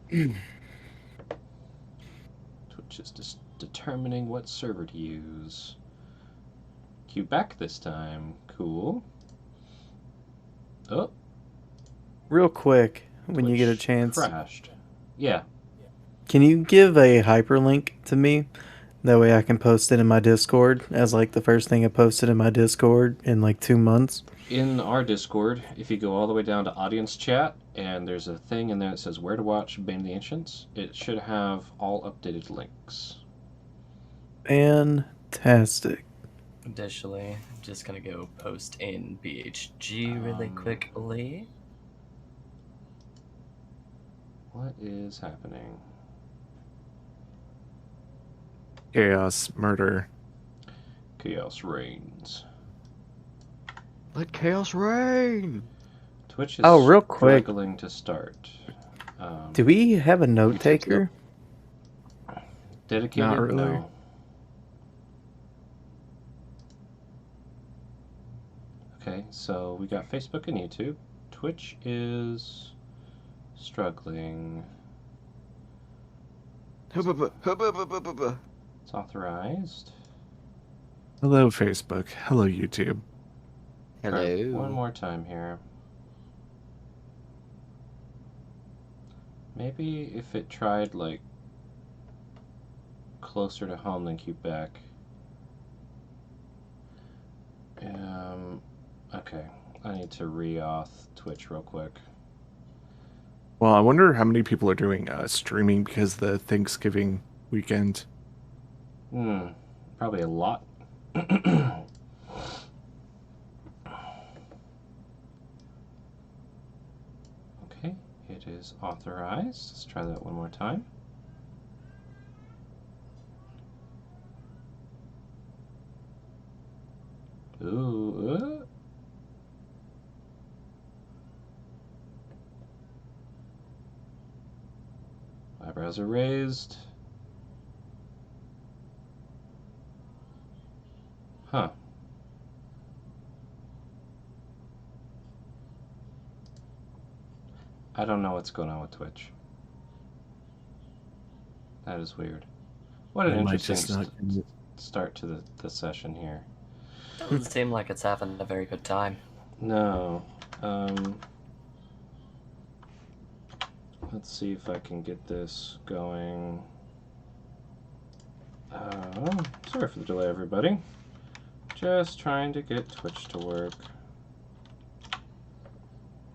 Twitch is just determining what server to use. Quebec this time. Cool. Oh, Real quick, when you get a Twitch chance, crashed. Yeah. can you give a hyperlink to me? That way I can post it in my Discord as like the first thing I posted in my Discord in like 2 months. In our Discord, if you go all the way down to audience chat, and there's a thing in there that says where to watch Bane of the Ancients, it should have all updated links. Fantastic. Additionally, I'm just gonna go post in BHG really quickly. What is happening? Chaos, murder. Chaos reigns. Let chaos reign. Twitch is Real quick. struggling to start. Do we have a note taker? Dedicated? Not really. No. Okay, so we got Facebook and YouTube. Twitch is struggling. It's authorized. Hello, Facebook. Hello, YouTube. Hello. Right, one more time here. Maybe if it tried like closer to home than Quebec. Okay, I need to re-auth Twitch real quick. Well, I wonder how many people are doing streaming because of the Thanksgiving weekend. Probably a lot. Okay, it is authorized. Let's try that one more time. Ooh. Eyebrows are raised. Huh. I don't know what's going on with Twitch. That is weird. What an interesting start to the session here. Doesn't seem like it's having a very good time. No. Let's see if I can get this going. Sorry for the delay, everybody. Just trying to get Twitch to work.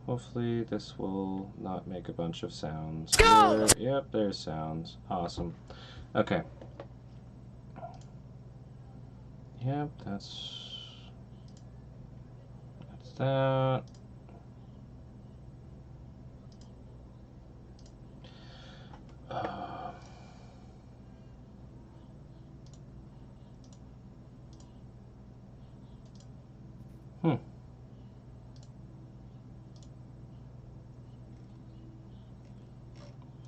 Hopefully this will not make a bunch of sounds. Yep, there's sounds. Awesome. Okay. Yep, that's that.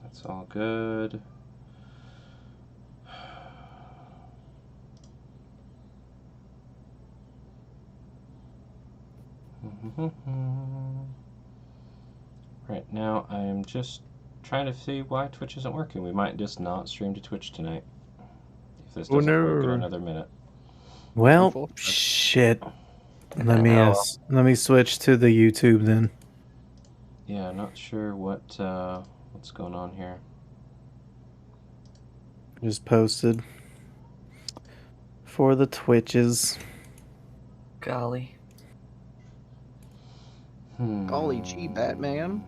That's all good. Right now, I am just trying to see why Twitch isn't working. We might just not stream to Twitch tonight. If this doesn't work in another minute. Well, shit. Let me switch to the YouTube then. Yeah, not sure what's going on here. Just posted for the Twitches. Golly. Golly gee, Batman.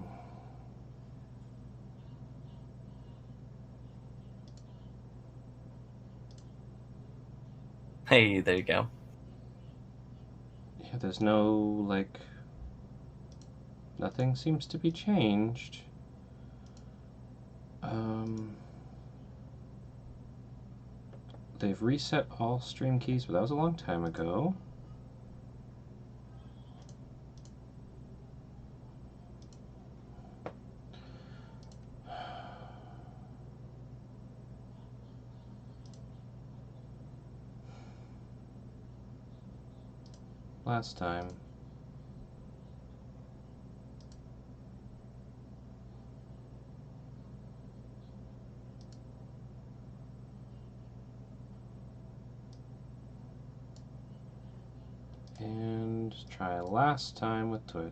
Hey, there you go. Yeah, there's no, like, nothing seems to be changed. They've reset all stream keys, but that was a long time ago. Last time. And try last time with Twitch.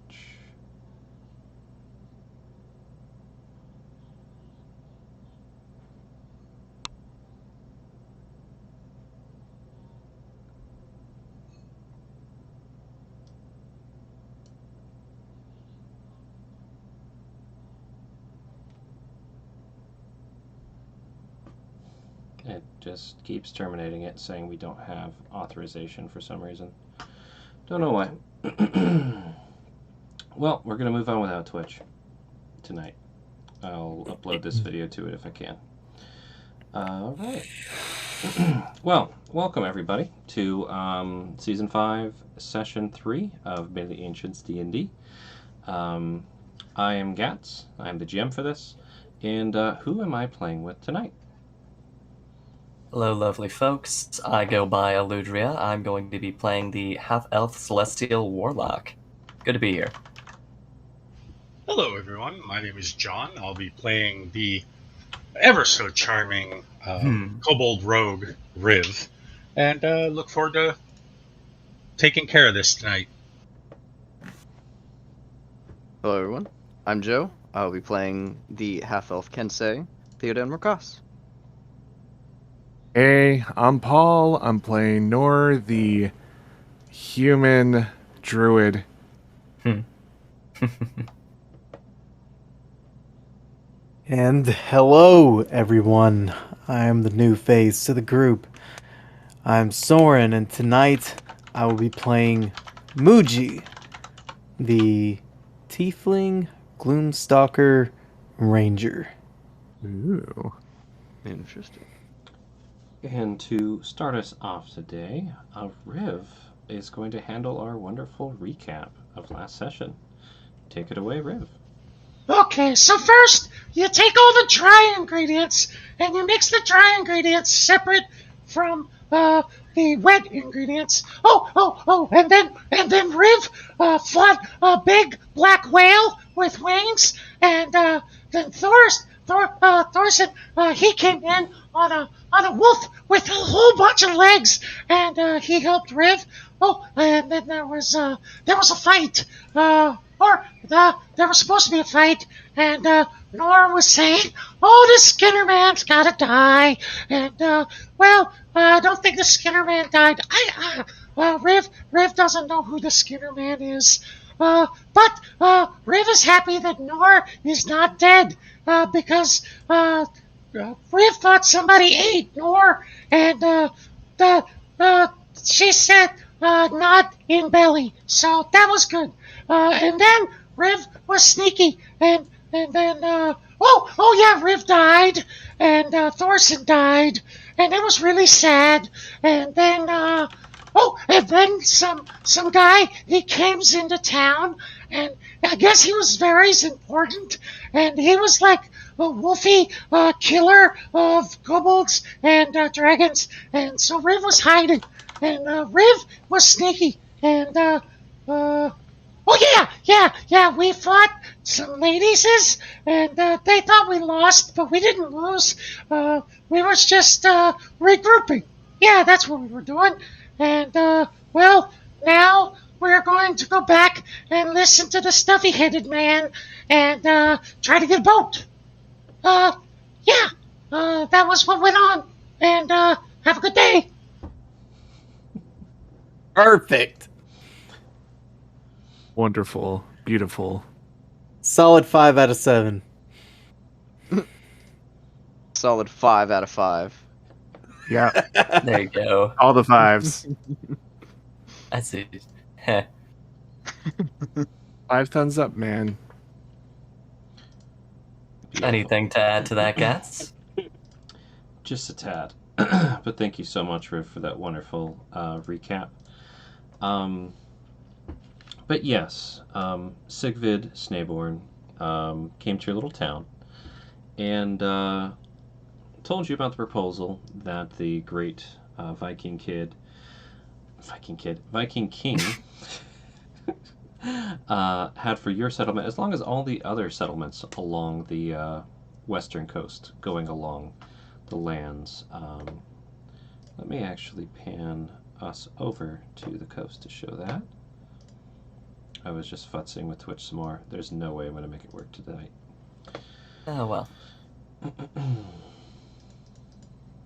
It just keeps terminating it, saying we don't have authorization for some reason. Don't know why. Well, we're going to move on without Twitch tonight. I'll upload this video to it if I can. All right. Well, welcome everybody to Season 5, Session 3 of May the Ancients D&D. I am Gats. I'm the GM for this. And who am I playing with tonight? Hello, lovely folks. I go by Aludria. I'm going to be playing the half-elf celestial warlock. Good to be here. Hello, everyone. My name is John. I'll be playing the ever so charming kobold rogue Riv, and look forward to taking care of this tonight. Hello, everyone. I'm Joe. I'll be playing the half-elf Kensei, Theoden Mercas. Hey, I'm Paul. I'm playing Nor, the human druid. And hello, everyone. I am the new face to the group. I'm Soren, and tonight I will be playing Muji, the Tiefling Gloomstalker Ranger. Ooh. Interesting. And to start us off today, Riv is going to handle our wonderful recap of last session. Take it away, Riv. Okay, so first, you take all the dry ingredients, and you mix the dry ingredients separate from the wet ingredients. And then Riv fought a big black whale with wings, and then Thorson, he came in on a wolf with a whole bunch of legs, and he helped Riv. Oh, and then there was a fight. There was supposed to be a fight, and Nora was saying, "Oh, the Skinner man's gotta die," and I don't think the Skinner man died. Riv doesn't know who the Skinner man is, but Riv is happy that Nora is not dead, because Riv thought somebody ate Nora, and she said not in belly, so that was good. And then Riv was sneaky, and then Riv died, and Thorson died, and it was really sad. And then some guy, he came into town, and I guess he was very important, and he was like a wolfy killer of kobolds and dragons, and so Riv was hiding, and Riv was sneaky, and we fought some ladies, and they thought we lost, but we didn't lose. We were just regrouping. Yeah, that's what we were doing. And, now we're going to go back and listen to the stuffy-headed man and try to get a boat. That was what went on. And have a good day. Perfect. Wonderful. Beautiful. Solid 5 out of 7. Solid 5 out of 5. Yeah. There you go. All the fives. That's it. Heh. 5 thumbs up, man. Anything to add to that, Gats? Just a tad. But thank you so much, Riv, for that wonderful recap. But yes, Sigvid Snaborn came to your little town and told you about the proposal that the great Viking King had for your settlement, as long as all the other settlements along the western coast, going along the lands. Let me actually pan us over to the coast to show that. I was just futzing with Twitch some more. There's no way I'm going to make it work tonight. Oh, well.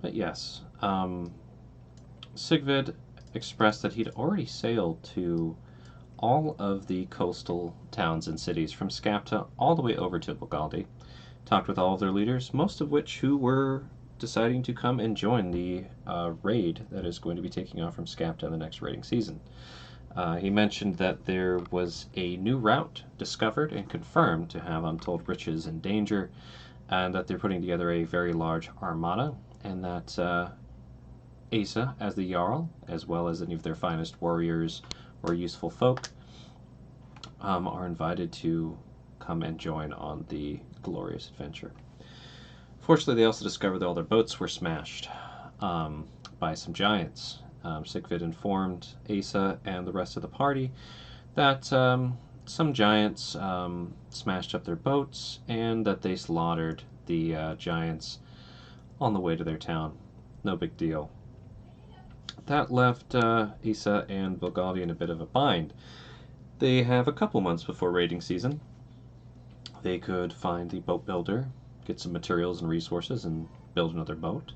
But yes, Sigvid expressed that he'd already sailed to all of the coastal towns and cities from Skapta all the way over to Bogaldi, talked with all of their leaders, most of which who were deciding to come and join the raid that is going to be taking off from Skapta in the next raiding season. He mentioned that there was a new route discovered and confirmed to have untold riches and danger, and that they're putting together a very large armada, and that Asa, as the Jarl, as well as any of their finest warriors or useful folk, are invited to come and join on the glorious adventure. Fortunately, they also discovered that all their boats were smashed by some giants. Sigvid informed Asa and the rest of the party that some giants smashed up their boats and that they slaughtered the giants on the way to their town. No big deal. That left Asa and Bogaldi in a bit of a bind. They have a couple months before raiding season. They could find the boat builder, get some materials and resources, and build another boat.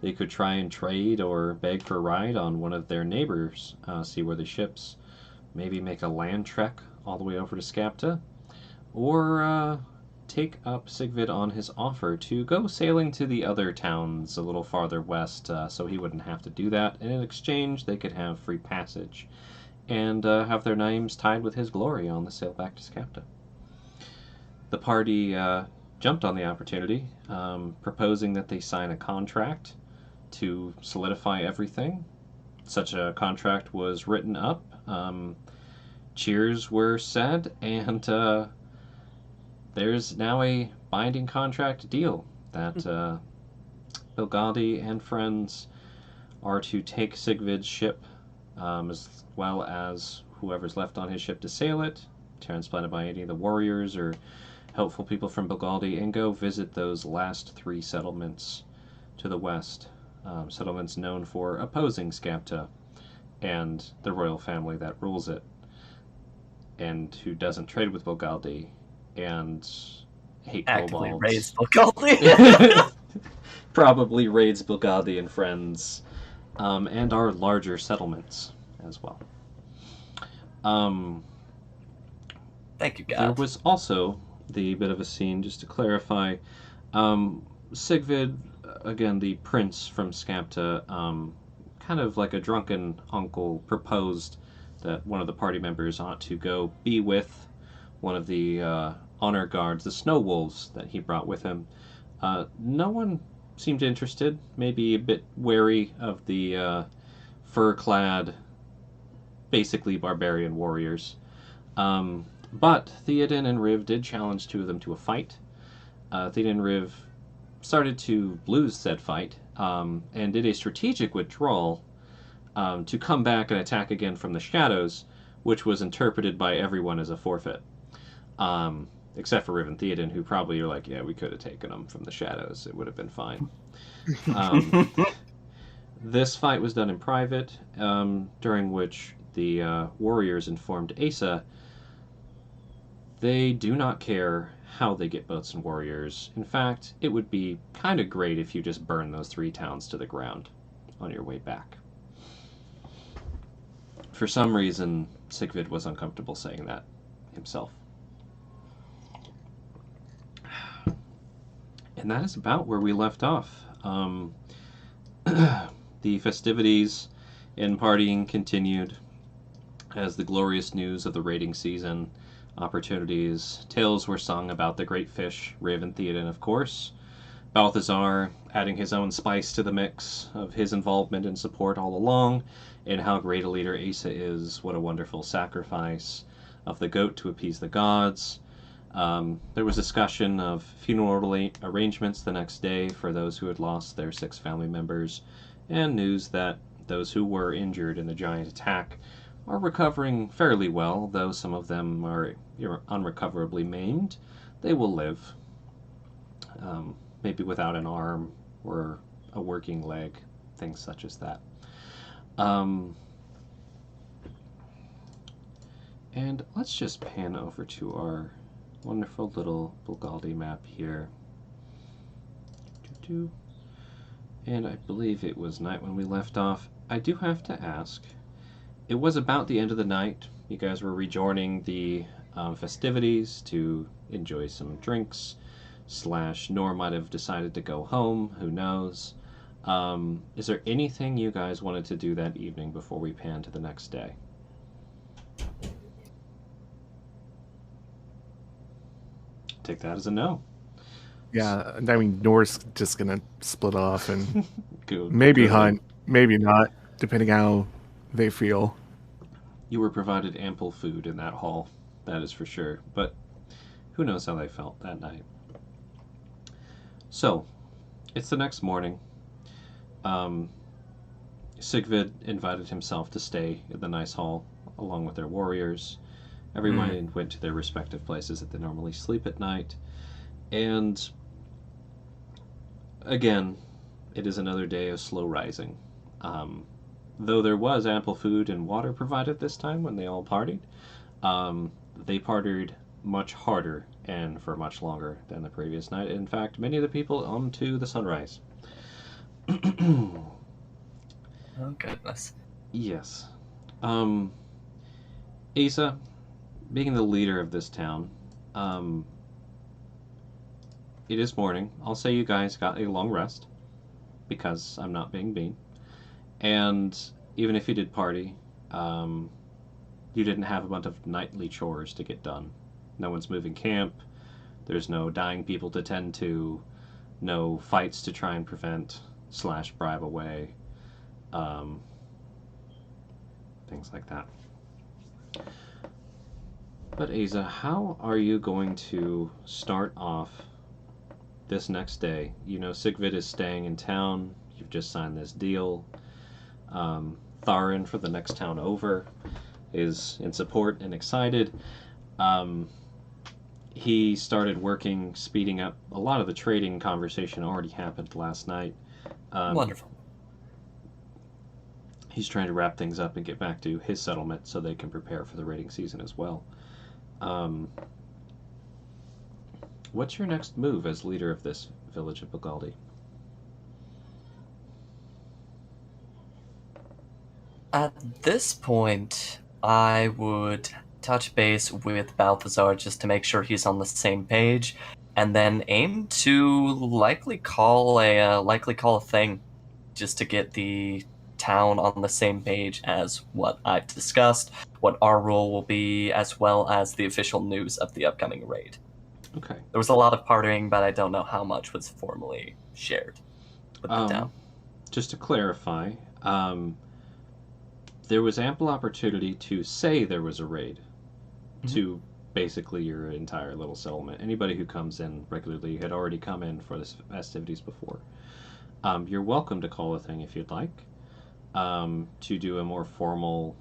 They could try and trade or beg for a ride on one of their neighbors, see where the ships, maybe make a land trek all the way over to Skapta, or take up Sigvid on his offer to go sailing to the other towns a little farther west, so he wouldn't have to do that, and in exchange they could have free passage and have their names tied with his glory on the sail back to Skapta. The party jumped on the opportunity, proposing that they sign a contract to solidify everything. Such a contract was written up, cheers were said, and there's now a binding contract deal that Bogaldi and friends are to take Sigvid's ship, as well as whoever's left on his ship to sail it, transplanted by any of the warriors or helpful people from Bogaldi, and go visit those last 3 settlements to the west. Settlements known for opposing Skapta and the royal family that rules it, and who doesn't trade with Bogaldi and hate Actively kobolds. raised Bogaldi. Probably raids Bogaldi and friends, and our larger settlements as well. Thank you, God. There was also the bit of a scene, just to clarify. Sigvid, again, the prince from Skapta, kind of like a drunken uncle, proposed that one of the party members ought to go be with one of the honor guards, the snow wolves that he brought with him. No one seemed interested, maybe a bit wary of the fur-clad, basically barbarian warriors. But Theoden and Riv did challenge 2 of them to a fight. Theoden and Riv started to lose said fight, and did a strategic withdrawal to come back and attack again from the shadows, which was interpreted by everyone as a forfeit. Except for Riv and Theoden, who probably are like, yeah, we could have taken them from the shadows. It would have been fine. This fight was done in private, during which the warriors informed Asa they do not care how they get boats and warriors. In fact, it would be kind of great if you just burn those 3 towns to the ground on your way back. For some reason, Sigvid was uncomfortable saying that himself. And that is about where we left off. The festivities and partying continued as the glorious news of the raiding season, opportunities, tales were sung about the great fish, Riv and Theoden, of course. Balthazar adding his own spice to the mix of his involvement and support all along, and how great a leader Asa is, what a wonderful sacrifice of the goat to appease the gods. There was discussion of funeral arrangements the next day for those who had lost their 6 family members, and news that those who were injured in the giant attack are recovering fairly well, though some of them are unrecoverably maimed. They will live, maybe without an arm or a working leg, things such as that. And let's just pan over to our wonderful little Bulgaldi map here. And I believe it was night when we left off. I do have to ask, it was about the end of the night. You guys were rejoining the festivities to enjoy some drinks, / Nor might have decided to go home, who knows. Is there anything you guys wanted to do that evening before we pan to the next day? Take that as a no. Yeah, I mean, Nor's just gonna split off and Good. maybe Good. hunt, maybe not, depending how they feel. You were provided ample food in that hall, that is for sure. But who knows how they felt that night. So, it's the next morning. Sigvid invited himself to stay in the nice hall along with their warriors. Everyone went to their respective places that they normally sleep at night. And again, it is another day of slow rising. Though there was ample food and water provided this time when they all partied, they partied much harder and for much longer than the previous night. In fact, many of the people on to the sunrise. Oh, goodness. Yes. Asa, being the leader of this town, it is morning. I'll say you guys got a long rest, because I'm not being mean. And even if you did party, you didn't have a bunch of nightly chores to get done. No one's moving camp. There's no dying people to tend to. No fights to try and prevent / bribe away. Things like that. But Asa, how are you going to start off this next day? You know, Sigvid is staying in town. You've just signed this deal. Tharin, for the next town over, is in support and excited. He started working, speeding up. A lot of the trading conversation already happened last night. Wonderful. He's trying to wrap things up and get back to his settlement so they can prepare for the raiding season as well. What's your next move as leader of this village of Bulgaldi? At this point, I would touch base with Balthazar just to make sure he's on the same page, and then aim to likely call a thing, just to get the town on the same page as what I've discussed, what our role will be, as well as the official news of the upcoming raid. Okay. There was a lot of partying, but I don't know how much was formally shared with the town. Just to clarify, there was ample opportunity to say there was a raid to basically your entire little settlement. Anybody who comes in regularly had already come in for the festivities before. You're welcome to call a thing if you'd like, to do a more formal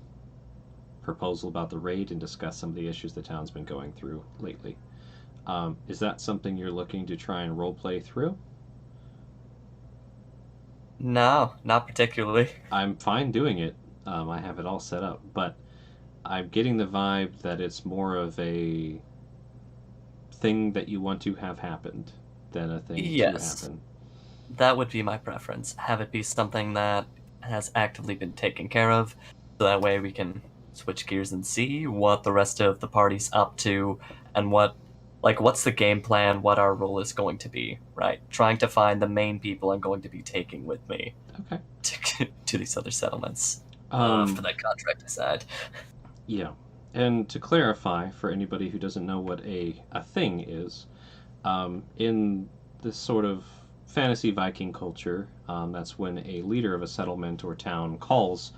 proposal about the raid and discuss some of the issues the town's been going through lately. Is that something you're looking to try and roleplay through? No, not particularly. I'm fine doing it. I have it all set up, but I'm getting the vibe that it's more of a thing that you want to have happened than a thing to happen. That would be my preference. Have it be something that has actively been taken care of, so that way we can switch gears and see what the rest of the party's up to, and what's the game plan, what our role is going to be, right? Trying to find the main people I'm going to be taking with me to these other settlements. For that contract aside. Yeah. And to clarify, for anybody who doesn't know what a thing is, in this sort of fantasy Viking culture, that's when a leader of a settlement or town calls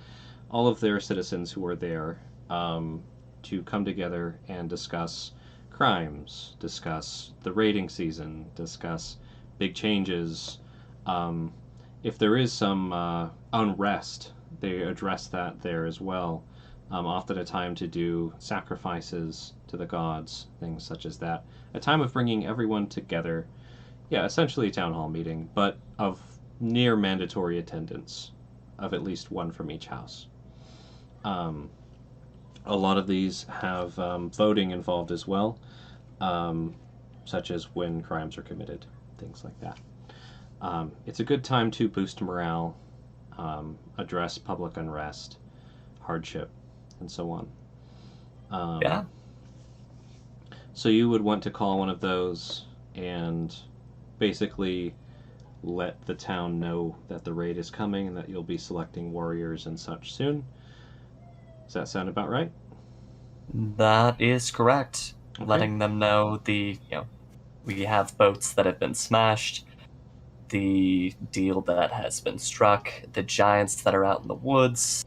all of their citizens who are there to come together and discuss crimes, discuss the raiding season, discuss big changes. If there is some unrest, they address that there as well. Often a time to do sacrifices to the gods, things such as that. A time of bringing everyone together. Yeah, essentially a town hall meeting, but of near mandatory attendance. of at least one from each house. A lot of these have voting involved as well, such as when crimes are committed, things like that. It's a good time to boost morale, address public unrest, hardship, and so on. Yeah. So you would want to call one of those and basically let the town know that the raid is coming and that you'll be selecting warriors and such soon. Does that sound about right? That is correct. Okay. Letting them know we have boats that have been smashed, the deal that has been struck, the giants that are out in the woods,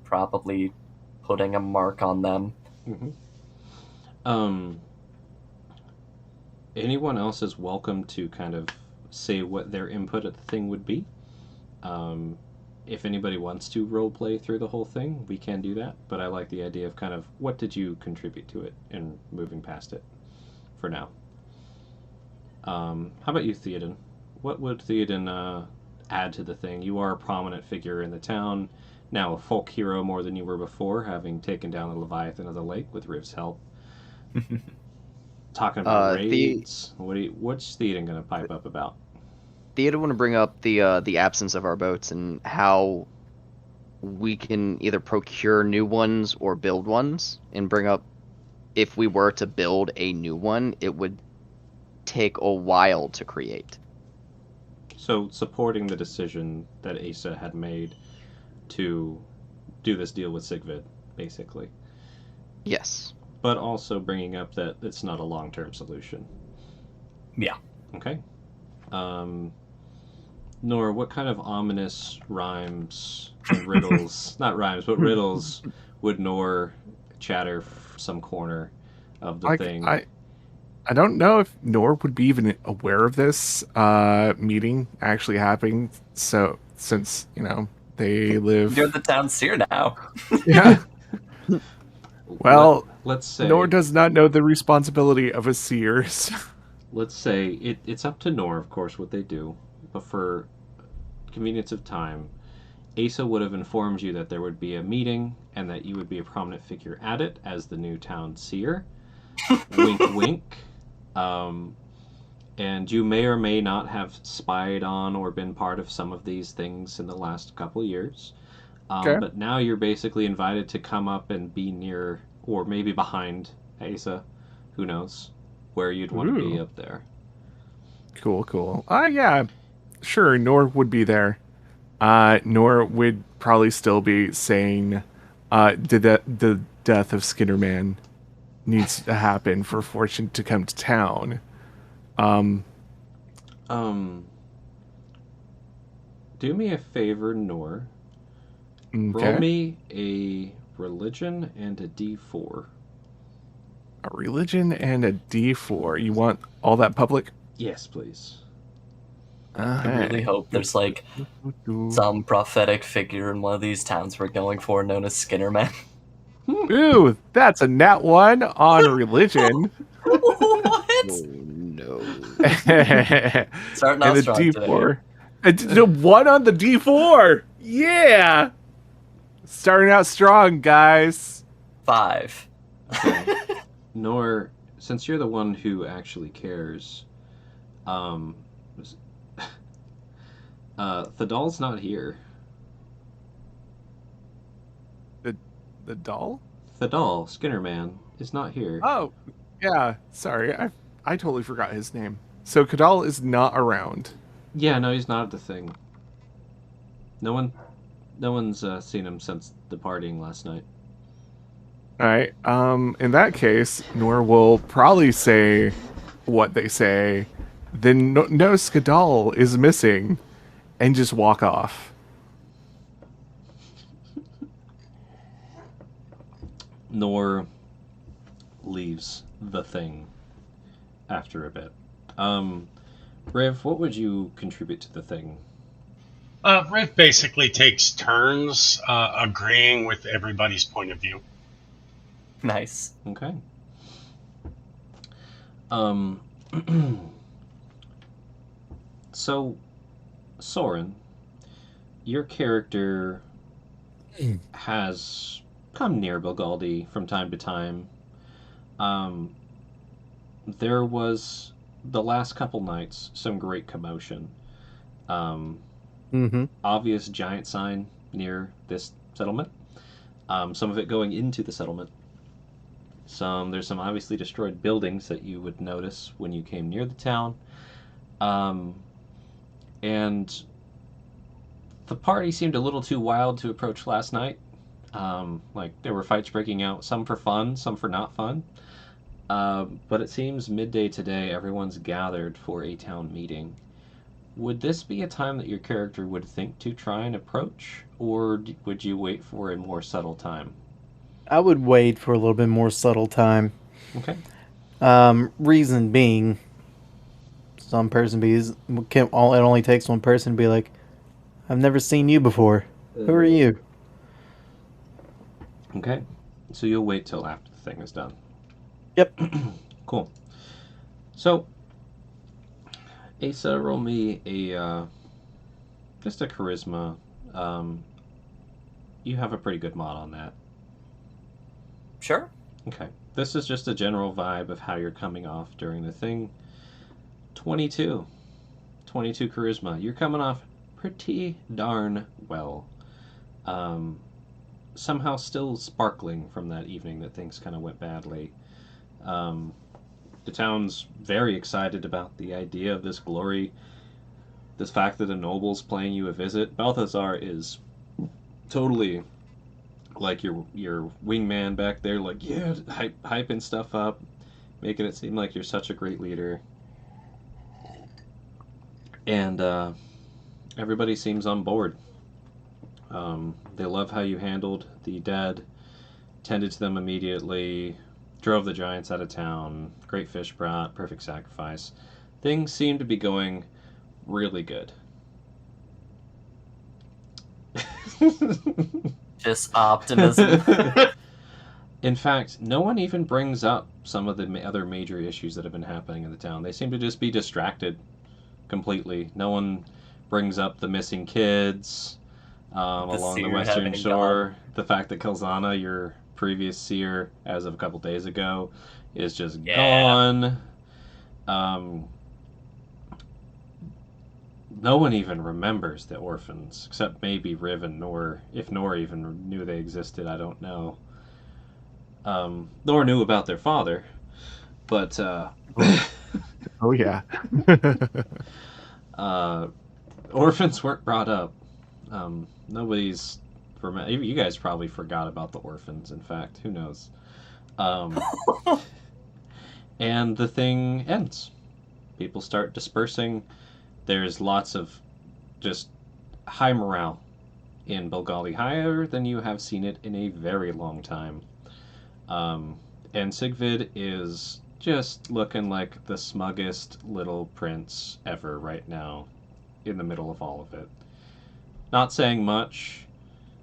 probably putting a mark on them. Anyone else is welcome to kind of say what their input at the thing would be. If anybody wants to roleplay through the whole thing, we can do that. But I like the idea of kind of what did you contribute to it and moving past it for now. How about you, Theoden? What would Theoden add to the thing? You are a prominent figure in the town, now a folk hero more than you were before, having taken down the Leviathan of the Lake with Riv's help. Talking about raids. What's Theoden going to pipe up about? Theoden want to bring up the absence of our boats and how we can either procure new ones or build ones, and bring up if we were to build a new one, it would take a while to create. So supporting the decision that Asa had made to do this deal with Sigvid, basically. Yes. But also bringing up that it's not a long-term solution. Yeah. Okay. Nora, what kind of ominous rhymes and riddles, not rhymes, but riddles would Nor chatter from some corner of the thing? I don't know if Nor would be even aware of this meeting actually happening. So since they live, You're the town seer now. yeah. Well, let's say Nor does not know the responsibility of a seer. So. Let's say it's up to Nor, of course, what they do. But for convenience of time, Asa would have informed you that there would be a meeting and that you would be a prominent figure at it as the new town seer. Wink, wink. And you may or may not have spied on or been part of some of these things in the last couple of years. Okay. But now you're basically invited to come up and be near, or maybe behind Asa. Who knows where you'd want to be up there. Cool. Yeah. Sure, Nor would be there. Nor would probably still be saying the death of Skinnerman needs to happen for Fortune to come to town. Do me a favor, Nor. Okay. Roll me a religion and a D4. A religion and a D4. You want all that public? Yes, please. I really hope there's some prophetic figure in one of these towns we're going for known as Skinnerman. Ooh, that's a nat 1 on religion. What? Oh, no. Starting and off a strong D4. A 1 on the D4. Yeah. Starting out strong, guys. 5. Okay. Nor, since you're the one who actually cares, Thadal's not here. The doll? Thadal, Skinnerman, is not here. Oh, yeah. Sorry, I totally forgot his name. So Kadal is not around. Yeah, no, he's not at the thing. No one's seen him since the partying last night. All right. In that case, Nor will probably say what they say. Then no Skadal is missing, and just walk off. Nor leaves the thing after a bit. Riv, what would you contribute to the thing? Riv basically takes turns agreeing with everybody's point of view. Nice. Okay. So, Soren, your character has come near Bogaldi from time to time. There was, the last couple nights, some great commotion. Obvious giant sign near this settlement. Some of it going into the settlement. There's some obviously destroyed buildings that you would notice when you came near the town. And the party seemed a little too wild to approach last night. Like, there were fights breaking out, some for fun, some for not fun. But it seems midday today everyone's gathered for a town meeting. Would this be a time that your character would think to try and approach, or would you wait for a more subtle time? I would wait for a little bit more subtle time. Okay. Reason being, it only takes one person to be like, I've never seen you before. Who are you? Okay. So you'll wait till after the thing is done. Yep. Cool. So, Asa, roll me just a charisma. You have a pretty good mod on that. Sure. Okay. This is just a general vibe of how you're coming off during the thing. 22 charisma. You're coming off pretty darn well. Somehow still sparkling from that evening that things kind of went badly. The town's very excited about the idea of this glory, this fact that a noble's paying you a visit. Balthazar is totally like your wingman back there, like, yeah, hyping stuff up, making it seem like you're such a great leader. And everybody seems on board. They love how you handled the dead, tended to them immediately, drove the giants out of town, great fish brought, perfect sacrifice. Things seem to be going really good. Just optimism. In fact, no one even brings up some of the other major issues that have been happening in the town. They seem to just be distracted completely. No one brings up the missing kids along the western shore. The fact that Kilzana, your previous seer as of a couple days ago, is just gone. No one even remembers the orphans, except maybe Riv and Nor. If Nor even knew they existed, I don't know. Nor knew about their father, but Oh yeah. orphans weren't brought up. Nobody's. You guys probably forgot about the orphans. In fact, who knows? And the thing ends. People start dispersing. There's lots of just high morale in Bogali, higher than you have seen it in a very long time. And Sigvid is just looking like the smuggest little prince ever right now, in the middle of all of it. Not saying much,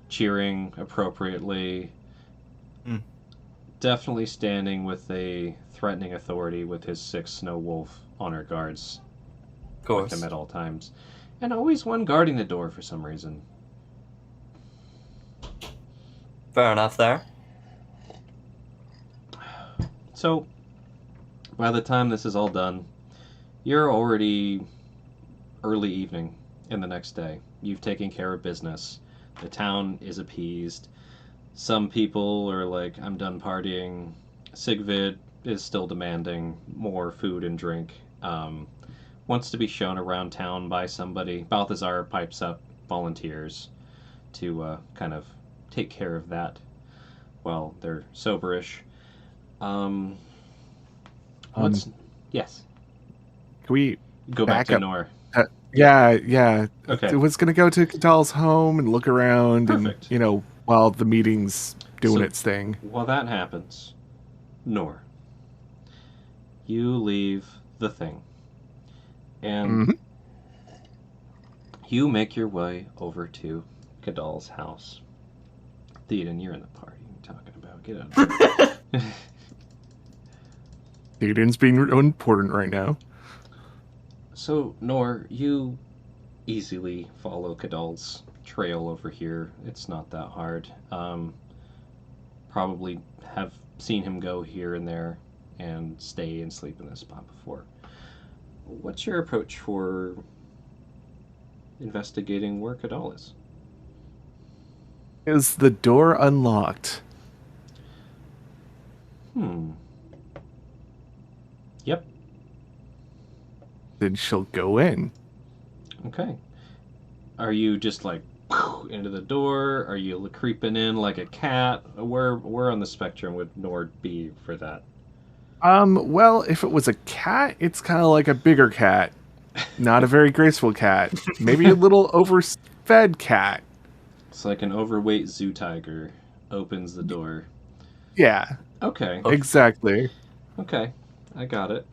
cheering appropriately, definitely standing with a threatening authority with his 6 snow wolf honor guards with him at all times. And always one guarding the door for some reason. Fair enough there. So, by the time this is all done, you're already early evening in the next day. You've taken care of business. The town is appeased. Some people are like, I'm done partying. Sigvid is still demanding more food and drink. Wants to be shown around town by somebody. Balthazar pipes up volunteers to kind of take care of that while they're soberish. Yes. Can we go back to Nor? Yeah. Okay. I was gonna go to Kadal's home and look around. Perfect. And while the meeting's doing its thing. While that happens, Nor, you leave the thing. And you make your way over to Kadal's house. Theoden, you're in the party. What are you talking about? Get out of here. Theoden's being important right now. So, Nor, you easily follow Kadal's trail over here. It's not that hard. Probably have seen him go here and there and stay and sleep in this spot before. What's your approach for investigating where Cadal is? Is the door unlocked? Yep. Then she'll go in. Okay. Are you just like into the door? Are you creeping in like a cat? Where on the spectrum would Nord be for that? Well, if it was a cat, it's kind of like a bigger cat. Not a very graceful cat. Maybe a little overfed cat. It's like an overweight zoo tiger opens the door. Yeah. Okay. Exactly. Okay. I got it.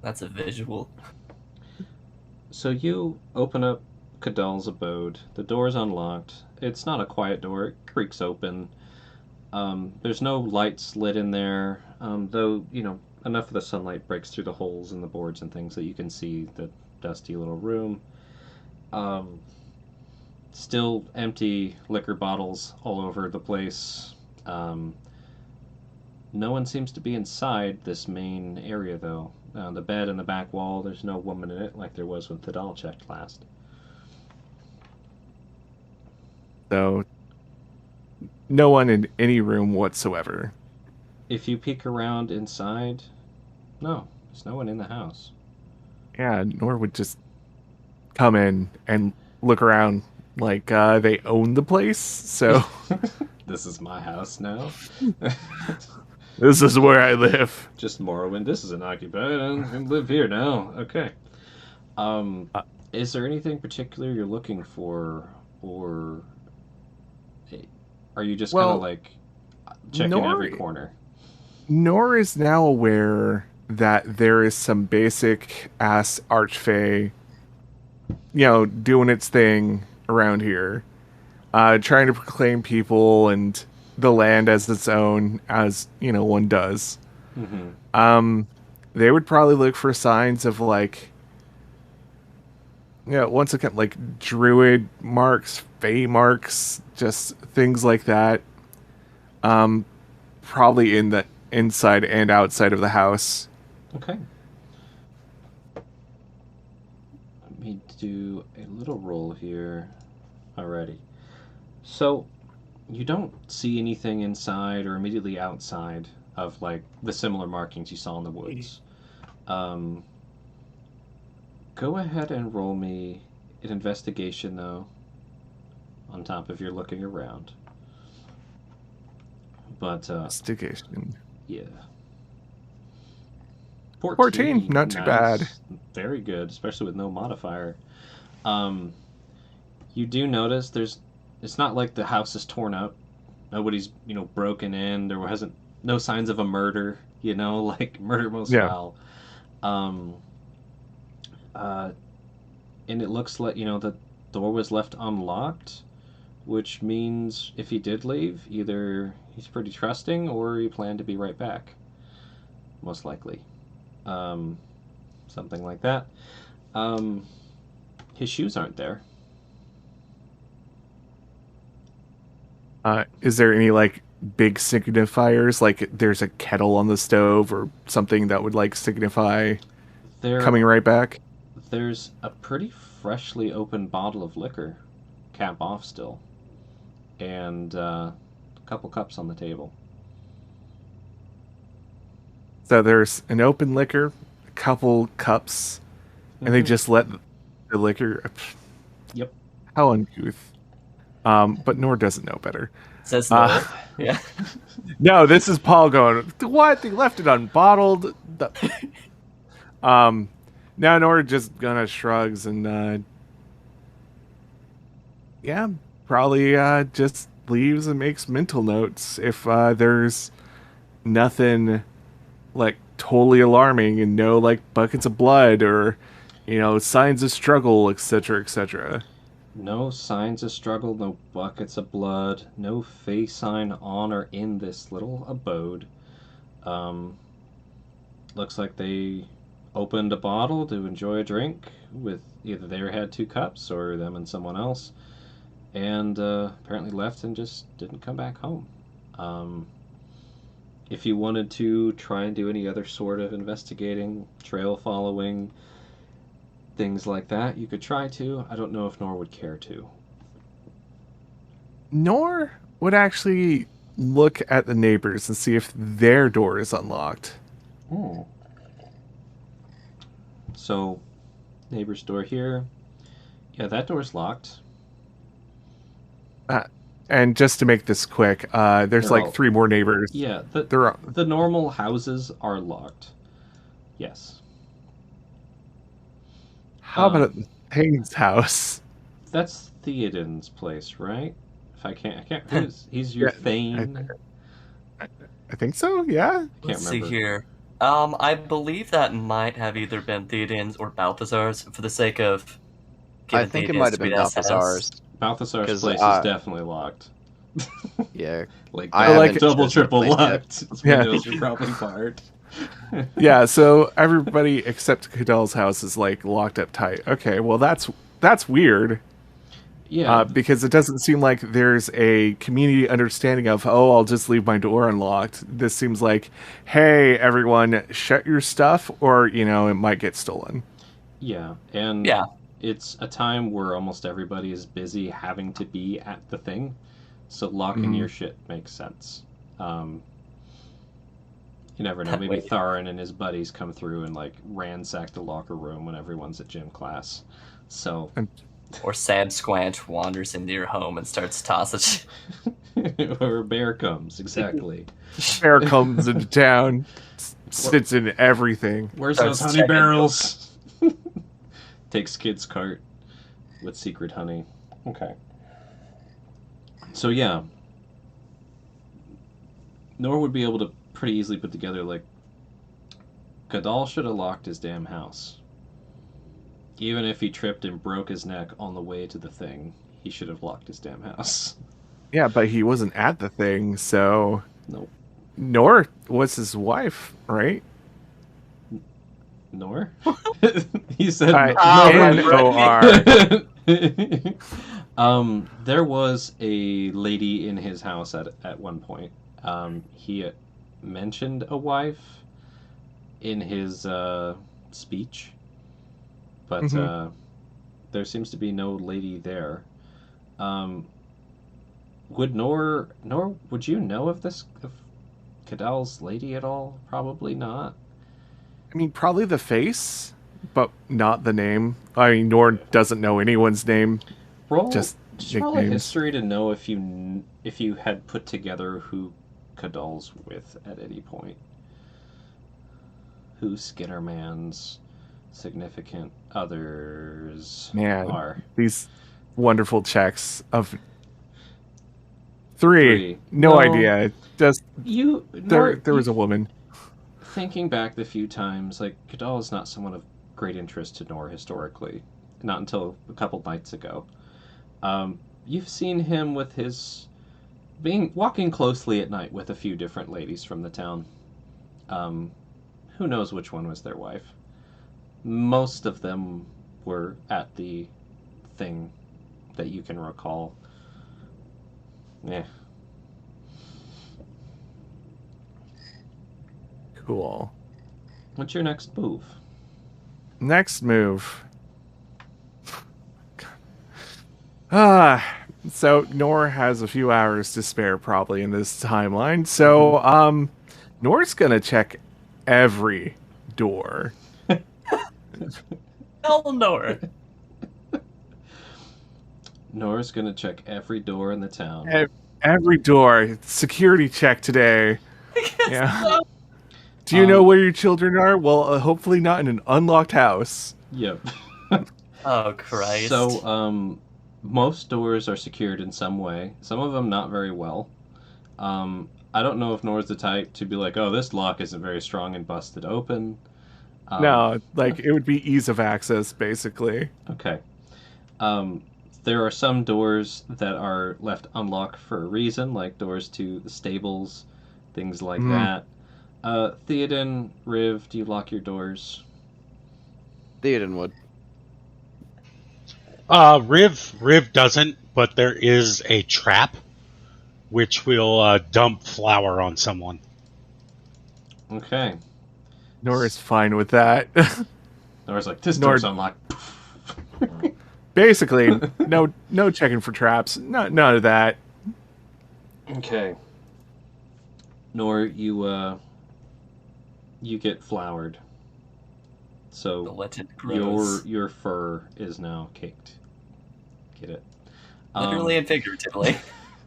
That's a visual. So you open up Cadal's abode. The door's unlocked. It's not a quiet door. It creaks open. There's no lights lit in there, though, enough of the sunlight breaks through the holes in the boards and things that you can see the dusty little room. Still empty liquor bottles all over the place. No one seems to be inside this main area, though. The bed in the back wall, there's no woman in it like there was when Cadal checked last. So, no one in any room whatsoever. If you peek around inside, no, there's no one in the house. Yeah, Nor would just come in and look around like they own the place. So, This is my house now. this is where I live. Just Morrowind. This is an occupied. I can live here now. Okay. Is there anything particular you're looking for, or are you just kind of like checking every corner? Nor is now aware that there is some basic ass archfey, doing its thing around here, trying to proclaim people and the land as its own, as one does. Mm-hmm. They would probably look for signs of once again, like druid marks, fey marks, just things like that. Probably in the inside and outside of the house. Okay. Let me do a little roll here. Alrighty. So, you don't see anything inside or immediately outside of like the similar markings you saw in the woods. Go ahead and roll me an investigation, though, on top of your looking around. But, Investigation. yeah. 14, not too bad. Very good, especially with no modifier. You do notice it's not like the house is torn up. Nobody's, broken in. There hasn't, no signs of a murder, like murder most foul. And it looks like, the door was left unlocked, which means if he did leave, either he's pretty trusting or he planned to be right back. Most likely. Something like that. His shoes aren't there. Is there any big signifiers, like there's a kettle on the stove or something that would signify coming right back? There's a pretty freshly opened bottle of liquor, cap off still, and a couple cups on the table. So there's an open liquor, a couple cups, and they just let the liquor. Yep. How uncouth. But Nor doesn't know better. Says no. Yeah. No, this is Paul going, what? They left it unbottled? Now Nor just gonna shrugs and probably just leaves and makes mental notes if there's nothing totally alarming and no buckets of blood or signs of struggle, etc., etc. No signs of struggle, no buckets of blood, no face sign on or in this little abode. Looks like they opened a bottle to enjoy a drink with either they had 2 cups or them and someone else, and apparently left and just didn't come back home. If you wanted to try and do any other sort of investigating, trail following, things like that, you could try to. I don't know if Nor would care to. Nor would actually look at the neighbors and see if their door is unlocked. Hmm. So, neighbor's door here. Yeah, that door's locked. And just to make this quick, there's They're like all- 3 more neighbors. Yeah, They're the normal houses are locked. Yes. How about at Thane's house? That's Theoden's place, right? If I can't. He's your Yeah, Thane. I think so. Yeah. Let's see remember. here. I believe that might have either been Theoden's or Balthazar's for the sake of. I giving think it Theoden's might have to been be SS. Balthazar's. Balthazar's 'Cause, place is definitely locked. Yeah. Like, I haven't double, chosen triple the place yet. locked. Its Yeah. windows are probably barred. Yeah. So everybody except Cadell's house is like locked up tight. Okay. Well, that's weird. Yeah. Because it doesn't seem like there's a community understanding of, oh, I'll just leave my door unlocked. This seems like, hey, everyone, shut your stuff, or it might get stolen. Yeah, and Yeah. it's a time where almost everybody is busy having to be at the thing, so locking your shit makes sense. You never know, maybe Wait. Tharin and his buddies come through and like ransack the locker room when everyone's at gym class. So, Or Sad Squanch wanders into your home and starts tossing. or a bear comes, exactly. Bear comes into town, sits in everything. Where's Starts those honey checking. barrels? Takes kid's cart with secret honey. Okay. So yeah, Nor would be able to pretty easily put together like, Kadal should have locked his damn house. Even if he tripped and broke his neck on the way to the thing, he should have locked his damn house. Yeah, but he wasn't at the thing, so. Nope. Nor was his wife, right? Nor? He said N-O-R. there was a lady in his house at one point. He mentioned a wife in his speech, but there seems to be no lady there. Would would you know of Cadal's lady at all? Probably not. I mean, probably the face, but not the name. I mean, Nor doesn't know anyone's name. Roll Just roll a nicknames. history to know if you had put together who Cadal's with at any point. Who Skinnerman's significant others Man, are. these wonderful checks of 3. Three. No No. idea. Just You there was a woman. Thinking back the few times, like, Cadal is not someone of great interest to Nor historically. Not until a couple nights ago. You've seen him with walking closely at night with a few different ladies from the town. Who knows which one was their wife? Most of them were at the thing that you can recall. Yeah. Cool. What's your next move? Next move. So Nor has a few hours to spare probably in this timeline. So Nor's gonna check every door. Elnor. Nora's gonna check every door in the town. Every door. Security check today. Yeah. Do you know where your children are? Well, hopefully not in an unlocked house. Yep. Oh Christ. So, most doors are secured in some way. Some of them not very well. I don't know if Nora's the type to be like, oh, this lock isn't very strong and bust it open. No, like it would be ease of access, basically. Okay. There are some doors that are left unlocked for a reason, like doors to the stables, things like that. Theoden, Riv, do you lock your doors? Theoden would. Riv doesn't, but there is a trap which will dump flour on someone. Okay. Nora's fine with that. Nora's like, this Nor- door's unlocked. Basically, no checking for traps. None of that. Okay. Nor, you get floured. The So legend grows. your fur is now caked. Get it? Literally and figuratively.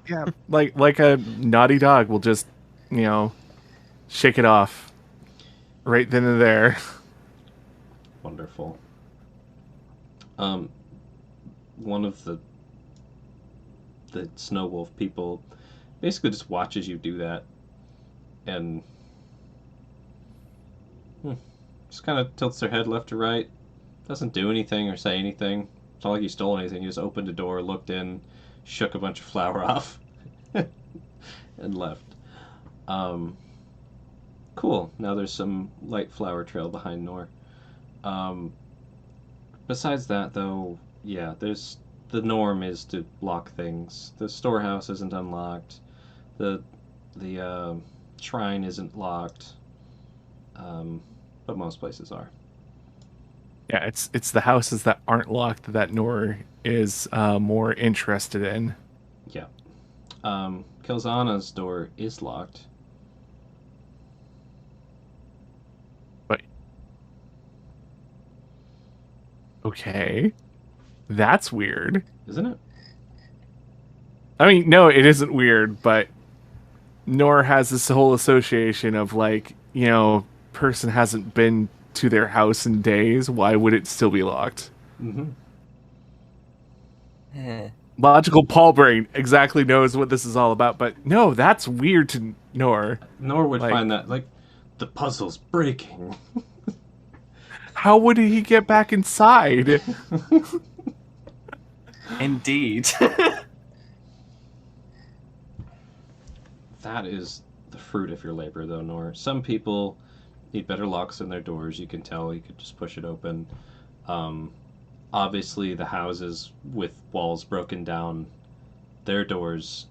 Yeah, like a naughty dog will just, shake it off. Right then and there. Wonderful. One of the Snow Wolf people basically just watches you do that, and just kind of tilts their head left to right. Doesn't do anything or say anything. It's not like he stole anything. He just opened a door, looked in, shook a bunch of flour off, and left. Cool. Now there's some light flour trail behind Nor. Besides that, though, yeah, the norm is to lock things. The storehouse isn't unlocked. The shrine isn't locked. But most places are. Yeah, it's the houses that aren't locked that Nor is more interested in. Yeah. Kilzana's door is locked. But okay, that's weird. Isn't it? I mean, no, it isn't weird, but Nor has this whole association of person hasn't been to their house in days. Why would it still be locked? Mm-hmm. Logical Paul brain exactly knows what this is all about, but no, that's weird to Nor. Nor would find that, the puzzle's breaking. How would he get back inside? Indeed. That is the fruit of your labor, though, Nor. Some people need better locks in their doors. You can tell. You could just push it open. Obviously, the houses with walls broken down, their doors.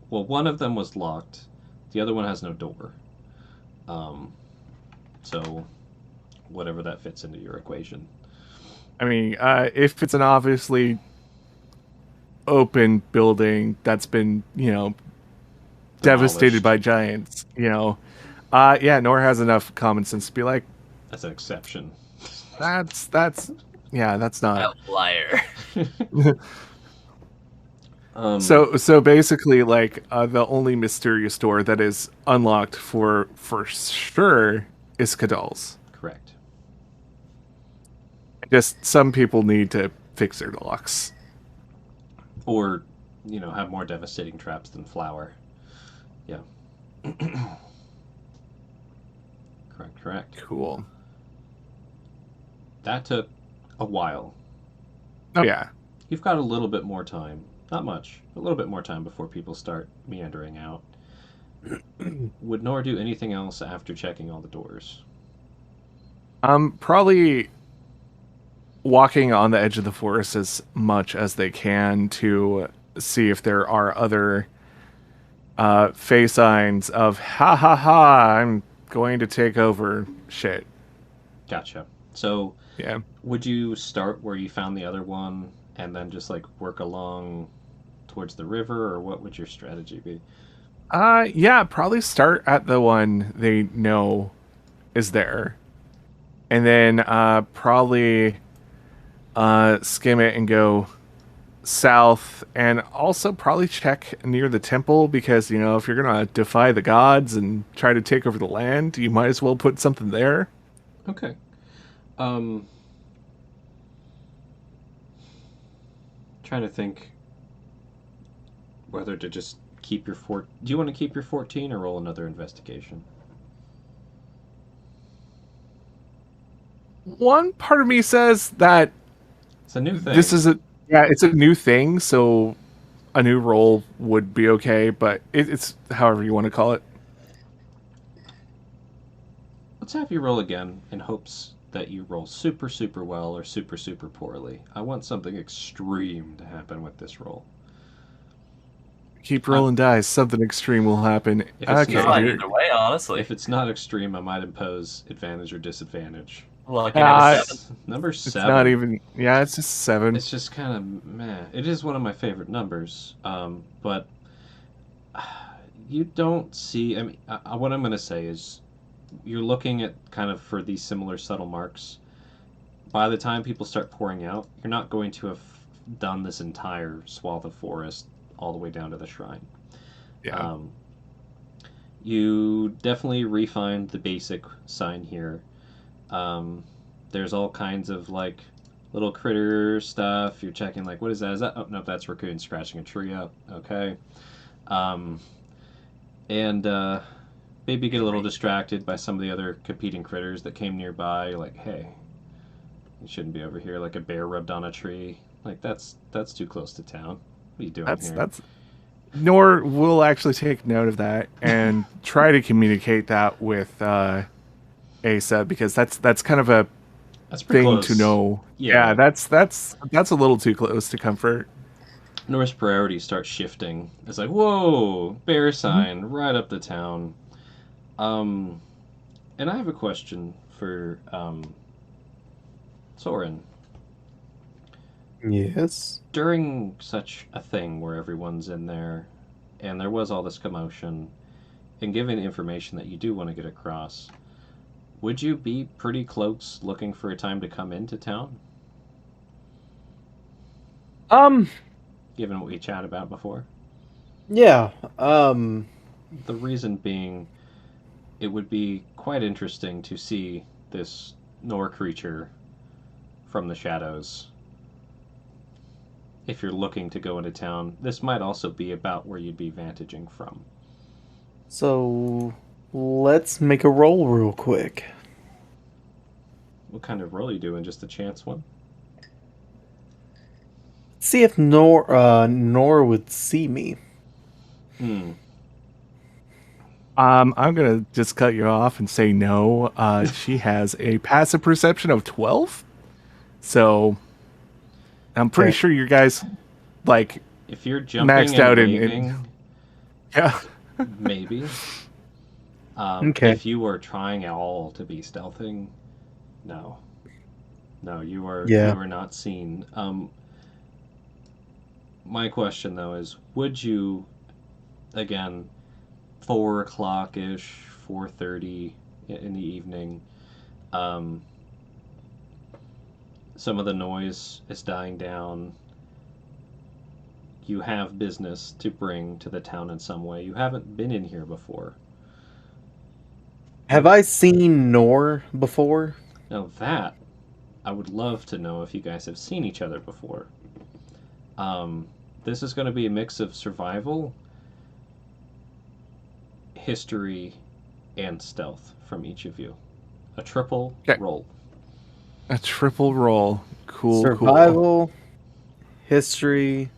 One of them was locked. The other one has no door. So, whatever that fits into your equation. I mean, if it's an obviously open building that's been, devastated by giants, yeah, Nor has enough common sense to be like, that's an exception. That's not Outlier. So basically, the only mysterious door that is unlocked for sure is Kadal's. Correct. Just some people need to fix their locks, or have more devastating traps than flour. Yeah. Correct. Cool. That took a while. Oh yeah. You've got a little bit more time. Not much. A little bit more time before people start meandering out. Would Nor do anything else after checking all the doors? Probably walking on the edge of the forest as much as they can to see if there are other face signs of ha ha ha, I'm going to take over shit. Gotcha. So yeah, would you start where you found the other one and then just work along towards the river, or what would your strategy be? Yeah, probably start at the one they know is there. And then probably skim it and go south, and also probably check near the temple, because if you're gonna defy the gods and try to take over the land, you might as well put something there. Okay. Trying to think whether to just keep your do you want to keep your 14 or roll another investigation? One part of me says that it's a new thing. It's a new thing, so a new roll would be okay, but it's however you want to call it. Let's have you roll again in hopes that you roll super, super well or super, super poorly. I want something extreme to happen with this roll. Keep rolling dice. Something extreme will happen. If it's It's not- fine here- either way, honestly. If it's not extreme, I might impose advantage or disadvantage. Lucky Ah, number 7. Number it's 7. not even. Yeah, it's just 7. It's just kind of meh. It is one of my favorite numbers, but you don't see. I mean, what I'm going to say is, you're looking at kind of for these similar subtle marks. By the time people start pouring out, you're not going to have done this entire swath of forest all the way down to the shrine. Yeah. You definitely refined the basic sign here. There's all kinds of like little critter stuff. You're checking like, what is that? Is that? Oh no, that's raccoon scratching a tree up. Okay. And maybe get a little distracted by some of the other competing critters that came nearby. You're like, hey, you shouldn't be over here. Like a bear rubbed on a tree. Like that's too close to town. What are you doing here? That's. Nor will actually take note of that and try to communicate that with Asa, because that's kind of a That's pretty thing close. to know. Yeah. Yeah, that's a little too close to comfort. Nor's priorities start shifting. It's like, whoa, bear sign right up the town. And I have a question for Soren. Yes. During such a thing where everyone's in there, and there was all this commotion, and given the information that you do want to get across, would you be pretty close looking for a time to come into town? Given what we chatted about before? Yeah. The reason being, it would be quite interesting to see this Nor creature from the shadows. If you're looking to go into town, this might also be about where you'd be vantaging from. So let's make a roll real quick. What kind of roll are you doing? Just a chance one? See if Nor would see me. I'm gonna just cut you off and say no. She has a passive perception of 12, so I'm pretty Okay. sure you guys like If you're jumping maxed and out waving, yeah. maybe. Okay. If you were trying at all to be stealthing, no. No, you are not seen. My question though is, would you, again, 4 o'clock ish, 4:30 in the evening, some of the noise is dying down. You have business to bring to the town in some way. You haven't been in here before. Have I seen Nor before? Now that, I would love to know if you guys have seen each other before. This is going to be a mix of survival, history, and stealth from each of you. A triple Okay. roll. A triple roll. Cool. Survival, history,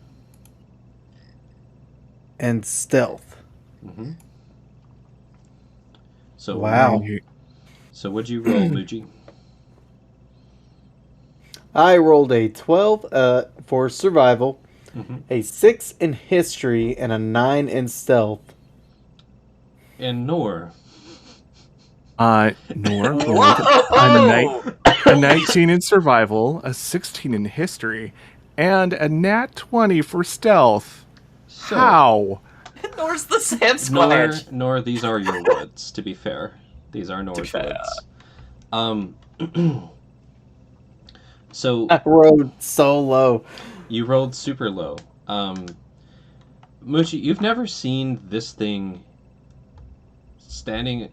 and stealth. Mm-hmm. So Wow. Cool. So what'd you roll, Luigi? I rolled a 12 for survival, Mm-hmm. a 6 in history, and a 9 in stealth. And Nor. Nor rolled a 19 in survival, a 16 in history, and a nat 20 for stealth. So, How? Nor's the Sand Splash. Nor, these are your woods, to be fair. These are Nor's fair. woods. So I rolled so low. you rolled super low. Muchi, you've never seen this thing standing.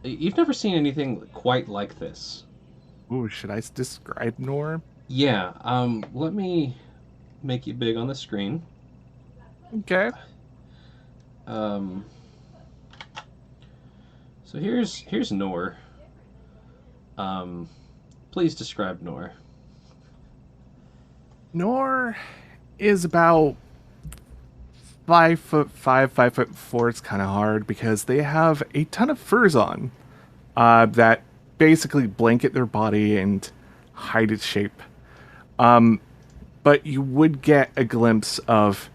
You've never seen anything quite like this. Ooh, should I describe Nor? Yeah. Let me make you big on the screen. Okay. So here's Nor. Please describe Nor. Nor is about 5'5", 5'4". It's kind of hard because they have a ton of furs on that basically blanket their body and hide its shape. But you would get a glimpse of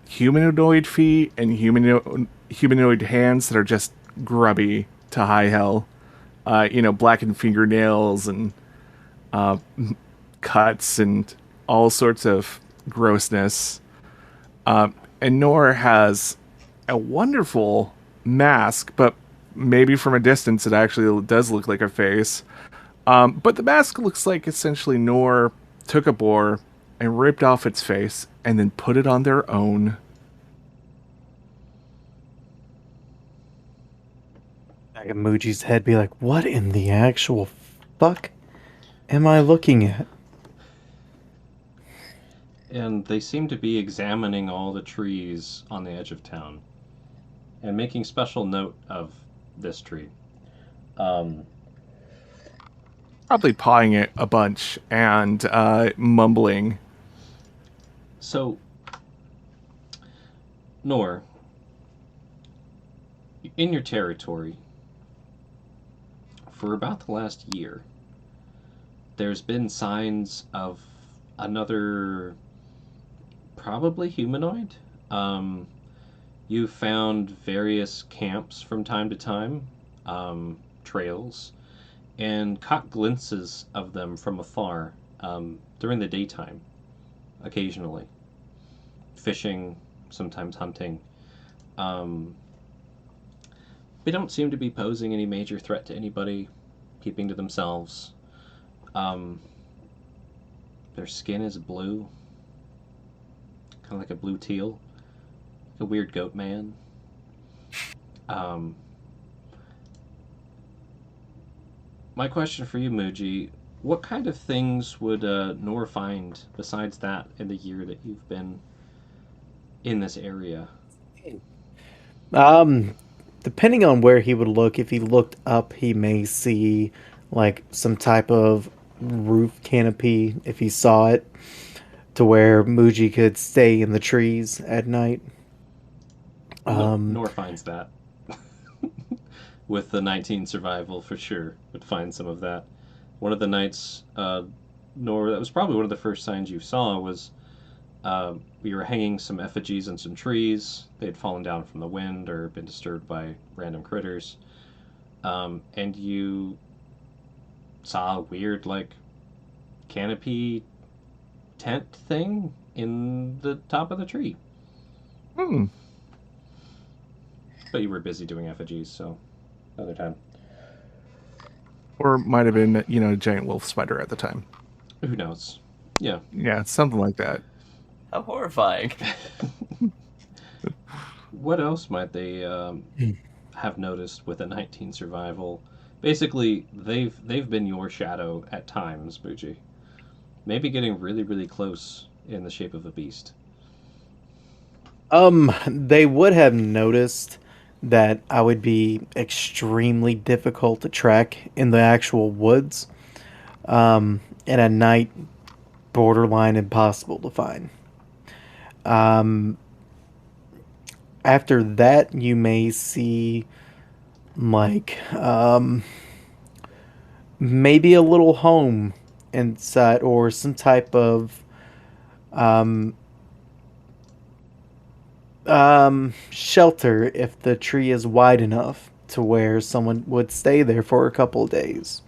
humanoid feet and humanoid hands that are just grubby to high hell. Blackened fingernails and cuts and all sorts of grossness. And Nor has a wonderful mask, but maybe from a distance it actually does look like a face. But the mask looks like essentially Nor took a boar and ripped off its face and then put it on their own. Muji's head be like, what in the actual fuck am I looking at? And they seem to be examining all the trees on the edge of town and making special note of this tree. Probably pawing it a bunch and mumbling. So, Nor, in your territory, for about the last year, there's been signs of another, probably humanoid. You found various camps from time to time, trails, and caught glimpses of them from afar during the daytime, occasionally. Fishing, sometimes hunting. They don't seem to be posing any major threat to anybody, keeping to themselves. Their skin is blue, kind of like a blue teal, like a weird goat man. My question for you, Muji, what kind of things would Nor find besides that in the year that you've been in this area? Depending on where he would look, if he looked up, he may see like some type of roof canopy if he saw it, to where Muji could stay in the trees at night. Nor finds that. With the 19 survival, for sure, would find some of that. One of the nights, Nor, that was probably one of the first signs you saw, was we were hanging some effigies in some trees. They had fallen down from the wind or been disturbed by random critters. And you saw a weird, like, canopy tent thing in the top of the tree. But you were busy doing effigies, so another time. Or might have been, a giant wolf spider at the time. Who knows? Yeah. Yeah, something like that. How horrifying. What else might they have noticed with a 19 survival? Basically, they've been your shadow at times, Bucci. Maybe getting really, really close in the shape of a beast. They would have noticed that I would be extremely difficult to track in the actual woods. And at night, borderline impossible to find. After that, you may see like maybe a little home inside, or some type of shelter if the tree is wide enough to where someone would stay there for a couple of days,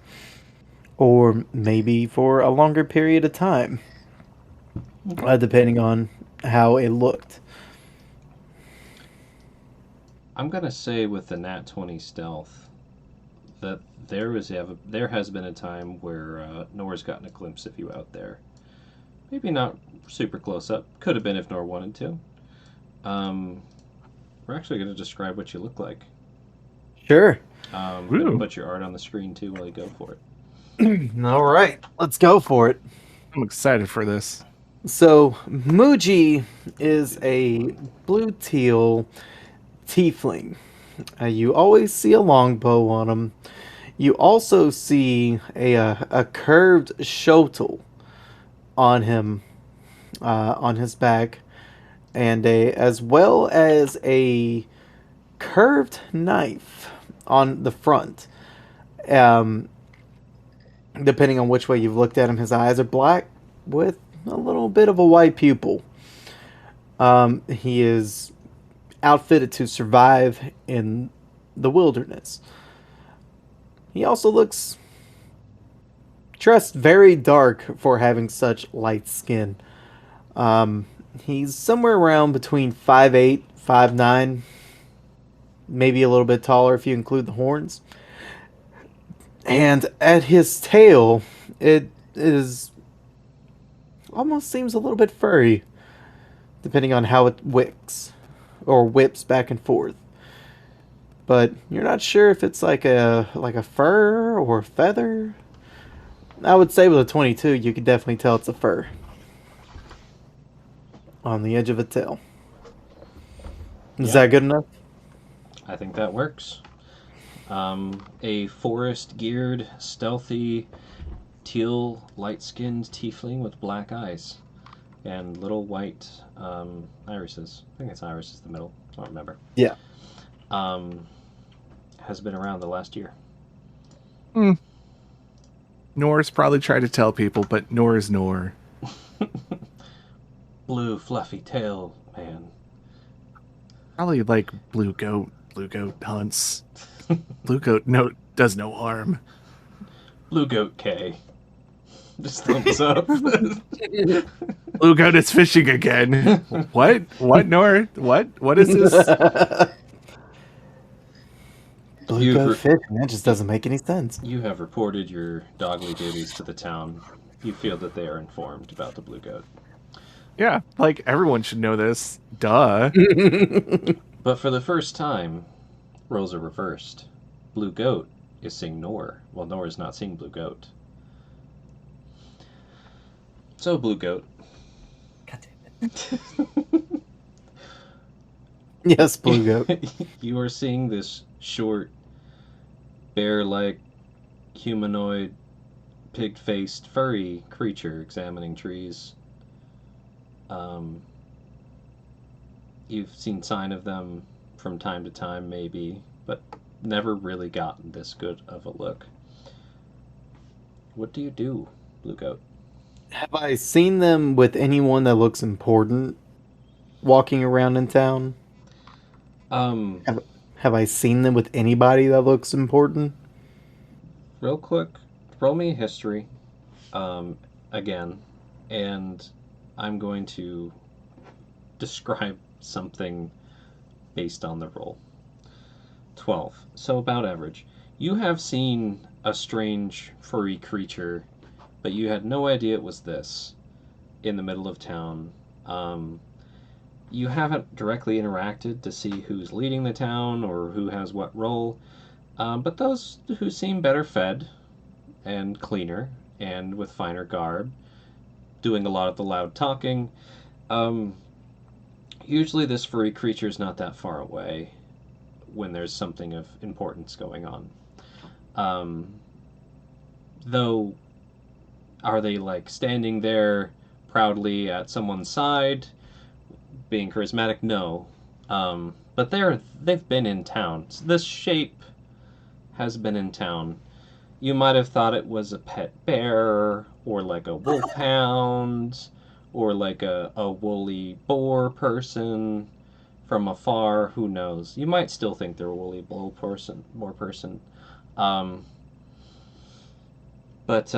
or maybe for a longer period of time, depending on how it looked. I'm gonna say with the Nat 20 stealth that there has been a time where Nor's gotten a glimpse of you out there. Maybe not super close up. Could have been if Nor wanted to. We're actually going to describe what you look like. Sure. I'm going to put your art on the screen too while you go for it. All right, let's go for it. I'm excited for this. So, Muji is a blue teal tiefling. You always see a longbow on him. You also see a curved shotel on him, on his back, and as well as a curved knife on the front. Depending on which way you've looked at him, his eyes are black with a little bit of a white pupil. He is outfitted to survive in the wilderness. He also looks dressed very dark for having such light skin. He's somewhere around between 5'8", 5'9", maybe a little bit taller if you include the horns. And at his tail, it is almost seems a little bit furry, depending on how it whips back and forth. But you're not sure if it's like a fur or a feather. I would say with a 22, you could definitely tell it's a fur on the edge of a tail. Is that good enough? I think that works. A forest-geared, stealthy, teal, light-skinned tiefling with black eyes and little white irises. I think it's irises the middle. I don't remember. Yeah. Has been around the last year. Nor's probably tried to tell people, but Nor is Nor. Blue, fluffy tail, man. Probably like Blue Goat. Blue Goat hunts. Blue Goat does no harm. Blue Goat K. Just thumbs up. Blue Goat is fishing again. What? What, Nor? What is this? Blue goat fishing? That just doesn't make any sense. You have reported your dogly duties to the town. You feel that they are informed about the Blue Goat. Yeah, like everyone should know this. Duh. But for the first time, roles are reversed. Blue Goat is seeing Nor, while Nor is not seeing Blue Goat. So, Blue Goat. God damn it. Yes, Blue Goat. You are seeing this short, bear-like, humanoid, pig-faced, furry creature examining trees. You've seen sign of them from time to time, maybe, but never really gotten this good of a look. What do you do, Blue Goat? Have I seen them with anyone that looks important walking around in town? Have I seen them with anybody that looks important? Real quick, roll me a history, again, and I'm going to describe something based on the roll. 12. So about average. You have seen a strange furry creature, but you had no idea it was this in the middle of town. You haven't directly interacted to see who's leading the town or who has what role, but those who seem better fed and cleaner and with finer garb, doing a lot of the loud talking, usually this furry creature is not that far away when there's something of importance going on. Though, are they like standing there proudly at someone's side, being charismatic? No. But they've been in town. So this shape has been in town. You might have thought it was a pet bear, or like a wolfhound, or like a woolly boar person from afar. Who knows? You might still think they're a woolly boar person. But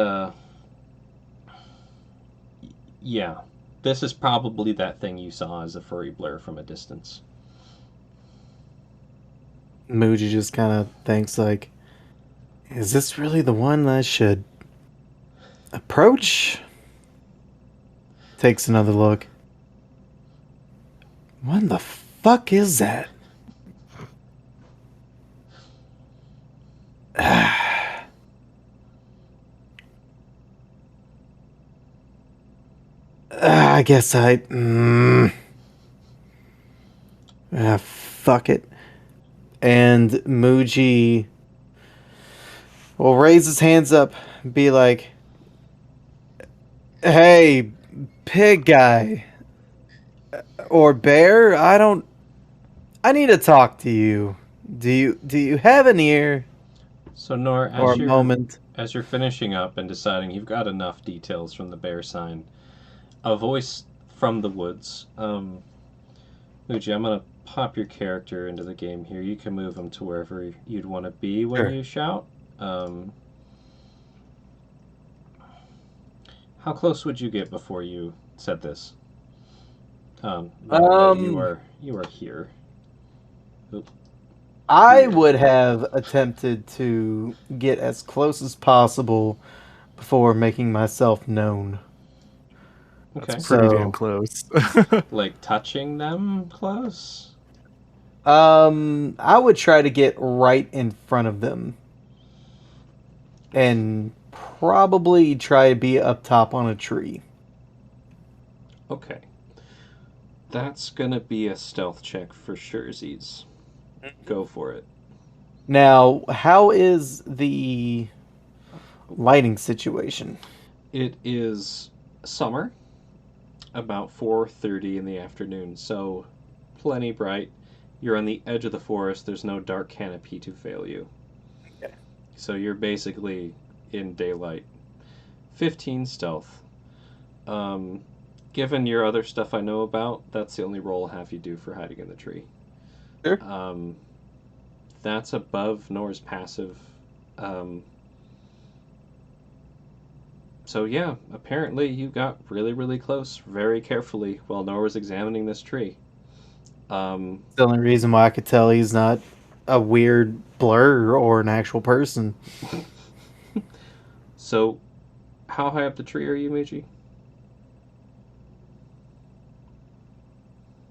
yeah, this is probably that thing you saw as a furry blur from a distance. Muji just kind of thinks like, is this really the one I should approach? Takes another look. What the fuck is that? I guess fuck it. And Muji will raise his hands up and be like, hey, pig guy. Or bear, I need to talk to you. Do you have an ear? So Nor, Or a moment? as you're finishing up and deciding you've got enough details from the bear sign, a voice from the woods. Muji, I'm gonna pop your character into the game here. You can move him to wherever you'd want to be when Sure. you shout. How close would you get before you said this? You are here. Oop. I Here. would have attempted to get as close as possible before making myself known. Okay. That's pretty damn So- close. Like touching them close? I would try to get right in front of them. And probably try to be up top on a tree. Okay. That's gonna be a stealth check for surezies. Go for it. Now, how is the lighting situation? It is summer, about 4:30 in the afternoon, so plenty bright. You're on the edge of the forest. There's no dark canopy to fail you. Okay. So you're basically in daylight. 15 stealth. Given your other stuff I know about, that's the only roll I'll have you do for hiding in the tree. Sure. That's above Nor's passive. So yeah, apparently you got really, really close very carefully while Nor was examining this tree. The only reason why I could tell he's not a weird blur or an actual person. So, how high up the tree are you, Muji?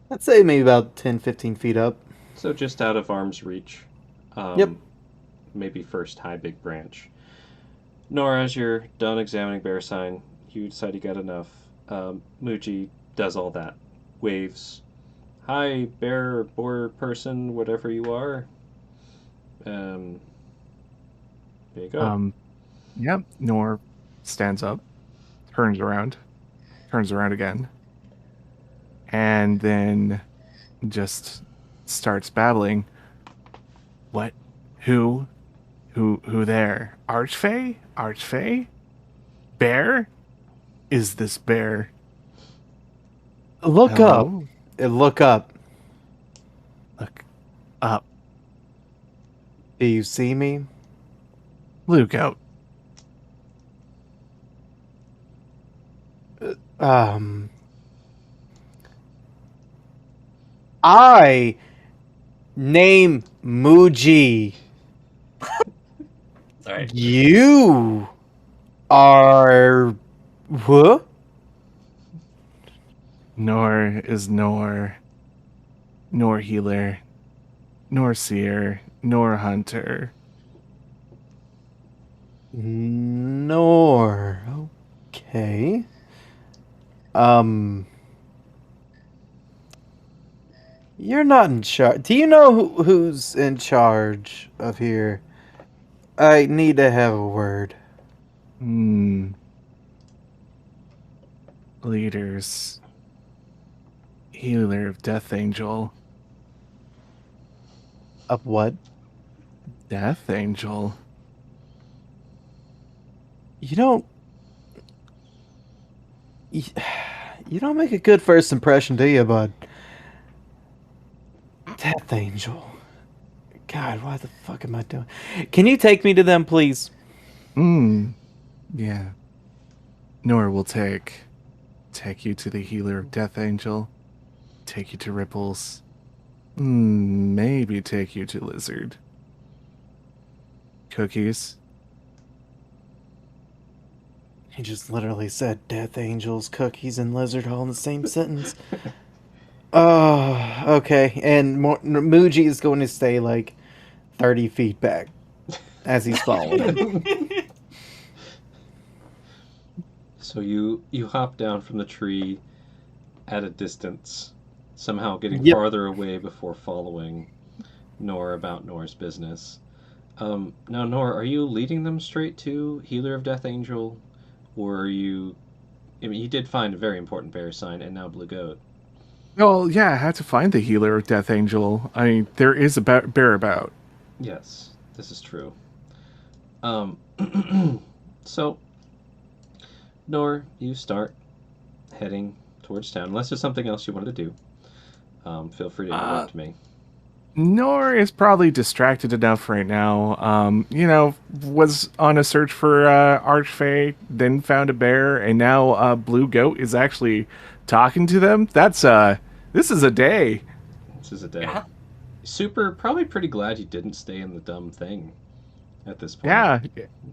I'd say maybe about 10, 15 feet up. So just out of arm's reach. Yep. Maybe first high big branch. Nor, as you're done examining bear sign, you decide you got enough. Muji does all that. Waves. Hi, bear, boar person, whatever you are. There you go. Yep. Nor stands up, turns around again, and then just starts babbling. What? Who there? Archfey? Archfey? Bear? Is this bear? Look Hello? up. Look up. Look up. Do you see me? Luke out. I name Muji. Sorry. You are what? Nor is nor healer, nor seer, nor hunter. Nor. Okay. You're not in charge. Do you know who's in charge of here? I need to have a word. Leaders. Healer of Death Angel. Of what? Death Angel. You don't. You don't make a good first impression, do you, bud? Death Angel. God, why the fuck am I doing? Can you take me to them, please? Yeah. Nor will take you to the Healer of Death Angel. Take you to Ripples. Maybe take you to Lizard. Cookies. He just literally said Death Angels, Cookies, and Lizard all in the same sentence. Oh, okay. And Muji is going to stay like 30 feet back as he's following. So you hop down from the tree at a distance, somehow getting Yep. farther away before following Nor about Nor's business. Now, Nor, are you leading them straight to Healer of Death Angel, or are you? I mean, you did find a very important bear sign and now blue goat. Well, yeah, I had to find the Healer of Death Angel. I mean, there is a bear about. Yes, this is true. So, Nor, you start heading towards town. Unless there's something else you wanted to do, feel free to interrupt me. Nor is probably distracted enough right now. Was on a search for Archfey, then found a bear, and now Blue Goat is actually talking to them. This is a day. This is a day. Yeah. Super, probably pretty glad you didn't stay in the dumb thing at this point. Yeah,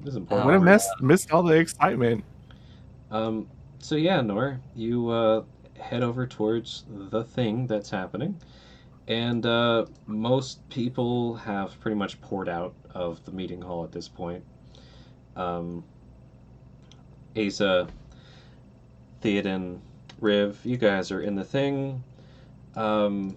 This is important. would have missed all the excitement. So yeah, Nor, you head over towards the thing that's happening, and most people have pretty much poured out of the meeting hall at this point. Asa, Theoden, Riv, you guys are in the thing. The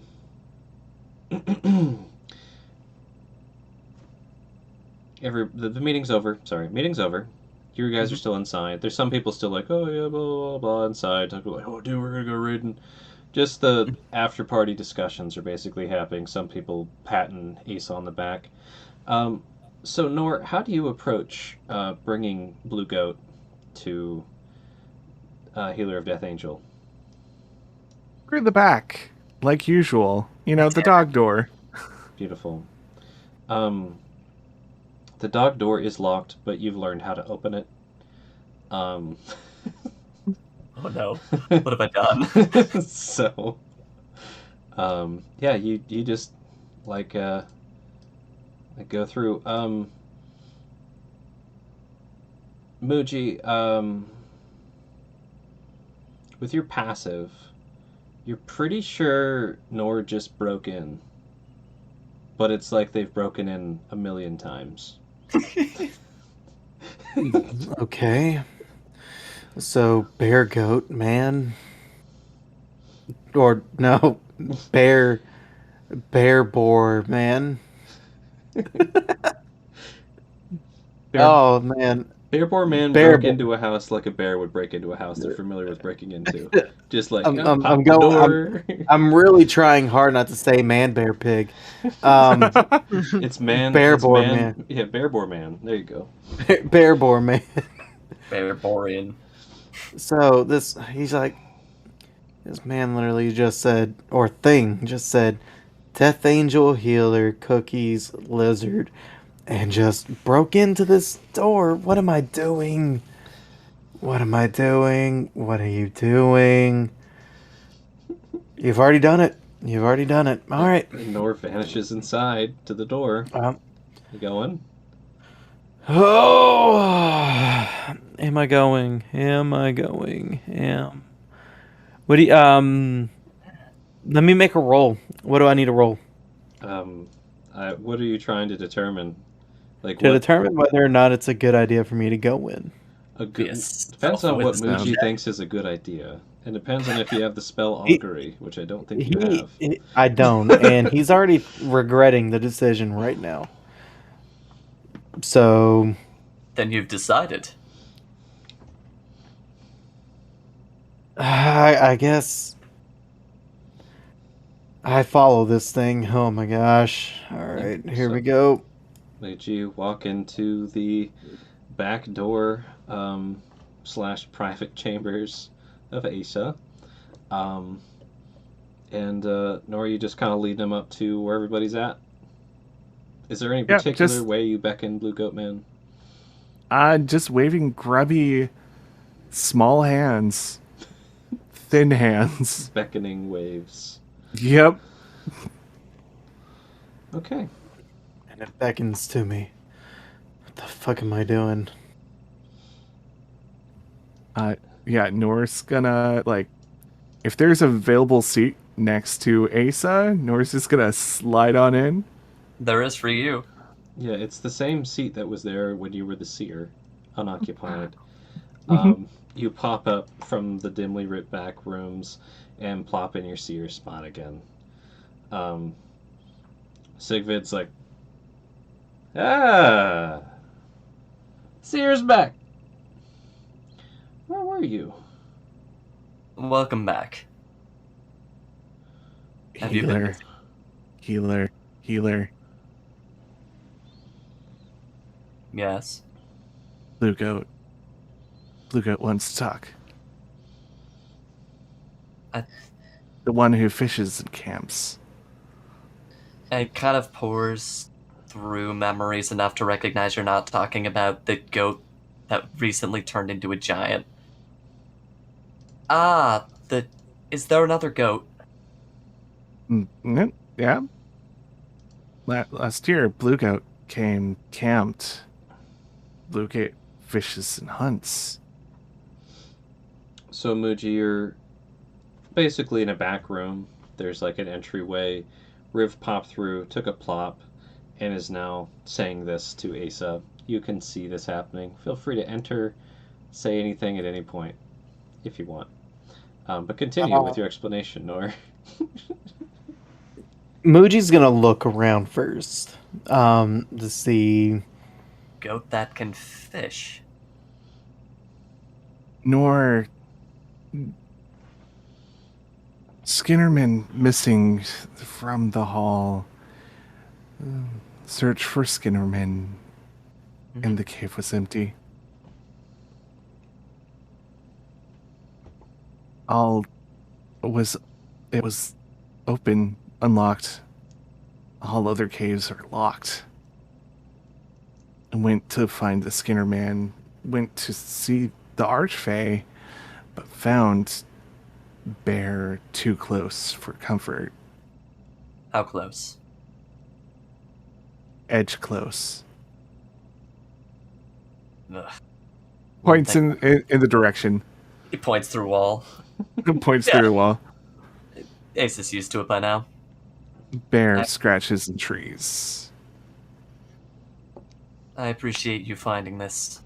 meeting's over. Sorry, meeting's over. You guys are still inside. There's some people still like, oh yeah, blah blah blah inside. Some people like, oh dude, we're gonna go raiding. Just the after party discussions are basically happening. Some people patting Asa on the back. So Nor, how do you approach bringing Blue Goat to Healer of Death Angel? Through the back, like usual. The dog door. Beautiful. The dog door is locked, but you've learned how to open it. Oh no. What have I done? So, yeah, you just like go through. Muji, with your passive, you're pretty sure Nor just broke in, but it's like they've broken in 1,000,000 times. Okay. So, bear goat man. Or, no, bear boar man. Oh, man. Bearboar man broke into a house like a bear would break into a house they're familiar with breaking into. Just like, I'm really trying hard not to say man bear pig. It's man. Bear it's boar man. Yeah, Bearboar man. There you go. Bear boar man. Bearborian. So he's like, this man literally just said, or thing just said, Death Angel, Healer, Cookies, Lizard, and just broke into this door. What am I doing? What am I doing? What are you doing? You've already done it. You've already done it. All right. Nor vanishes inside to the door. You going? Oh, am I going? What do you, let me make a roll. What do I need to roll? What are you trying to determine? Like To determine whether or not it's a good idea for me to go in. Depends on what Muji thinks is a good idea. And depends on if you have the spell Augury, which I don't think you have. I don't, and he's already regretting the decision right now. So... Then you've decided. I guess... I follow this thing. Oh my gosh. Alright, here we go. You walk into the back door / private chambers of Asa. And Nor, you just kind of lead them up to where everybody's at? Is there any particular way you beckon Blue Goat Man? Just waving grubby, small hands. Thin hands. Beckoning waves. Yep. Okay. And it beckons to me. What the fuck am I doing? Yeah, Nor's gonna, like, if there's an available seat next to Asa, Nor's just gonna slide on in. There is for you. Yeah, it's the same seat that was there when you were the seer, unoccupied. You pop up from the dimly lit back rooms and plop in your seer spot again. Sigvid's like, Seer's back. Where were you? Welcome back. Have you been? Healer. Yes. Blue Goat. Blue Goat wants to talk. I, The one who fishes and camps. it kind of pours through memories enough to recognize you're not talking about the goat that recently turned into a giant. Ah, is there another goat? Yeah. Last year, Blue Goat camped. Blue Goat fishes and hunts. So Muji, you're basically in a back room. There's like an entryway. Riv popped through, took a plop, and is now saying this to Asa. You can see this happening. Feel free to enter, say anything at any point, if you want. But continue with your explanation, Nor. Muji's gonna look around first, to see. Goat that can fish. Nor Skinnerman missing from the hall. Search for Skinnerman. And the cave was empty. It was open, unlocked. All other caves are locked. I went to find the Skinnerman, went to see the Archfey, but found Bear too close for comfort. How close? Edge close. Ugh. Points in the direction. He points through wall. Points through a wall. Ace is used to it by now. Bear scratches in trees. I appreciate you finding this.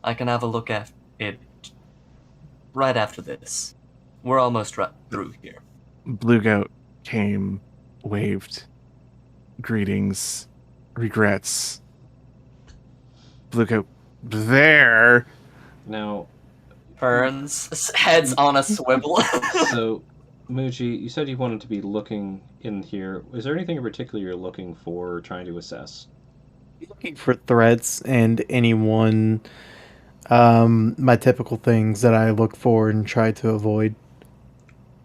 I can have a look at it right after this. We're almost right through here. Blue Goat came, waved, greetings, regrets. Blue Goat, there. Now, Burns, head's on a swivel. so, Muji, you said you wanted to be looking in here. Is there anything in particular you're looking for or trying to assess? Looking for threats and anyone, my typical things that I look for and try to avoid.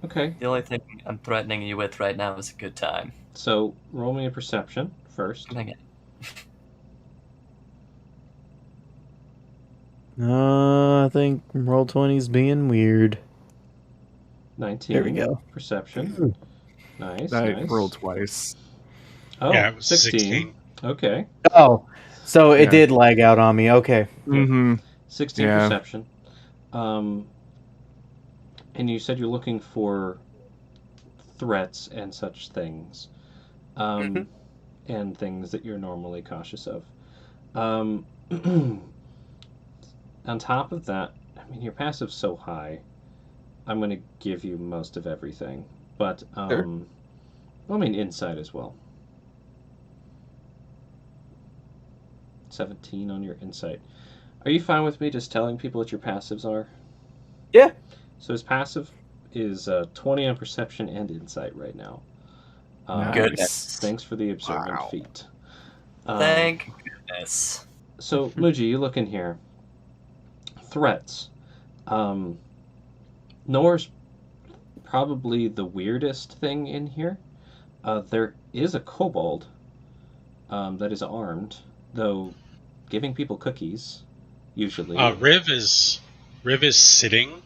Okay. The only thing I'm threatening you with right now is a good time. So, roll me a perception first. Dang it. I think roll 20's being weird. 19. There we go. Perception. Nice, I nice. rolled twice. Oh, Yeah, it was 16. Okay. Oh, so it Yeah. did lag out on me. Okay. Mm-hmm. 16 Yeah. perception. And you said you're looking for threats and such things. And things that you're normally cautious of. On top of that, I mean, your passive's so high, I'm going to give you most of everything. But, Sure. I mean, insight as well. 17 on your insight. Are you fine with me just telling people what your passives are? Yeah. So his passive is 20 on perception and insight right now. Goodness. Thanks for the observant Wow. feat. Thank goodness. So, Muji, you look in here. Threats. Nor's probably the weirdest thing in here. There is a kobold that is armed, though giving people cookies, usually. Riv is sitting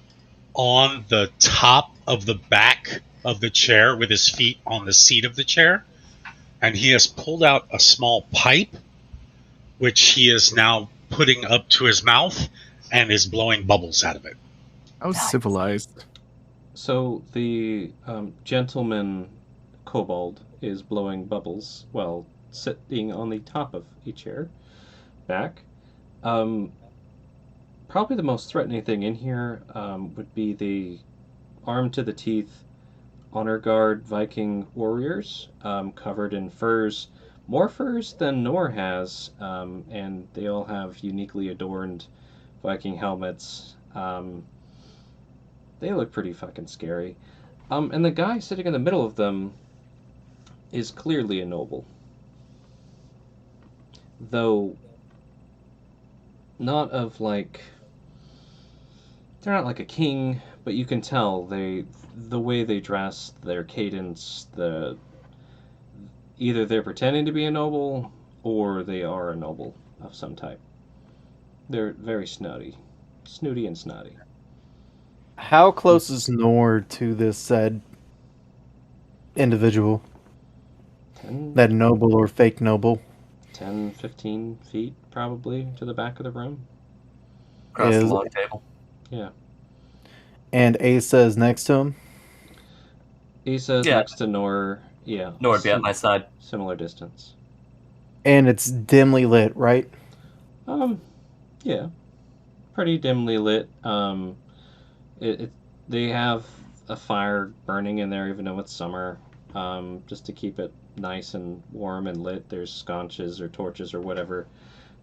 on the top of the back of the chair with his feet on the seat of the chair, and he has pulled out a small pipe, which he is now putting up to his mouth and is blowing bubbles out of it. I was civilized. So the gentleman kobold is blowing bubbles while sitting on the top of a chair. Back. Probably the most threatening thing in here would be the armed to the teeth honor guard Viking warriors covered in furs. More furs than Nor has, and they all have uniquely adorned Viking helmets. They look pretty fucking scary. And the guy sitting in the middle of them is clearly a noble. Though not of like, they're not like a king, but you can tell the way they dress, their cadence, either they're pretending to be a noble or they are a noble of some type. They're very snooty and snotty. How close is Nor to this said individual? 10, That noble or fake noble? 10, 15 feet probably to the back of the room. Across the Is long table. Yeah. and Asa is next to him? Isa's Yeah. next to Nor. Yeah. Nor would be at my side. Similar distance. And it's dimly lit, right? Yeah. Pretty dimly lit. They have a fire burning in there even though it's summer. Just to keep it nice and warm and lit. There's sconces or torches or whatever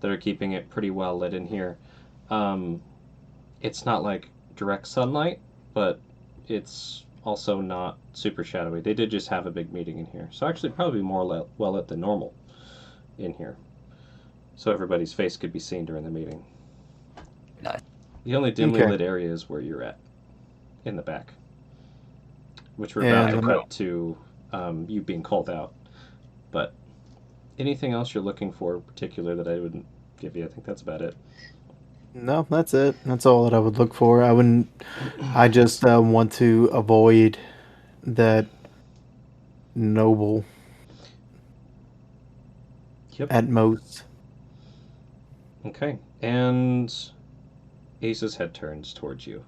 that are keeping it pretty well lit in here. It's not like direct sunlight, but it's also not super shadowy. They did just have a big meeting in here. So actually probably more well lit than normal in here. So everybody's face could be seen during the meeting. Nice. The only dimly Okay. lit area is where you're at, in the back. Which we're about to And- cut to you being called out. But anything else you're looking for in particular that I wouldn't give you? I think that's about it. No, that's it. That's all that I would look for. I wouldn't. I just want to avoid that noble Yep. at most. Okay. And Ace's head turns towards you.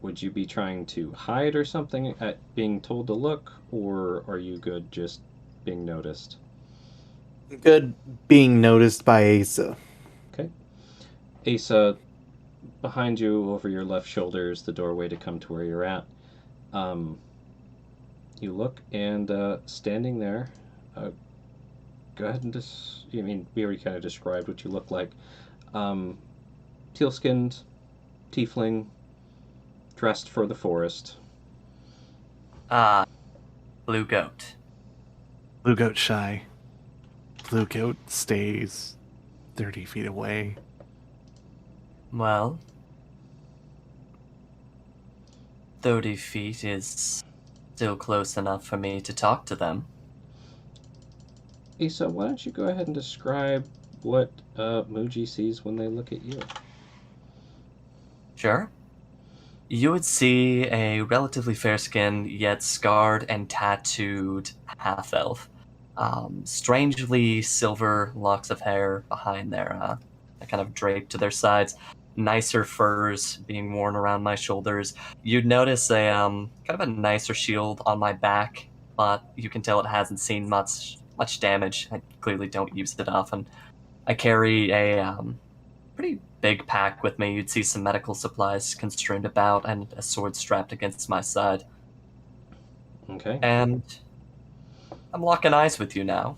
Would you be trying to hide or something at being told to look, or are you good just being noticed? Good being noticed by Asa. Okay. Asa, behind you, over your left shoulder, is the doorway to come to where you're at. You look, and standing there, go ahead and we already kind of described what you look like. Teal-skinned, tiefling, dressed for the forest. Blue goat. Blue goat shy. Blue goat stays 30 feet away. Well, 30 feet is still close enough for me to talk to them. Asa, why don't you go ahead and describe what Muji sees when they look at you? Sure. You would see a relatively fair-skinned, yet scarred and tattooed half-elf. Strangely silver locks of hair behind their kind of draped to their sides. Nicer furs being worn around my shoulders. You'd notice a kind of a nicer shield on my back, but you can tell it hasn't seen much damage. I clearly don't use it often. I carry a pretty big pack with me. You'd see some medical supplies constrained about and a sword strapped against my side. Okay. And I'm locking eyes with you now.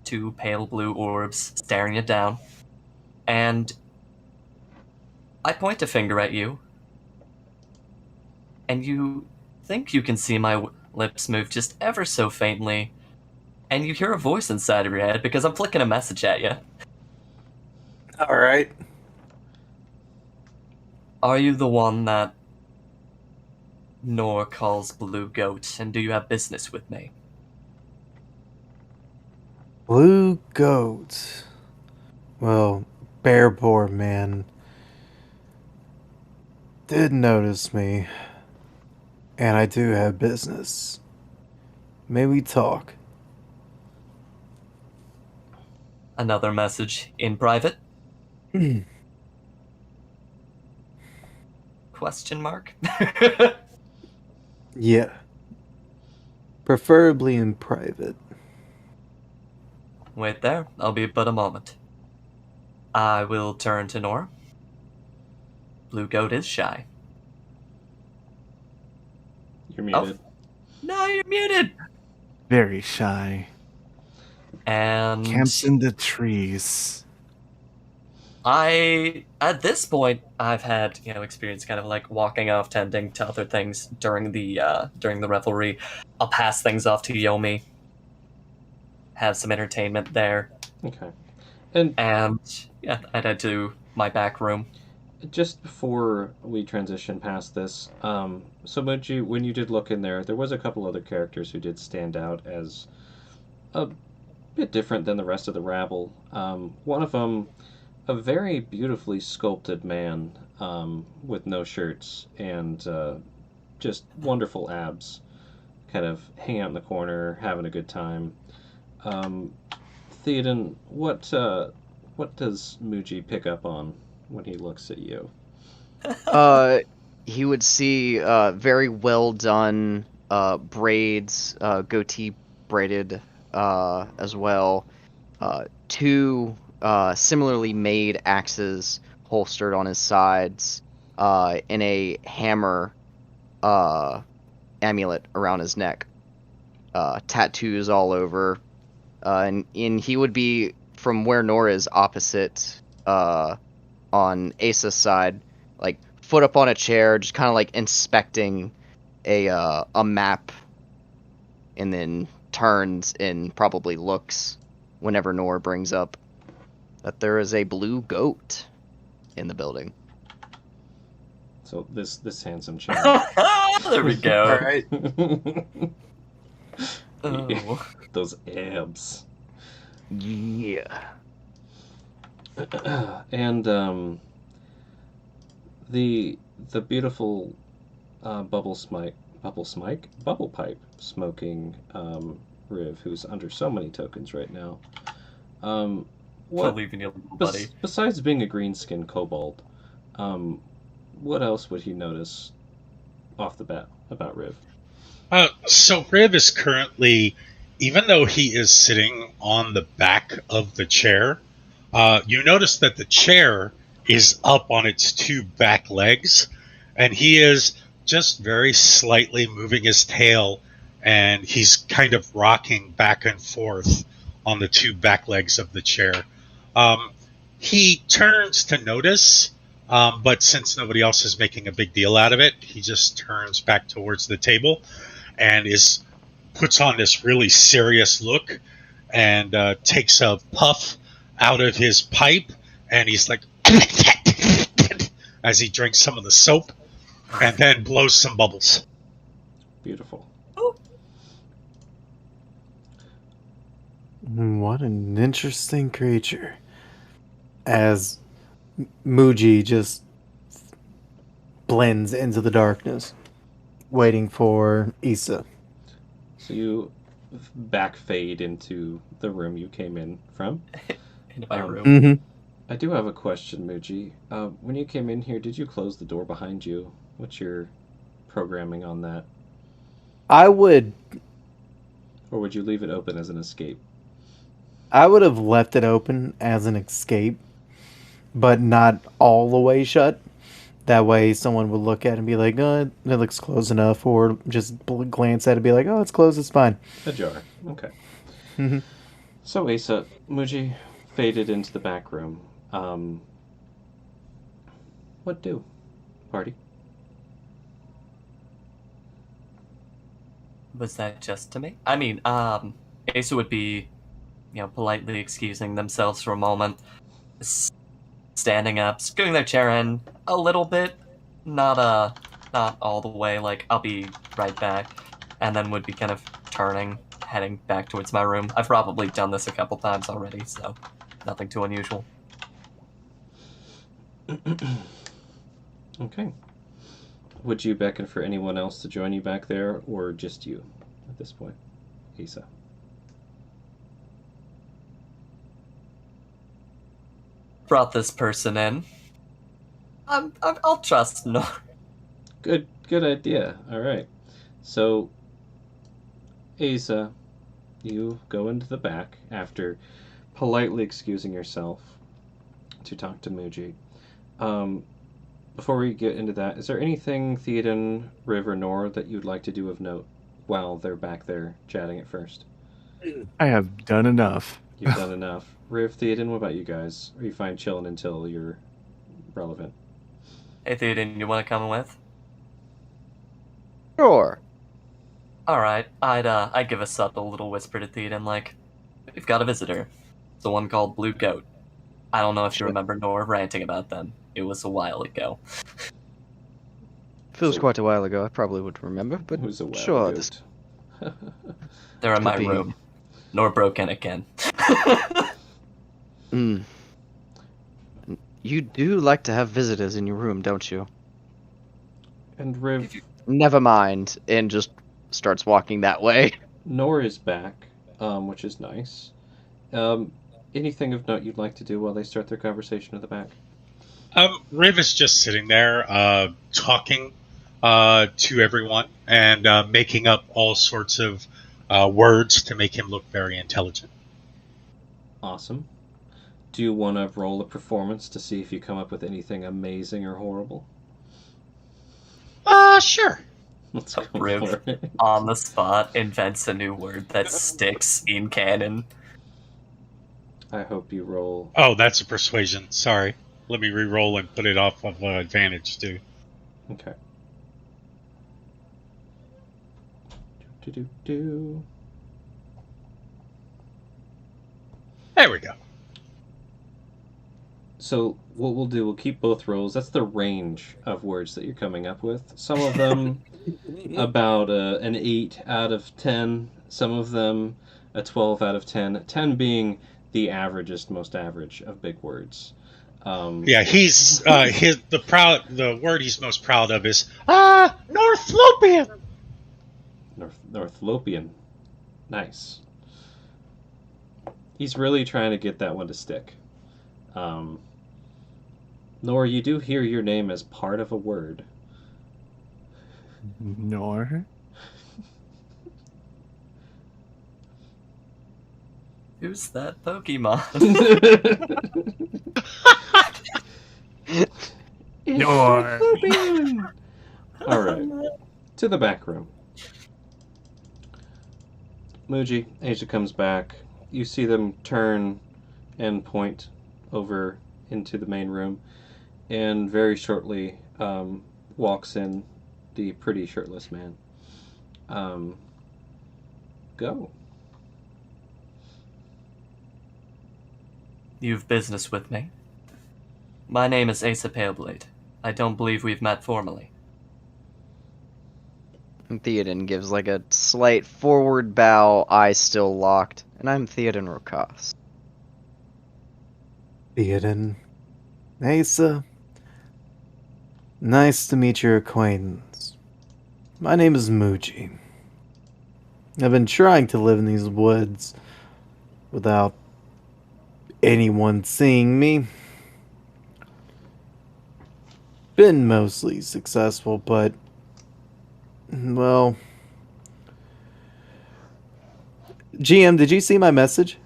Two pale blue orbs staring you down. And I point a finger at you. And you think you can see my lips move just ever so faintly. And you hear a voice inside of your head because I'm flicking a message at you. All right. Are you the one that Nor calls Blue Goat, and do you have business with me? Blue goat. Well, Bearboar man did notice me, and I do have business. May we talk? Another message in private? Question mark? Yeah. Preferably in private. Wait there, I'll be but a moment. I will turn to Nor. Blue Goat is shy. You're muted. No, you're muted! Very shy. And Camps in the trees. at this point, I've had, experience kind of like walking off tending to other things during the revelry. I'll pass things off to Yomi. Have some entertainment there. Okay. And And yeah, I'd head to my back room. just before we transition past this, so Moji, when you did look in there, there was a couple other characters who did stand out as a bit different than the rest of the rabble. One of them, a very beautifully sculpted man with no shirts and just wonderful abs, kind of hanging out in the corner, having a good time. Um, Theoden, what does Muji pick up on when he looks at you? Uh, he would see very well done braids, goatee braided as well. Two similarly made axes holstered on his sides, and a hammer amulet around his neck. Tattoos all over. And he would be from where Nora is opposite on Asa's side, like foot up on a chair, just kind of like inspecting a map, and then turns and probably looks whenever Nora brings up that there is a blue goat in the building. So this handsome chap. There we go. All right. Oh. Those abs. Yeah. And the beautiful bubble pipe smoking Riv, who's under so many tokens right now. What Believe in you, little buddy. besides being a green skin kobold, what else would he notice off the bat about Riv? So Riv is currently, even though he is sitting on the back of the chair, you notice that the chair is up on its two back legs, and he is just very slightly moving his tail, and he's kind of rocking back and forth on the two back legs of the chair. He turns to notice, but since nobody else is making a big deal out of it, he just turns back towards the table and puts on this really serious look and takes a puff out of his pipe, and he's like as he drinks some of the soap and then blows some bubbles. Beautiful. What an interesting creature. As Muji just blends into the darkness, waiting for Issa. So you back fade into the room you came in from. Into my room. Mm-hmm. I do have a question, Muji. When you came in here, did you close the door behind you? What's your programming on that? I would Or would you leave it open as an escape? have left it open as an escape, but not all the way shut. That way someone would look at it and be like, oh, it looks close enough, or just glance at it and be like, oh, it's closed, it's fine. Ajar. Okay. Mm-hmm. So Asa, Muji faded into the back room. What do? Party? Was that just to me? I mean, Asa would be, politely excusing themselves for a moment, standing up, scooting their chair in a little bit, not all the way, like, I'll be right back, and then would be kind of heading back towards my room. I've probably done this a couple times already, so nothing too unusual. Okay. Would you beckon for anyone else to join you back there, or just you at this point, Asa? Brought this person in. I'll trust no. Good idea. All right. So, Asa, you go into the back after politely excusing yourself to talk to Muji. Before we get into that, is there anything Theoden, Riv, or Nor that you'd like to do of note while they're back there chatting at first? I have done enough. You've done enough. Riv, Theoden, what about you guys? Are you fine chilling until you're relevant? Hey, Theoden, you want to come with? Sure. Alright, I'd give a subtle little whisper to Theoden, like, we've got a visitor. It's the one called Blue Goat. I don't know if you Sure. remember Nor ranting about them. It was a while ago. If it was So- quite a while ago, I probably would remember, but It was a wild sure, this goat. They're in Could my be. room. Nor broke in again. Mm. You do like to have visitors in your room, don't you? And Riv, Never mind, and just starts walking that way. Nor is back, which is nice. Anything of note you'd like to do while they start their conversation at the back? Riv is just sitting there, talking to everyone and making up all sorts of words to make him look very intelligent. Awesome. Do you want to roll a performance to see if you come up with anything amazing or horrible? Sure. Let's go Riv. for it. On the spot, invents a new word that sticks in canon. I hope you roll. Oh, that's a persuasion. Sorry. Let me re-roll and put it off of advantage, too. Okay. Do. There we go. So what we'll do, we'll keep both rolls. That's the range of words that you're coming up with. Some of them about an 8 out of 10. Some of them a 12 out of 10. 10 being the averagest, most average of big words. Yeah, he's the word he's most proud of is Northlopian. Northlopian. Nice. He's really trying to get that one to stick. Nor, you do hear your name as part of a word. Nor. Who's that Pokemon? Nor. All right, to the back room. Muji, Asia comes back. You see them turn and point over into the main room, and very shortly walks in the pretty shirtless man. Go. You've business with me. My name is Asa Paleblade. I don't believe we've met formally. And Theoden gives like a slight forward bow, eyes still locked. And I'm Theoden Rokas. Theoden. Asa. Nice to meet your acquaintance. My name is Muji. I've been trying to live in these woods without anyone seeing me. Been mostly successful, but well, GM, did you see my message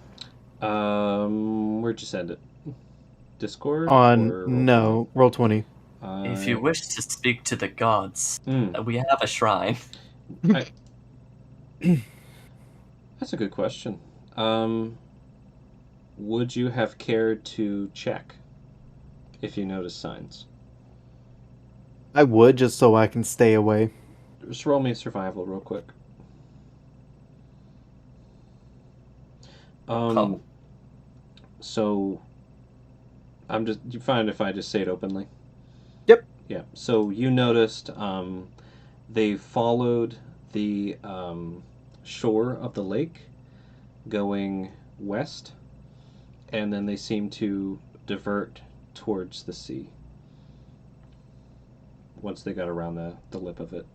Where'd you send it? Discord? on or no Roll20? If you wish to speak to the gods, Hmm. we have a shrine. That's a good question. Would you have cared to check if you notice signs? I would, just so I can stay away. Just roll me a survival real quick. Oh. So you find if I just say it openly? Yep. Yeah. So you noticed they followed the shore of the lake going west, and then they seem to divert towards the sea once they got around the lip of it.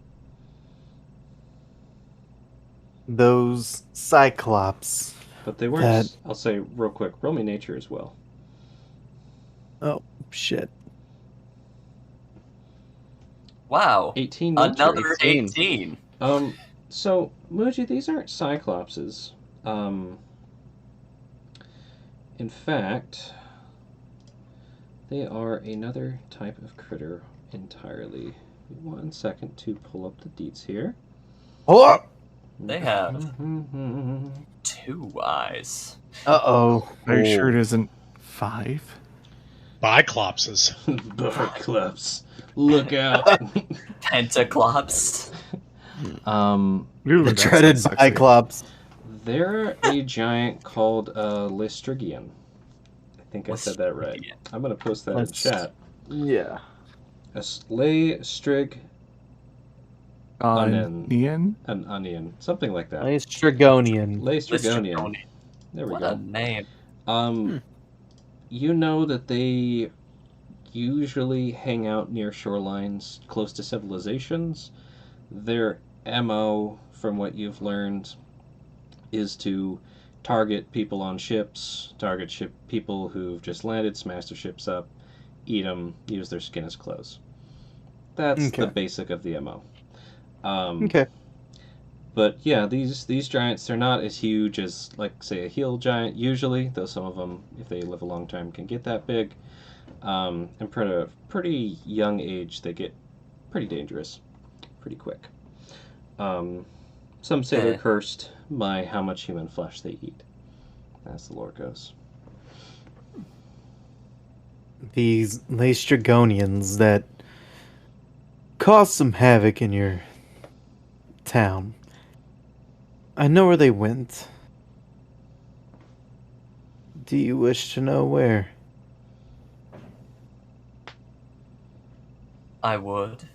Those Cyclops. But they weren't. I'll say real quick, roll me nature as well. Oh, shit. Wow. 18 nature. Another 18. So, Muji, these aren't Cyclopses. In fact, they are another type of critter entirely. 1 second to pull up the deets here. Oh! They have 2 eyes. Uh-oh. Are you sure it isn't 5? Biclopses. Biclops. Look out. Pentaclops. Ooh, The that dreaded sounds sexy. Cyclops. They're a giant called Lystrigian. think I said that right. I'm going to post that in Let's- chat. Yeah. A lay strig Onion? an onion. Something like that. Strigonian. Lay strigonian. Listrigonian. There we What go. a name. You know that they usually hang out near shorelines close to civilizations. Their MO, from what you've learned, is to target people on ships, target people who've just landed, smash their ships up, eat them, use their skin as clothes. That's the Okay. basic of the MO. Okay. But yeah, these giants, they're not as huge as, like, say, a heel giant usually, though some of them, if they live a long time, can get that big. And at a pretty young age, they get pretty dangerous pretty quick. Some say they're cursed by how much human flesh they eat, as the lore goes. These Laestrygonians that caused some havoc in your town. I know where they went. Do you wish to know where? I would.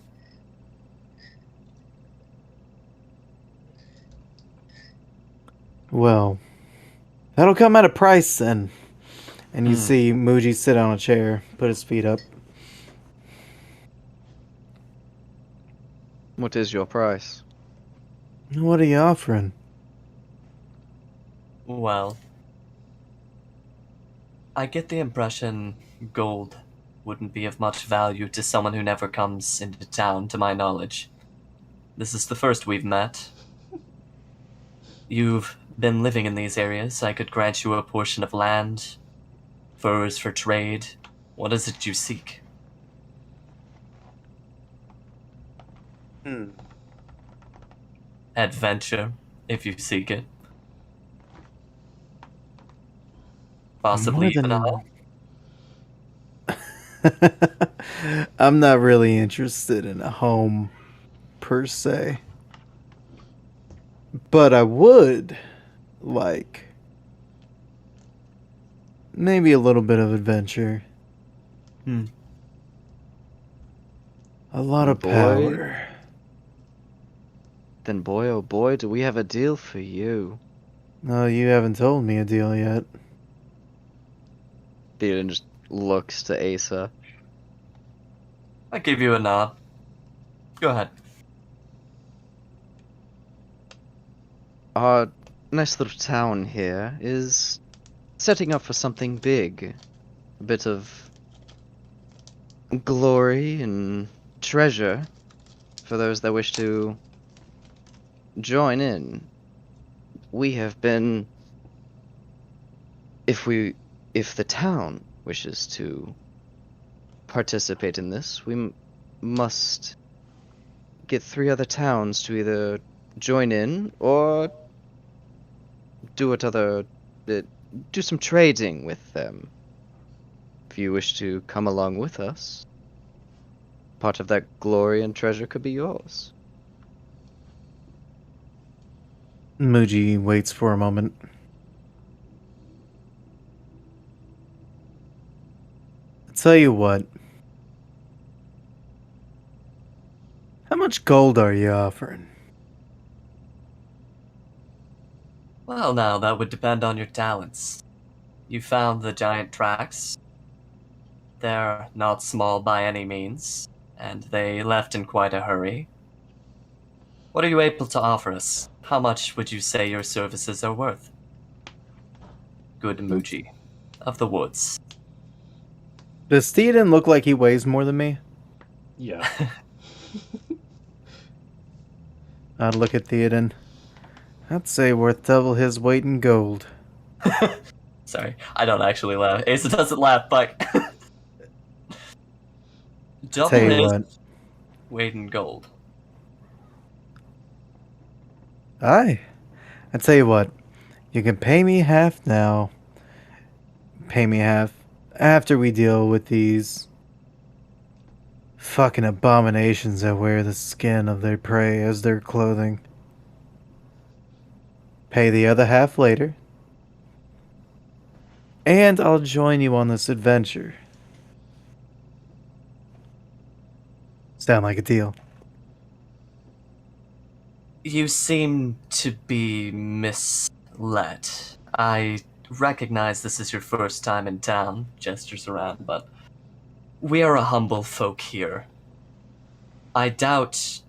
Well, that'll come at a price then. And you see Muji sit on a chair, put his feet up. What is your price? What are you offering? Well, I get the impression gold wouldn't be of much value to someone who never comes into town, to my knowledge. This is the first we've met. You've been living in these areas. I could grant you a portion of land, furs for trade. What is it you seek? Adventure, if you seek it. Possibly even a home. I'm not really interested in a home, per se. But I would like maybe a little bit of adventure. A lot of Boy. power. Then boy oh boy, do we have a deal for you. No, you haven't told me a deal yet. Theoden just looks to Asa. I give you a nod. Go ahead. Our nice little town here is setting up for something big. A bit of glory and treasure for those that wish to join in. We have been... If the town wishes to participate in this, we must get 3 other towns to either join in or do some trading with them. If you wish to come along with us, part of that glory and treasure could be yours. Muji waits for a moment. Tell you what. How much gold are you offering? Well, now, that would depend on your talents. You found the giant tracks. They're not small by any means, and they left in quite a hurry. What are you able to offer us? How much would you say your services are worth? Good Muji of the woods. Does Theoden look like he weighs more than me? Yeah. I'd look at Theoden. I'd say worth double his weight in gold. Sorry, I don't actually laugh. Asa doesn't laugh, but... Double Tell you his what. weight in gold. Aye. I tell you what. You can pay me half now. Pay me half after we deal with these fucking abominations that wear the skin of their prey as their clothing. Pay the other half later. And I'll join you on this adventure. Sound like a deal? You seem to be misled. I recognize this is your first time in town, gestures around, but we are a humble folk here. I doubt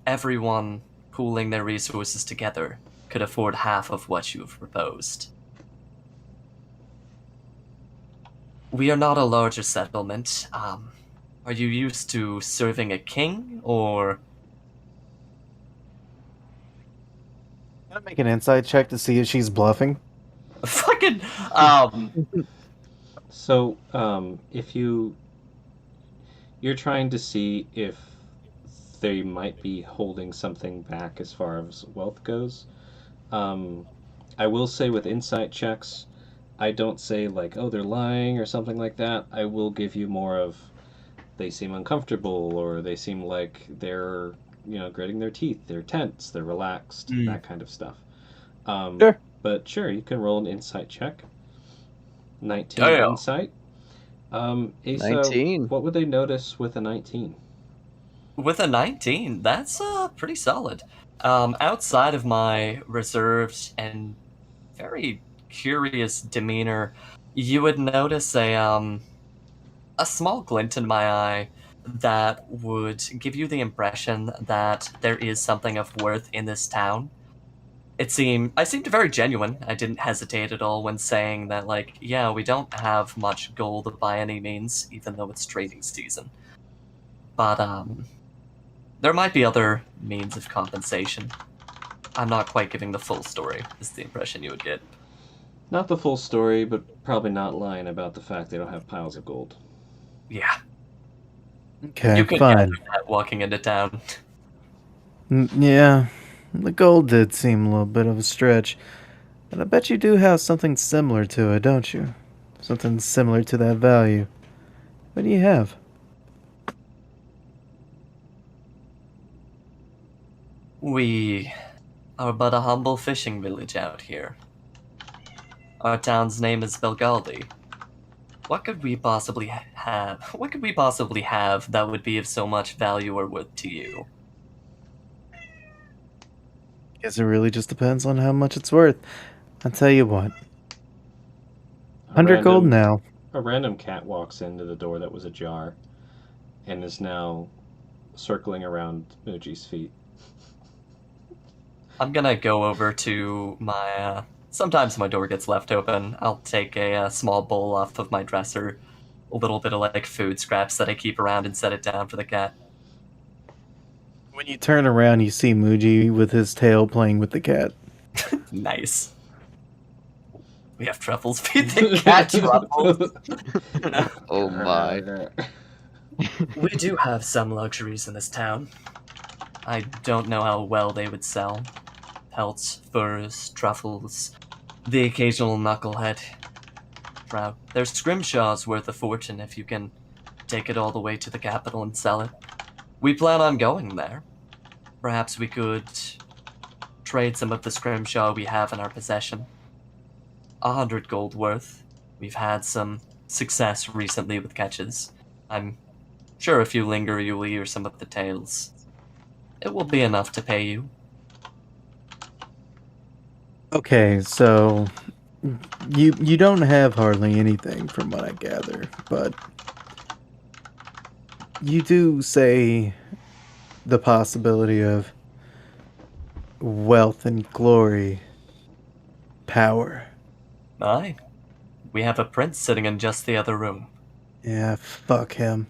everyone pooling their resources together could afford half of what you have proposed. We are not a larger settlement. Are you used to serving a king, or... Can I make an insight check to see if she's bluffing? fucking, So, if you're trying to see if they might be holding something back as far as wealth goes. I will say with insight checks, I don't say like, oh, they're lying or something like that. I will give you more of they seem uncomfortable or they seem like they're, gritting their teeth, they're tense, they're relaxed, that kind of stuff. Sure. But sure, you can roll an insight check. 19 Damn. insight. Asa, 19. what would they notice with a 19? With a 19, that's pretty solid. Outside of my reserved and very curious demeanor, you would notice a small glint in my eye that would give you the impression that there is something of worth in this town. I seemed very genuine. I didn't hesitate at all when saying that, like, yeah, we don't have much gold by any means, even though it's trading season. But, there might be other means of compensation. I'm not quite giving the full story, is the impression you would get. Not the full story, but probably not lying about the fact they don't have piles of gold. Yeah, Okay, you could fine. gather that walking into town. Yeah, the gold did seem a little bit of a stretch. But I bet you do have something similar to it, don't you? Something similar to that value. What do you have? We are but a humble fishing village out here. Our town's name is Belgaldi. What could we possibly have? What could we possibly have that would be of so much value or worth to you? Guess it really just depends on how much it's worth. I'll tell you what. 100 gold now. A random cat walks into the door that was ajar and is now circling around Muji's feet. I'm gonna go over to my, sometimes my door gets left open. I'll take a small bowl off of my dresser, a little bit of like food scraps that I keep around and set it down for the cat. When you turn around, you see Muji with his tail playing with the cat. Nice. We have truffles. Feed the cat truffles. Oh my. We do have some luxuries in this town. I don't know how well they would sell. Pelts, furs, truffles, the occasional knucklehead. Trout. Their scrimshaw's worth a fortune if you can take it all the way to the capital and sell it. We plan on going there. Perhaps we could trade some of the scrimshaw we have in our possession. 100 gold worth. We've had some success recently with catches. I'm sure if you linger, you'll hear some of the tales. It will be enough to pay you. Okay, so you don't have hardly anything from what I gather, but you do say the possibility of wealth and glory, power. Aye. We have a prince sitting in just the other room. Yeah, fuck him.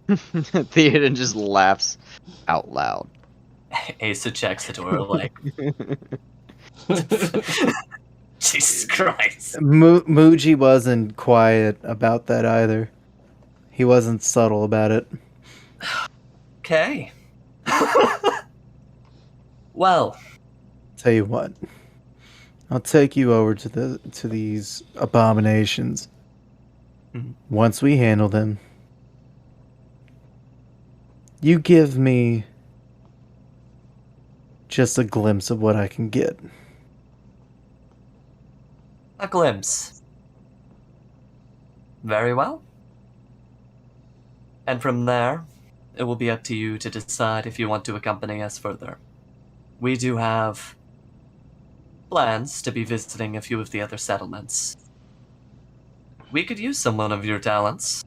Theoden just laughs out loud. Asa checks the door like, Jesus Christ. Muji wasn't quiet about that either. He wasn't subtle about it. Okay. Well, Tell you what, I'll take you over to these abominations. Mhm. Once we handle them, you give me just a glimpse of what I can get. A glimpse. Very well. And from there, it will be up to you to decide if you want to accompany us further. We do have plans to be visiting a few of the other settlements. We could use someone of your talents.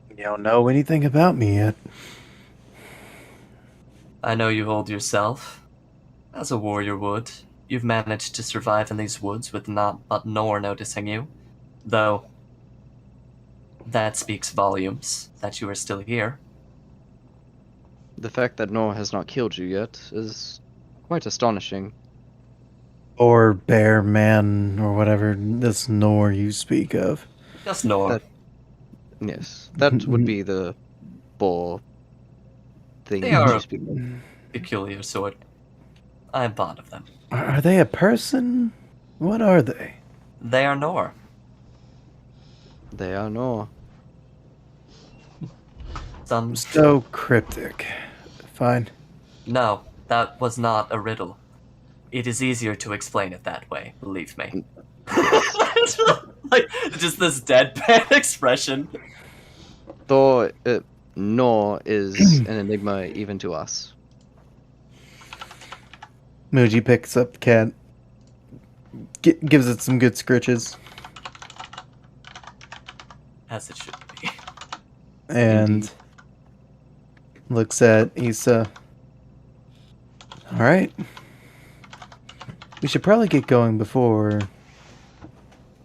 You don't know anything about me yet. I know you hold yourself as a warrior would. You've managed to survive in these woods with not but nor noticing you. Though, that speaks volumes that you are still here. The fact that Nor has not killed you yet is quite astonishing. Or bear man, or whatever this Nor you speak of. Just Nor. Yes, that would be the boar thing They that are you speak of. peculiar sort. I am fond of them. Are they a person? What are they? They are Nor. They are Nor. Some. So cryptic. Fine. No, that was not a riddle. It is easier to explain it that way, believe me. Like, just this deadpan expression. Though Nor is an enigma even to us. Muji picks up the cat, gives it some good scritches, As it should be. and Indeed. looks at Issa. Alright. We should probably get going before...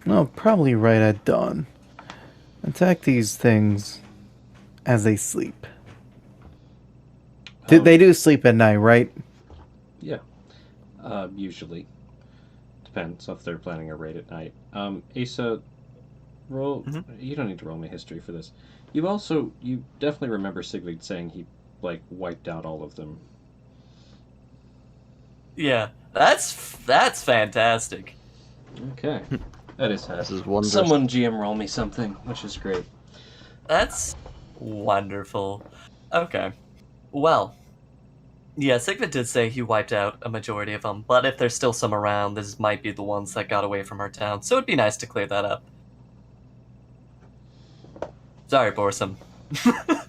No, probably right at dawn. Attack these things as they sleep. They do sleep at night, right? Yeah. Usually. Depends if they're planning a raid at night. Asa, roll... You don't need to roll me history for this. You definitely remember Sigrid saying he, wiped out all of them. Yeah, that's fantastic. Okay. That is This is wondrous. Someone GM roll me something, which is great. That's wonderful. Okay. Well, yeah, Sigrid did say he wiped out a majority of them, but if there's still some around, this might be the ones that got away from our town, so it'd be nice to clear that up. Sorry, Borsum. A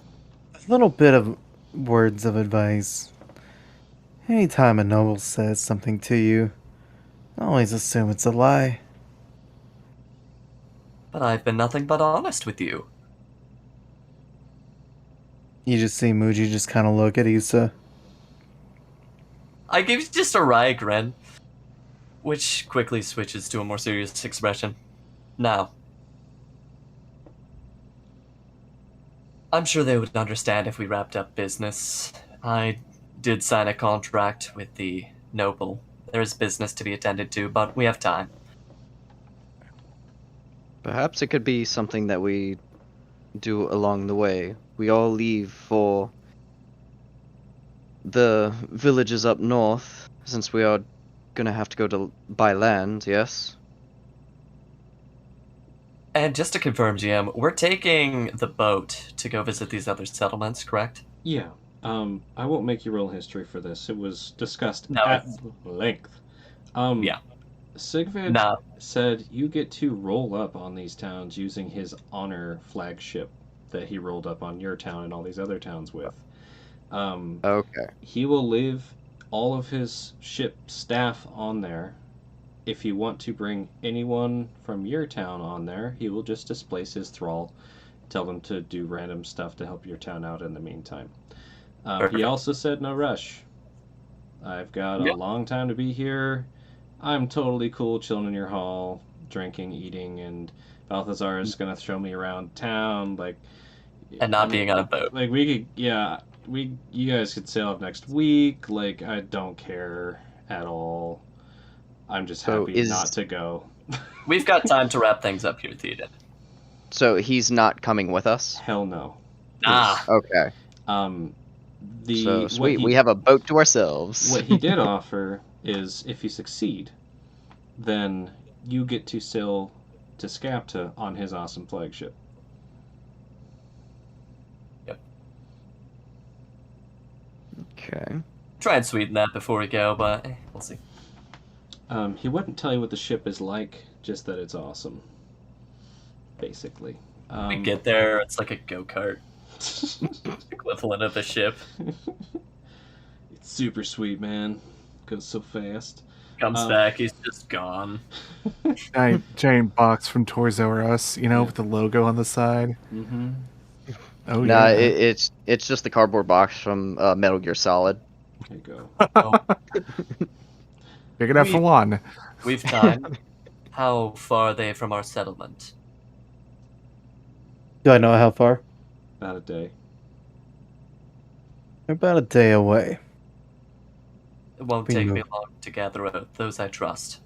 little bit of words of advice. Anytime a noble says something to you, always assume it's a lie. But I've been nothing but honest with you. You just see Muji just kind of look at Issa. I give you just a wry grin, which quickly switches to a more serious expression. Now, I'm sure they would understand if we wrapped up business. I did sign a contract with the noble. There is business to be attended to, but we have time. Perhaps it could be something that we do along the way. We all leave for the villages up north, since we are gonna have to go to buy land, yes? And just to confirm, GM, we're taking the boat to go visit these other settlements, correct? Yeah. I won't make you roll history for this. It was discussed No, at length. Yeah. Sigvid No. said you get to roll up on these towns using his honor flagship that he rolled up on your town and all these other towns with. Okay. He will leave all of his ship staff on there. If you want to bring anyone from your town on there, he will just displace his thrall, tell them to do random stuff to help your town out in the meantime. He also said no rush. I've got a long time to be here. I'm totally cool chilling in your hall, drinking, eating, and Balthazar is going to show me around town, And not being on a boat. you guys could sail up next week, I don't care at all. I'm just happy not to go. We've got time to wrap things up here, Theoden. So he's not coming with us? Hell no. Ah. Okay. So sweet, we have a boat to ourselves. What he did offer is, if you succeed, then you get to sail to Skapta on his awesome flagship. Yep. Okay. Try and sweeten that before we go, but we'll see. He wouldn't tell you what the ship is like, just that it's awesome. Basically. We get there, it's like a go-kart. Equivalent of a ship. It's super sweet, man. Goes so fast. Comes back, he's just gone. Giant box from Toys R Us, with the logo on the side. Mm-hmm. Oh Nah, yeah. it's just the cardboard box from Metal Gear Solid. There you go. Oh, Big enough for one. we've time. How far are they from our settlement? Do I know how far? About a day. About a day away. It won't We take move. me long to gather those I trust.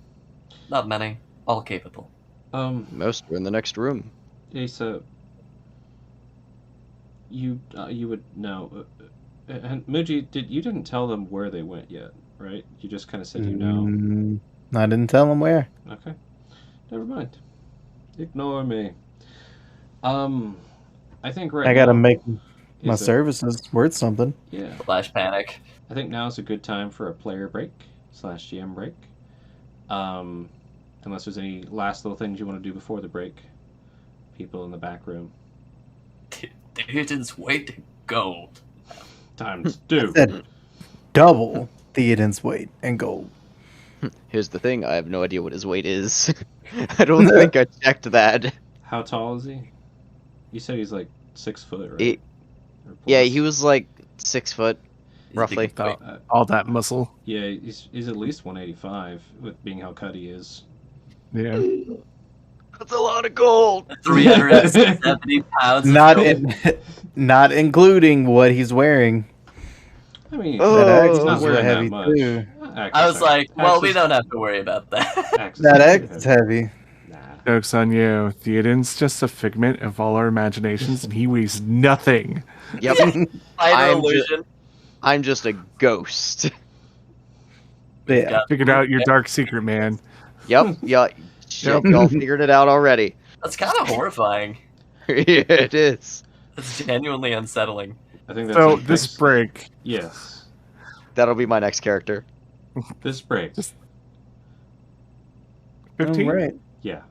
Not many, all capable. Most are in the next room. Asa, you would know. And Muji, you didn't tell them where they went yet, right? You just kind of said you know. I didn't tell him where. Okay. Never mind. Ignore me. I think right now... I gotta make my is a- services worth something. Yeah. Flash panic. I think now is a good time for a player break / GM break. Unless there's any last little things you want to do before the break. People in the back room. The Hidden's weight in gold. Times two. Said double Theoden's weight in gold. Here's the thing, I have no idea what his weight is. I don't think I checked that. How tall is he? You said he's like 6 foot, right? Or Yeah, plus? he was like 6 foot, He's a roughly. big boy. All that muscle. Yeah, he's at least 185 with being how cut he is. Yeah. That's a lot of gold. 370 pounds. Not not including what he's wearing. I mean, Oh, That he's axe not was wearing heavy that much. too. I was like, well, we don't have to worry about that. That axe is heavy. Nah. Joke's on you. Theoden's just a figment of all our imaginations, and he weighs nothing. Yep. Spider I'm illusion. I'm just a ghost. Yeah. Got- Figured out your dark secret, man. Yep. Yeah. Shit, y'all figured it out already. That's kind of horrifying. Yeah, it is. That's genuinely unsettling. I think that's So like this next- break, Yes. That'll be my next character. This break. 15? All right. Yeah.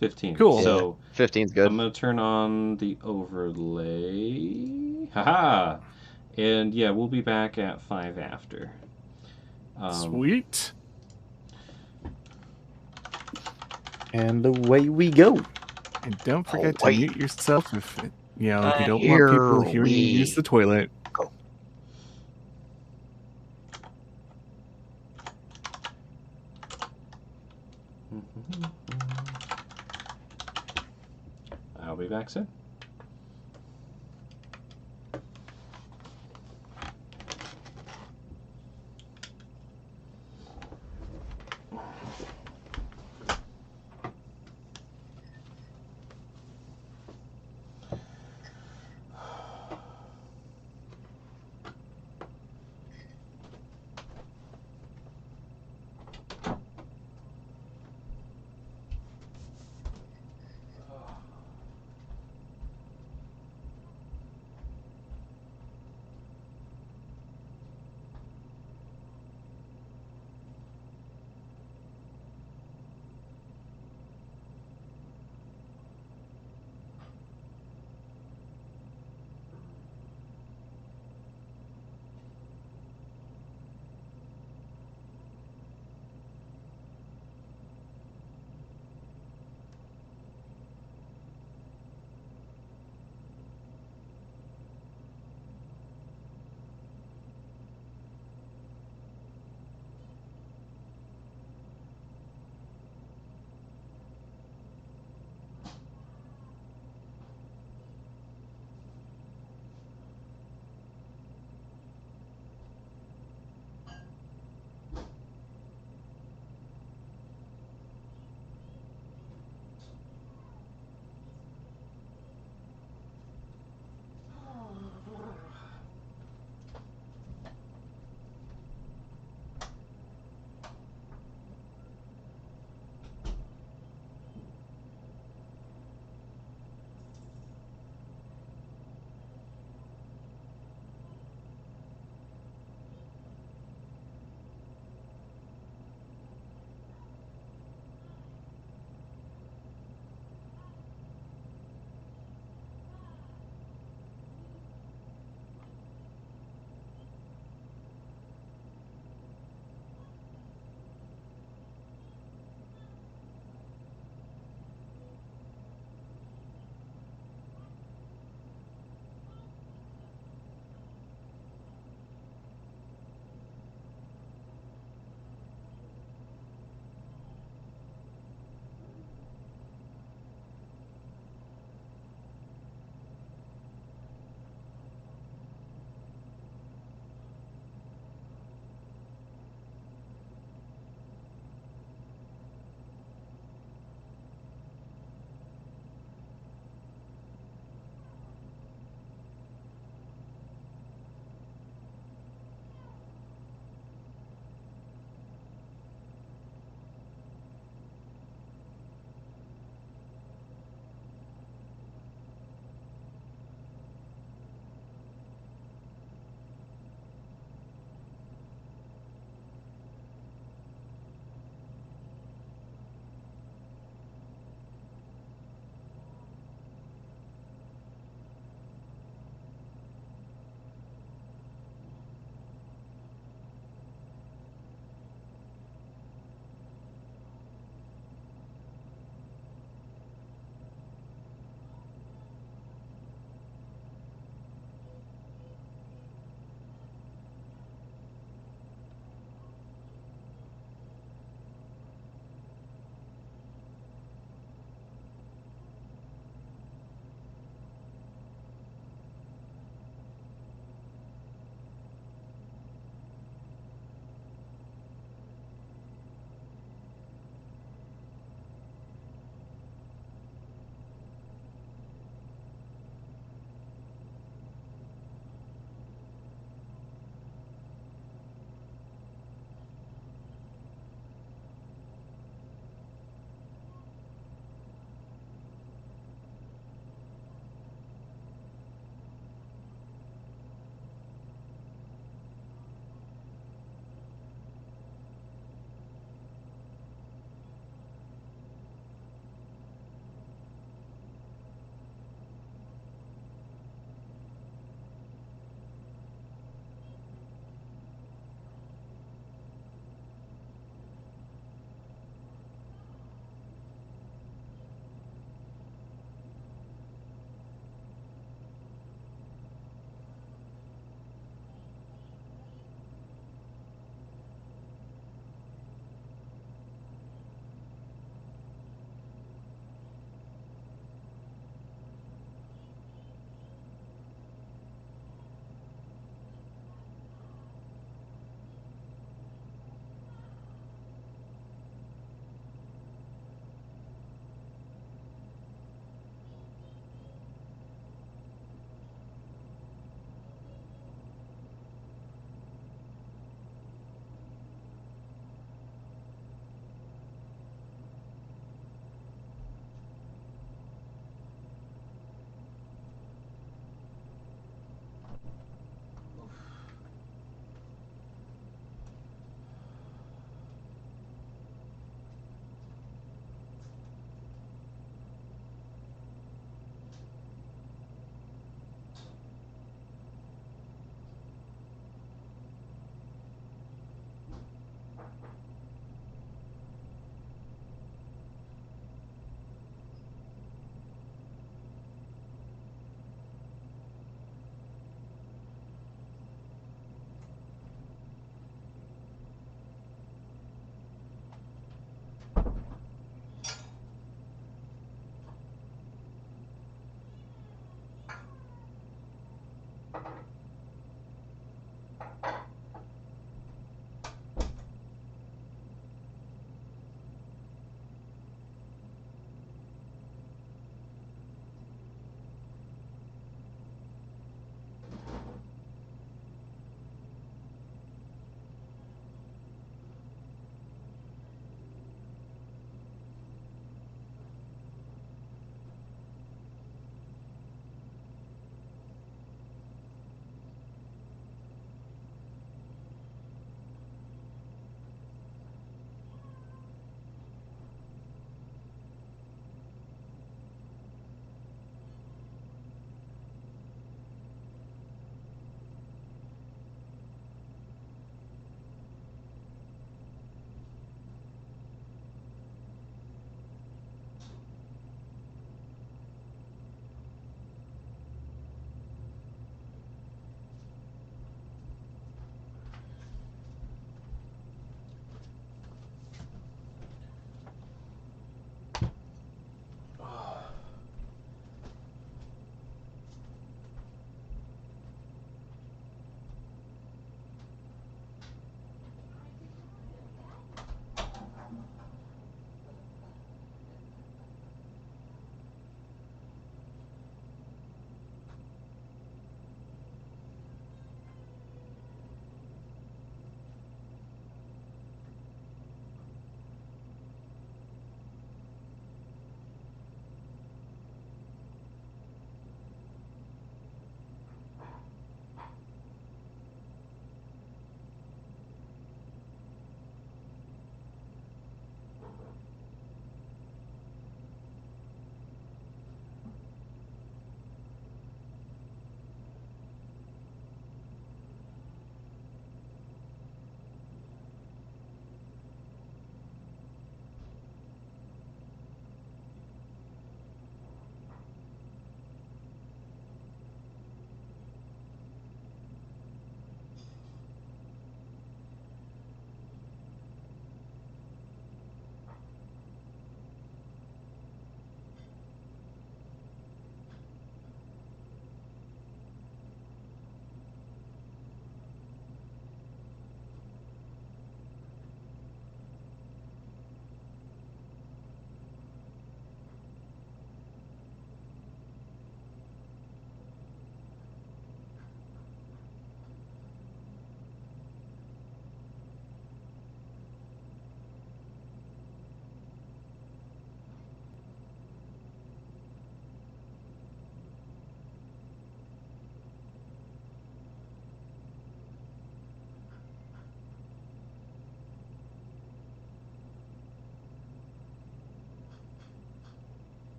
15. Cool. So 15's good. I'm going to turn on the overlay. Haha. And yeah, we'll be back at 5 after. Sweet. And away we go. And don't forget to wait. mute yourself if you don't want people Here hearing you use the toilet. I'll be back soon.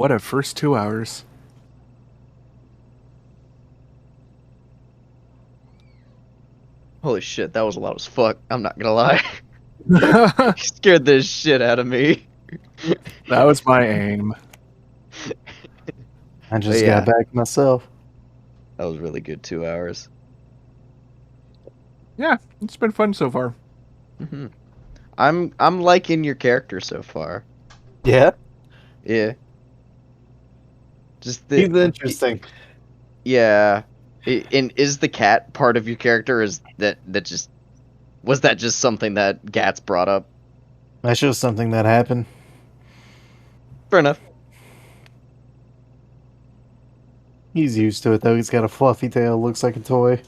What a first 2 hours. Holy shit, that was loud as fuck. I'm not gonna lie. That You scared the shit out of me. was my aim. I just yeah. got back myself. That was really good 2 hours. Yeah, it's been fun so far. hmm I'm liking your character so far. Yeah, Yeah. Just he's interesting. yeah. And is the cat part of your character? Is that just was that just something that Gats brought up? That's just something that happened. Fair enough. He's used to it though. He's got a fluffy tail, looks like a toy.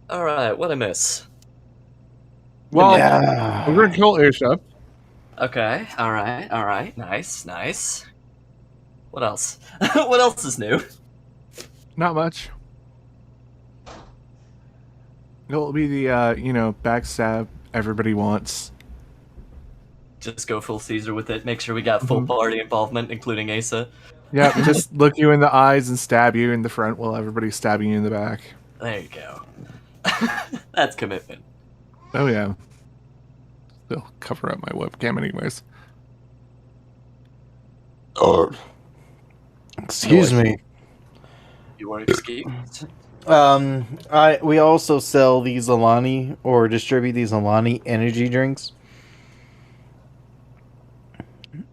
All right, what I miss? Well, Yeah. we're gonna kill Aisha. Okay, all right, nice. What else? What else is new? Not much. It'll be the backstab everybody wants. Just go full Caesar with it. Make sure we got full Mhm. party involvement, including Asa. Yep, just look you in the eyes and stab you in the front while everybody's stabbing you in the back. There you go. That's commitment. Oh yeah. They'll cover up my webcam anyways. Excuse me. You want to excused? We also sell these Alani or distribute these Alani energy drinks,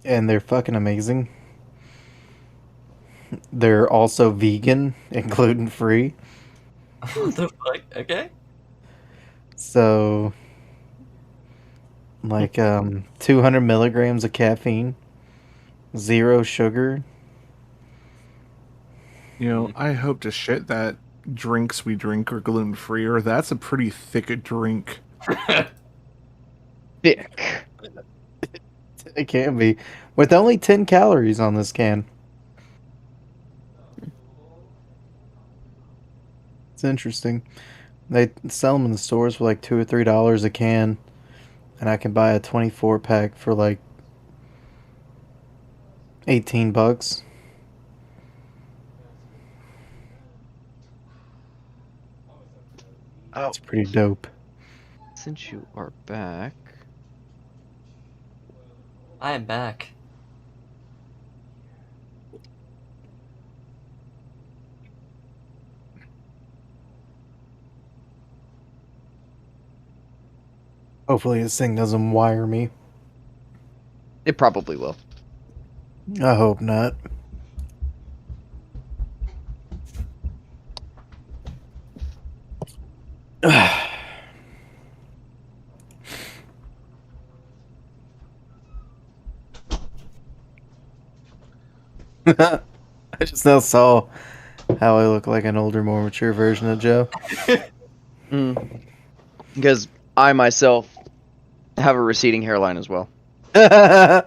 and they're fucking amazing. They're also vegan and gluten free. What the fuck? Okay. So, like 200 milligrams of caffeine, 0 sugar. You know, I hope to shit that drinks we drink are gluten free, or that's a pretty thick drink. Thick. It can be, with only 10 calories on this can. It's interesting. They sell them in the stores for like $2 or $3 a can, and I can buy a 24-pack for like $18. Oh, It's pretty dope. since you are back, I am back. Hopefully this thing doesn't wire me. it probably will. I hope not. I just now saw how I look like an older, more mature version of Joe. Because I myself have a receding hairline as well. I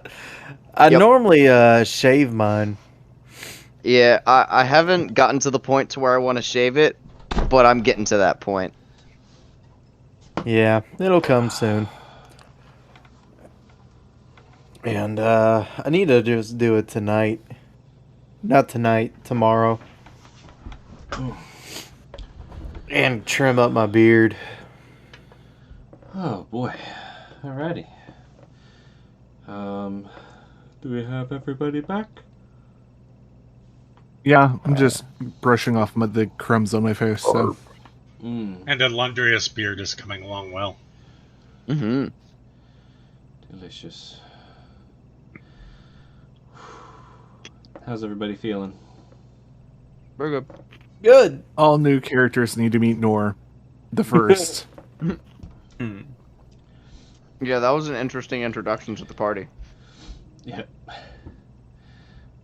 Yep. normally shave mine. Yeah, I haven't gotten to the point to where I want to shave it, but I'm getting to that point. Yeah, it'll come soon. And I need to just do it tonight. Not tonight, tomorrow. And trim up my beard. Oh boy. Alrighty. Do we have everybody back? Yeah, I'm just brushing off the crumbs on my face. So Mmm, And a Lundrius beard is coming along well. Mm-hmm. delicious. How's everybody feeling? We're good. Good. all new characters need to meet Nor, the first. Hmm. Yeah, that was an interesting introduction to the party. Yeah.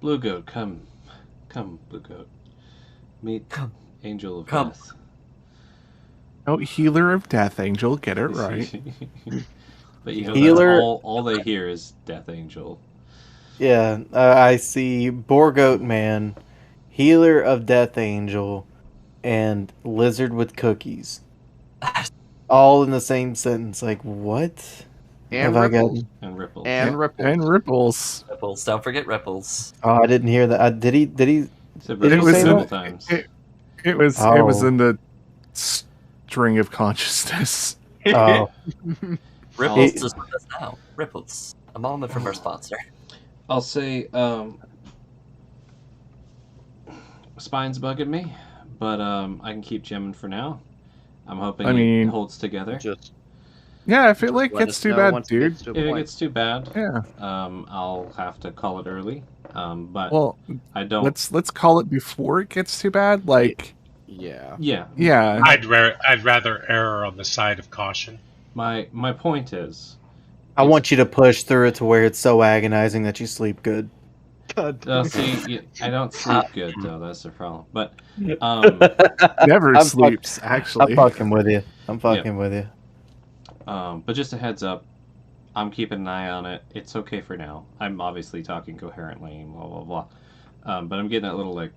Blue Goat, come. Come, Blue Goat. Meet Come. Angel of Come. Death. Oh, healer of death, Angel, get it right. But you know, Healer- that's all they hear is Death Angel. Yeah, I see Borgoat Man, Healer of Death Angel, and Lizard with Cookies. All in the same sentence. Like, what? And Have I ripples. gotten? And ripples. And ripples. And ripples. Ripples. Don't forget ripples. Oh, I didn't hear that. Did he? Did he? Said Did ripples you was say several that? times. It was Oh. in the string of consciousness. Oh, Ripples He- is with us now. Ripples. A moment from our sponsor. I'll say, spine's bugging me, but I can keep jamming for now. I'm hoping I mean, it holds together. Just Yeah, if it like let gets us too know bad, once it dude. gets to a If it point. gets too bad, Yeah. I'll have to call it early. But Well, I don't. let's call it before it gets too bad. Like, Yeah. yeah. I'd rather err on the side of caution. My point is, I want you to push through it to where it's so agonizing that you sleep good. see, I don't sleep good though. That's the problem. But Never I'm sleeps, I'm actually. fucking with you. I'm fucking with you. but just a heads up, I'm keeping an eye on it. It's okay for now. I'm obviously talking coherently, blah blah blah. But I'm getting that little like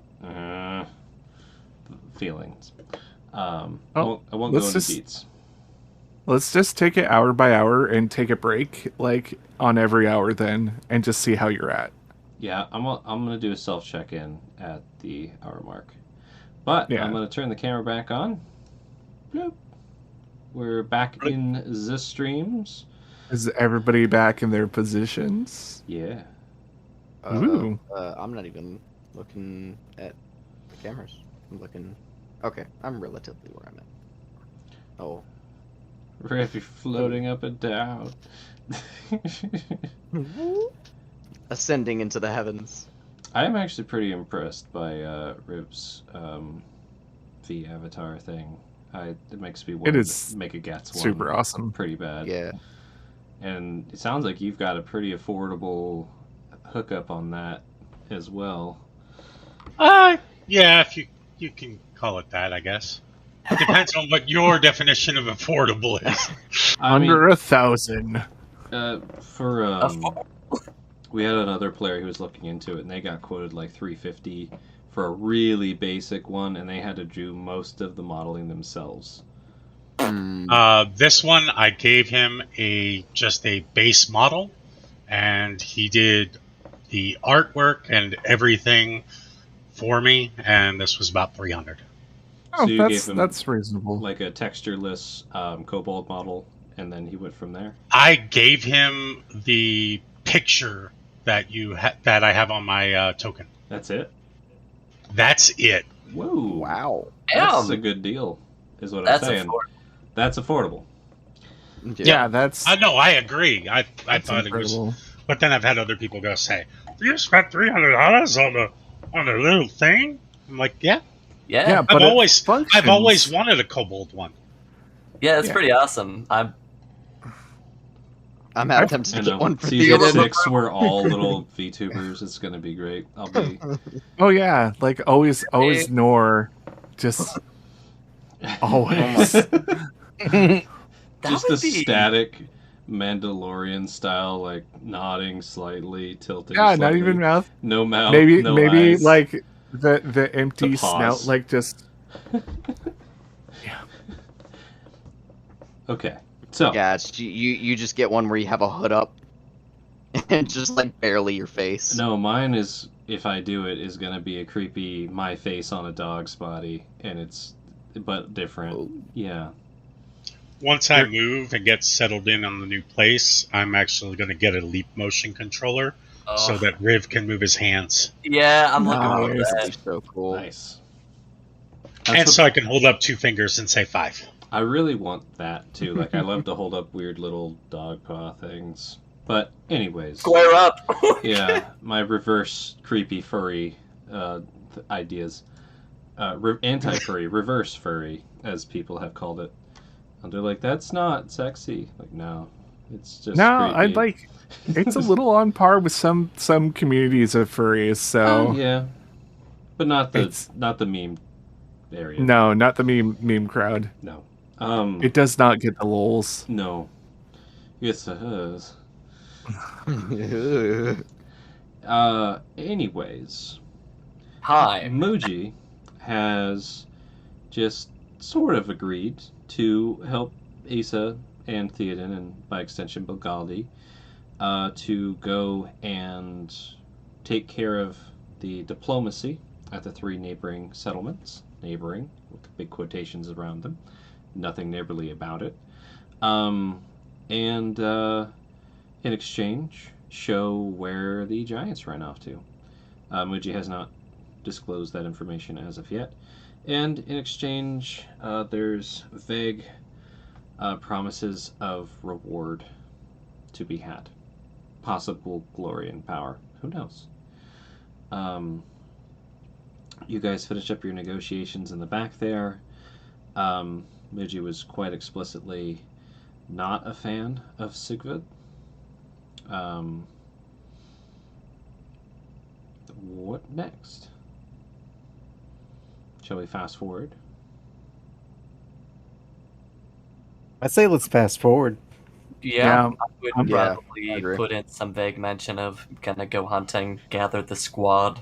feelings. I won't go let's into just- deets. Let's just take it hour by hour and take a break, like, on every hour then, and just see how you're at. Yeah, I'm gonna do a self check in at the hour mark. But Yeah. I'm gonna turn the camera back on. Bloop. We're back in the streams. Is everybody back in their positions? Yeah. Ooh. I'm not even looking at the cameras. I'm looking. Okay, I'm relatively where I'm at. Oh. Riff, you're floating up and down. Ascending into the heavens. I am actually pretty impressed by Riv's V avatar thing. It makes me want It to is make a Gats one super awesome. pretty bad. Yeah. And it sounds like you've got a pretty affordable hookup on that as well. Yeah, if you can call it that, I guess. It depends on what your definition of affordable is. I Under 1,000. We had another player who was looking into it, and they got quoted like $350 for a really basic one, and they had to do most of the modeling themselves. This one, I gave him just a base model, and he did the artwork and everything for me, and this was about $300. Oh, So you gave him that's reasonable. like a textureless kobold model, and then he went from there. I gave him the picture that that I have on my token. That's it. That's it. Whoa! Wow. That's Damn. a good deal, is what That's I'm saying. That's affordable. Yeah, that's No, I agree. I that's thought it was, incredible. but then I've had other people go say, "You spent $300 on a little thing." I'm like, yeah. Yeah. Yeah, but I've it always functions. wanted a kobold one. Yeah, it's Yeah. pretty awesome. I'm I tempted to get know. one for Season the 6, we're all little VTubers. It's gonna be great. I'll be Oh yeah, like always Nor, just always. just That a would be- static Mandalorian style, like nodding slightly, tilting. Yeah, not slightly. even mouth. No mouth. Maybe no maybe eyes. like the empty The pause. snout, like just Okay, so Yeah, it's, you just get one where you have a hood up, and just like barely your face. no, mine is, if I do it, is gonna be a creepy my face on a dog's body, and it's but different. Oh. Yeah. Once I move and get settled in on the new place, I'm actually going to get a leap motion controller Oh, so that Riv can move his hands. yeah, I'm looking forward to Nice. that. That'd be so cool. Nice. And That's so I can hold up 2 fingers and say 5. I really want that too. Like, I love to hold up weird little dog paw things. But anyways, Square up. yeah, my reverse creepy furry ideas. Anti-furry, reverse furry, as people have called it. And they're like, that's not sexy. Like, no, it's just no. creepy. I'd like. It's a little on par with some communities of furries. So yeah, but not It's- the meme area. no, not the meme crowd. No. It does not get the lols. No. Yes, it does. Anyways, Hi. Muji has just sort of agreed to help Asa and Theoden, and by extension Bogaldi, to go and take care of the diplomacy at the 3 neighboring settlements. Neighboring, with big quotations around them. Nothing neighborly about it. And in exchange, show where the giants ran off to. Muji has not disclosed that information as of yet. And in exchange, there's vague promises of reward to be had. Possible glory and power. Who knows? You guys finish up your negotiations in the back there. Muji was quite explicitly not a fan of Sigvud. What next? Shall we fast forward? I say let's fast forward. Yeah, Yeah, I would Yeah, probably I agree. put in some vague mention of gonna go hunting, gather the squad,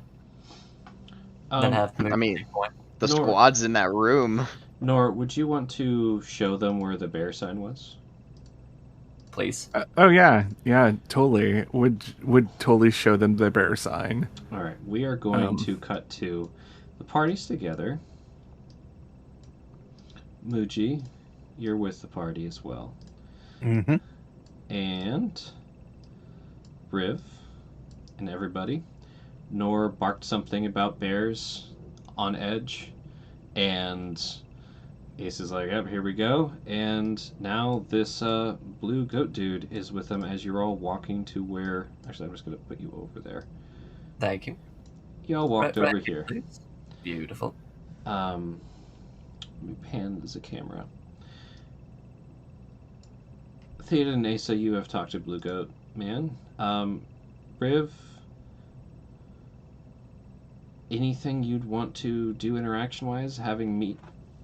then have I mean, take point. the Nor- squad's in that room. Nor, would you want to show them where the bear sign was? Please. oh yeah, totally. Would totally show them the bear sign. All right, we are going to cut to the parties together. Muji, you're with the party as well. Mm-hmm. And Riv and everybody. Nor barked something about bears on edge, and Ace is like, yep, here we go. And now this blue goat dude is with them as you're all walking to where... Actually, I'm just going to put you over there. Thank you. You all walked Right over here, here. please. Beautiful. Let me pan the camera. Theta and Asa, you have talked to Blue Goat Man. Riv, anything you'd want to do interaction-wise, having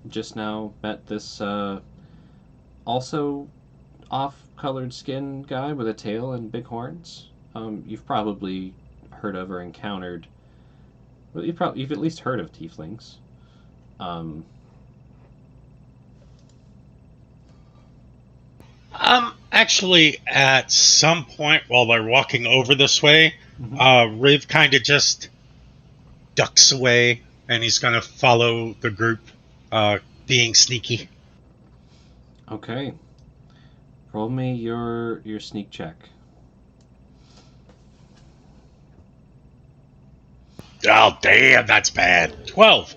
just now met this also off-colored skin guy with a tail and big horns? You've probably heard of or encountered... Well, you've at least heard of tieflings. Actually, at some point while they're walking over this way, Riv kind of just ducks away, and he's going to follow the group, being sneaky. Okay. Roll me your sneak check. Oh, damn, that's bad. 12.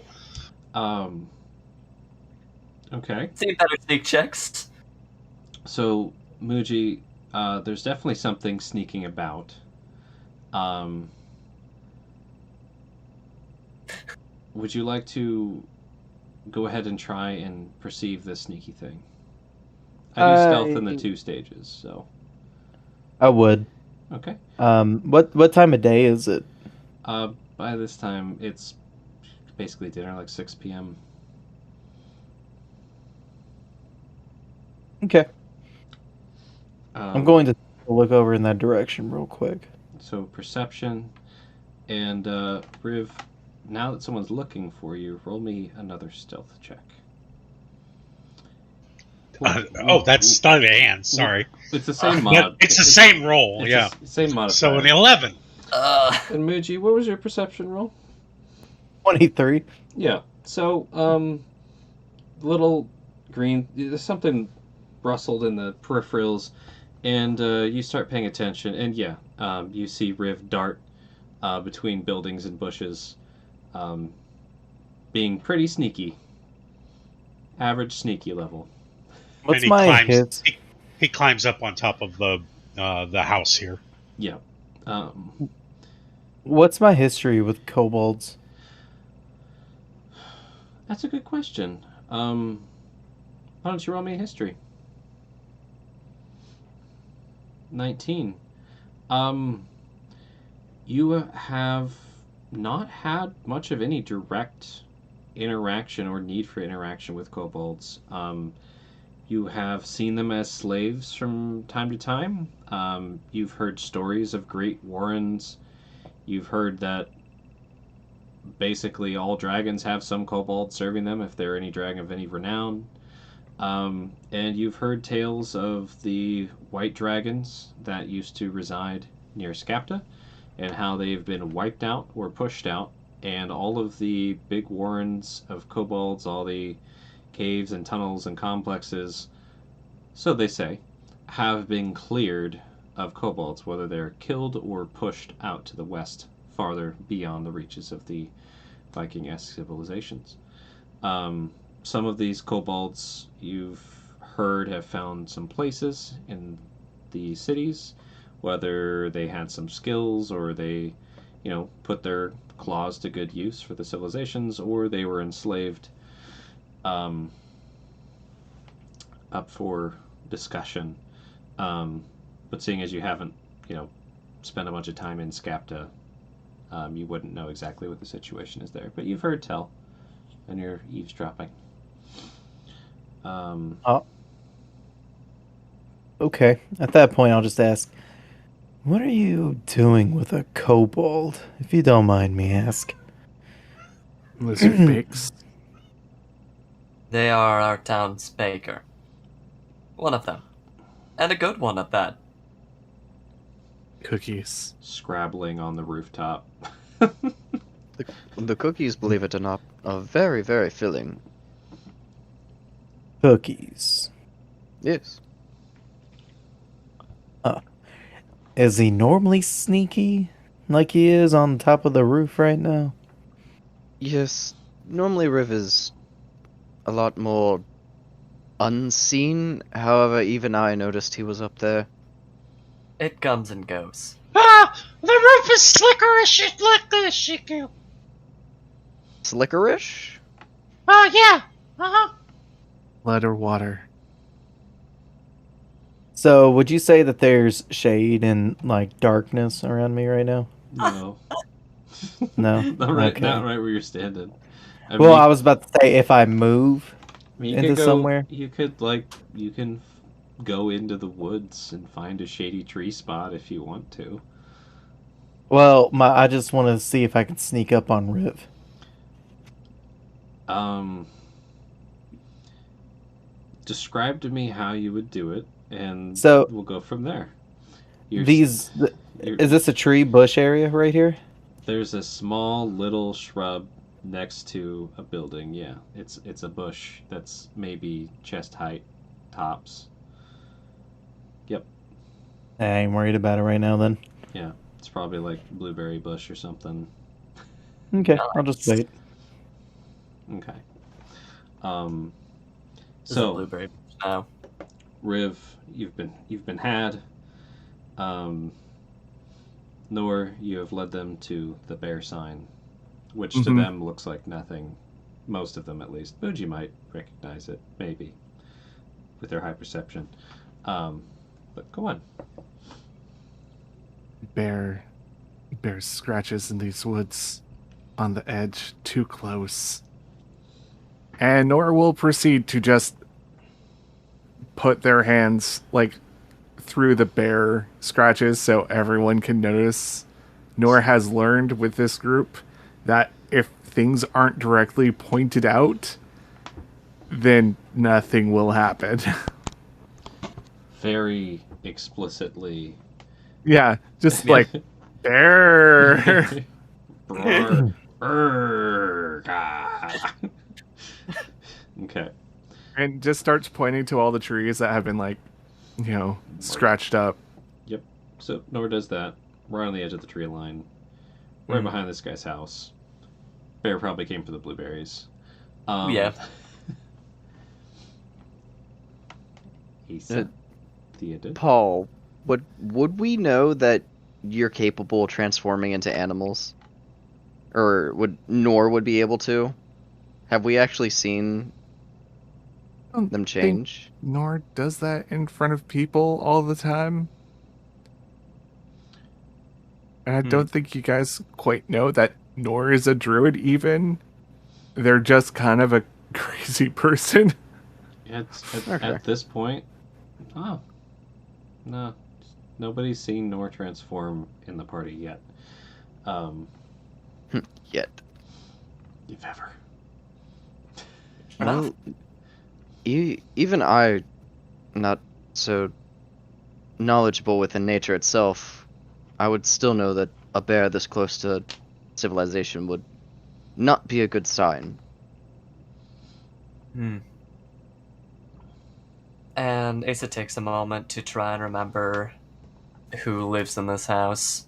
Okay. Seen better sneak checks. So, Muji, there's definitely something sneaking about. Would you like to go ahead and try and perceive this sneaky thing? I do stealth in the 2 stages, so... I would. Okay. What time of day is it? By this time, it's basically dinner, like 6 p.m. Okay. I'm going to look over in that direction real quick. So perception, and Riv, now that someone's looking for you, roll me another stealth check. That's not a hand. Sorry. It's the same mod. It's the same roll, It's yeah. the same modifier. So an 11. And Muji, what was your perception roll? 23. Yeah. So, little green, there's something rustled in the peripherals, and you start paying attention, and yeah, you see Riv dart between buildings and bushes, being pretty sneaky. Average sneaky level. What's And my hit? He climbs up on top of the house here. Yeah. What's my history with kobolds? That's a good question. Why don't you roll me a history? 19. You have not had much of any direct interaction or need for interaction with kobolds. You have seen them as slaves from time to time. You've heard stories of great warrens. You've heard that basically all dragons have some kobold serving them if they're any dragon of any renown. And you've heard tales of the white dragons that used to reside near Skapta, and how they've been wiped out or pushed out, and all of the big warrens of kobolds, all the caves and tunnels and complexes, so they say, have been cleared of kobolds, whether they're killed or pushed out to the west, farther beyond the reaches of the Viking-esque civilizations. Some of these kobolds you've heard have found some places in the cities, whether they had some skills or they, put their claws to good use for the civilizations, or they were enslaved, up for discussion. But seeing as you haven't, spent a bunch of time in Skapta, you wouldn't know exactly what the situation is there. But you've heard tell, and you're eavesdropping. Okay. At that point, I'll just ask, what are you doing with a kobold, if you don't mind me ask? Lizard bakes. They are our town's baker. One of them. And a good one at that. Cookies. Scrabbling on the rooftop. The cookies, believe it or not, are very, very filling. Cookies. Yes. Is he normally sneaky, like he is on top of the roof right now? Yes. Normally Riv is a lot more unseen. However, even I noticed he was up there. It comes and goes. Ah, the roof is slickerish. It like this, Shiku. Slickerish? Oh yeah. Uh-huh. Blood or water. So, would you say that there's shade and, like, darkness around me right now? No. No? not right Okay. not right where you're standing. Well, I was about to say, if I move you into could go somewhere. You can go into the woods and find a shady tree spot if you want to. Well, I just want to see if I can sneak up on Riv. Describe to me how you would do it, and So, we'll go from there. Is this a tree bush area right here? There's a small little shrub next to a building. Yeah, it's a bush that's maybe chest height, tops. Yep. I ain't worried about it right now then. Yeah, it's probably like blueberry bush or something. Okay, I'll just wait. Okay. This is a So blueberry now. Riv, you've been had. Nor, you have led them to the bear sign, which to them looks like nothing. Most of them, at least. Bougie might recognize it, maybe, with their high perception. But go on. Bear scratches in these woods on the edge, too close. And Nora will proceed to just put their hands like through the bear scratches so everyone can notice. Nora has learned with this group that if things aren't directly pointed out, then nothing will happen. Very explicitly. Yeah, just like bear. Brr, brr, ah. Okay. And just starts pointing to all the trees that have been like, scratched up. Yep. So Nora does that. We're on the edge of the tree line, right behind this guy's house. Bear probably came for the blueberries. Yeah. He said, Thea did. Paul, would we know that you're capable of transforming into animals? Or would be able to? Have we actually seen them change? Nor does that in front of people all the time. And I don't think you guys quite know that Nor is a druid even. They're just kind of a crazy person. At this point, no. Nobody's seen Nor transform in the party yet. Yet. If ever. Well, Even I, not so knowledgeable within nature itself, I would still know that a bear this close to civilization would not be a good sign. And Asa takes a moment to try and remember who lives in this house.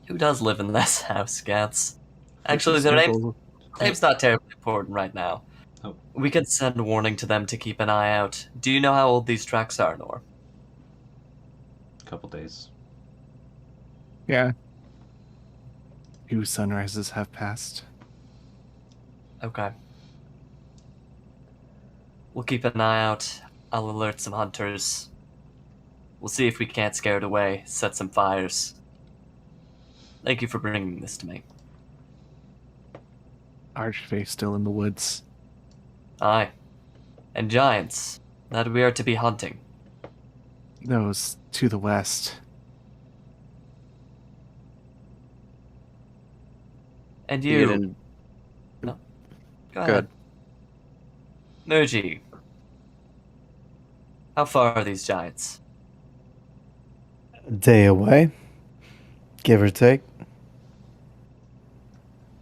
Who does live in this house, Gats? Actually, their name's not terribly important right now. Oh. We can send a warning to them to keep an eye out. Do you know how old these tracks are, Nor? A couple days. Yeah. 2 sunrises have passed. Okay. We'll keep an eye out. I'll alert some hunters. We'll see if we can't scare it away, set some fires. Thank you for bringing this to me. Archface still in the woods. Aye. And giants that we are to be hunting. Those to the west. And you... Even- No. Go ahead. Muji. How far are these giants? A day away, give or take.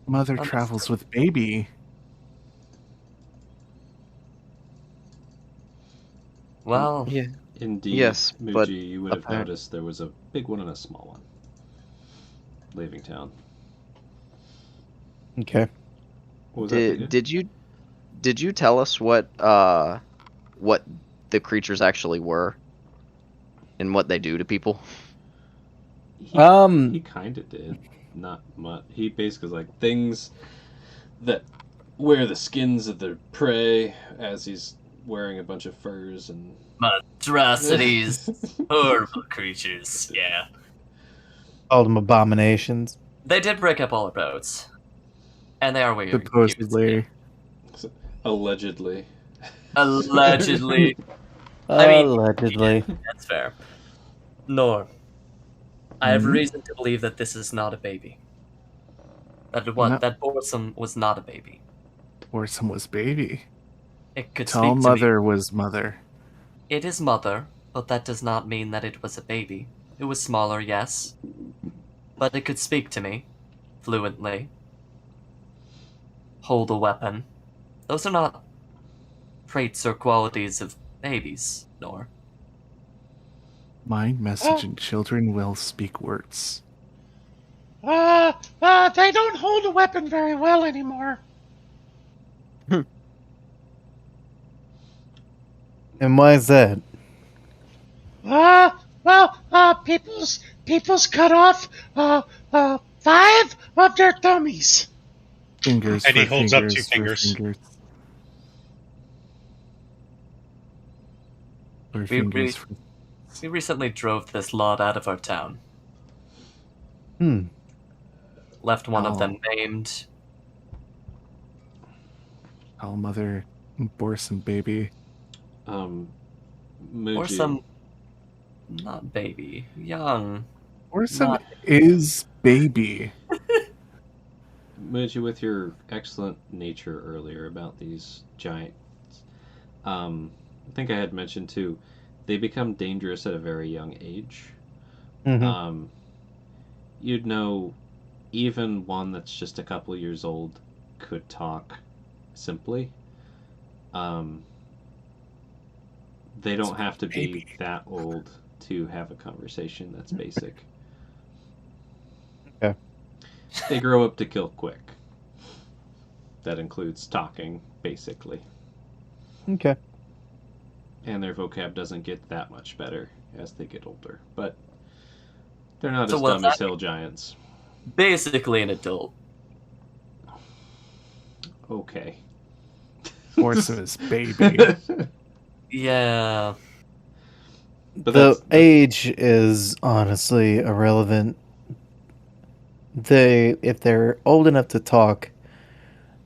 Mother Understood. travels with baby. Well, Yeah. Indeed, Yes, Muji, but you would have appar- noticed there was a big one and a small one leaving town. Okay. What was that for you? Did you tell us what the creatures actually were and what they do to people? He kind of did. Not much. He basically was like things that wear the skins of their prey as he's wearing a bunch of furs and monstrosities, horrible creatures, yeah. Called them abominations. They did break up all our boats. And they are weird. Supposedly. allegedly. Allegedly. I mean, Allegedly. that's fair. Nor, I have Mhm. reason to believe that this is not a baby. That Borsum was not a baby. Borsum was baby. It could Tell speak to me. mother was mother. It is mother, but that does not mean that it was a baby. It was smaller, yes. But it could speak to me. Fluently. Hold a weapon. Those are not traits or qualities of babies, Nor. Mind message and children will speak words. They don't hold a weapon very well anymore. And why is that? People's cut off, 5 of their dummies. Fingers And for he holds up fingers 2 for fingers. fingers. For We- fingers for... We recently drove this lot out of our town. Left one of them maimed. Tell mother Borsum baby. Muji. Or some... Not baby. Young. Borsum Not- is baby. Muji, with your excellent nature earlier about these giants, I think I had mentioned too, they become dangerous at a very young age. Mm-hmm. You'd know even one that's just a couple years old could talk simply. They don't have to be baby. that old to have a conversation that's basic. Okay. They grow up to kill quick. That includes talking, basically. Okay. And their vocab doesn't get that much better as they get older. But they're not So as what's dumb as that? hill giants. Basically an adult. Okay. Borsum is baby. Yeah. But The that's age is honestly irrelevant. If they're old enough to talk,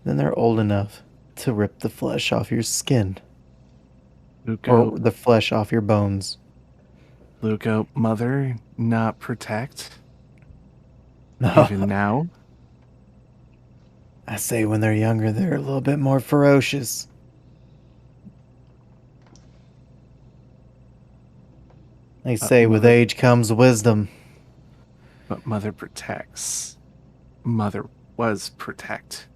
then they're old enough to rip the flesh off your skin or the flesh off your bones. Luca, mother, not protect. No, Even now. I say when they're younger, they're a little bit more ferocious. They say with age comes wisdom. But mother protects. Mother was protect.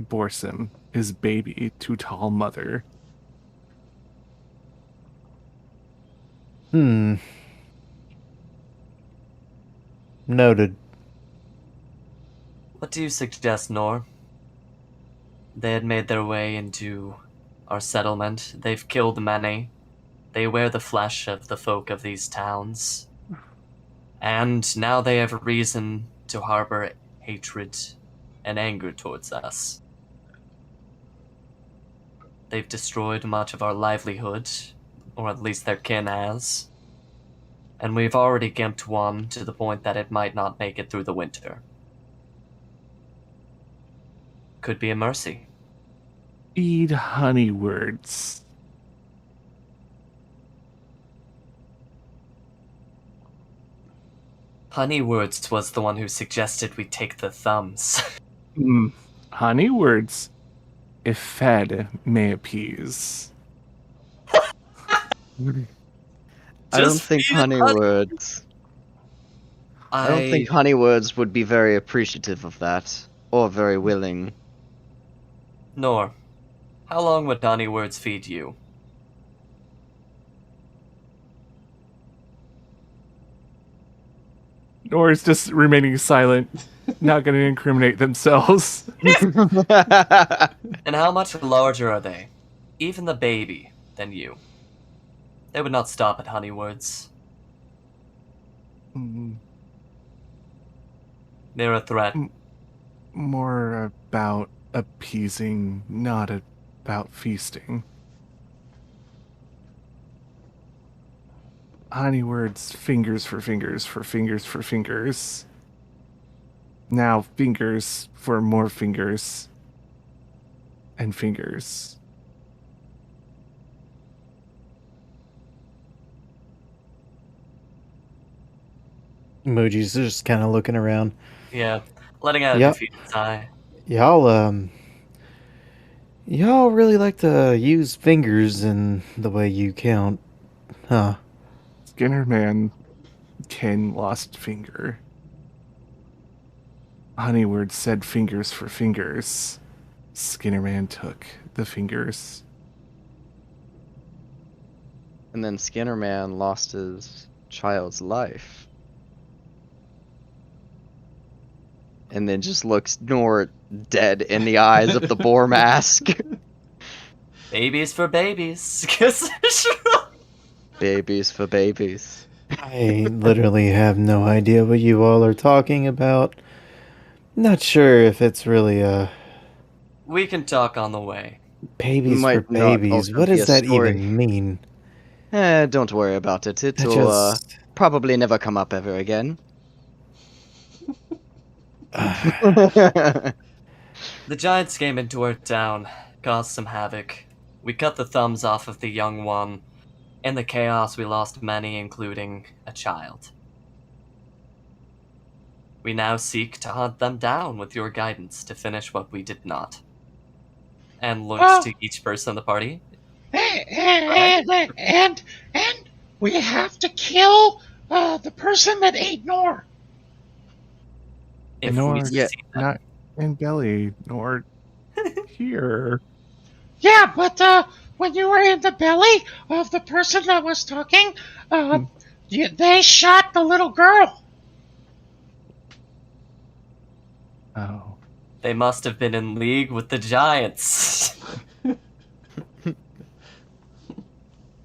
Borsim is baby to tall mother. Noted. What do you suggest, Nor? They had made their way into our settlement. They've killed many. They wear the flesh of the folk of these towns. And now they have a reason to harbor hatred and anger towards us. They've destroyed much of our livelihood, or at least their kin has. And we've already gimped one to the point that it might not make it through the winter. Could be a mercy. Feed honey words. Honeywords was the one who suggested we take the thumbs. Honey words, if fed, may appease. I don't think Honeywords. I don't think Honeywords would be very appreciative of that, or very willing. Nor, how long would Honeywords feed you? Nor is just remaining silent, not going to incriminate themselves. And how much larger are they? Even the baby than you. They would not stop at Honeywords. They're a threat. More about appeasing, not about feasting. Honey words, fingers for fingers, for fingers for fingers. Now fingers for more fingers. And fingers. Emoji's just kind of looking around. Yeah, letting out a Yep. defeated sigh. Y'all really like to use fingers in the way you count, huh? Skinner man, Ken lost finger. Honeyword said fingers for fingers. Skinner man took the fingers. And then Skinner Man lost his child's life. And then just looks Nor dead in the eyes of the boar mask. Babies for babies. Babies for babies. I literally have no idea what you all are talking about. Not sure if it's really We can talk on the way. babies for Might not babies. also What be does a that story. even mean? Don't worry about it. I It'll just probably never come up ever again. The giants came into our town, caused some havoc. We cut the thumbs off of the young one. In the chaos, we lost many, including a child. We now seek to hunt them down with your guidance to finish what we did not. And looks to each person in the party. And we have to kill the person that ate Nor. If Nor we yeah, succeed them. not in belly, nor here. Yeah, but when you were in the belly of the person that was talking, they shot the little girl. Oh. They must have been in league with the giants.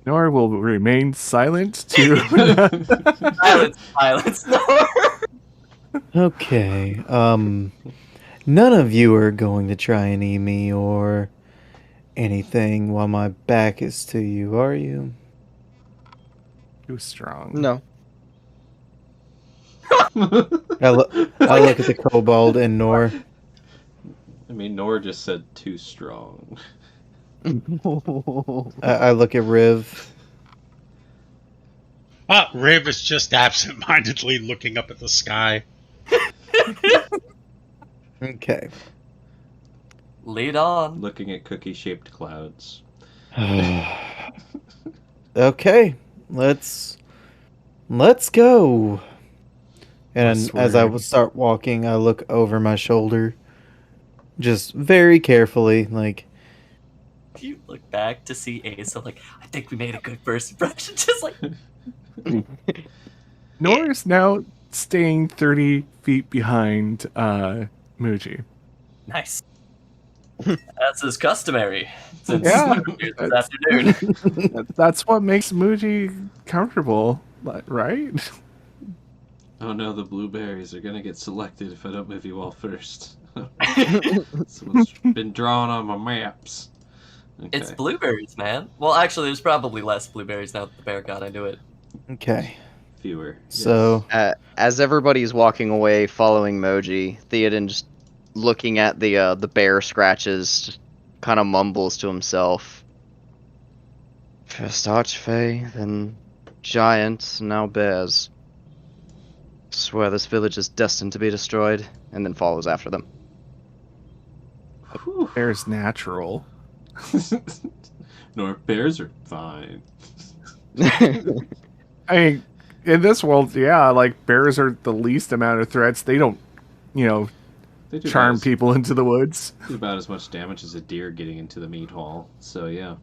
Nor will remain silent to... Silence. okay. None of you are going to try and eat me or anything while my back is to you, are you? Too strong. No. I look at the kobold and Nor. I mean, Nora just said too strong. I look at Riv. Riv is just absent-mindedly looking up at the sky. Okay. Lead on. Looking at cookie-shaped clouds. Okay. let's go. And as I swear. would start walking, I look over my shoulder, just very carefully, like, You look back to see Asa, like, I think we made a good first impression. Just like, Nor is now staying 30 feet behind Muji. nice. That's as customary since Yeah, this that's- afternoon. That's what makes Muji comfortable, right? Oh no, the blueberries are gonna get selected if I don't move you all first. Someone's been drawn on my maps. Okay. It's blueberries, man. Well, actually, there's probably less blueberries now that the bear got into it. okay. Fewer. So, As everybody's walking away, following Moji, Theoden just looking at the bear scratches, kind of mumbles to himself. First Archfey, then giants, now bears. Swear this village is destined to be destroyed, and then follows after them. Whew. There's natural. Nor bears are fine. I mean, in this world, yeah, like bears are the least amount of threats. They don't, They do charm about as- people into the woods. do about as much damage as a deer getting into the meat hall. So yeah.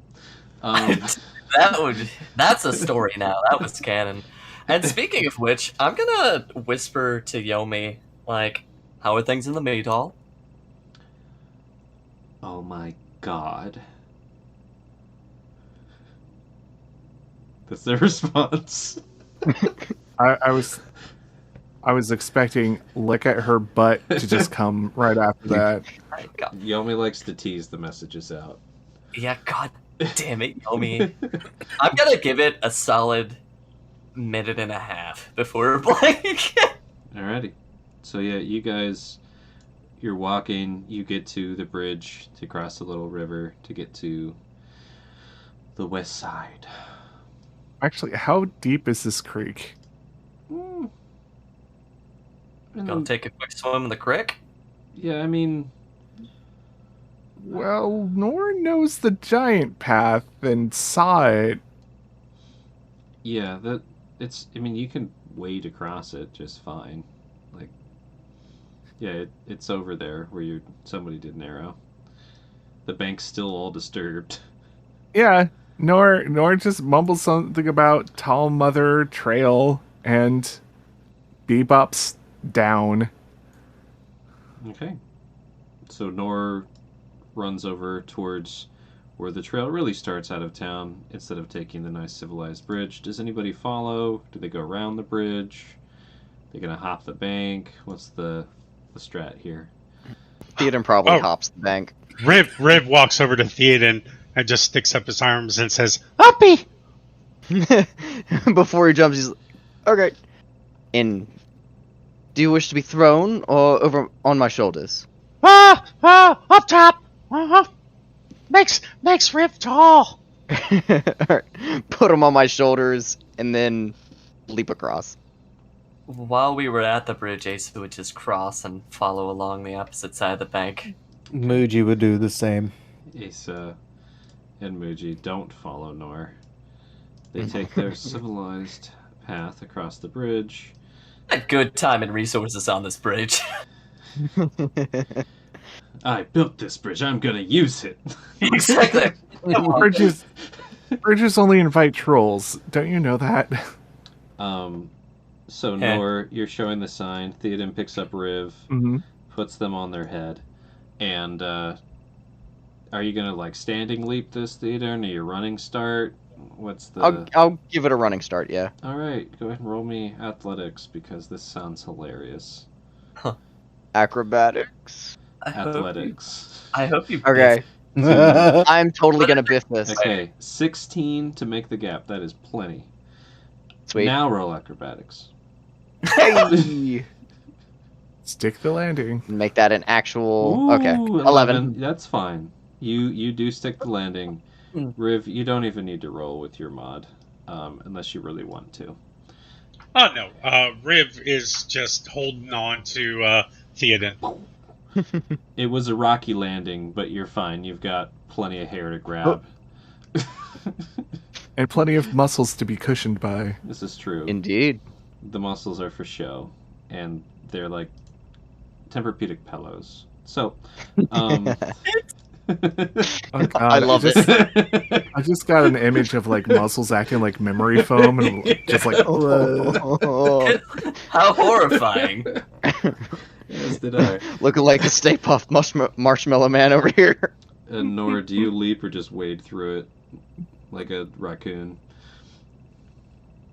That's a story now. That was canon. And speaking of which, I'm gonna whisper to Yomi, like, how are things in the meat hall? Oh my god. That's their response. I was expecting look at her butt to just come right after that. God, Yomi likes to tease the messages out. yeah, god damn it, Yomi. I'm gonna give it a solid minute and a half before blank. Alrighty. So yeah, you guys, you're walking, you get to the bridge to cross the little river to get to the west side. Actually, how deep is this creek? Mm. And Gonna take a quick swim in the creek? yeah, I mean, Well, Nor knows the giant path and saw it. yeah, I mean, you can wade across it just fine. Like, yeah, it's over there where somebody did an arrow. The bank's still all disturbed. Yeah, Nor just mumbles something about Tall Mother Trail and Bebop's down. Okay. So Nor runs over towards where the trail really starts out of town instead of taking the nice civilized bridge. Does anybody follow? Do they go around the bridge? They're gonna hop the bank? What's the strat here? Theoden probably Oh. hops the bank. Riv walks over to Theoden and just sticks up his arms and says, Uppy! Before he jumps, he's like, okay. And do you wish to be thrown or over on my shoulders? Up top. Makes Riv tall. Alright. Put him on my shoulders and then leap across. While we were at the bridge, Ace would just cross and follow along the opposite side of the bank. Muji would do the same. Asa and Muji don't follow Nor. They take their civilized path across the bridge. A good time and resources on this bridge. I built this bridge. I'm gonna use it. Exactly. Bridges only invite trolls. Don't you know that? So Yeah. Nor, you're showing the sign. Theoden picks up Riv, Mm-hmm. puts them on their head, and are you gonna like standing leap this, Theoden, or your running start? What's the? I'll give it a running start, yeah. All right, go ahead and roll me athletics because this sounds hilarious. Acrobatics. Athletics. I hope you. Okay. I'm totally gonna biff this. Okay, 16 to make the gap. That is plenty. Sweet. Now roll acrobatics. Hey! Stick the landing. Make that an actual. Ooh, Okay. 11. That's fine. You do stick the landing. Hmm. Riv, you don't even need to roll with your mod, unless you really want to. oh no, Riv is just holding on to Theoden. It was a rocky landing, but you're fine. You've got plenty of hair to grab. And plenty of muscles to be cushioned by. This is true. Indeed. The muscles are for show, and they're like Tempur-Pedic pillows. So, Oh, God, I love it. I just got an image of like muscles acting like memory foam, and just like, oh, How horrifying! As did I. Looking like a Stay Puft Marshmallow Man over here. And Nora, do you leap or just wade through it like a raccoon?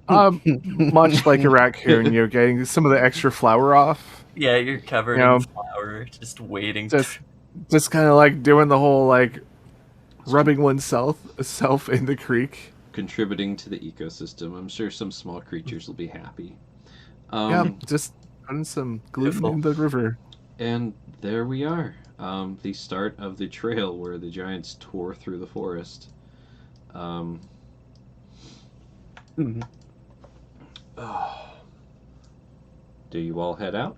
much like a raccoon, you're getting some of the extra flour off. Yeah, you're covered You know, in flour, just waiting. Just kind of like doing the whole like rubbing oneself in the creek. Contributing to the ecosystem. I'm sure some small creatures will be happy. Yeah, just putting some gluten Beautiful. in the river. And there we are. The start of the trail where the giants tore through the forest. Do you all head out?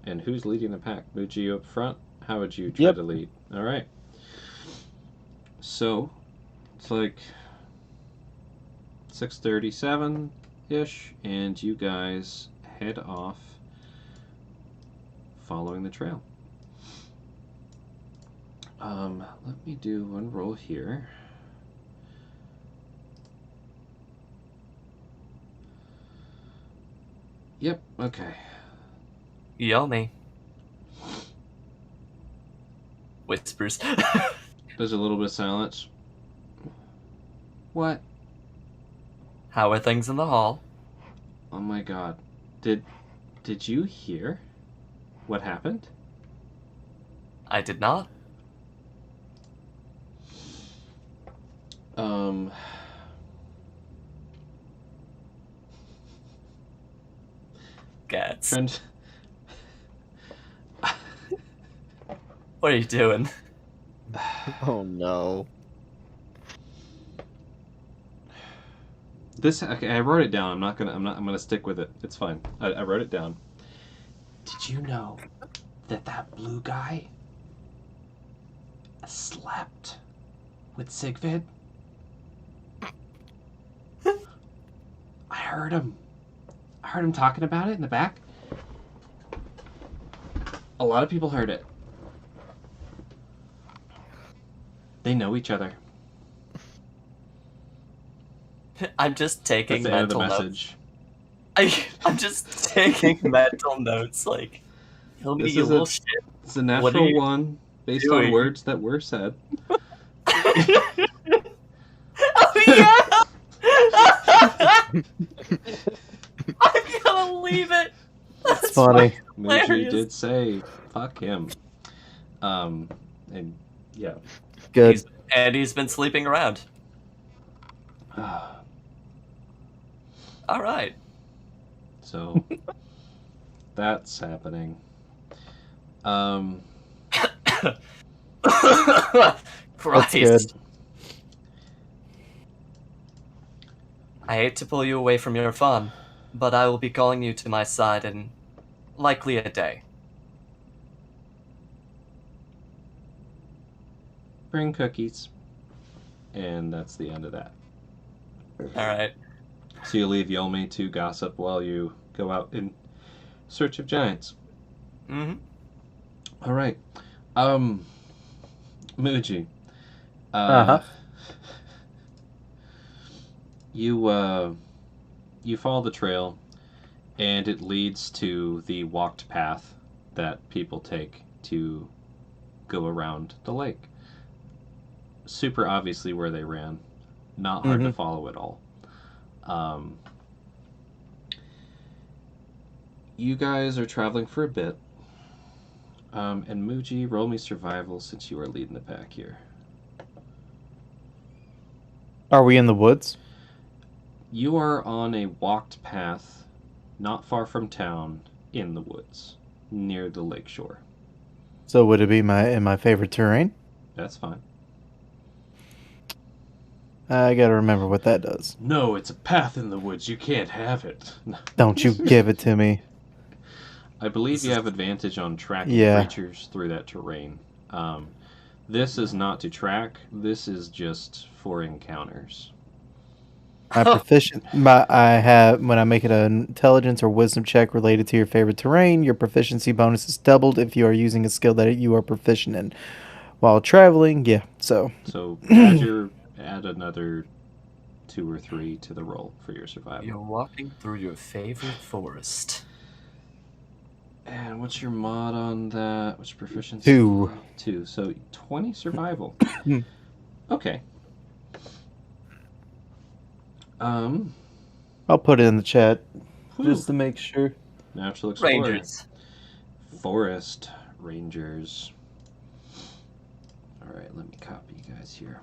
And who's leading the pack? Muji, you up front? How would you try Yep. to lead? All right. So, it's like 6:37-ish, and you guys head off following the trail. Let me do one roll here. Yep, okay. Yummy. Whispers. There's a little bit of silence. What? How are things in the hall? Oh my god. Did you hear what happened? I did not. Gats. Trent, What are you doing? Oh no. okay, I wrote it down. I'm gonna stick with it. It's fine. I wrote it down. Did you know that blue guy slept with Sigvid? I heard him. I heard him talking about it in the back. A lot of people heard it. They know each other. I'm just taking That's the end of the mental notes. message. I'm just taking mental notes. Like, he'll be This a is little a- shit. It's a What are natural you one based doing? on words that were said. Oh yeah! I'm gonna leave it. That's funny. Muji hilarious. did say, "Fuck him." And yeah. Good. He's been sleeping around. All right. So that's happening. Christ. good. I hate to pull you away from your fun, but I will be calling you to my side in likely a day. Bring cookies, and that's the end of that. All right. So you leave Yolmi to gossip while you go out in search of giants. Mm-hmm. All right. Muji. Uh-huh. You follow the trail, and it leads to the walked path that people take to go around the lake. Super obviously where they ran. Not hard to follow at all. You guys are traveling for a bit. And Muji, roll me survival since you are leading the pack here. Are we in the woods? You are on a walked path not far from town in the woods near the lake shore. So would it be in my favorite terrain? That's fine. I gotta remember what that does. No, it's a path in the woods. You can't have it. Don't you give it to me. I believe you have advantage on tracking Yeah. creatures through that terrain. This is not to track. This is just for encounters. I have when I make it an intelligence or wisdom check related to your favorite terrain, your proficiency bonus is doubled if you are using a skill that you are proficient in. While traveling, yeah. So So add another 2 or 3 to the roll for your survival. You're walking through your favorite forest. And what's your mod on that? What's your proficiency? 2. 2. So 20 survival. Okay. I'll put it in the chat just to make sure. Natural Explorer. Rangers. Forest Rangers. Alright, let me copy you guys here.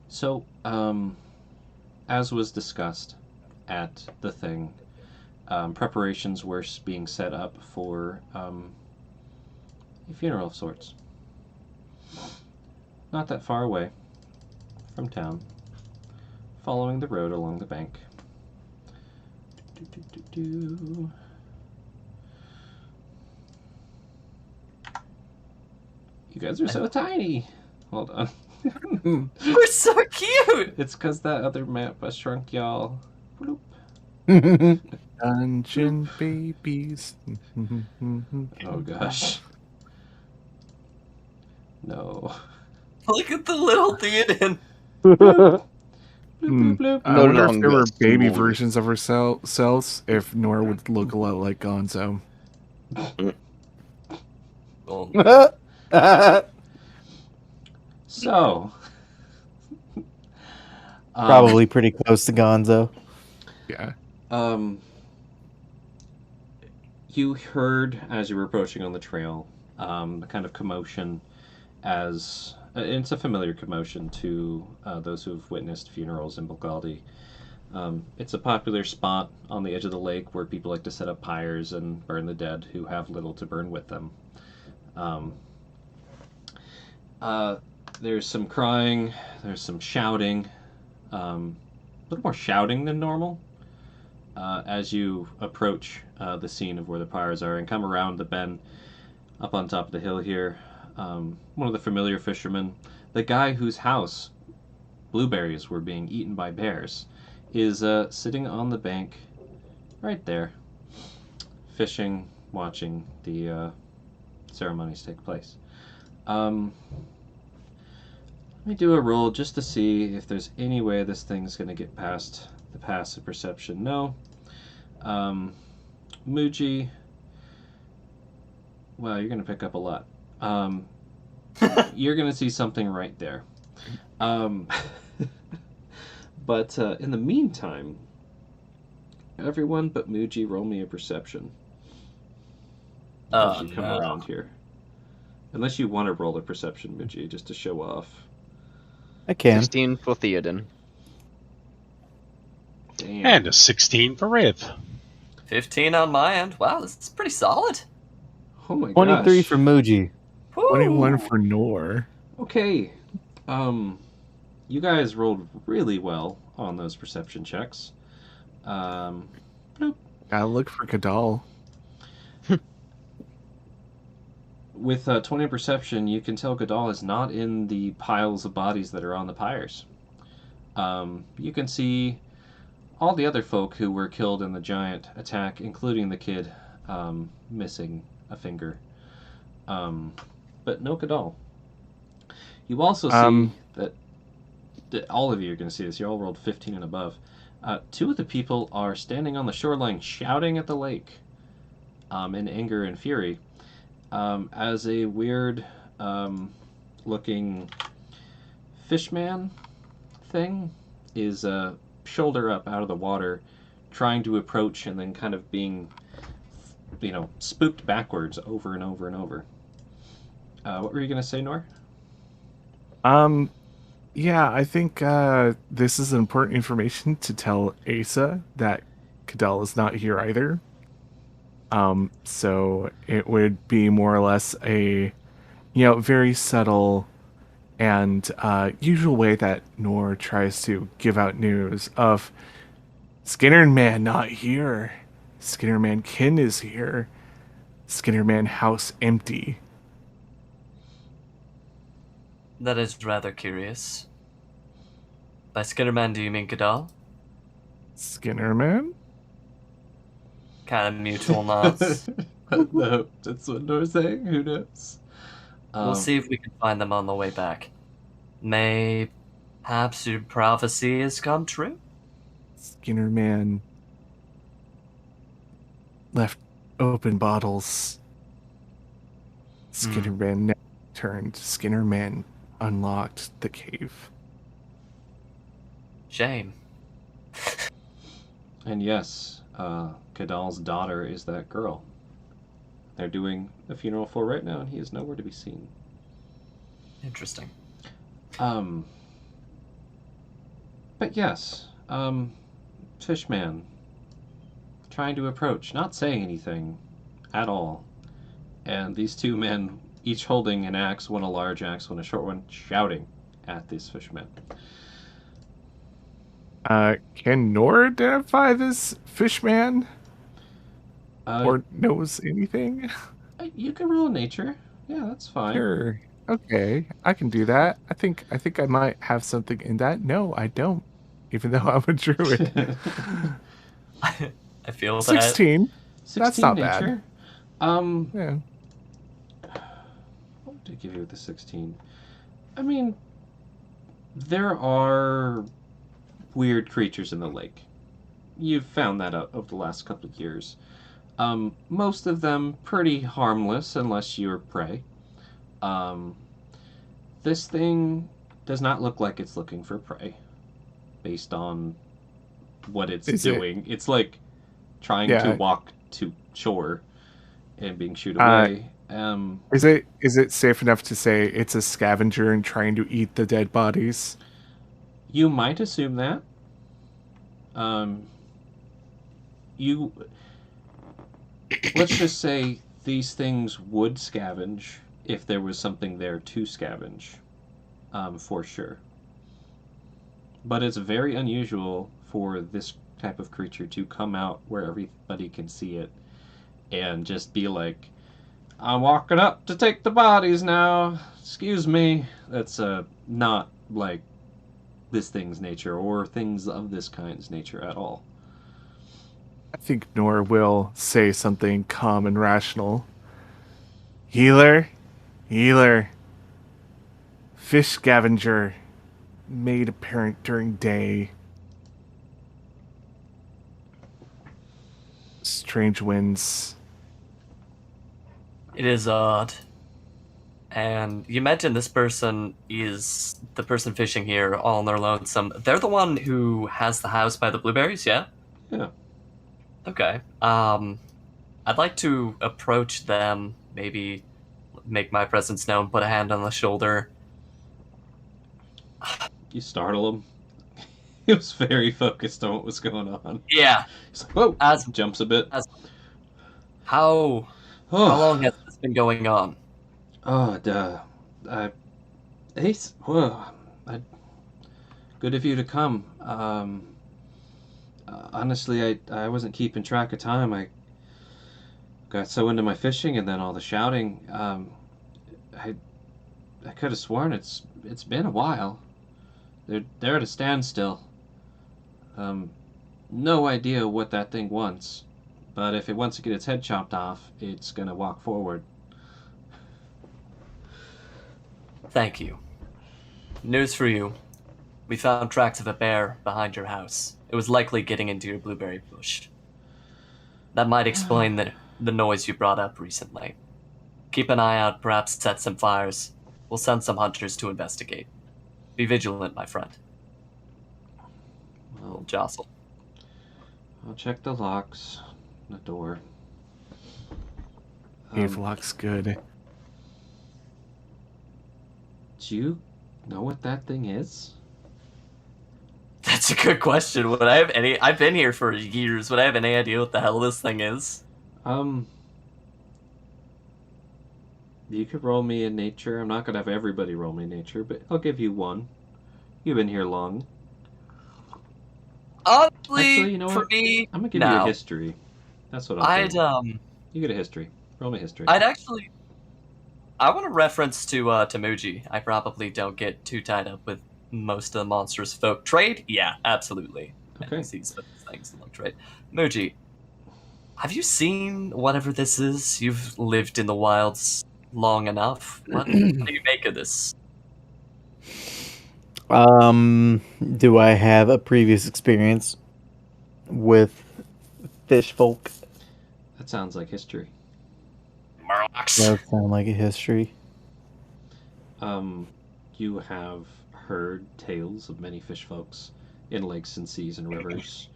So, as was discussed at the thing, preparations were being set up for a funeral of sorts. Not that far away from town, following the road along the bank. You guys are so tiny. Hold on. We're so cute! It's because that other map I shrunk y'all. Bloop. Dungeon babies. Oh gosh. No. Look at the little Theoden. Bloop, bloop, bloop. I No wonder if there were longer baby small. versions of ourselves, if Nora would look a lot like Gonzo. Oh, So. Probably pretty close to Gonzo. Yeah. You heard as you were approaching on the trail, the kind of commotion as it's a familiar commotion to those who have witnessed funerals in Bulgaldi. It's a popular spot on the edge of the lake where people like to set up pyres and burn the dead who have little to burn with them. There's some crying, there's some shouting, a little more shouting than normal as you approach the scene of where the pyres are and come around the bend up on top of the hill here. One of the familiar fishermen, the guy whose house blueberries were being eaten by bears, is sitting on the bank right there, fishing, watching the ceremonies take place. Let me do a roll just to see if there's any way this thing's going to get past the passive perception. No. Muji. Wow, you're going to pick up a lot. You're going to see something right there. But in the meantime, everyone but Muji, roll me a perception. As you come around here. Unless you want to roll a perception, Muji, just to show off. I can. 16 for Theoden. Damn. And a 16 for Riv. 15 on my end. Wow, this is pretty solid. Oh my 23 gosh. for Muji. 21 for Nor. Okay. You guys rolled really well on those perception checks. Bloop. Gotta look for Kadal. With 20 perception, you can tell Godal is not in the piles of bodies that are on the pyres. You can see all the other folk who were killed in the giant attack, including the kid missing a finger. But no Godal. You also see that all of you are going to see this. You all rolled 15 and above. 2 of the people are standing on the shoreline shouting at the lake in anger and fury. As a weird looking fishman thing is shoulder up out of the water, trying to approach and then kind of being, spooked backwards over and over and over. What were you going to say, Nor? Yeah, I think this is important information to tell Asa that Kadal is not here either. So it would be more or less a, very subtle and usual way that Nor tries to give out news of Skinner Man not here. Skinner Man kin is here. Skinner Man house empty. That is rather curious. By Skinnerman, do you mean Godal? Skinnerman? Kind of mutual nods. No, that's what Nora's saying. Who knows? We'll see if we can find them on the way back. May perhaps your prophecy has come true? Skinnerman left open bottles. Skinnerman never returned. Skinnerman unlocked the cave. Shame. And yes, Kadal's daughter is that girl. They're doing a funeral for right now, and he is nowhere to be seen. Interesting. But yes, Fishman trying to approach, not saying anything at all. And these two men, each holding an axe, one a large axe, one a short one, shouting at this fishman. Can Nor identify this fishman? Or knows anything? You can roll nature. Yeah, that's fine. Sure. Okay, I can do that. I think I might have something in that. No, I don't. Even though I'm a druid. I feel 16. That's not nature. bad. Yeah. What did I give you with the 16? I mean, there are weird creatures in the lake. You've found that out over the last couple of years. Most of them pretty harmless unless you're prey. This thing does not look like it's looking for prey based on what it's doing. It's like trying to walk to shore and being shooed away. Is it safe enough to say it's a scavenger and trying to eat the dead bodies? You might assume that. Let's just say these things would scavenge if there was something there to scavenge, for sure. But it's very unusual for this type of creature to come out where everybody can see it and just be like, I'm walking up to take the bodies now. Excuse me. That's not like this thing's nature or things of this kind's nature at all. I think Nor will say something calm and rational. Healer, fish scavenger, made apparent during day. Strange winds. It is odd. And you mentioned this person is the person fishing here all on their lonesome. They're the one who has the house by the blueberries, yeah? Yeah. Okay. I'd like to approach them, maybe make my presence known, put a hand on the shoulder. You startle him. He was very focused on what was going on. Yeah. He's like, whoa! Jumps a bit. How long has this been going on? Ace, good of you to come. Honestly, I wasn't keeping track of time. I got so into my fishing and then all the shouting. I could have sworn it's been a while. They're at a standstill. No idea what that thing wants, but if it wants to get its head chopped off, it's gonna walk forward. Thank you. News for you. We found tracks of a bear behind your house. It was likely getting into your blueberry bush. That might explain the noise you brought up recently. Keep an eye out, perhaps set some fires. We'll send some hunters to investigate. Be vigilant, my friend. We'll jostle. I'll check the locks, the door. Cave looks good. Do you know what that thing is? That's a good question. Would I have any... I've been here for years. Would I have any idea what the hell this thing is? You could roll me in nature. I'm not going to have everybody roll me in nature, but I'll give you one. You've been here long. Honestly, actually, you know for what? me, I'm going to give you a history. That's what I'll do. You get a history. Roll me history. I want a reference to Muji. I probably don't get too tied up with most of the monstrous folk. Trade? Yeah, absolutely. Okay. NPCs with things and like trade. Muji, have you seen whatever this is? You've lived in the wilds long enough. What do you make of this? Do I have a previous experience with fish folk? That sounds like history. Murlocs. Does sound like a history. You have heard tales of many fish folks in lakes and seas and rivers.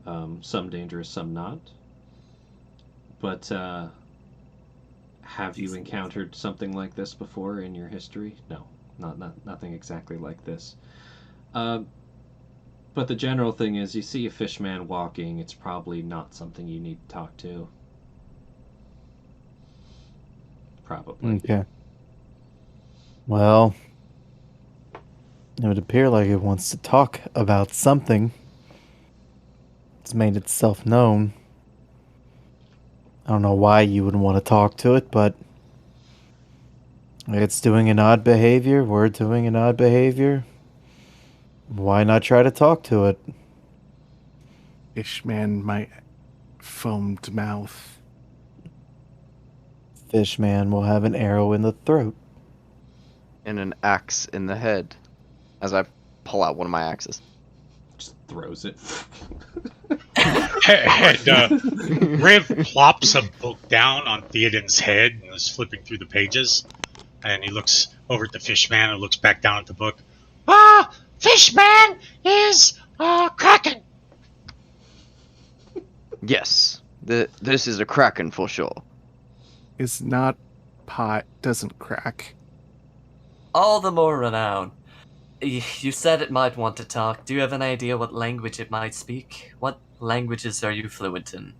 Some dangerous, some not. But have you encountered something like this before in your history? No, nothing exactly like this. But the general thing is, you see a fishman walking, it's probably not something you need to talk to. Probably. Okay. Well, it would appear like it wants to talk about something. It's made itself known. I don't know why you would want to talk to it, but it's doing an odd behavior. We're doing an odd behavior. Why not try to talk to it? Fishman, my foamed mouth. Fishman will have an arrow in the throat. And an axe in the head. As I pull out one of my axes. Just throws it. And Riv plops a book down on Theoden's head and is flipping through the pages. And he looks over at the fishman and looks back down at the book. Fishman is Kraken. Yes. This is a kraken for sure. Is not pot, doesn't crack. All the more renown. You said it might want to talk. Do you have an idea what language it might speak? What languages are you fluent in?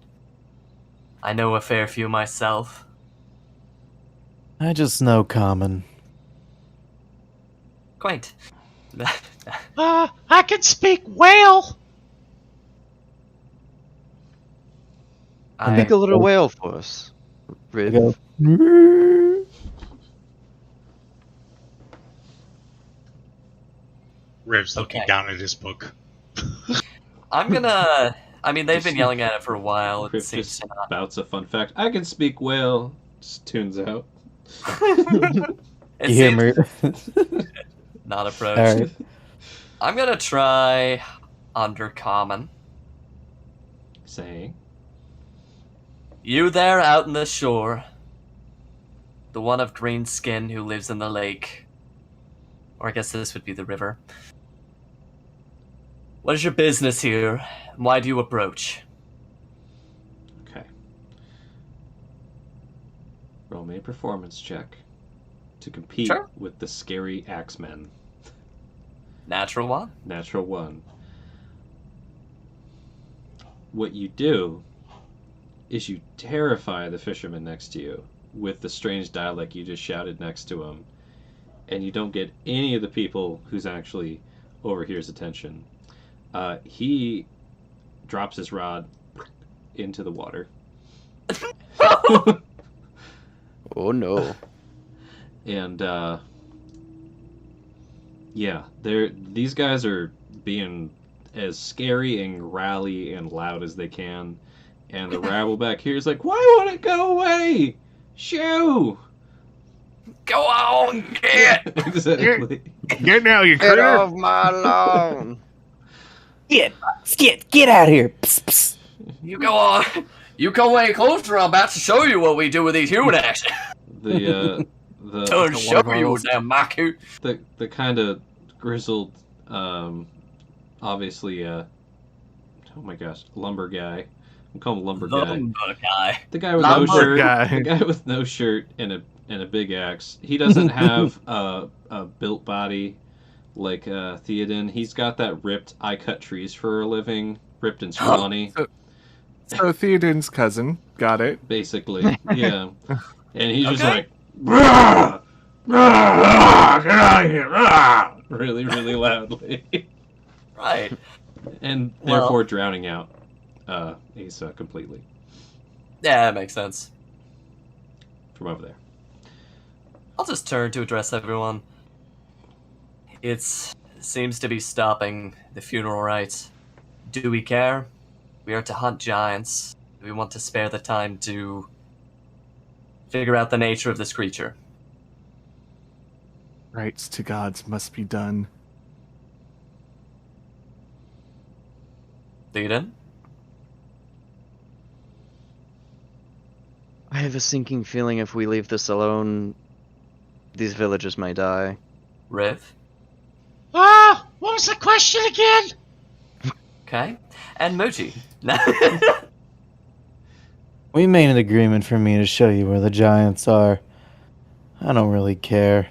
I know a fair few myself. I just know common. Quaint. I can speak whale. Make a little whale for us, Riv. Go. Riv's looking Okay. down at his book. I'm gonna... I mean, they've been yelling at it for a while. It Griff seems just to not... spouts a fun fact. I can speak whale. Just tunes out. It You hear seems me? not approached. Alright. I'm gonna try Undercommon. Saying. You there out in the shore. The one of green skin who lives in the lake. Or I guess this would be the river. What is your business here? And why do you approach? Okay. Roll me a performance check to compete Sure. with the scary Axemen. Natural one? Natural 1. What you do is you terrify the fisherman next to you with the strange dialect you just shouted next to him, and you don't get any of the people who's actually overhears attention. He drops his rod into the water. Oh no. And yeah, these guys are being as scary and growly and loud as they can, and the rabble back here is like, "Why won't it go away? Shoo!" Go on, get! Exactly. Get now, you Get critter! off my lawn! Get out of here! Psst, psst. You go on. You come any closer, I'm about to show you what we do with these human action. The Don't show you, damn Maku. the kind of grizzled, obviously, oh my gosh, lumber guy. I'm calling him lumber guy. Lumber guy. The guy with Lumber no shirt. guy. The guy with no shirt and a big axe. He doesn't have a built body like Theoden. He's got that ripped. I cut trees for a living. Ripped and scrawny, So Theoden's cousin, got it. basically. Yeah, and he's just Okay. like, "Brah! Brah! Get out of here!" Brah!" Really, really loudly, Right. and Well- therefore drowning out Asa completely Yeah, that makes sense. from over there. I'll just turn to address everyone. It's seems to be stopping the funeral rites. Do we care? We are to hunt giants. Do we want to spare the time to figure out the nature of this creature? Rites to gods must be done. Theoden? I have a sinking feeling if we leave this alone, these villagers may die. Riv? What was the question again? Okay. And Moji? We made an agreement for me to show you where the giants are. I don't really care.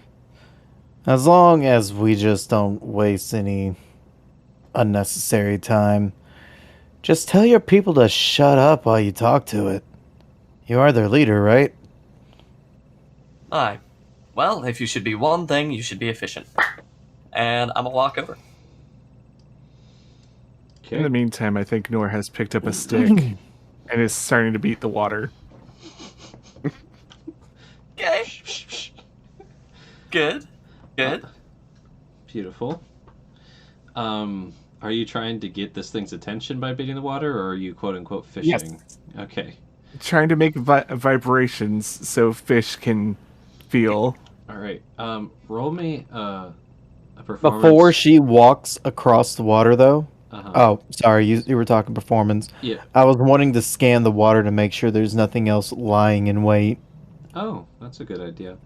As long as we just don't waste any unnecessary time. Just tell your people to shut up while you talk to it. You are their leader, right? Aye. Well, if you should be one thing, you should be efficient. And I'm gonna walk over. In the meantime, I think Nor has picked up a stick and is starting to beat the water. Okay. Good. Good. Beautiful. Are you trying to get this thing's attention by beating the water, or are you quote-unquote fishing? Yes. Okay. Trying to make vibrations so fish can feel. All right. Roll me a performance. Before she walks across the water, though. Uh-huh. Oh, sorry, you were talking performance. Yeah. I was wanting to scan the water to make sure there's nothing else lying in wait. Oh, that's a good idea.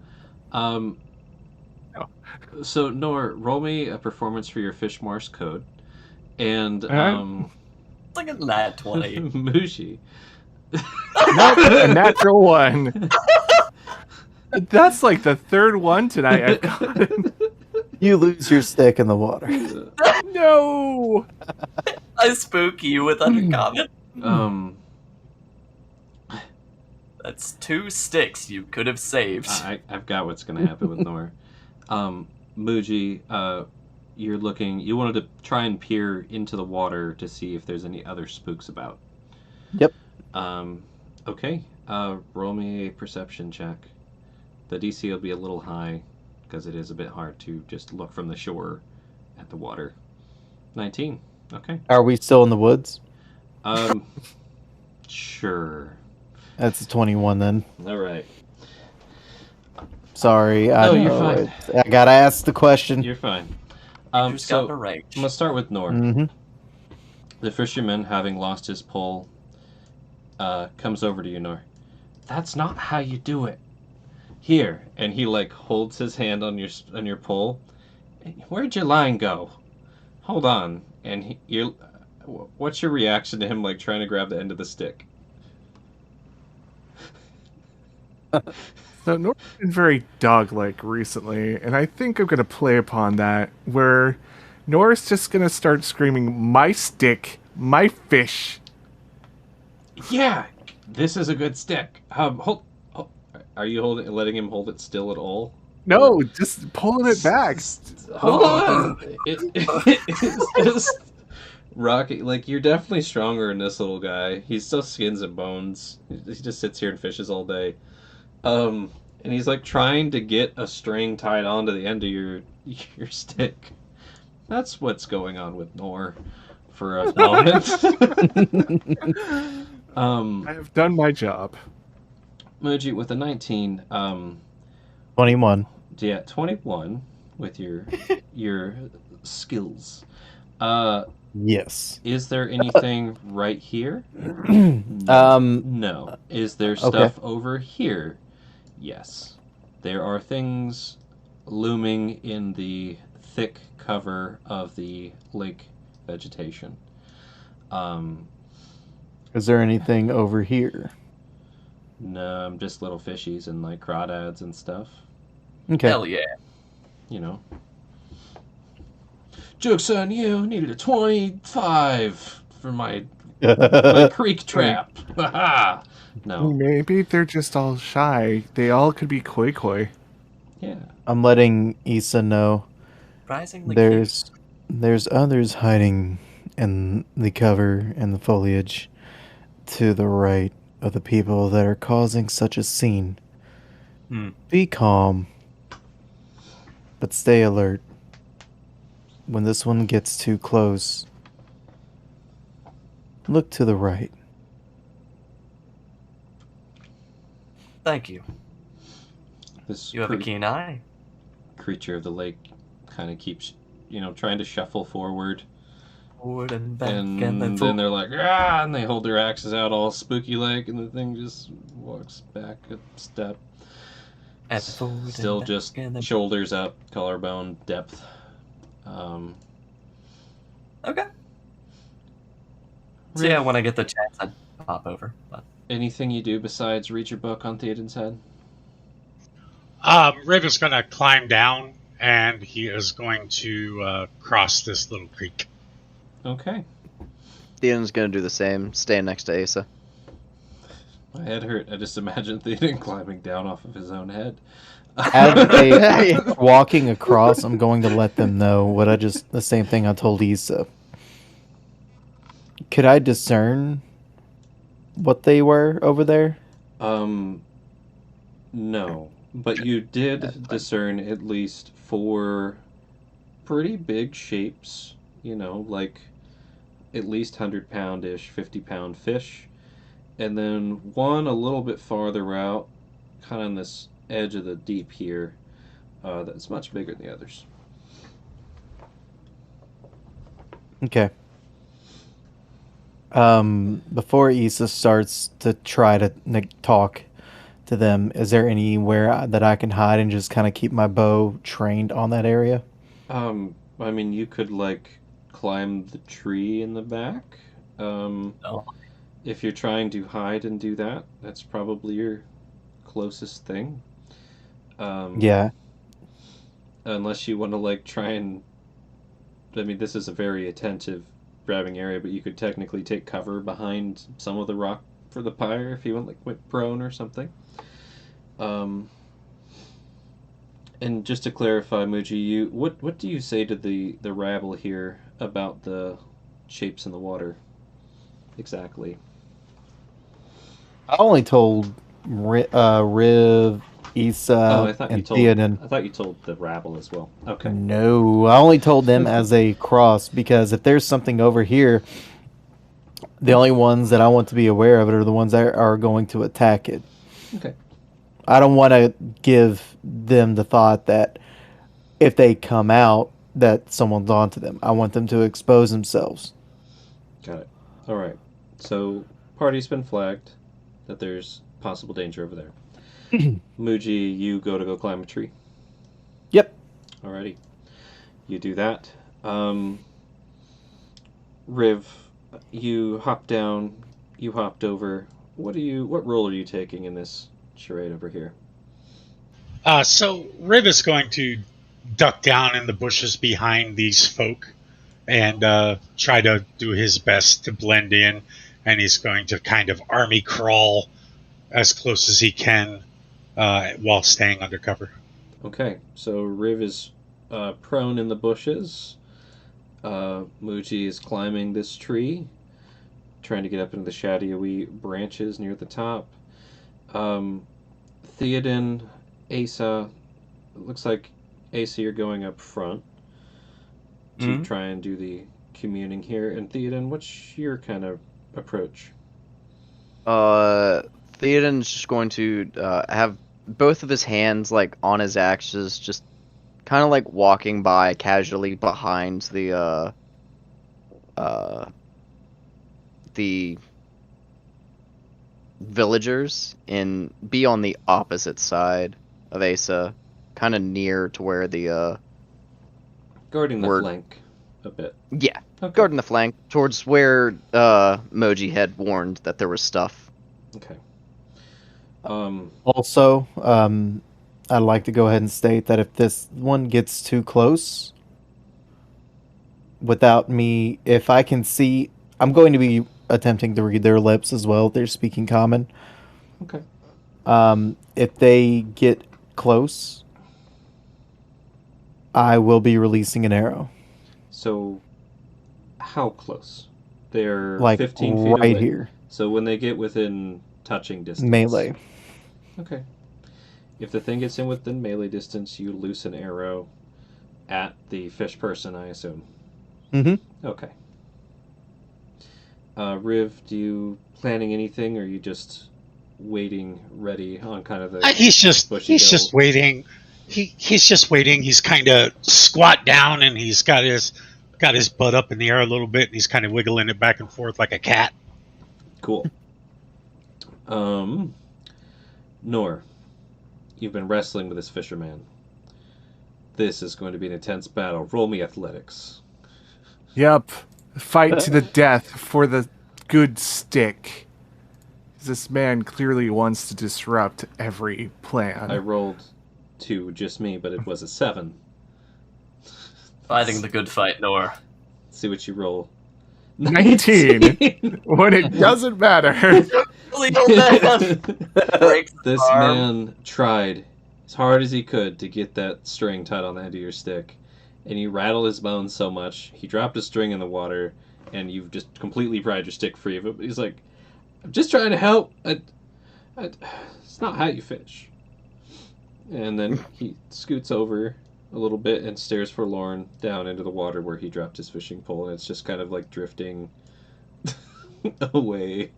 So, Nor, roll me a performance for your fish Morse code. And, Look at that 20. Mushi. Nope, a natural one. That's like the third one tonight I've gotten. You lose your stick in the water. No! I spook you with uncommon. That's 2 sticks you could have saved. I've got what's going to happen with Nor. Muji, you're looking. You wanted to try and peer into the water to see if there's any other spooks about. Yep. Okay. Roll me a perception check. The DC will be a little high because it is a bit hard to just look from the shore at the water. 19. Okay. Are we still in the woods? Sure. That's a 21 then. All right. Sorry. No, you're fine. I gotta ask the question. You're fine. Who's got the So right? I'm gonna start with Nor. Mm-hmm. The fisherman, having lost his pole, comes over to you, Nor. That's not how you do it. Here, and he like holds his hand on your pole. Where'd your line go? Hold on, and what's your reaction to him like trying to grab the end of the stick? So Nor's been very dog-like recently, and I think I'm going to play upon that, where Nor's just going to start screaming, "My stick, my fish!" Yeah, this is a good stick. Are you letting him hold it still at all? No, just pulling it back. Hold on. It's just Rocky. Like, you're definitely stronger than this little guy. He's still skins and bones. He just sits here and fishes all day. And he's like trying to get a string tied onto the end of your stick. That's what's going on with Nor for a moment. I have done my job. Moji, with a 19, 21. yeah, 21 with your skills. Yes. Is there anything right here? No. Is there stuff over here? Yes. There are things looming in the thick cover of the lake vegetation. Is there anything over here? No, just little fishies and like crawdads and stuff. Okay. Hell yeah. You know. Joke's on you. Needed a 25 for my creek trap. No. Maybe they're just all shy. They all could be koi. Yeah. I'm letting Issa know Surprisingly there's others hiding in the cover and the foliage to the right of the people that are causing such a scene. Be calm, but stay alert. when this one gets too close, look to the right. Thank you. This You have a keen eye. creature of the lake kind of keeps, trying to shuffle forward. Forward and back And and then then they're like, ah, and they hold their axes out all spooky like, and the thing just walks back a step. and forward Still and just back and then... shoulders up, collarbone depth. Okay. So yeah, when I get the chance, I'd pop over. But Anything you do besides read your book on Theoden's head? Riv is going to climb down, and he is going to cross this little creek. Okay. Theoden's gonna do the same, staying next to Asa. My head hurt. I just imagined Theoden climbing down off of his own head. As they walking across, I'm going to let them know the same thing I told Issa. Could I discern what they were over there? No. But you did discern at least 4 pretty big shapes, like at least 100-pound-ish, 50-pound fish. And then one a little bit farther out, kind of on this edge of the deep here, that's much bigger than the others. Okay. Before Issa starts to try to talk to them, is there anywhere that I can hide and just kind of keep my bow trained on that area? I mean, you could, climb the tree in the back. oh, If you're trying to hide and do that, that's probably your closest thing. Yeah. Unless you want to, try and... I mean, this is a very attentive grabbing area, but you could technically take cover behind some of the rock for the pyre if you went prone or something. And just to clarify, Muji, what do you say to the rabble here about the shapes in the water? Exactly. I only told Riv, Issa, and Theoden. I thought you told the rabble as well. Okay. No, I only told them as they cross, because if there's something over here, the only ones that I want to be aware of it are the ones that are going to attack it. Okay. I don't want to give them the thought that if they come out, that someone's onto them. I want them to expose themselves. Got it. All right. So, party's been flagged that there's possible danger over there. Muji, you go climb a tree. Yep. Alrighty. You do that. Riv, you hop down. You hopped over. What role are you taking in this charade over here? So Riv is going to duck down in the bushes behind these folk and try to do his best to blend in, and he's going to kind of army crawl as close as he can while staying undercover. Okay, so Riv is prone in the bushes. Muji is climbing this tree, trying to get up into the shadowy branches near the top. Theoden, Asa, it looks like Asa, you're going up front to try and do the communing here. And Theoden, what's your kind of approach? Theoden's just going to have both of his hands on his axes, just kind of walking by casually behind the villagers and be on the opposite side of Asa, kind of near to where the Guarding the flank a bit. Yeah, Okay. guarding the flank towards where Moji had warned that there was stuff. Okay. Also, I'd like to go ahead and state that if this one gets too close, without me, if I can see, I'm going to be attempting to read their lips as well. They're speaking common. Okay. If they get close, I will be releasing an arrow. So, how close? They're 15 feet right away. here. So when they get within touching distance. Melee. Okay. If the thing gets in within melee distance, you loose an arrow at the fish person, I assume. Mm-hmm. Okay. Riv, do you planning anything, or are you just waiting, ready on kind of the He's just bushy hill? waiting. He's just waiting. He's kind of squat down and he's got his butt up in the air a little bit and he's kind of wiggling it back and forth like a cat. Cool. Nor, you've been wrestling with this fisherman. This is going to be an intense battle. Roll me athletics. Yep. Fight to the death for the good stick. This man clearly wants to disrupt every plan. I rolled 2, just me, but it was a 7. Fighting the good fight, Nor. See what you roll. 19. When it doesn't matter. Really old man. Breaks his This arm. man tried as hard as he could to get that string tied on the end of your stick, and you rattled his bones so much, he dropped a string in the water, and you've just completely pried your stick free of it. But he's like, I'm just trying to help. It's not how you fish. And then he scoots over a little bit and stares forlorn down into the water where he dropped his fishing pole, and it's just kind of like drifting away.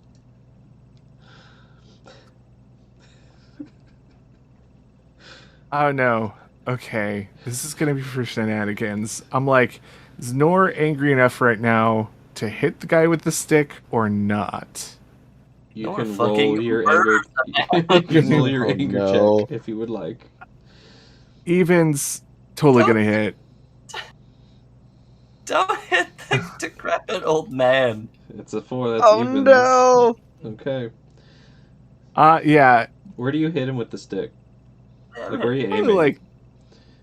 Oh no. Okay. This is gonna be for shenanigans. I'm like, is Nor angry enough right now to hit the guy with the stick or not? You Nor can roll fucking your anger. You can roll your Oh, anger no. check if you would like. Evens totally gonna hit. Don't hit the decrepit old man. It's a 4. That's Oh evens. no! Okay. Yeah. Where do you hit him with the stick? Like, where are you Probably aiming? like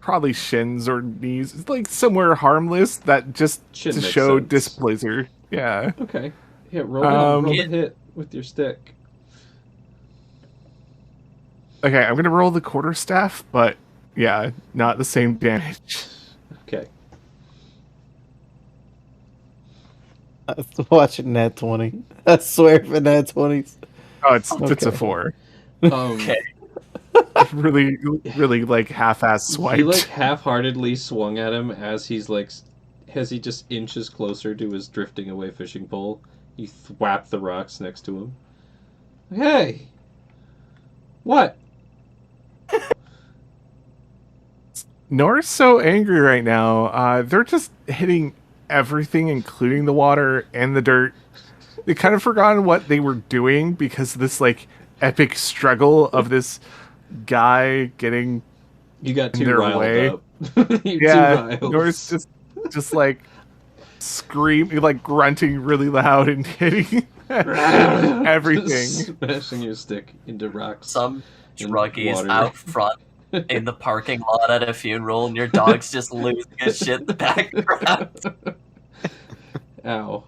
probably shins or knees. It's like somewhere harmless that just Shin to makes show sense. displeasure. Yeah. Okay. Yeah, roll the Yeah. hit with your stick. Okay, I'm gonna roll the quarterstaff, but yeah, not the same damage. Okay. Watch it, nat 20. I swear for nat 20s. Oh, it's a Okay. 4. Okay. Really, really like half-ass swiped. He like half-heartedly swung at him as he's like, as he just inches closer to his drifting away fishing pole. You thwap the rocks next to him. Hey, what? Nora's so angry right now. They're just hitting everything, including the water and the dirt. They kind of forgotten what they were doing because of this like epic struggle of this guy getting You got in too their riled way. up. You're Yeah, too riled. Nora's just like screaming, like grunting really loud and hitting everything. Just smashing your stick into rocks. Some In druggie is water. out front in the parking lot at a funeral, and your dog's just losing his shit in the background. Ow.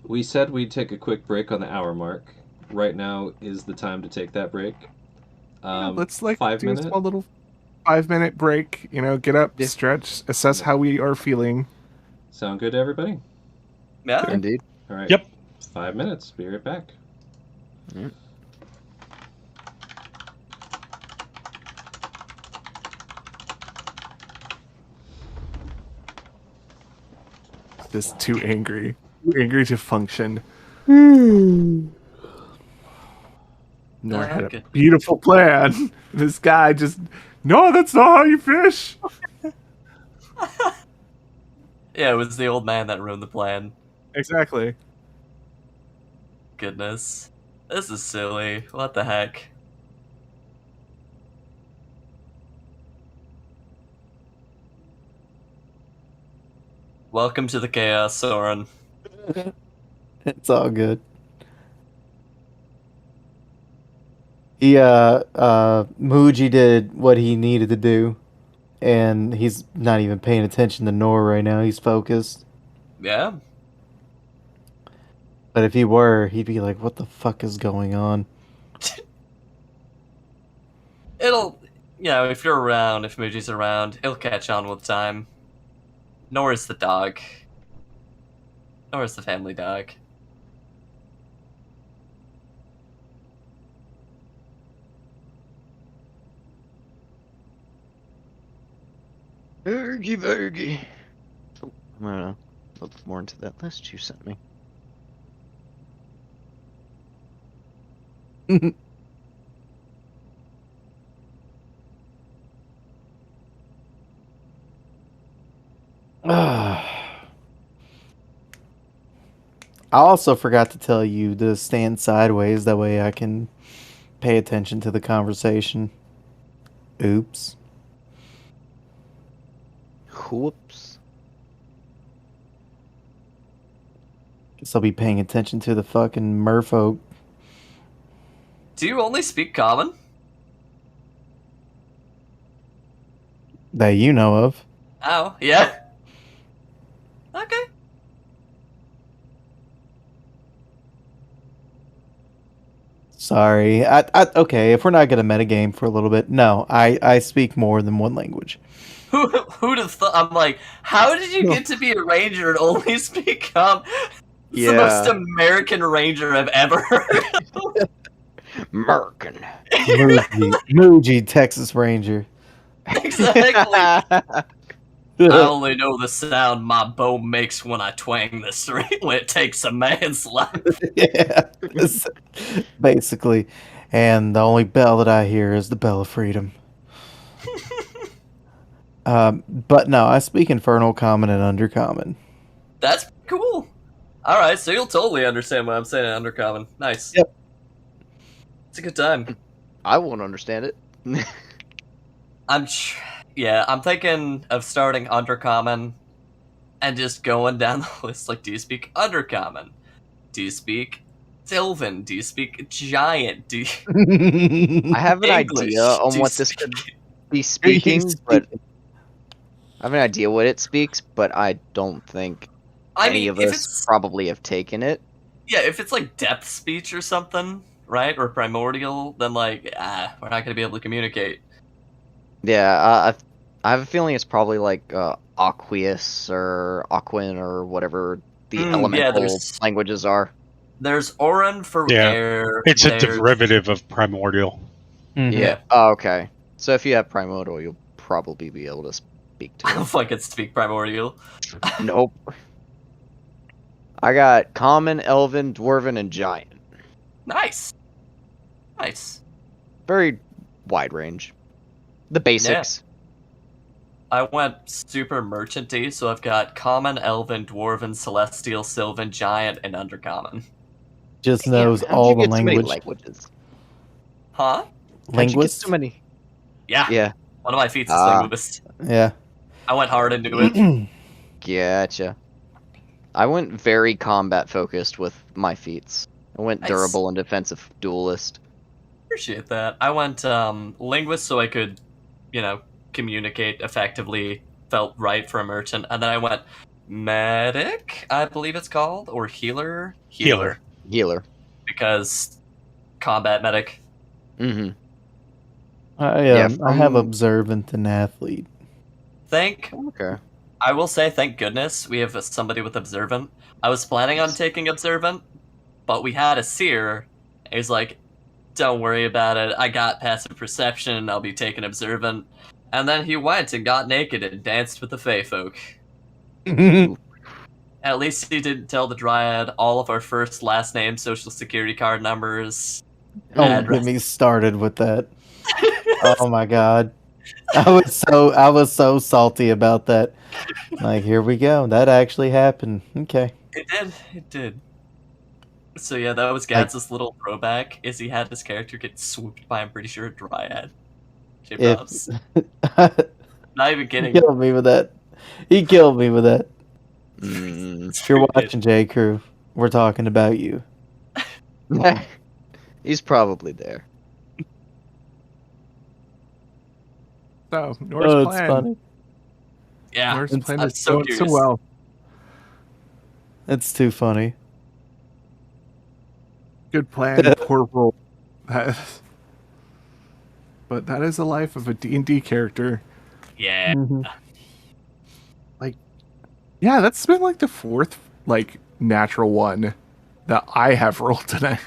We said we'd take a quick break on the hour mark. Right now is the time to take that break. Let's like 5 do minutes. a small little 5-minute break. You know, get up, Yeah. stretch, assess how we are feeling. Sound good to everybody? Yeah. Indeed. All right. Yep. 5 minutes. Be right back. Mm. Just too angry. Too angry to function. Nor had a Okay. beautiful plan. This guy just, no, that's not how you fish. Yeah, it was the old man that ruined the plan. Exactly. Goodness. This is silly. What the heck? Welcome to the chaos, Soren. It's all good. Muji did what he needed to do, and he's not even paying attention to Nor right now. He's focused. Yeah. But if he were, he'd be like, what the fuck is going on? It'll, if you're around, if Muji's around, he'll catch on with time. Nor is the dog. Nor is the family dog. Ergy vergy. Oh, I'm gonna look more into that list you sent me. I also forgot to tell you to stand sideways. That way I can pay attention to the conversation. Oops. Whoops. Guess I'll be paying attention to the fucking merfolk. Do you only speak common? That you know of. Oh, yeah. Okay. Sorry. Okay, if we're not gonna metagame for a little bit, no, I speak more than one language. Who'd have thought? I'm like, how did you get to be a ranger and only speak common? It's the most American ranger I've ever heard. Merkin. Muji, Texas Ranger. Exactly. I only know the sound my bow makes when I twang the string when it takes a man's life. Yeah, basically. And the only bell that I hear is the bell of freedom. But no, I speak Infernal, Common, and Undercommon. That's cool. All right, so you'll totally understand what I'm saying in Undercommon. Nice. Yep. It's a good time. I won't understand it. I'm thinking of starting Undercommon and just going down the list. Like, do you speak Undercommon? Do you speak Sylvan? Do you speak Giant? Do you... I have an English? idea on Do you what this speak- could be speaking, but I have an idea what it speaks, but I don't think any of if us it's probably have taken it. if it's like depth speech or something, right, or primordial, then like we're not gonna be able to communicate. Yeah, I have a feeling it's probably like Aqueous or Aquin or whatever the elemental there's- languages are. There's Orin for Yeah, air. It's a there's- derivative of primordial. Mhm. Yeah. Oh, okay. So if you have Primordial, you'll probably be able to speak to I don't it. fucking speak primordial. Nope. I got Common, Elven, Dwarven, and Giant. Nice. Very wide range. The basics. I went super merchanty, so I've got common, elven, dwarven, celestial, sylvan, giant, and undercommon. Just Damn, knows how'd all you the get so many language. languages. Huh? How'd you get Linguist? so many? Yeah. Yeah. One of my feats is Ah. linguist. Yeah. I went hard into it. Gotcha. I went very combat focused with my feats. I went Nice. durable and defensive duelist. Appreciate that. I went linguist so I could, communicate effectively, felt right for a merchant. And then I went medic, I believe it's called, or healer. Healer. Healer. Because combat medic. Mm-hmm. I have from- observant and athlete. Okay. I will say, thank goodness, we have somebody with observant. I was planning on taking observant, but we had a seer. He's like, don't worry about it. I got passive perception. I'll be taking observant. And then he went and got naked and danced with the Fey folk. At least he didn't tell the Dryad all of our first, last name, social security card numbers. Don't address. get me started with that. Oh my god. I was so salty about that. Like, here we go. That actually happened. Okay. It did. So yeah, that was Gads's little throwback, is he had his character get swooped by, I'm pretty sure, a Dryad. J-Props. Not even He kidding. killed me with that. He killed me with that. Mm. If you're watching, J. Crew, we're talking about you. He's probably there. So, Norse Oh, it's plan. funny. Yeah, Norse It's- plan I'm is so going so curious. well. It's too funny. Good plan, Corporal. But that is the life of a D&D character. Yeah. Mhm. Yeah, that's been like the fourth natural one that I have rolled today.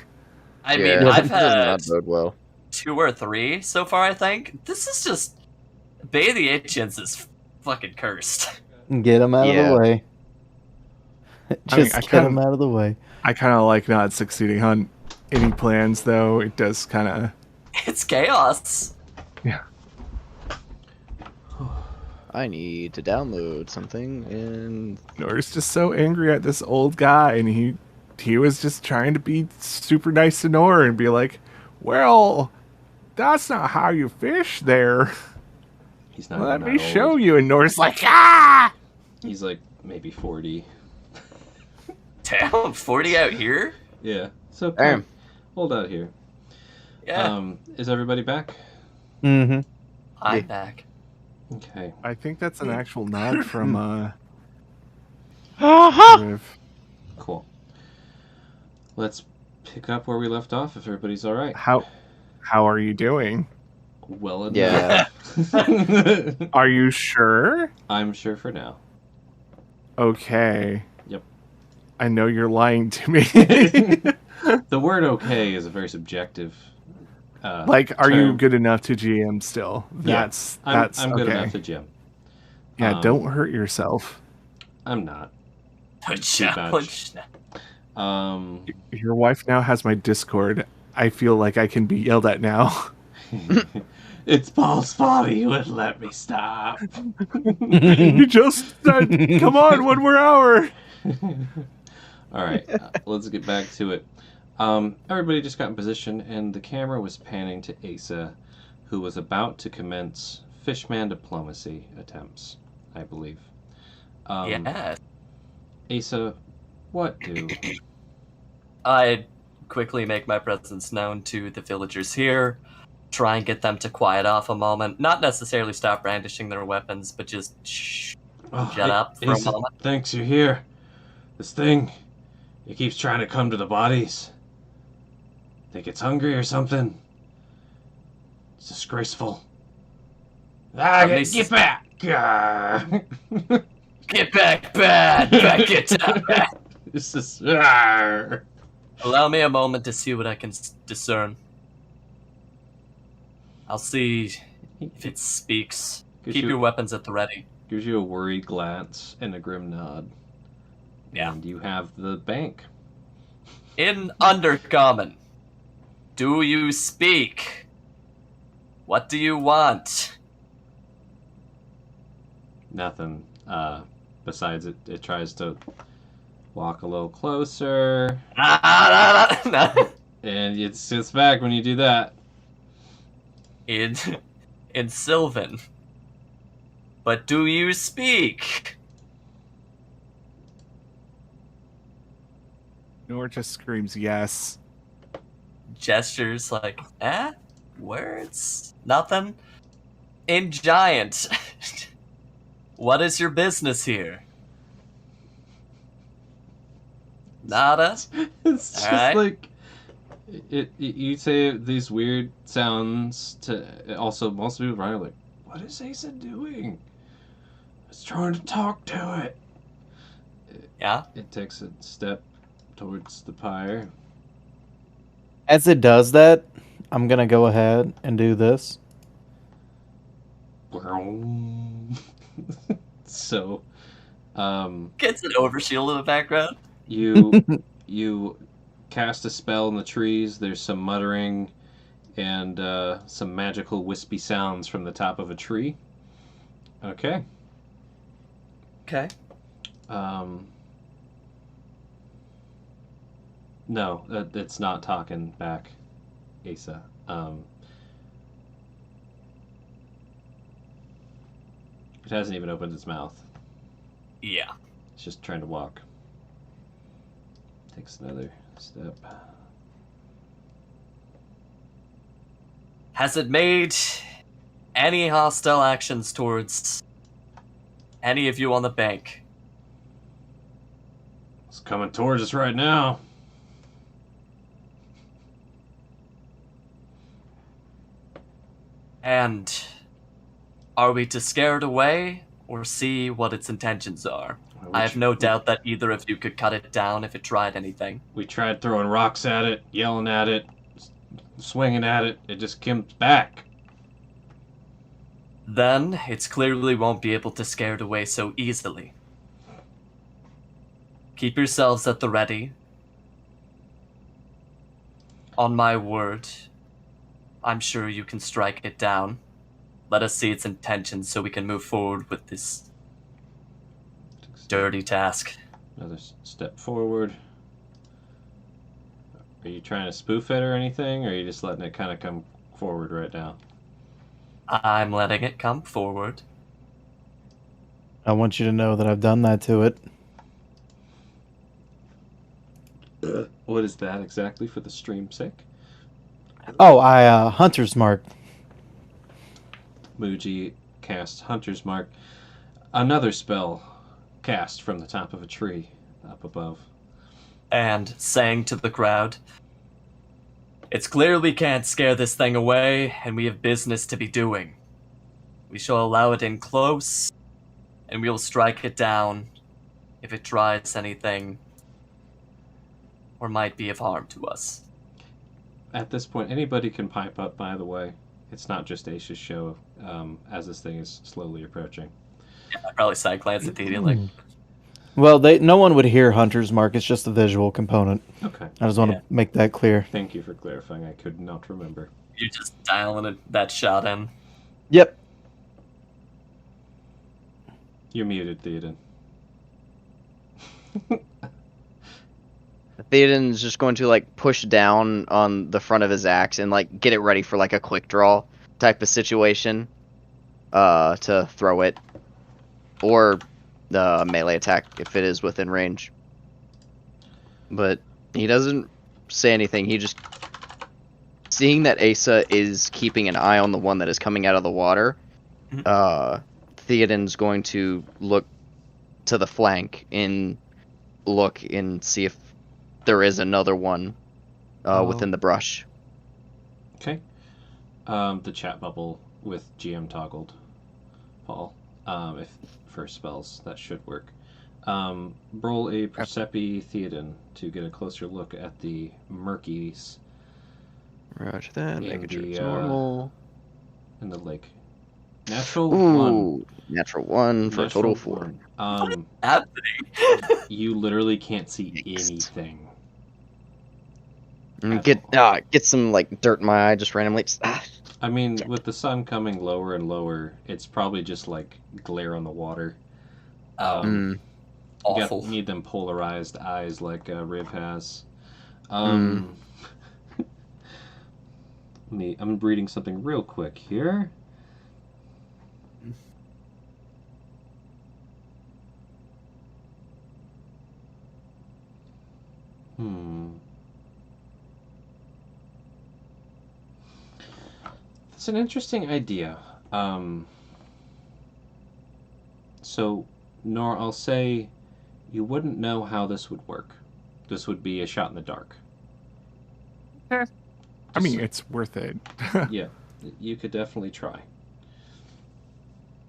I Yeah, mean, I've that does had not bode well. 2 or 3 so far, I think. This is just... Bay of the Ancients is fucking cursed. Get him out of Yeah. the way. I mean, Just I get kinda- him out of the way. I kind of like not succeeding on any plans, though. It does kind of. It's chaos. Yeah. I need to download something, and Nora's just so angry at this old guy, and he was just trying to be super nice to Nora and be like, well, that's not how you fish there. He's not Let even me that show old. you. And Nora's like, ah! He's like maybe 40. Damn, 40 out here? Yeah. So Damn. hold out here. Yeah, Is everybody back? Mm-hmm. I'm back. Okay. I think that's an actual nod from Uh-huh. Riv. Cool. Let's pick up where we left off if everybody's all right. How are you doing? Well enough. Yeah. Are you sure? I'm sure for now. Okay. Yep. I know you're lying to me. The word "okay" is a very subjective. Like, are you term. good enough to GM still? Yeah, That's I'm good okay. enough to gym. Yeah, don't hurt yourself. I'm not. The Too challenge. Your wife now has my Discord. I feel like I can be yelled at now. It's Paul's fault he wouldn't let me stop. You just said, come on, one more hour. All right, let's get back to it. Everybody just got in position, and the camera was panning to Asa, who was about to commence fishman diplomacy attempts, I believe. Yeah. Asa, what do? I'd quickly make my presence known to the villagers here, try and get them to quiet off a moment. Not necessarily stop brandishing their weapons, but just shh. Shut up for a Asa, moment. thanks you're here. This thing, it keeps trying to come to the bodies. Think it's hungry or something? It's disgraceful. Get back! Arr. Get back, bad! Get down, bad! It's just... Arr. Allow me a moment to see what I can discern. I'll see if it speaks. Gives Keep you- your weapons at the ready. Gives you a worried glance and a grim nod. Yeah. And you have the bank. In Undercommon, do you speak? What do you want? Nothing. Besides it tries to walk a little closer. And it sits back when you do that. in Sylvan. But do you speak? Nora just screams yes. Gestures like, words? Nothing? In Giant. What is your business here? Nada? It's just Alright. like you say these weird sounds to also most people are like, what is Asa doing? It's trying to talk to it. Yeah? It takes a step towards the pyre. As it does that, I'm gonna go ahead and do this. So, Gets an overshield in the background. you cast a spell in the trees. There's some muttering and some magical wispy sounds from the top of a tree. Okay. Okay. No, it's not talking back, Asa. It hasn't even opened its mouth. Yeah. It's just trying to walk. Takes another step. Has it made any hostile actions towards any of you on the bank? It's coming towards us right now. And are we to scare it away or see what its intentions are? I have no doubt that either of you could cut it down if it tried anything. We tried throwing rocks at it, yelling at it, swinging at it. It just comes back. then it clearly won't be able to scare it away so easily. Keep yourselves at the ready. On my word, I'm sure you can strike it down. Let us see its intentions so we can move forward with this dirty task. Another step forward. Are you trying to spoof it or anything, or are you just letting it kind of come forward right now? I'm letting it come forward. I want you to know that I've done that to it. What is that exactly for the stream's sake? Oh, I Hunter's Mark. Muji casts Hunter's Mark. Another spell cast from the top of a tree up above. And saying to the crowd, it's clear we can't scare this thing away, and we have business to be doing. We shall allow it in close, and we will strike it down if it tries anything or might be of harm to us. At this point, anybody can pipe up, by the way. It's not just Aisha's show, as this thing is slowly approaching. Yeah, I probably side glance at Didi like, Well, no one would hear Hunter's Mark. It's just a visual component. Okay. I just want to make that clear. Thank you for clarifying. I could not remember. you're just dialing that shot in. Yep. You're muted, Theoden. Theoden's just going to like push down on the front of his axe and like get it ready for like a quick draw type of situation to throw it, or the melee attack if it is within range. But he doesn't say anything. He just, seeing that Asa is keeping an eye on the one that is coming out of the water, Theoden's going to look to the flank and look and see if there is another one within the brush. Okay. The chat bubble with GM toggled, Paul. If for spells, that should work. Roll a Percepi Theoden to get a closer look at the murkies Roger that. in Making sure the it's normal. in the lake. Natural Ooh, one. natural one for a total of 4. One. Happening. You literally can't see anything. And At get some like dirt in my eye just randomly. I mean, with the sun coming lower and lower, it's probably just like glare on the water. You Awful. need them polarized eyes like Riv has. I'm reading something real quick here. It's an interesting idea. So, Nor, I'll say you wouldn't know how this would work. This would be a shot in the dark. I mean, it's worth it. Yeah, you could definitely try.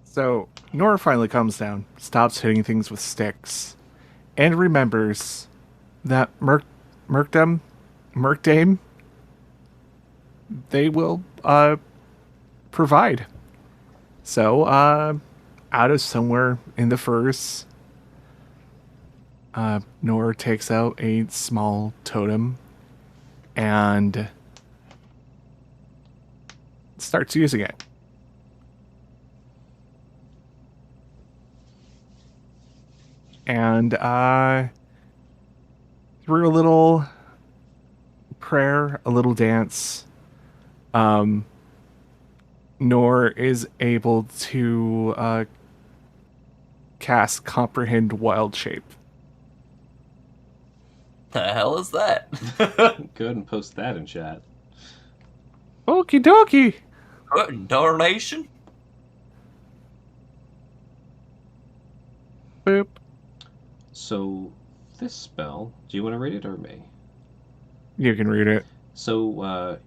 So, Nora finally comes down, stops hitting things with sticks, and remembers that Merkdame, they will provide. So, out of somewhere in the furs, Nora takes out a small totem and starts using it. And through a little prayer, a little dance, Nor is able to cast Comprehend Wild Shape. The hell is that? Go ahead and post that in chat. Okie dokie! Good darnation. Boop. So, this spell, do you want to read it or me? You can read it. So,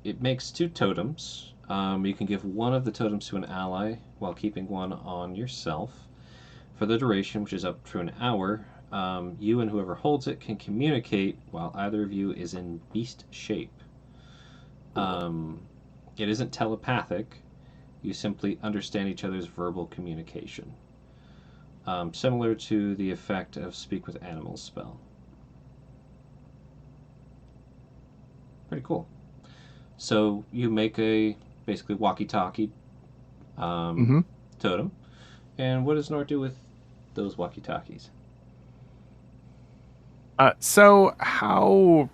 it makes 2 totems. You can give one of the totems to an ally while keeping one on yourself. For the duration, which is up to an hour, you and whoever holds it can communicate while either of you is in beast shape. It isn't telepathic. You simply understand each other's verbal communication. Similar to the effect of Speak with Animals spell. Pretty cool. So you make a basically walkie-talkie totem. And what does Nor do with those walkie-talkies? So how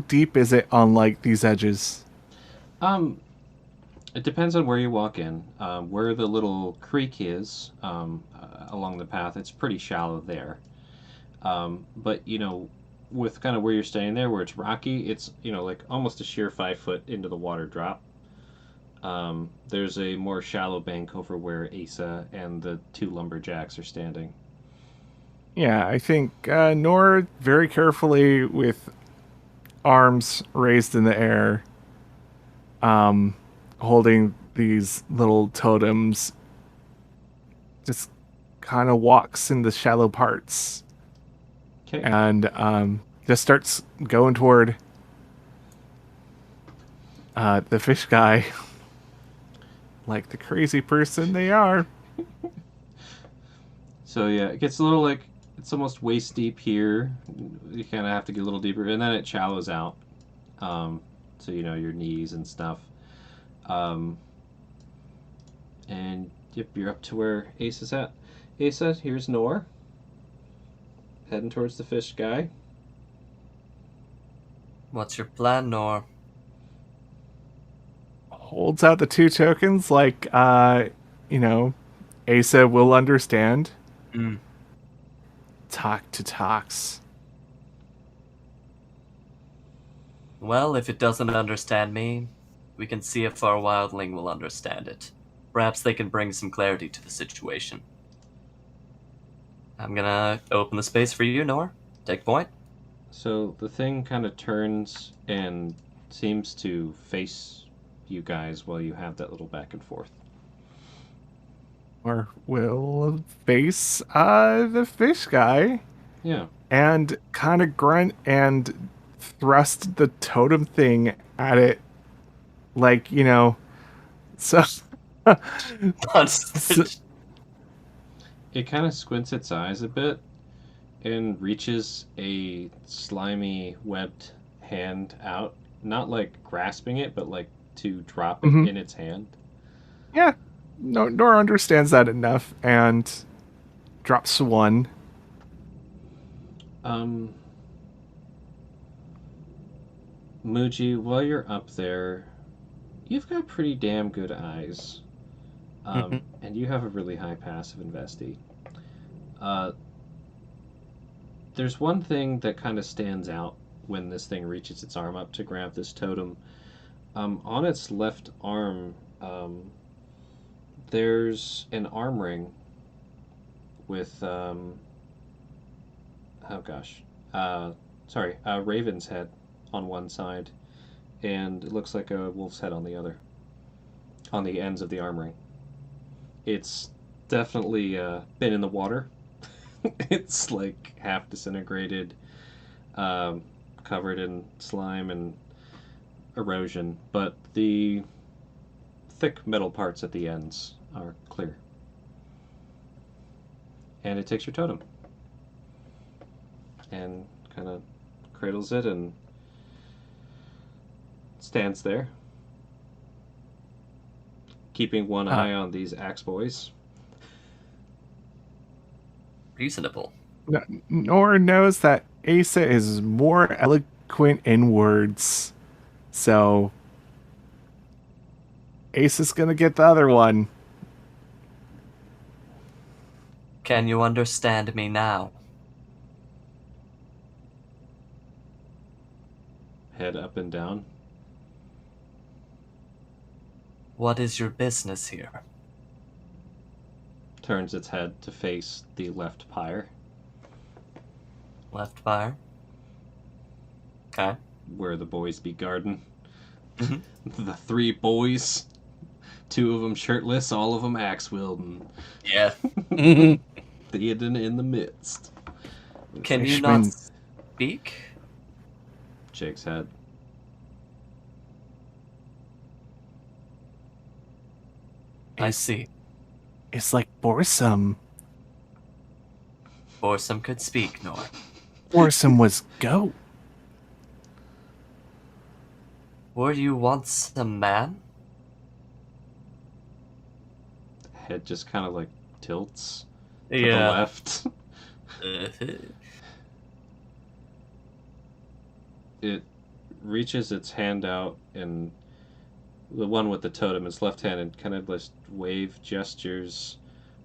deep is it on like these edges? It depends on where you walk in. Where the little creek is along the path, it's pretty shallow there. But with kind of where you're staying there, where it's rocky, it's like almost a sheer 5 foot into the water drop. There's a more shallow bank over where Asa and the 2 lumberjacks are standing. Yeah, I think Nor very carefully with arms raised in the air, holding these little totems, just kind of walks in the shallow parts. Okay. And just starts going toward the fish guy like the crazy person they are. So yeah, it gets a little like it's almost waist deep here. You kind of have to get a little deeper, and then it shallows out. So your knees and stuff. And yep, you're up to where Ace is at. Asa, here's Nor. Heading towards the fish guy. What's your plan, Nor? Holds out the 2 tokens like, Asa will understand. Talk to talks. Well, if it doesn't understand me, we can see if our wildling will understand it. Perhaps they can bring some clarity to the situation. I'm gonna open the space for you, Nor. Take point. So the thing kind of turns and seems to face you guys while you have that little back and forth. Or will face the fish guy. Yeah. And kind of grunt and thrust the totem thing at it. Like, so... It kind of squints its eyes a bit and reaches a slimy, webbed hand out. Not like grasping it, but like to drop it in its hand. Yeah. Nor understands that enough and drops 1. Muji, while you're up there, you've got pretty damn good eyes. And you have a really high passive investee. There's one thing that kind of stands out when this thing reaches its arm up to grab this totem. On its left arm, there's an arm ring with, raven's head on one side, and it looks like a wolf's head on the other, on the ends of the arm ring. It's definitely been in the water. It's like half disintegrated, covered in slime and erosion, but the thick metal parts at the ends are clear. And it takes your totem and kind of cradles it and stands there, keeping one eye on these axe boys. Reasonable. Nor knows that Asa is more eloquent in words. So Asa's gonna get the other one. Can you understand me now? Head up and down. What is your business here? Turns its head to face the left pyre. Left fire? Okay. Where the boys be guarding. The 3 boys. 2 of them shirtless, all of them axe wielding. Yeah. Theoden in the midst. Can you not speak? Shakes head. I see. It's like Borsum. Borsum could speak, Nor. Borsum was goat. Were you once a man? Head just kind of like tilts to the left. It reaches its hand out, and the one with the totem is left-handed, kind of just wave gestures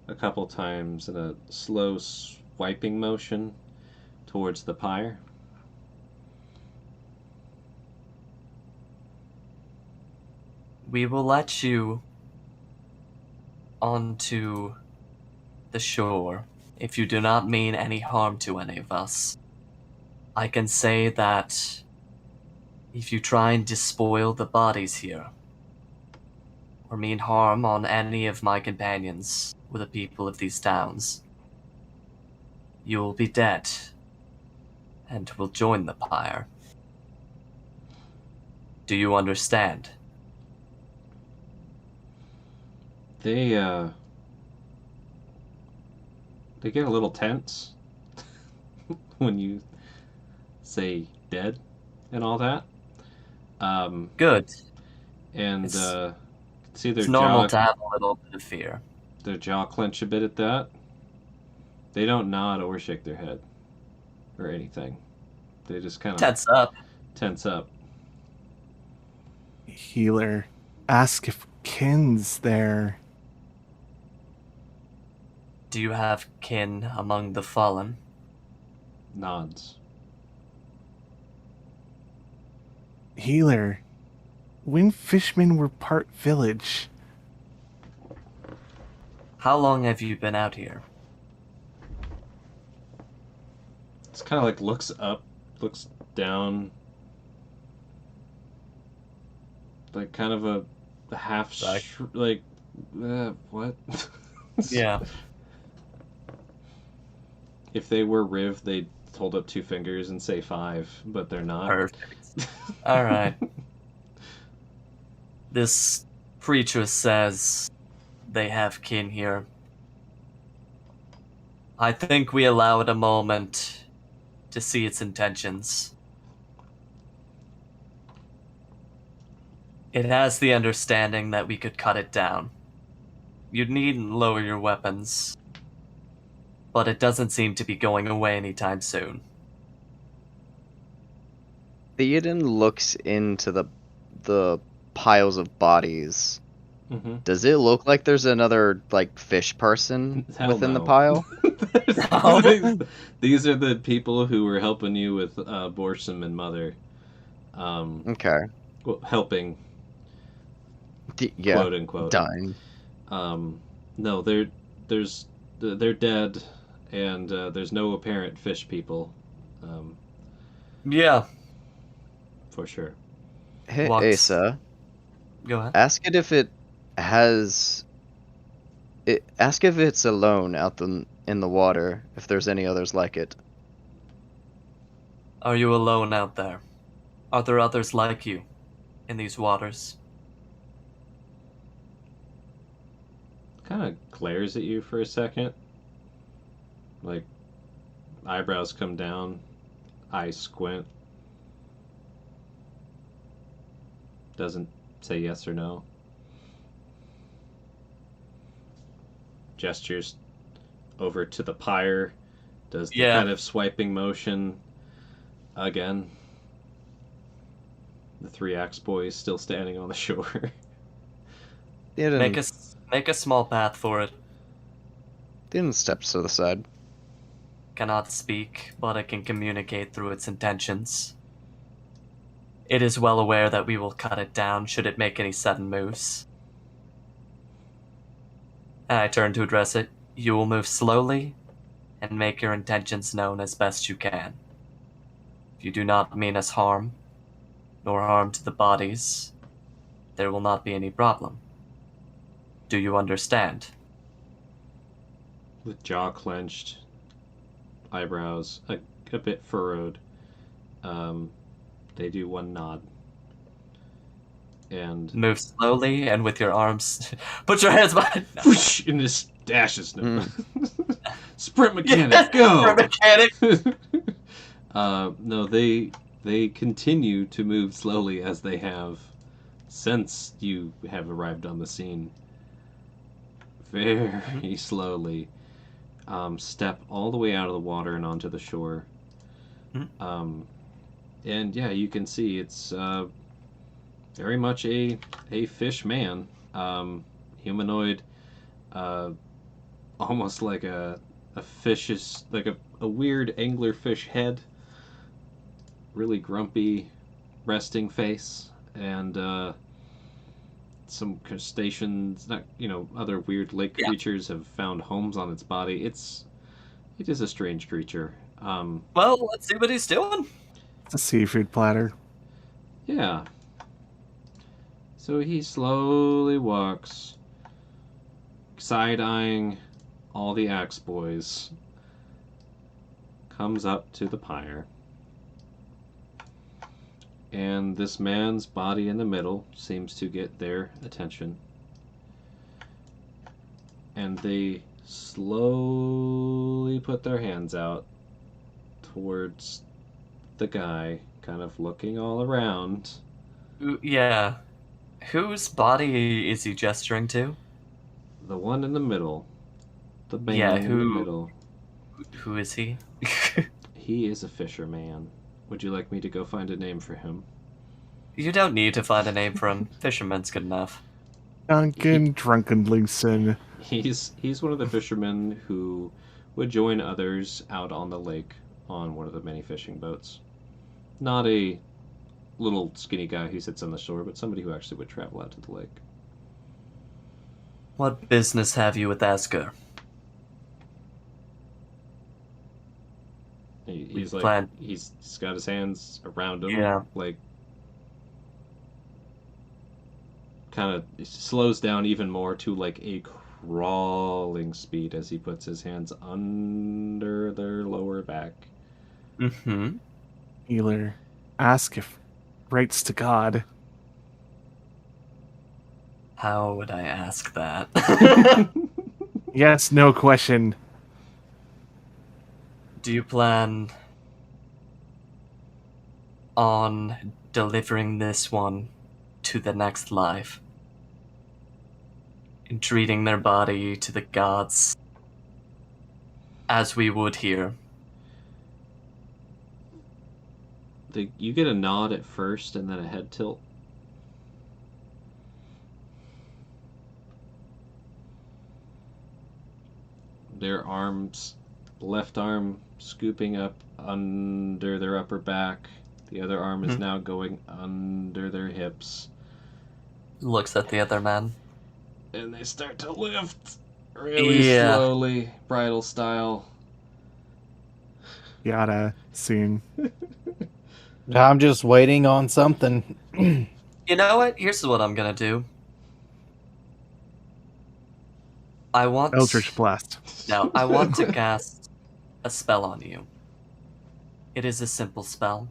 a couple times in a slow swiping motion towards the pyre. We will let you onto the shore if you do not mean any harm to any of us. I can say that if you try and despoil the bodies here, or mean harm on any of my companions or the people of these towns, you will be dead and will join the pyre. Do you understand? They get a little tense when you say dead and all that. Good. And see their It's normal jaw, to have a little bit of fear. their jaw clench a bit at that. They don't nod or shake their head or anything. They just kind of Tense up. tense up. Healer, ask if Kin's there. Do you have kin among the fallen? Nods. Healer, when fishmen were part village. How long have you been out here? It's kind of like looks up, looks down, like kind of a half like what? Yeah. If they were Riv, they'd hold up two fingers and say 5, but they're not. Perfect. Alright. This creature says they have kin here. I think we allow it a moment to see its intentions. It has the understanding that we could cut it down. You needn't lower your weapons, but it doesn't seem to be going away anytime soon. Theoden looks into the piles of bodies. Mm-hmm. Does it look like there's another like fish person Hell within the no. pile? These are the people who were helping you with Borsum and Mother. Okay. Well, helping, Yeah. quote unquote. Dying. No, they're dead, and there's no apparent fish people. Yeah, For sure. Hey, Lux. Asa, go ahead. ask it if it has. Ask if it's alone out in the water. If there's any others like it. Are you alone out there? Are there others like you in these waters? Kind of glares at you for a second. Like, eyebrows come down, eyes squint. Doesn't say yes or no. Gestures over to the pyre. Does the Yeah. kind of swiping motion again. The 3 axe boys still standing on the shore. Make a small path for it. Theoden steps to the side. Cannot speak, but it can communicate through its intentions. It is well aware that we will cut it down should it make any sudden moves. And I turn to address it. You will move slowly and make your intentions known as best you can. If you do not mean us harm, nor harm to the bodies, there will not be any problem. Do you understand? With jaw clenched, eyebrows a bit furrowed, they do one nod. and Move slowly and with your arms. Put your hands behind. No. whoosh, and this dashes. No. Sprint mechanic, go! Sprint mechanic. No, they continue to move slowly as they have since you have arrived on the scene. Very slowly. Step all the way out of the water and onto the shore. And yeah, you can see it's very much a fish man. Humanoid, almost like a fish's, like a weird anglerfish head. Really grumpy resting face, and some crustaceans, not other weird lake creatures have found homes on its body. It is a strange creature. Well, let's see what he's doing. It's a seafood platter. Yeah. So he slowly walks, side-eyeing all the axe boys, comes up to the pyre. And this man's body in the middle seems to get their attention. And they slowly put their hands out towards the guy, kind of looking all around. Yeah. Whose body is he gesturing to? The one in the middle. The man in the middle. Who is he? He is a fisherman. Would you like me to go find a name for him? You don't need to find a name for him. Fisherman's good enough. Duncan Drunkenlingson. He's one of the fishermen who would join others out on the lake on one of the many fishing boats. Not a little skinny guy who sits on the shore, but somebody who actually would travel out to the lake. What business have you with Asger? He's like, he's got his hands around him, like, kind of slows down even more to like a crawling speed as he puts his hands under their lower back. Mm-hmm. Healer, ask if rights to God. How would I ask that? Yes, no question. Do you plan on delivering this one to the next life? Entreating their body to the gods as we would here? You get a nod at first and then a head tilt. Their arms, left arm scooping up under their upper back. The other arm is now going under their hips. Looks at the other man. And they start to lift really slowly, bridal style. Yada scene. I'm just waiting on something. You know what? Here's what I'm gonna do. I want Eldritch Blast. No, I want to cast a spell on you. It is a simple spell.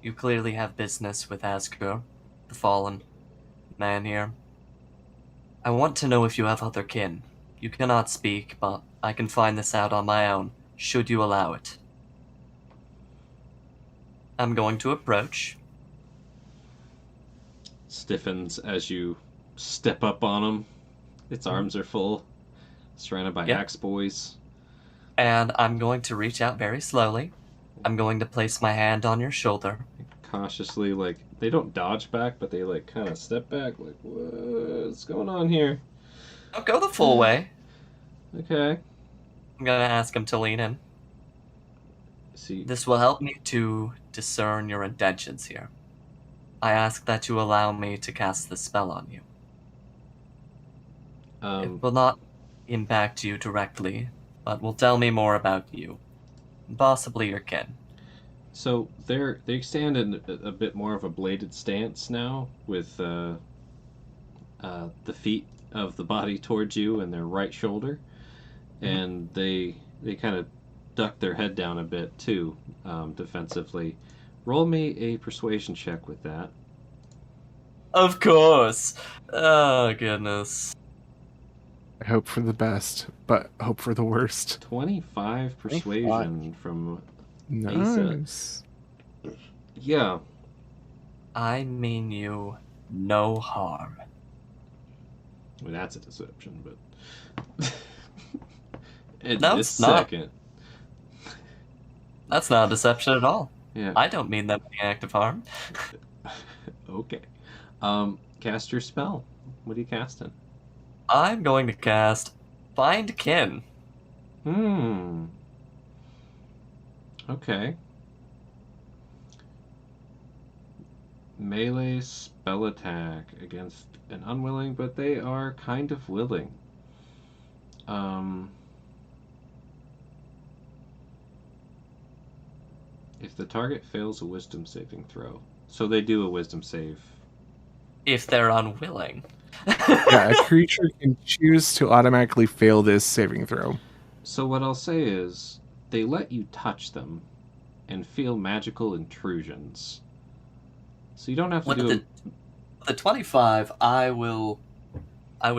You clearly have business with Asger, the fallen man here. I want to know if you have other kin. You cannot speak, but I can find this out on my own, should you allow it. I'm going to approach. Stiffens as you step up on him. Its arms are full, surrounded by axe boys. And I'm going to reach out very slowly. I'm going to place my hand on your shoulder. Cautiously, like, they don't dodge back, but they, like, kind of step back, like, what's going on here? Don't go the full way. Okay. I'm going to ask him to lean in. See. This will help me to discern your intentions here. I ask that you allow me to cast the spell on you. It will not impact you directly, but will tell me more about you. Possibly your kin. So they stand in a bit more of a bladed stance now, with the feet of the body towards you and their right shoulder, and they kind of duck their head down a bit too, defensively. Roll me a persuasion check with that. Of course. Oh, goodness. I hope for the best, but hope for the worst. 25 persuasion from Nice. yeah. I mean you no harm. Well, that's a deception, but in No, this it's not. second, That's not a deception at all. yeah. I don't mean them any active harm. Okay. Cast your spell. What are you casting? I'm going to cast Find Kin. Okay. Melee spell attack against an unwilling, but they are kind of willing. If the target fails a wisdom saving throw. So they do a wisdom save. If they're unwilling. Yeah, a creature can choose to automatically fail this saving throw. So what I'll say is, they let you touch them and feel magical intrusions. So you don't have to With do the 25, I would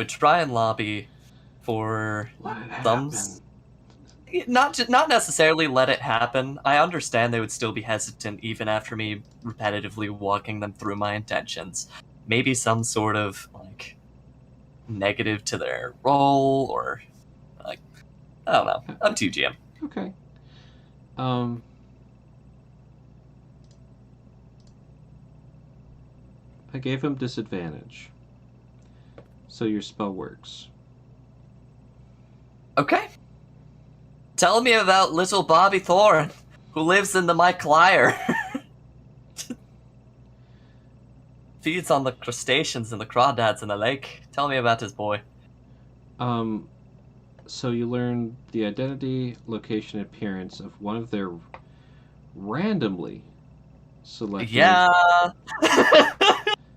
try and lobby for let it some happen. not necessarily let it happen. I understand they would still be hesitant even after me repetitively walking them through my intentions. Maybe some sort of like negative to their roll, or like I don't know. Up to you, GM. Okay. I gave him disadvantage. So your spell works. Okay. Tell me about little Bobby Thorne, who lives in the Mike Lyre. Feeds on the crustaceans and the crawdads in the lake. Tell me about his boy. So you learn the identity, location, appearance of one of their randomly selected. Yeah.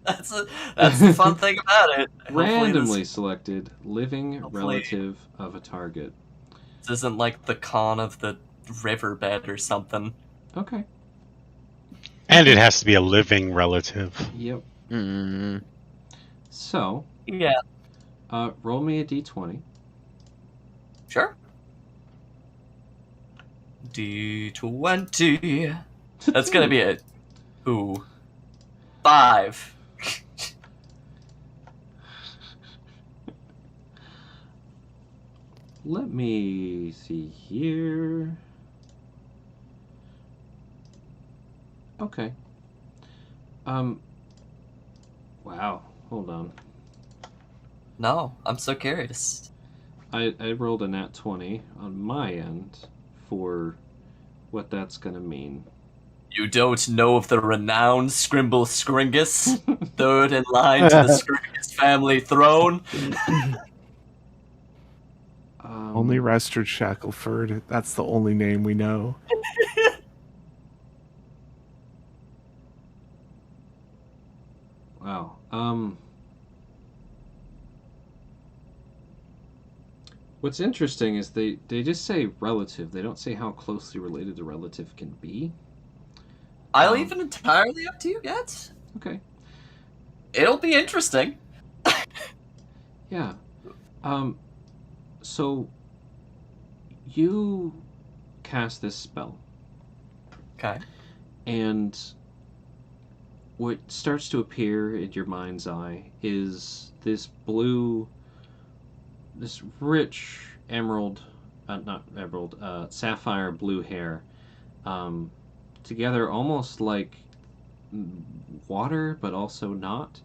That's the fun thing about it. Randomly selected living hopefully- relative of a target. This isn't like the con of the riverbed or something. Okay. And it has to be a living relative. Yep. Mm. So, Yeah, roll me a d20. sure. D20. That's gonna be a 5. Let me see here. Okay. Wow. Hold on. No, I'm so curious. I rolled a nat 20 on my end for what that's gonna mean. You don't know of the renowned Scrimble Scringus, third in line to the Scringus family throne? Only Restard Shackleford. That's the only name we know. Wow. What's interesting is they just say relative. They don't say how closely related a relative can be. I'll leave it entirely up to you yet. Okay. It'll be interesting. Yeah. So you cast this spell, Okay. and what starts to appear in your mind's eye is this rich emerald, not emerald, sapphire blue hair, together almost like water, but also not,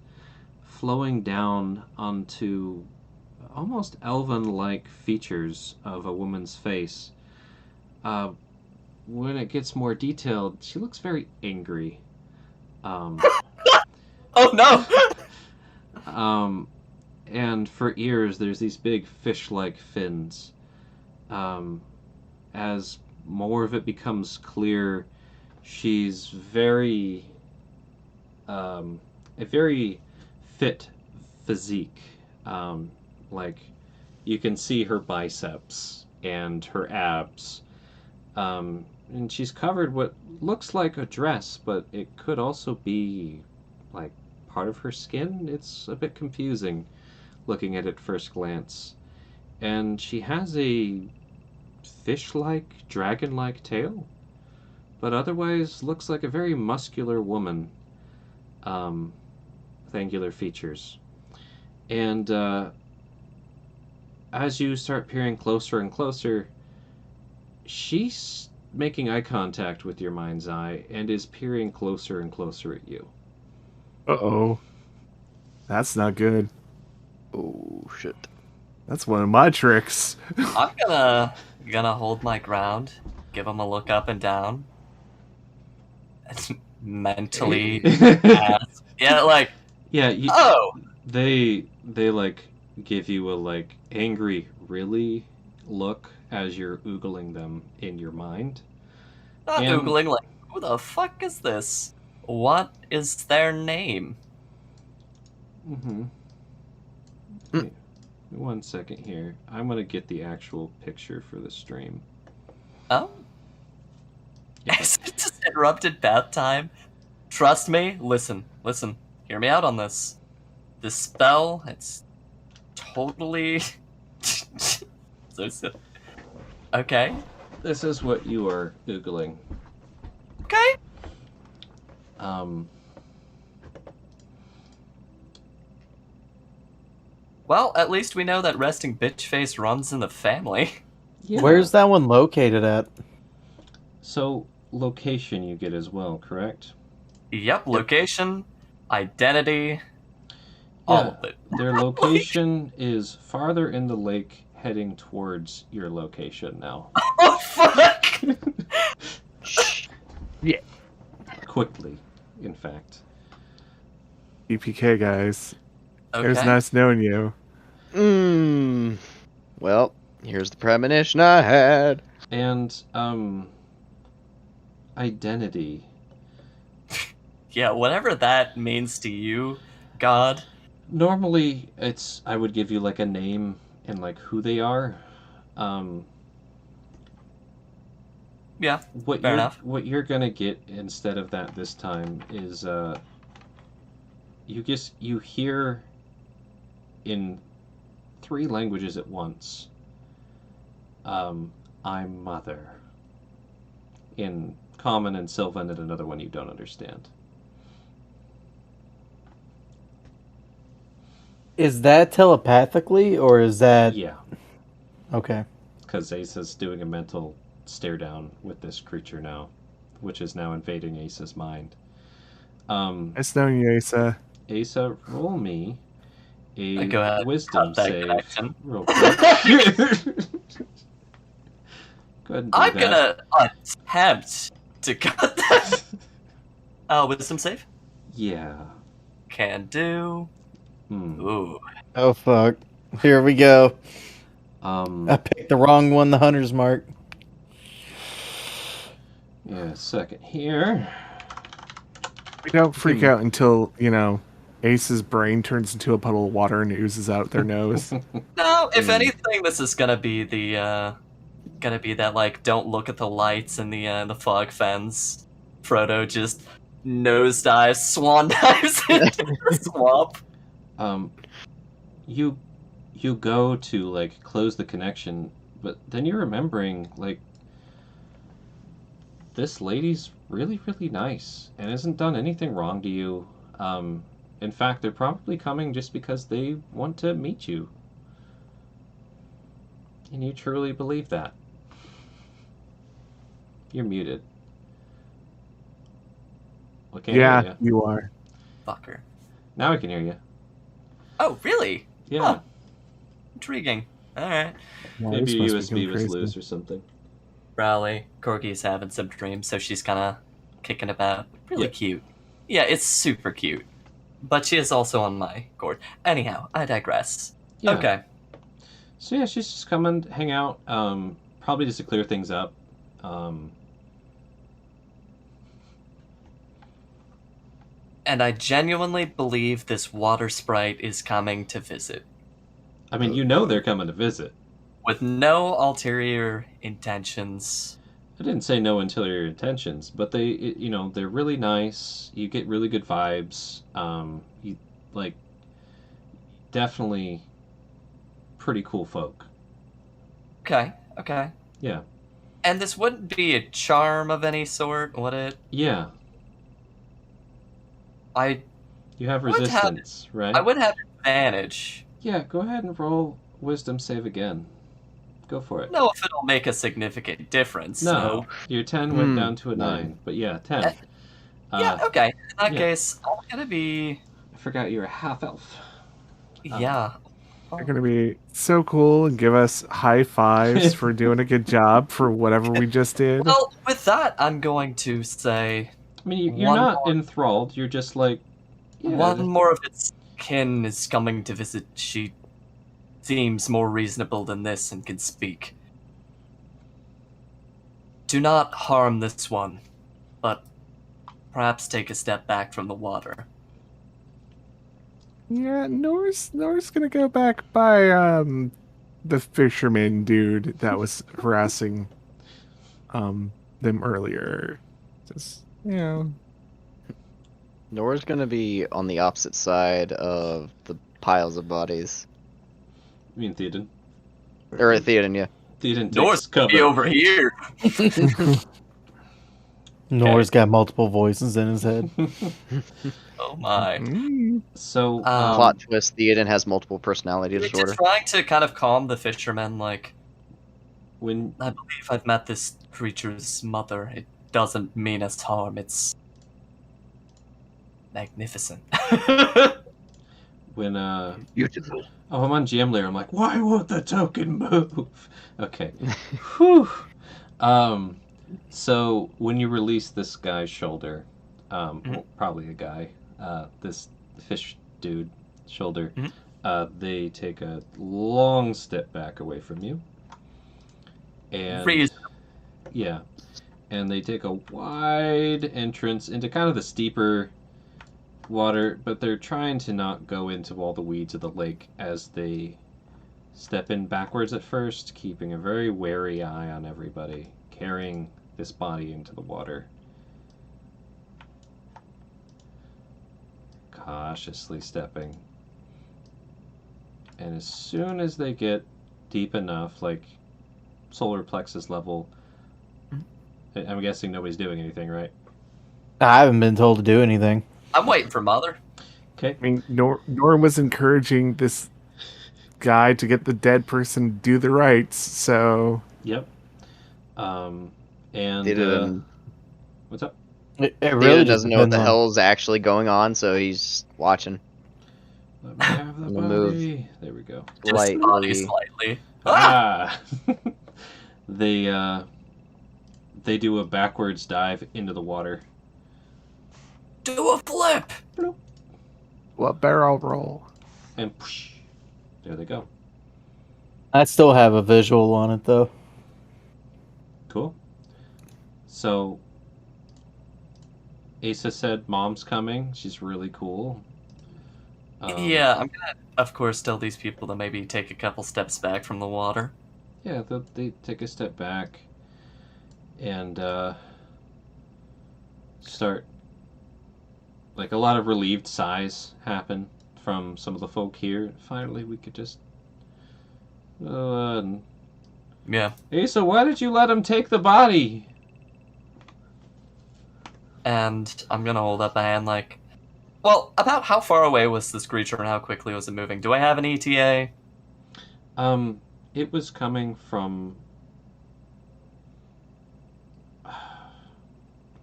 flowing down onto almost elven-like features of a woman's face. When it gets more detailed, she looks very angry. Oh no! And for ears, there's these big fish-like fins. As more of it becomes clear, she's a very fit physique. Like, you can see her biceps and her abs. And she's covered what looks like a dress, but it could also be like part of her skin. It's a bit confusing looking at it first glance. And she has a fish-like, dragon-like tail, but otherwise looks like a very muscular woman with angular features. And as you start peering closer and closer, she's making eye contact with your mind's eye and is peering closer and closer at you. Uh-oh. That's not good. Oh shit. That's one of my tricks. I'm gonna hold my ground, give him a look up and down, and mentally ask, Yeah, they like give you a like angry really look as you're oogling them in your mind. not And- Googling, like, who the fuck is this? What is their name? Mm-hmm. Wait, 1 second here. I'm gonna get the actual picture for the stream. Oh? Yeah. Is it just interrupted bath time? Trust me, listen, hear me out on this. This spell, it's totally... so silly. Okay, This is what you are oogling. okay. Well, at least we know that resting bitch face runs in the family. Yeah. Where's that one located at? So, location you get as well, correct? Yep, location, identity, all of it. Their location is farther in the lake, heading towards your location now. Oh, fuck! Quickly, in fact. EPK, guys. It was Okay. nice knowing you. Well, here's the premonition I had. And, identity. Yeah, whatever that means to you, God. Normally, I would give you, like, a name and, like, who they are. Yeah, fair enough. What you're gonna get instead of that this time is, you hear in 3 languages at once, I'm mother. In Common and Sylvan, and another one you don't understand. Is that telepathically, or is that... Yeah, Okay. because Asa's doing a mental stare down with this creature now, which is now invading Asa's mind. Nice knowing you, Asa. Asa, roll me a Go ahead, wisdom cut that save connection. real quick. Go ahead and do I'm that. gonna attempt to cut that. Wisdom save? Yeah. Can do. Ooh. Oh, fuck. Here we go. Um. I picked the wrong one, the hunter's mark. Yeah. Second here. We don't freak out until, Ace's brain turns into a puddle of water and oozes out their nose. No, if anything, this is gonna be that, like, don't look at the lights and the fog fence. Frodo just nosedives, swan dives into the swamp. You go to like close the connection, but then you're remembering like this lady's really, really nice and hasn't done anything wrong to you. In fact, they're probably coming just because they want to meet you. And you truly believe that. You're muted. I can't hear you. You are. Fucker. Now I can hear you. Oh, really? Yeah. Huh. Intriguing. Alright. Maybe your Supposed to be USB going was crazy. loose or something. Rowley, Corgi's having some dreams, so she's kinda kicking about. Really Yeah. cute. Yeah, it's super cute. But she is also on my gourd. Anyhow, I digress. Yeah. Okay. So yeah, she's just coming to hang out, probably just to clear things up. And I genuinely believe this water sprite is coming to visit. I mean, you know they're coming to visit. With no ulterior intentions. I didn't say no interior intentions, but they're really nice. You get really good vibes. You like definitely pretty cool folk. Okay, okay. Yeah. And this wouldn't be a charm of any sort, would it? Yeah. I You have would have resistance, right? I would have advantage. Yeah, go ahead and roll wisdom save again. Go for it. Know if it'll make a significant difference. No, your 10 went down to a 9, 9. but yeah, 10. Uh, yeah, okay. In that yeah. case, I'm gonna be. I forgot you're a half elf. Yeah. They're gonna be so cool and give us high fives for doing a good job for whatever we just did. Well, with that, I'm going to say I mean, you're One not more- enthralled. You're just like, yeah, one more of its kin is coming to visit. She seems more reasonable than this and can speak. Do not harm this one, but perhaps take a step back from the water. Yeah, Nora's gonna go back by the fisherman dude that was harassing them earlier. Just Nora's gonna be on the opposite side of the piles of bodies. I mean, Theoden. Or Theoden, yeah. Theoden takes North cover. be over here. Nor's got multiple voices in his head. Oh my. So, Plot twist: Theoden has multiple personality You're disorder. just trying to kind of calm the fishermen, like, when I believe I've met this creature's mother. It doesn't mean us harm. It's magnificent. when Beautiful. oh, I'm on GM layer. I'm like, why won't the token move? Okay. Whew. So when you release this guy's shoulder, well, probably a guy, this fish dude shoulder, they take a long step back away from you, and Reasonable. yeah, and they take a wide entrance into kind of the steeper water, but they're trying to not go into all the weeds of the lake as they step in backwards at first, keeping a very wary eye on everybody, carrying this body into the water. Cautiously stepping. And as soon as they get deep enough, like solar plexus level, I'm guessing nobody's doing anything, right? I haven't been told to do anything. I'm waiting for Mother. Okay. I mean, Nora was encouraging this guy to get the dead person to do the rites, so Yep. And Theoden, what's up? It really Theoden just doesn't know what depends the on- hell's actually going on, so he's watching. Let me have the I'm gonna move. body. There we go. Just body slightly. Ah! They do a backwards dive into the water. Do a flip! what barrel roll? And poosh, there they go. I still have a visual on it though. Cool. So, Asa said mom's coming. She's really cool. Yeah, I'm gonna, of course, tell these people to maybe take a couple steps back from the water. Yeah, they take a step back and start. Like, a lot of relieved sighs happen from some of the folk here. Finally, we could just. Yeah. Asa, why did you let him take the body? And I'm gonna hold up a hand like, well, about how far away was this creature and how quickly was it moving? Do I have an ETA? It was coming from. I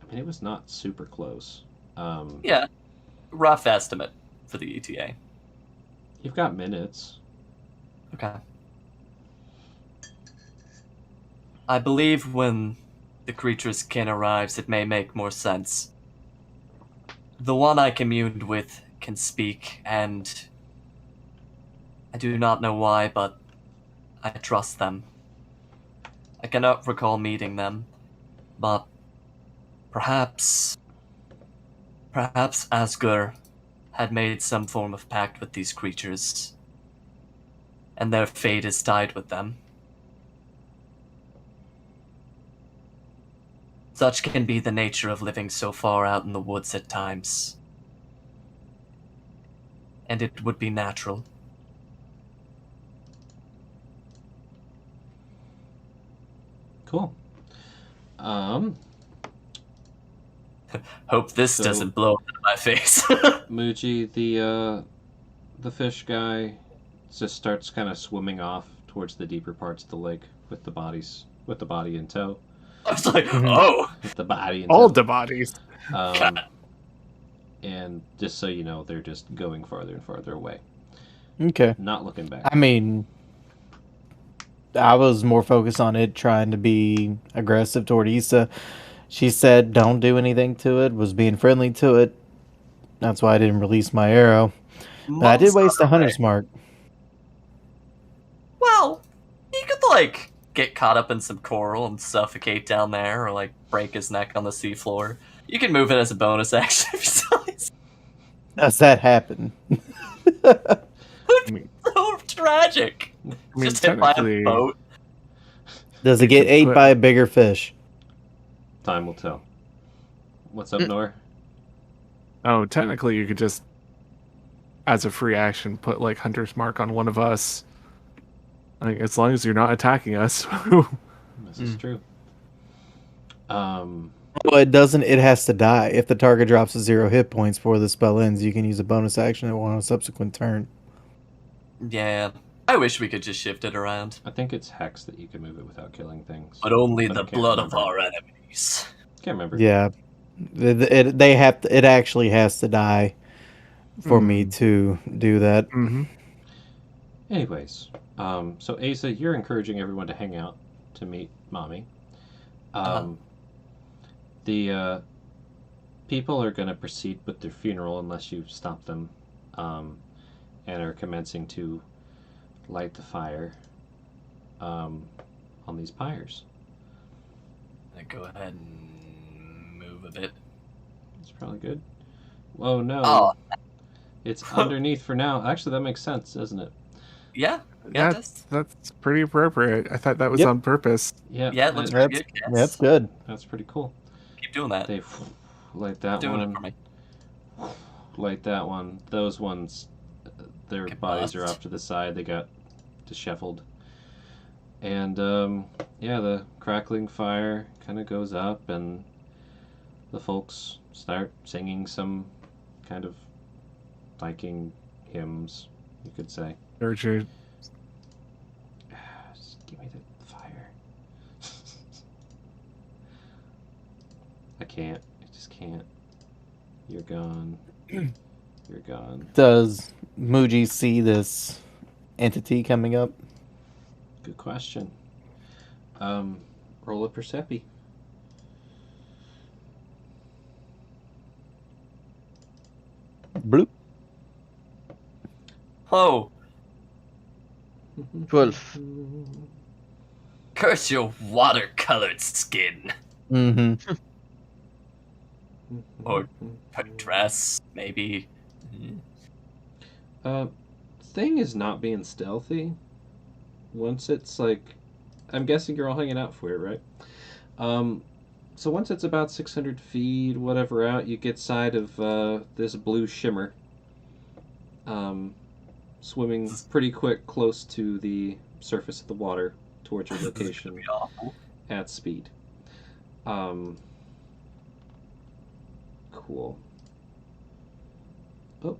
mean, it was not super close. Yeah. Rough estimate for the ETA. You've got minutes. Okay. I believe when the creature's kin arrives, it may make more sense. The one I communed with can speak, and I do not know why, but I trust them. I cannot recall meeting them, but perhaps Asgur had made some form of pact with these creatures, and their fate is tied with them. Such can be the nature of living so far out in the woods at times. And it would be natural. Cool. Hope this So- doesn't blow up in my face. Muji, the fish guy, just starts kind of swimming off towards the deeper parts of the lake with the body in tow. I was like, Mhm. oh! With the body in All tow. the bodies. And just so you know, they're just going farther and farther away, Okay. not looking back. I mean, I was more focused on it trying to be aggressive toward Issa. She said, "Don't do anything to it." Was being friendly to it. That's why I didn't release my arrow. But I did Months waste a on the way. hunter's mark. Well, he could, like, get caught up in some coral and suffocate down there, or, like, break his neck on the seafloor. You can move it as a bonus action besides. Does that happen? I mean, So tragic. Just hit by a technically, boat. Does it You get could ate put- by a bigger fish? Time will tell. What's up, Nor? technically, you could just, as a free action, put like Hunter's Mark on one of us. Like, as long as you're not attacking us. This is true. Well, it doesn't. It has to die. If the target drops to 0 hit points before the spell ends, you can use a bonus action on a subsequent turn. Yeah. I wish we could just shift it around. I think it's hex that you can move it without killing things. But only But I the can't blood of remember. our enemies. Can't remember. Yeah, they have to. It actually has to die for me to do that. hmm Anyways, so Asa, you're encouraging everyone to hang out to meet Mommy. The people are going to proceed with their funeral unless you stop them, and are commencing to light the fire on these pyres. I go ahead and move a bit. It's probably good. Whoa, no. Oh. It's underneath for now. Actually, that makes sense, doesn't it? Yeah. Yeah, That's pretty appropriate. I thought that was Yep. on purpose. Yeah, yeah, it looks that- pretty good. That's good. that's pretty cool. Keep doing that. They light that Doing one. it for me. Light that one. Those ones, their Get bodies are buzzed. off to the side. They got disheveled. And yeah, the crackling fire kind of goes up, and the folks start singing some kind of Viking hymns, you could say. Urgent. Just give me the fire. I can't. I just can't. You're gone. You're gone. Does Muji see this entity coming up? Good question. Roll a Percepi. Bloop. Oh, 12. curse your watercolored skin. Mm-hmm. Or her dress, maybe. Thing is not being stealthy. Once it's like, I'm guessing you're all hanging out for it, right? So once it's about 600 feet, whatever out, you get sight of this blue shimmer. Swimming pretty quick close to the surface of the water towards your This is gonna location be awful. at speed. Cool. Oh,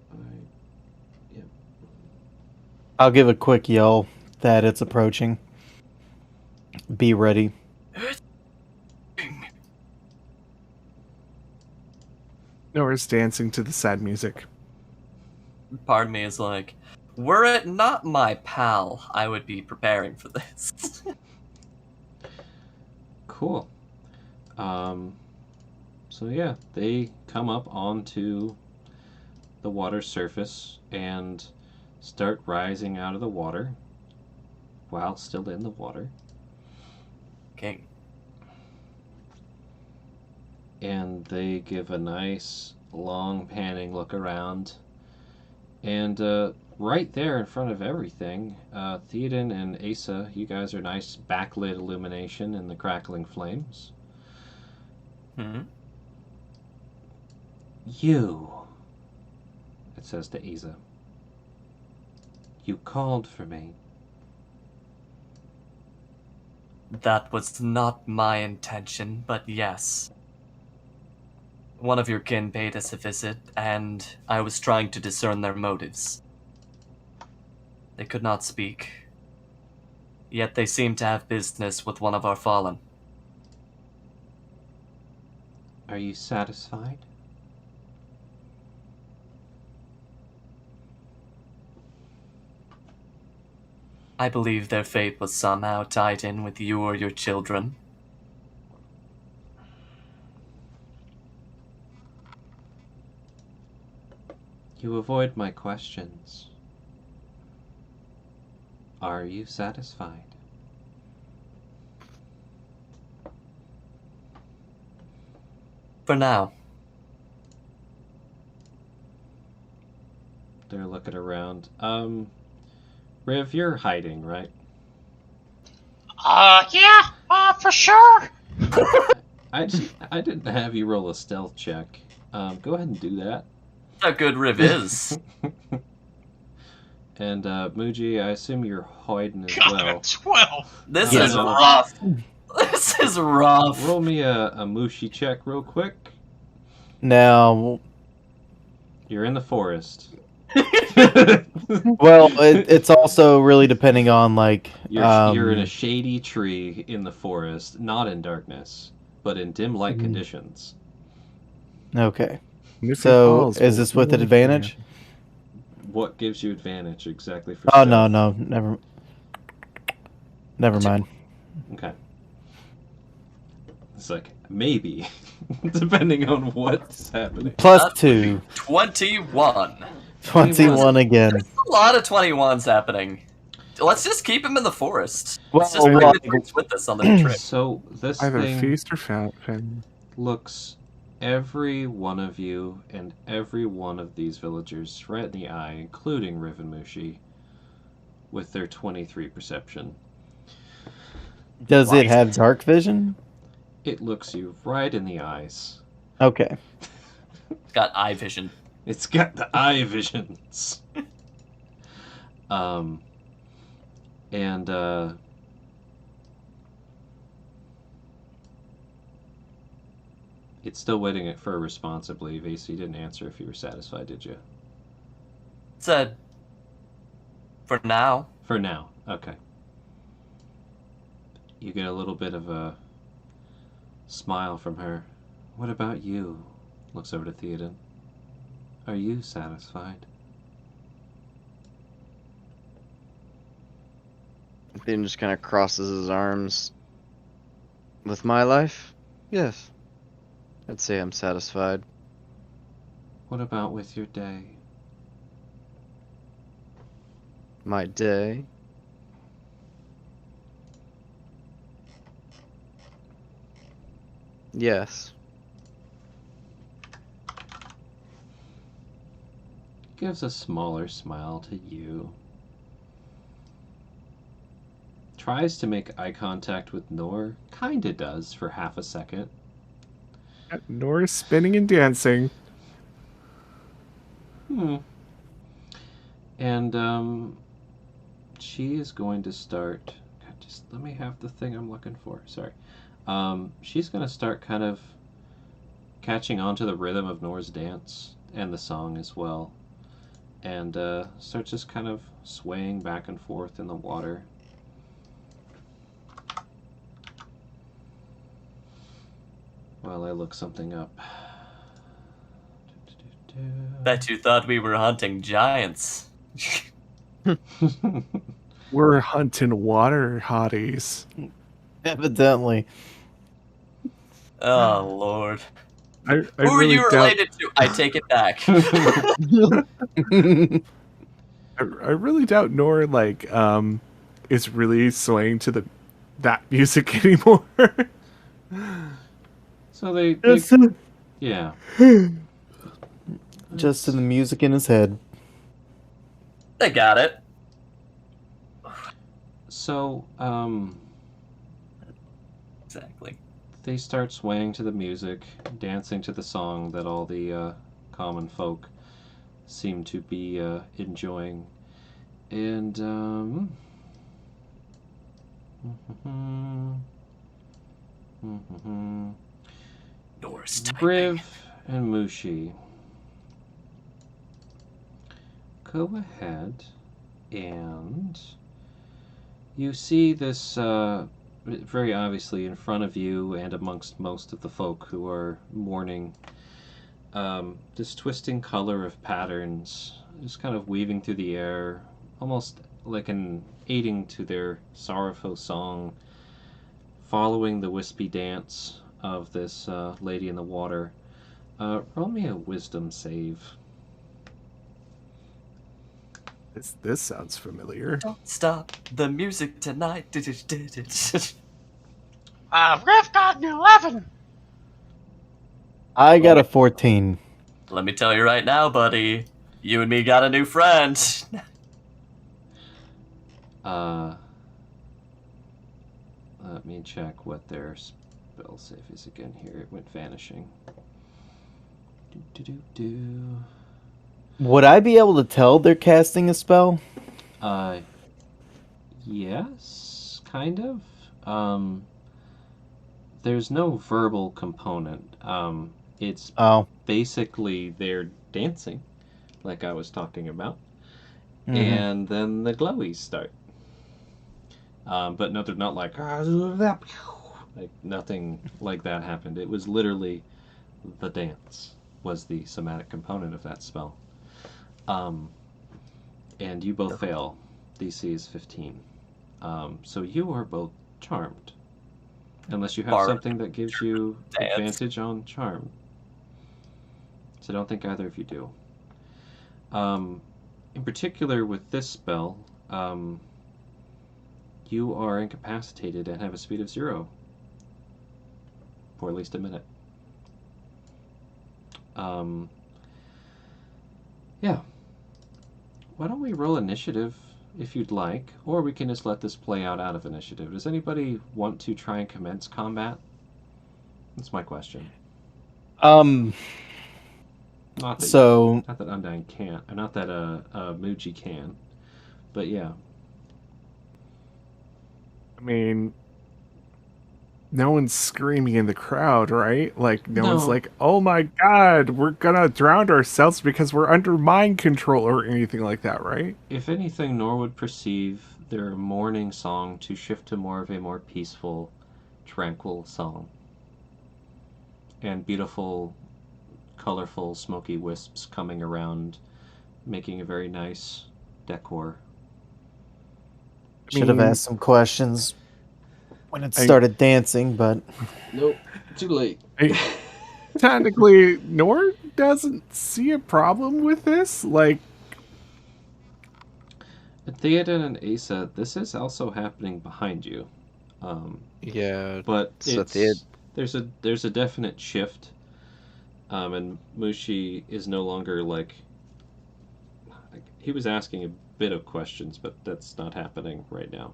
I'll give a quick yell that it's approaching. Be ready. Nora's dancing to the sad music. Part of me is like, were it not my pal, I would be preparing for this. cool. So yeah, they come up onto the water's surface and start rising out of the water while still in the water. Okay. And they give a nice long panning look around. And right there in front of everything, Theoden and Asa, you guys are nice backlit illumination in the crackling flames. Hmm? You, it says to Isa. You called for me. That was not my intention, but yes. One of your kin paid us a visit, and I was trying to discern their motives. They could not speak. Yet they seemed to have business with one of our fallen. Are you satisfied? I believe their fate was somehow tied in with you or your children. You avoid my questions. Are you satisfied? For now. They're looking around. Riv, you're hiding, right? Yeah, for sure. I didn't have you roll a stealth check. Go ahead and do that. How good Riv is. And Muji, I assume you're hiding as Got well. a 12. This Yeah, is no. rough. This is rough. Roll me a Mushi check real quick. Now, You're in the forest. well, it's also really depending on like You're in a shady tree in the forest, not in darkness, but in dim light conditions. Okay. Mr. So Falls is will this with really advantage? What gives you advantage exactly for Oh stealth? no, never mind. Okay. It's like, maybe, depending on what's happening. Plus That would 2. be 21. 21 again. There's a lot of 21s happening. Let's just keep him in the forest. Well, Let's just bring well, the troops with us on the trip. So this Either thing feast or famine. looks every one of you and every one of these villagers right in the eye, including Rivenmushi, with their 23 perception. Does it have dark vision? It looks you right in the eyes. Okay. Got eye vision. It's got the eye visions. And it's still waiting for a response, I believe. AC didn't answer if you were satisfied, did you? Said, for now. For now, okay. You get a little bit of a smile from her. What about you? Looks over to Theoden. Are you satisfied? Then just kind of crosses his arms. With my life? Yes. I'd say I'm satisfied. What about with your day? My day? Yes. Gives a smaller smile to you. Tries to make eye contact with Nor. Kinda does for half a second. Nora's spinning and dancing. And she is going to start. God, just let me have the thing I'm looking for. Sorry. She's going to start kind of catching on to the rhythm of Nor's dance and the song as well, and start just kind of swaying back and forth in the water. While I look something up. Bet you thought we were hunting giants. We're hunting water hotties. Evidently. Oh, Lord. I Who are really you doubt, related to? I take it back. I really doubt Nora is really swaying to that music anymore. So they yeah. Just to the music in his head. They got it. So Exactly. they start swaying to the music, dancing to the song that all the common folk seem to be enjoying. And Doors typing. Riv and Mushi, go ahead and you see this very obviously in front of you and amongst most of the folk who are mourning, this twisting color of patterns just kind of weaving through the air, almost like an aiding to their sorrowful song, following the wispy dance of this lady in the water. Roll me a wisdom save. This sounds familiar. Don't stop the music tonight. Rev got an 11. I got a 14. Let me tell you right now, buddy. You and me got a new friend. Let me check what their spell save is again here. It went vanishing. Would I be able to tell they're casting a spell? Yes, kind of. There's no verbal component. It's basically they're dancing, like I was talking about, and then the glowies start. But no, they're not like nothing like that happened. It was literally the dance was the somatic component of that spell. And you both fail. DC is 15. So you are both charmed. Unless you have something that gives you advantage on charm. So I don't think either of you do. In particular with this spell, you are incapacitated and have a speed of 0 for at least a minute. Yeah. Why don't we roll initiative if you'd like, or we can just let this play out of initiative. Does anybody want to try and commence combat? That's my question. So not that Undyne can't, not that Muji can, but yeah. I mean, no one's screaming in the crowd, right? Like, no one's like, oh my god, we're gonna drown ourselves because we're under mind control or anything like that, right? If anything, Nor would perceive their mourning song to shift to more of a more peaceful, tranquil song. And beautiful, colorful, smoky wisps coming around, making a very nice decor. Should have asked some questions when it started dancing, but... Nope, too late. Technically, Nor doesn't see a problem with this. Like, Theoden and Asa, this is also happening behind you. Yeah, but so there's a definite shift, and Mushi is no longer like he was asking a bit of questions, but that's not happening right now.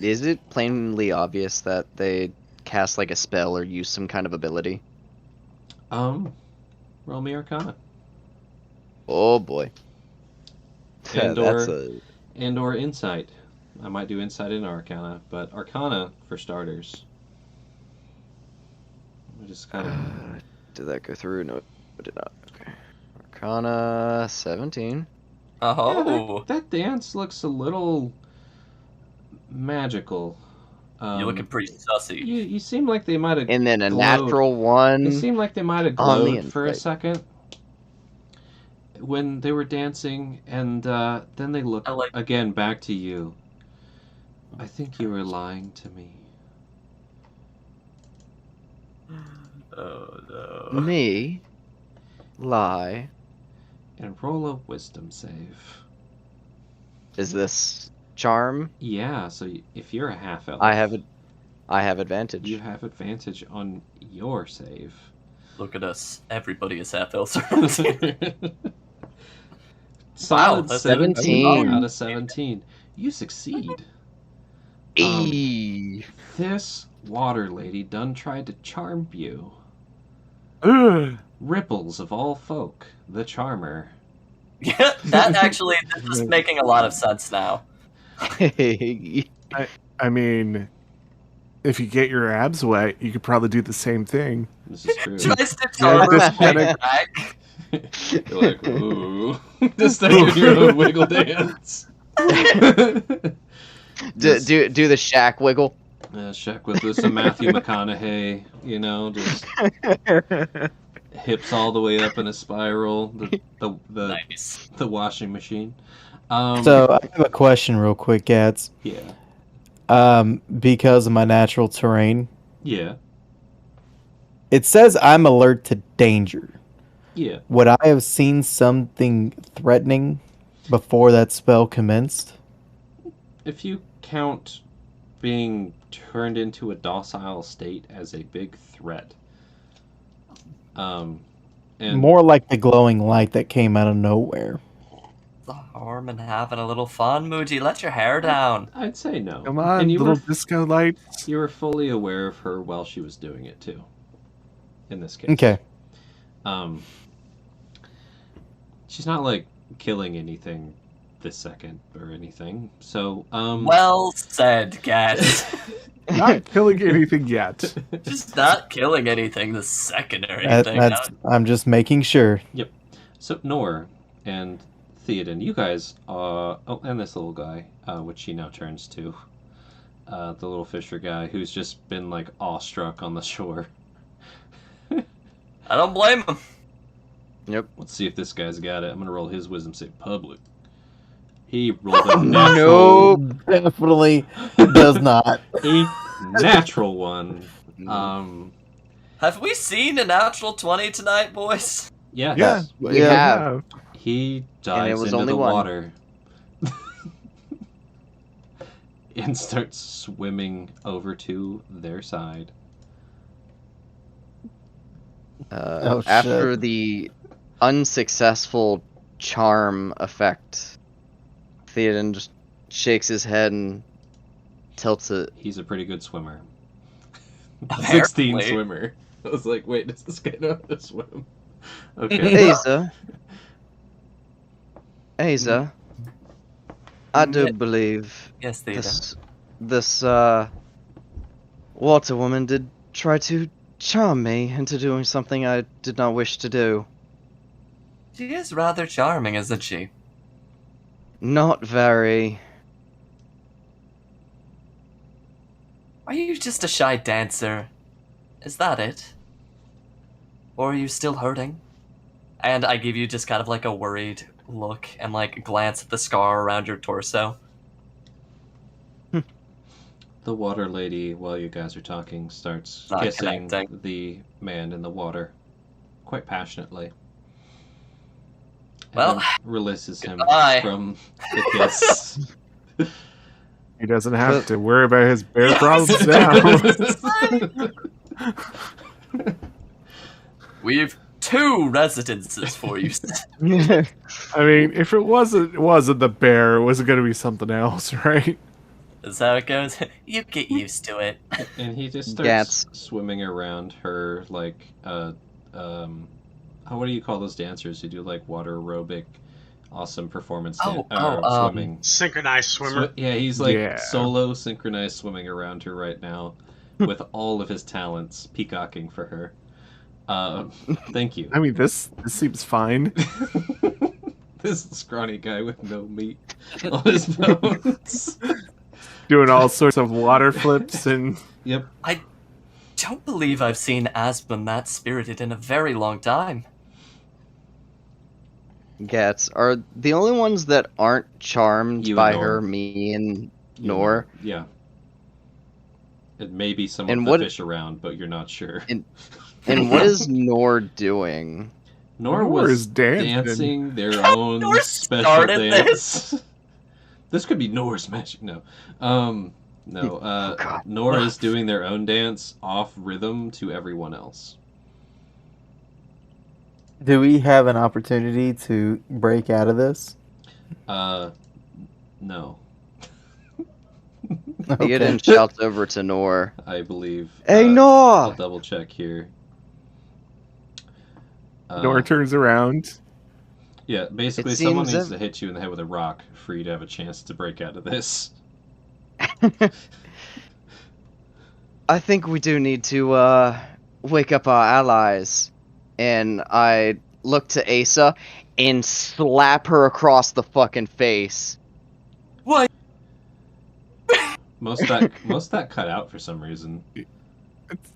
Is it plainly obvious that they cast like a spell or use some kind of ability? Roll me Arcana. Oh boy. And or Insight. I might do Insight and Arcana, but Arcana for starters. I just kind of. Did that go through? No, it did not. Okay. Arcana 17. Oh. Yeah, that dance looks a little magical. You're looking pretty sussy. You seem like they might have. And then a glowed. natural one. It seemed like they might have glowed for a second when they were dancing, and then they look again back to you. I think you were lying to me. Oh no. Me? Lie? And roll a wisdom save. Is this charm? Yeah, so if you're a half elf, I have advantage. You have advantage on your save. Look at us. Everybody is half elves. Solid that's 17 17. out of 17. You succeed. Eee. This water lady done tried to charm you. Ugh. Ripples of all folk, the charmer. Yeah, that actually, this is making a lot of sense now. I mean, if you get your abs wet, you could probably do the same thing. This is true. Tries to Yeah, charm her just kinda- back. You're like, ooh. Just start doing your own wiggle dance. do the Shaq wiggle. Shaq with some Matthew McConaughey, you know, just hips all the way up in a spiral. The Nice. the washing machine. So I have a question real quick, Gats. Yeah. Because of my natural terrain, Yeah. it says I'm alert to danger. Yeah. Would I have seen something threatening before that spell commenced? If you count being turned into a docile state as a big threat. And More like the glowing light that came out of nowhere. The harm in having a little fun, Moody. Let your hair down. I'd say no. Come on, and you little were disco lights. you were fully aware of her while she was doing it too. In this case. Okay. She's not like killing anything this second or anything. So Well said, Gat. Not killing anything yet. Just not killing anything the second or anything. I'm just making sure. Yep. So Nor and Theoden, you guys and this little guy, which she now turns to. The little fisher guy who's just been like awestruck on the shore. I don't blame him. Yep. Let's see if this guy's got it. I'm gonna roll his wisdom save public. He rolled a natural, Nope. Definitely does not. a natural one. Have we seen a natural 20 tonight, boys? Yes. Yeah, We have. He dives was into only the one. water and starts swimming over to their side. Oh, After shit. the unsuccessful charm effect, Theoden just shakes his head and tilts it. He's a pretty good swimmer. Apparently. 16 swimmer. I was like, wait, does this guy know how to swim? Hey, Okay. sir. Hey, sir. I do believe Yes, Theoden. this water woman did try to charm me into doing something I did not wish to do. She is rather charming, isn't she? Not very. Are you just a shy dancer? Is that it? Or are you still hurting? And I give you just kind of like a worried look and like glance at the scar around your torso. The water lady, while you guys are talking, starts Not kissing connecting. the man in the water quite passionately. Well, and then releases him goodbye. from the kiss. He doesn't have to worry about his bear Yeah, problems now. We've 2 residences for you. I mean, if it wasn't the bear, it was going to be something else, right? Is that how it goes? You get used to it. And he just starts Gats. swimming around her like what do you call those dancers who do like water aerobic awesome performance swimming? Synchronized swimmer. Yeah, he's like Yeah. solo synchronized swimming around her right now with all of his talents peacocking for her. Thank you. I mean, this seems fine. This scrawny guy with no meat on his bones. Doing all sorts of water flips and Yep. I don't believe I've seen Aspen that spirited in a very long time. Gats are the only ones that aren't charmed You by and Nor. her, me and You Nor. know, yeah. It may be some And of the what- fish around, but you're not sure. And what is Nor doing? Nor Nor was is dancing. dancing their own Nor special started dance. This could be Nor's magic. No. No. God. Nor is doing their own dance off rhythm to everyone else. Do we have an opportunity to break out of this? No. Theoden shouts over to Nor. I believe. Hey, I'll Nor! double check here. Nor turns around. Yeah, basically, It someone seems needs that- to hit you in the head with a rock for you to have a chance to break out of this. I think we do need to wake up our allies. And I look to Asa and slap her across the fucking face. What? Most of that cut out for some reason. It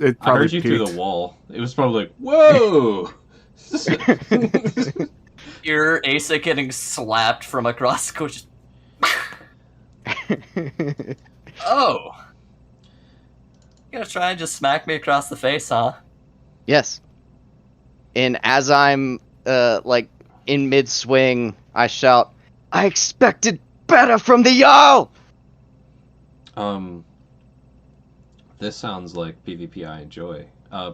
I probably heard you through peaked. the wall. It was probably like, whoa! You're Asa getting slapped from across the coach. Oh. You gonna try and just smack me across the face, huh? Yes. And as I'm like in mid swing, I shout, "I expected better from the Jarl!" This sounds like PvP I enjoy.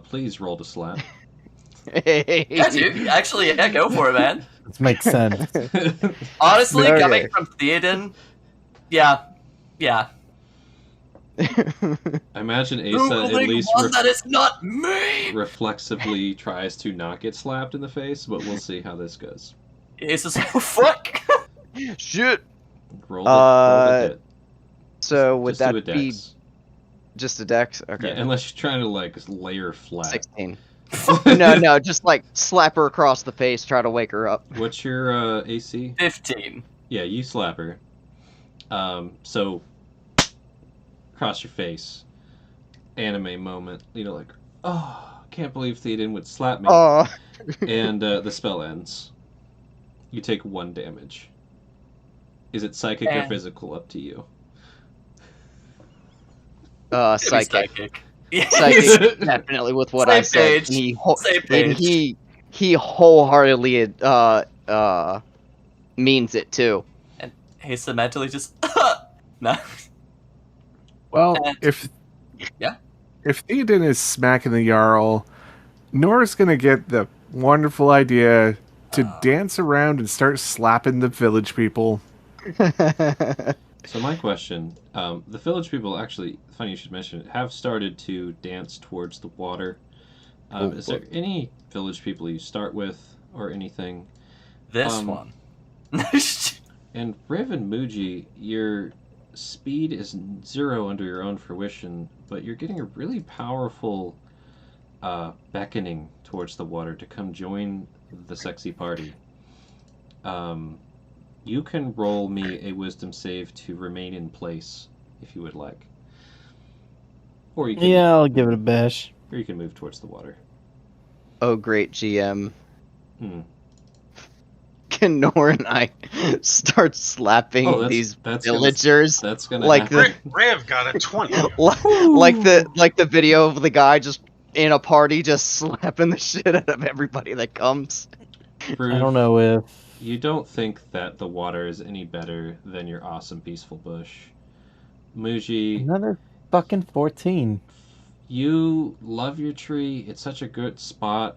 Please roll to slap. Yeah, dude. Actually, yeah, go for it, man. This makes sense. Honestly, Okay. coming from Theoden, yeah. I imagine Asa at Googling least one that is not me! reflexively tries to not get slapped in the face, but we'll see how this goes. Asa's like, oh, fuck! Shit. Roll the hit. So would Just do a that be dex. just a dex? Okay. Yeah, unless you're trying to like layer flat. 16. No, just like slap her across the face, try to wake her up. What's your AC? 15. Yeah, you slap her. So across your face, anime moment. You know, like, oh, can't believe Theoden would slap me. Oh. And the spell ends. You take 1 damage. Is it psychic or And- physical? Up to you. Maybe Psychic. Yeah. Psychic, definitely with what I Same said. page. And Same page. he wholeheartedly means it too. And Asa mentally just, no. Well, And- if Yeah. if Theoden is smacking the Jarl, Nora's gonna get the wonderful idea to dance around and start slapping the village people. So my question, the village people actually, funny you should mention it, have started to dance towards the water. Is there any village people you start with or anything? This Um, one. And Riv and Muji, your speed is 0 under your own fruition, but you're getting a really powerful beckoning towards the water to come join the sexy party. You can roll me a wisdom save to remain in place, if you would like. Or you can, Yeah, I'll give it a bash. or you can move towards the water. Oh, great GM. Hmm. Can Nor and I start slapping Oh, these that's villagers That's gonna like happen. Riv got a 20. like the video of the guy just in a party just slapping the shit out of everybody that comes? I Rude, don't know if You don't think that the water is any better than your awesome peaceful bush. Muji, another fucking 14. you love your tree. It's such a good spot.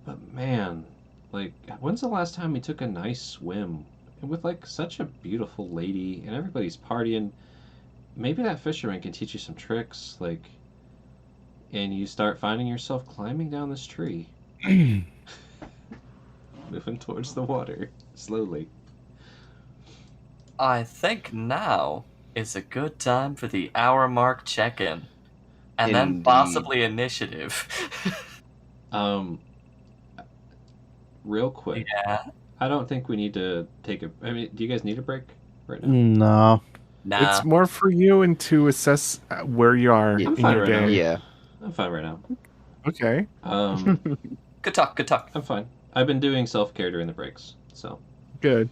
But man, like, when's the last time you took a nice swim? And with, like, such a beautiful lady and everybody's partying, maybe that fisherman can teach you some tricks, like, and you start finding yourself climbing down this tree. Moving towards the water, slowly. I think now is a good time for the hour mark check-in. And then Indeed. possibly initiative. Real quick. Yeah. I don't think we need to take a... I mean, do you guys need a break right now? No. Nah. It's more for you and to assess where you are Yeah. I'm in fine your right now. day. Yeah. I'm fine right now. Okay. Good talk, good talk. I'm fine. I've been doing self-care during the breaks, so... Good.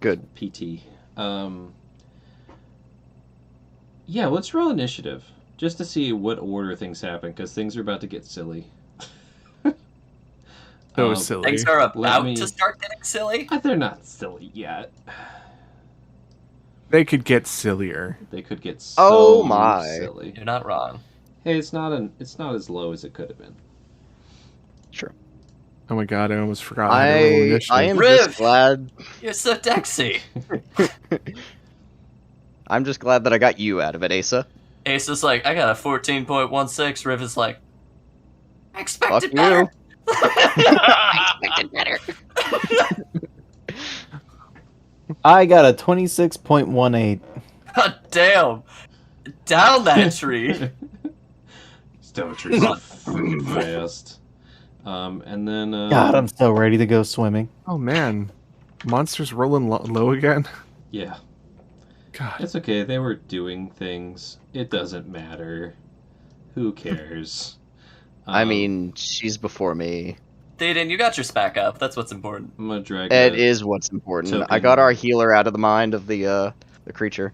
Good. PT. Yeah, let's roll initiative. Just to see what order things happen, because things are about to get silly. So silly. Things are about me- to start getting silly. They're not silly yet. They could get sillier. They could get so Oh my. silly. You're not wrong. Hey, it's not as low as it could have been. Sure. Oh my god, I almost forgot how to roll initiative. I am Riv. just glad. You're so dexy. I'm just glad that I got you out of it, Asa. Ace is like, I got a 14.16. Riv is like, I Fuck expected better. better. I got a 26.18. God damn. Down that tree. Stone trees so freaking fast. And then God, I'm so ready to go swimming. Oh man, monsters rolling low again. yeah, God. it's okay. They were doing things. It doesn't matter. Who cares? I mean, she's before me. Théoden, you got your SPAC up. That's what's important. I'm gonna drag. It is what's important. token. I got our healer out of the mind of the creature.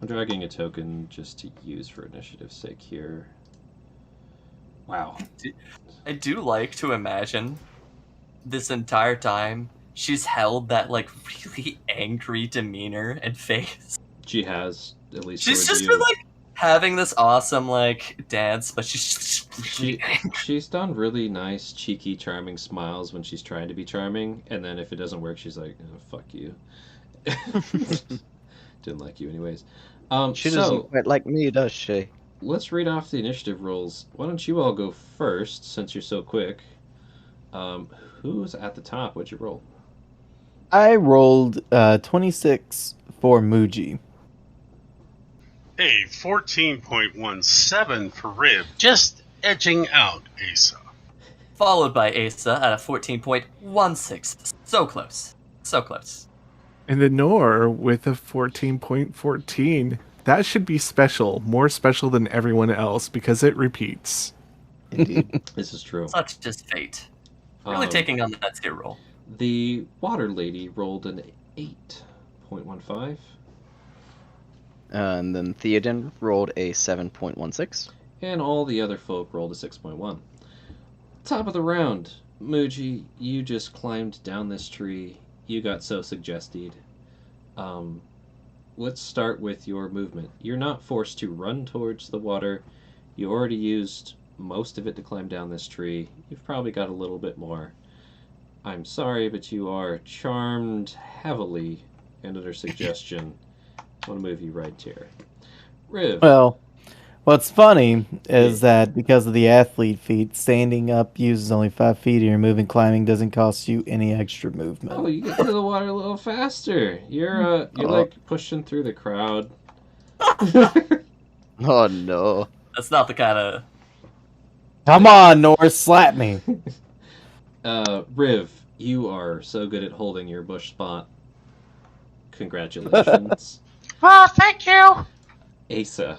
I'm dragging a token just to use for initiative's sake here. Wow. I do like to imagine this entire time she's held that like really angry demeanor and face. She has, at least She's towards just you. been like having this awesome like dance, but she's just really She's done really nice, cheeky, charming smiles when she's trying to be charming, and then if it doesn't work, she's like, oh, fuck you. Didn't like you anyways. She so, doesn't quite like me, does she? let's read off the initiative rolls. Why don't you all go first, since you're so quick? Who's at the top? What'd you roll? I rolled 26 for Muji. A 14.17 for Rib, just edging out Asa. followed by Asa at a 14.16. So close. So close. And the Nor with a 14.14. That should be special, more special than everyone else because it repeats. Indeed. This is true. Such is fate. Really taking on the net tier roll. The water lady rolled an 8.15. And then Theoden rolled a 7.16. And all the other folk rolled a 6.1. Top of the round, Muji, you just climbed down this tree. You got so suggested. Let's start with your movement. You're not forced to run towards the water. You already used most of it to climb down this tree. You've probably got a little bit more. I'm sorry, but you are charmed heavily and under suggestion. I want to move you right here. Riv. Well, what's funny is that because of the athlete feat, standing up uses only 5 feet, and your moving climbing doesn't cost you any extra movement. Oh, you get to the water a little faster. You're like pushing through the crowd. Oh no. That's not the kind of... Come on, Norris, slap me. Riv, you are so good at holding your bush spot. Congratulations. Oh, thank you. Asa.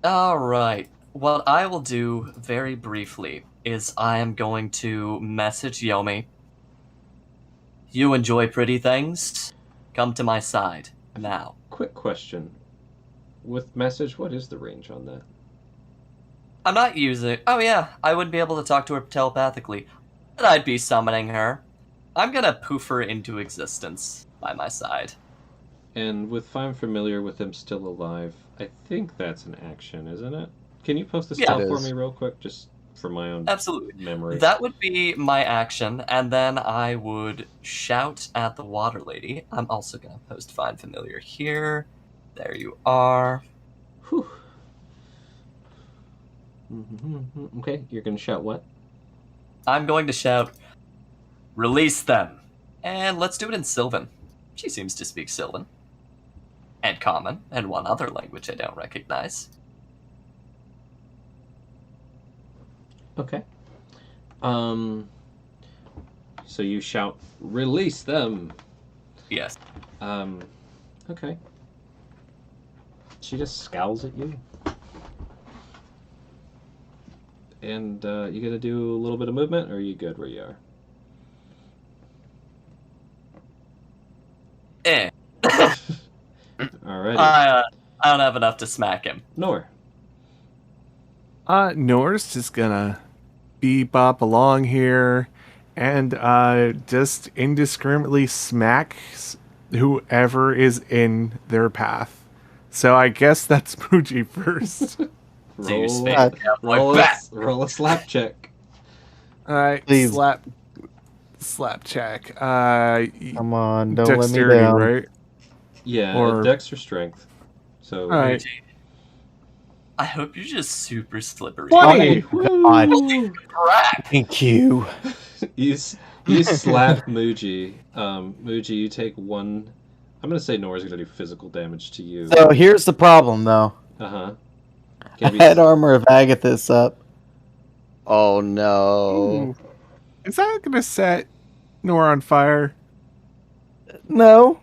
Alright. What I will do very briefly is I am going to message Yomi. You enjoy pretty things? Come to my side. Now. Quick question. With message, what is the range on that? I'm not using... Oh yeah, I wouldn't be able to talk to her telepathically. But I'd be summoning her. I'm gonna poof her into existence by my side. And with Find Familiar with him still alive, I think that's an action, isn't it? Can you post the Yeah. spell It for is. me real quick, just for my own Absolutely. memory? That would be my action, and then I would shout at the water lady. I'm also gonna post Find Familiar here. There you are. Whew. Okay, you're gonna shout what? I'm going to shout, release them. And let's do it in Sylvan. She seems to speak Sylvan. And Common, and one other language I don't recognize. Okay. So you shout, release them! Yes. Okay. She just scowls at you. And, you gonna do a little bit of movement, or are you good where you are? Alrighty. I don't have enough to smack him. Nor. Nor's just gonna bebop along here and just indiscriminately smack whoever is in their path. So I guess that's Muji first. Zeus Roll, face roll, cowboy bat. roll a slap check. Alright, Please. slap check. Come on, don't let me Dexterity, down. right? Yeah, Or Dex or Strength. So. all right, I hope you're just super slippery. 20. God, Woo! thank you. you slap Muji. Muji, you take one. I'm gonna say Nora's gonna do physical damage to you. So here's the problem, though. Uh-huh. I had Armor of Agathis up. Oh no. Ooh. Is that gonna set Nora on fire? No.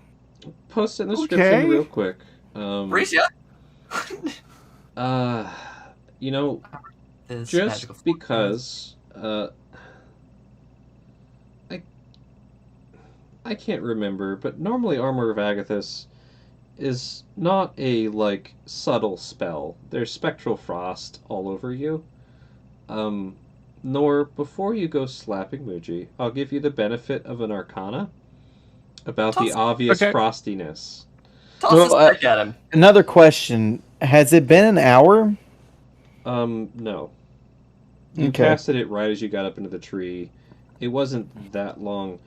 Post it in the description Okay. real quick. Bricia. You know, This just magical because I can't remember, but normally Armor of Agathis is not a like subtle spell. There's spectral frost all over you. Nor before you go slapping Muji, I'll give you the benefit of an arcana about the obvious Okay. frostiness. Toss Well, this back at him. Another question. Has it been an hour? No. You Okay. casted it right as you got up into the tree. It wasn't that long.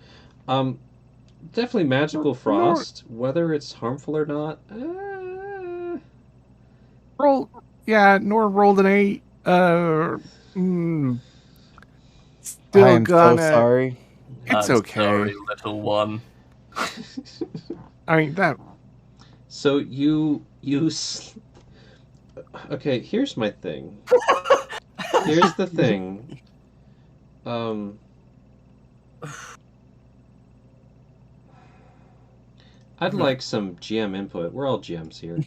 Definitely magical frost. Whether it's harmful or not, Nora rolled an 8. I Still am gonna. so sorry. It's I'm okay. sorry, little one. I mean that. So okay, here's my thing. Here's the thing. I'd like some GM input. We're all GMs here.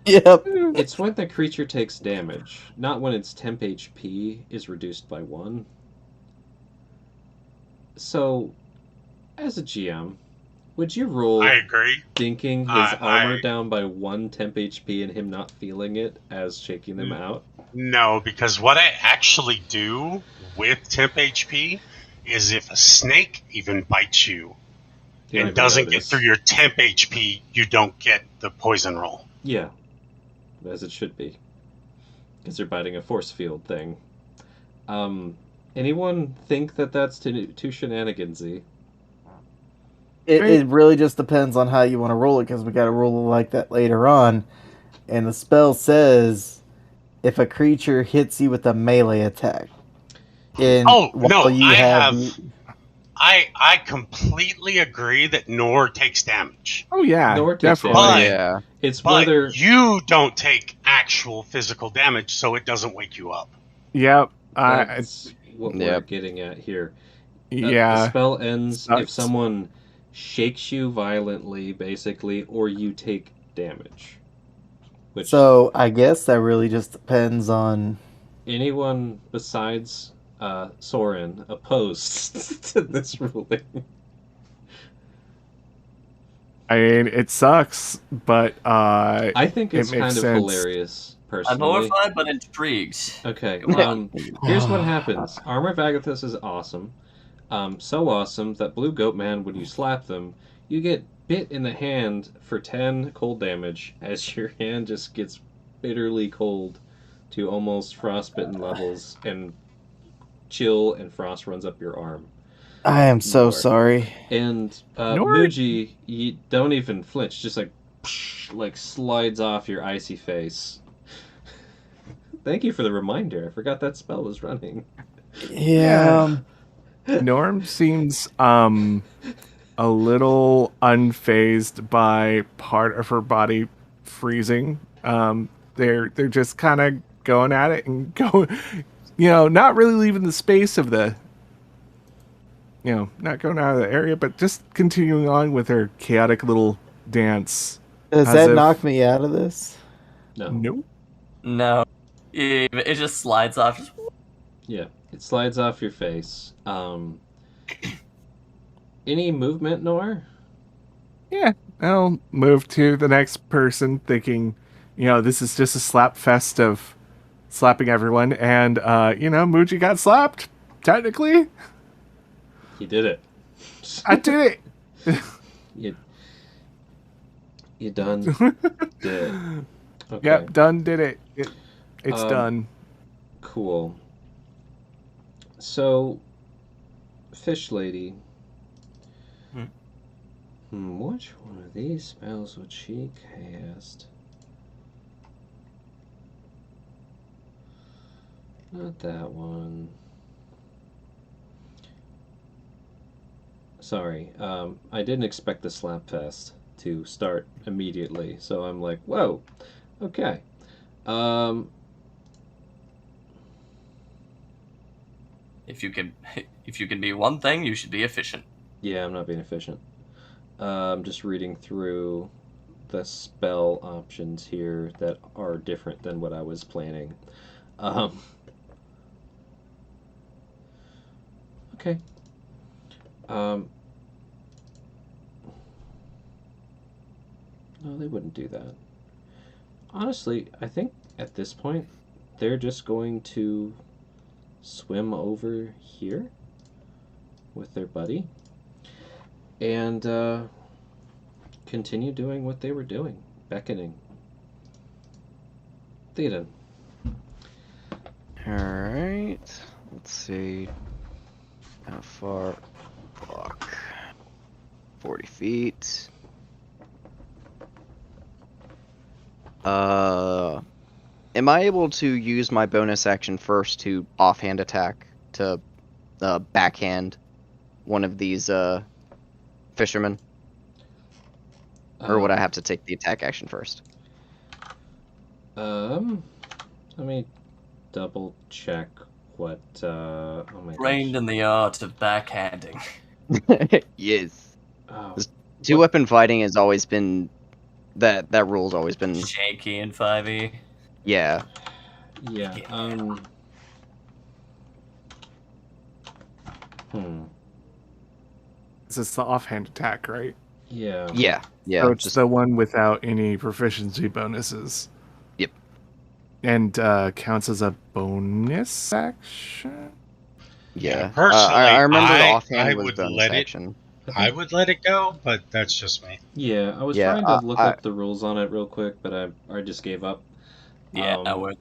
Yep. It's when the creature takes damage, not when its temp HP is reduced by 1. So, as a GM, would you roll I agree. dinking his I- armor down by 1 temp HP and him not feeling it as shaking them out? No, because what I actually do with temp HP is if a snake even bites you You don't and even doesn't get notice. through your temp HP, you don't get the poison roll. Yeah, as it should be. Because they're biting a force field thing. Anyone think that that's too shenanigansy? It really just depends on how you want to roll it, because we got to roll it like that later on. And the spell says if a creature hits you with a melee attack. And Oh, while no, you I completely agree that Nor takes damage. Oh yeah, Nor takes definitely. But- Yeah. It's But whether you don't take actual physical damage, so it doesn't wake you up. Yep. that's what we're Yep. getting at here. The Yeah. spell ends if Sucks. someone shakes you violently, basically, or you take damage. Which So I guess that really just depends on. anyone besides Soren opposed to this ruling. I mean, it sucks, but I think It it's makes kind of sense. hilarious, I'm personally. horrified but intrigued. Okay, Come on. here's what happens. Armor of Agathis is awesome. So awesome that Blue Goat Man, when you slap them, you get bit in the hand for 10 cold damage as your hand just gets bitterly cold to almost frostbitten levels, and chill and frost runs up your arm. I am so Nor. sorry. And Nor- Muji, you don't even flinch, just like slides off your icy face. Thank you for the reminder. I forgot that spell was running. Yeah. Norm seems a little unfazed by part of her body freezing. They're just kind of going at it and going, not really leaving the space of the, not going out of the area, but just continuing on with her chaotic little dance. Does As that if- knock me out of this? No. Nope. No. It just slides off. Just... Yeah, it slides off your face. Any movement, Nor? Yeah, I'll move to the next person thinking, this is just a slap fest of slapping everyone. And, Muji got slapped, technically. You did it. I did it. You done did it. Okay. Yep, done did it. It's done. Cool. So, Fish Lady. Which one of these spells would she cast? Not that one. Sorry, I didn't expect the slap fest to start immediately, so I'm like, whoa, okay. If you can be one thing, you should be efficient. Yeah, I'm not being efficient. I'm just reading through the spell options here that are different than what I was planning. Okay. No, they wouldn't do that. Honestly, I think at this point, they're just going to swim over here with their buddy and continue doing what they were doing, beckoning. Theoden. Alright. Let's see. How far? Block. 40 feet. Am I able to use my bonus action first to offhand attack to backhand one of these fishermen? Or would I have to take the attack action first? Let me double check what. Oh my Trained gosh. in the art of backhanding. Yes. Oh, Two weapon fighting has always been that rule's always been Shaky in 5e. yeah. yeah. This is the offhand attack, right? Yeah. Yeah. Yeah. So it's just the one without any proficiency bonuses. Yep. And counts as a bonus action? yeah. Personally, I remember the I offhand was would bonus let it. action. I would let it go, but that's just me. Yeah, I was Yeah, trying to look up the rules on it real quick, but I just gave up. Yeah, worth it.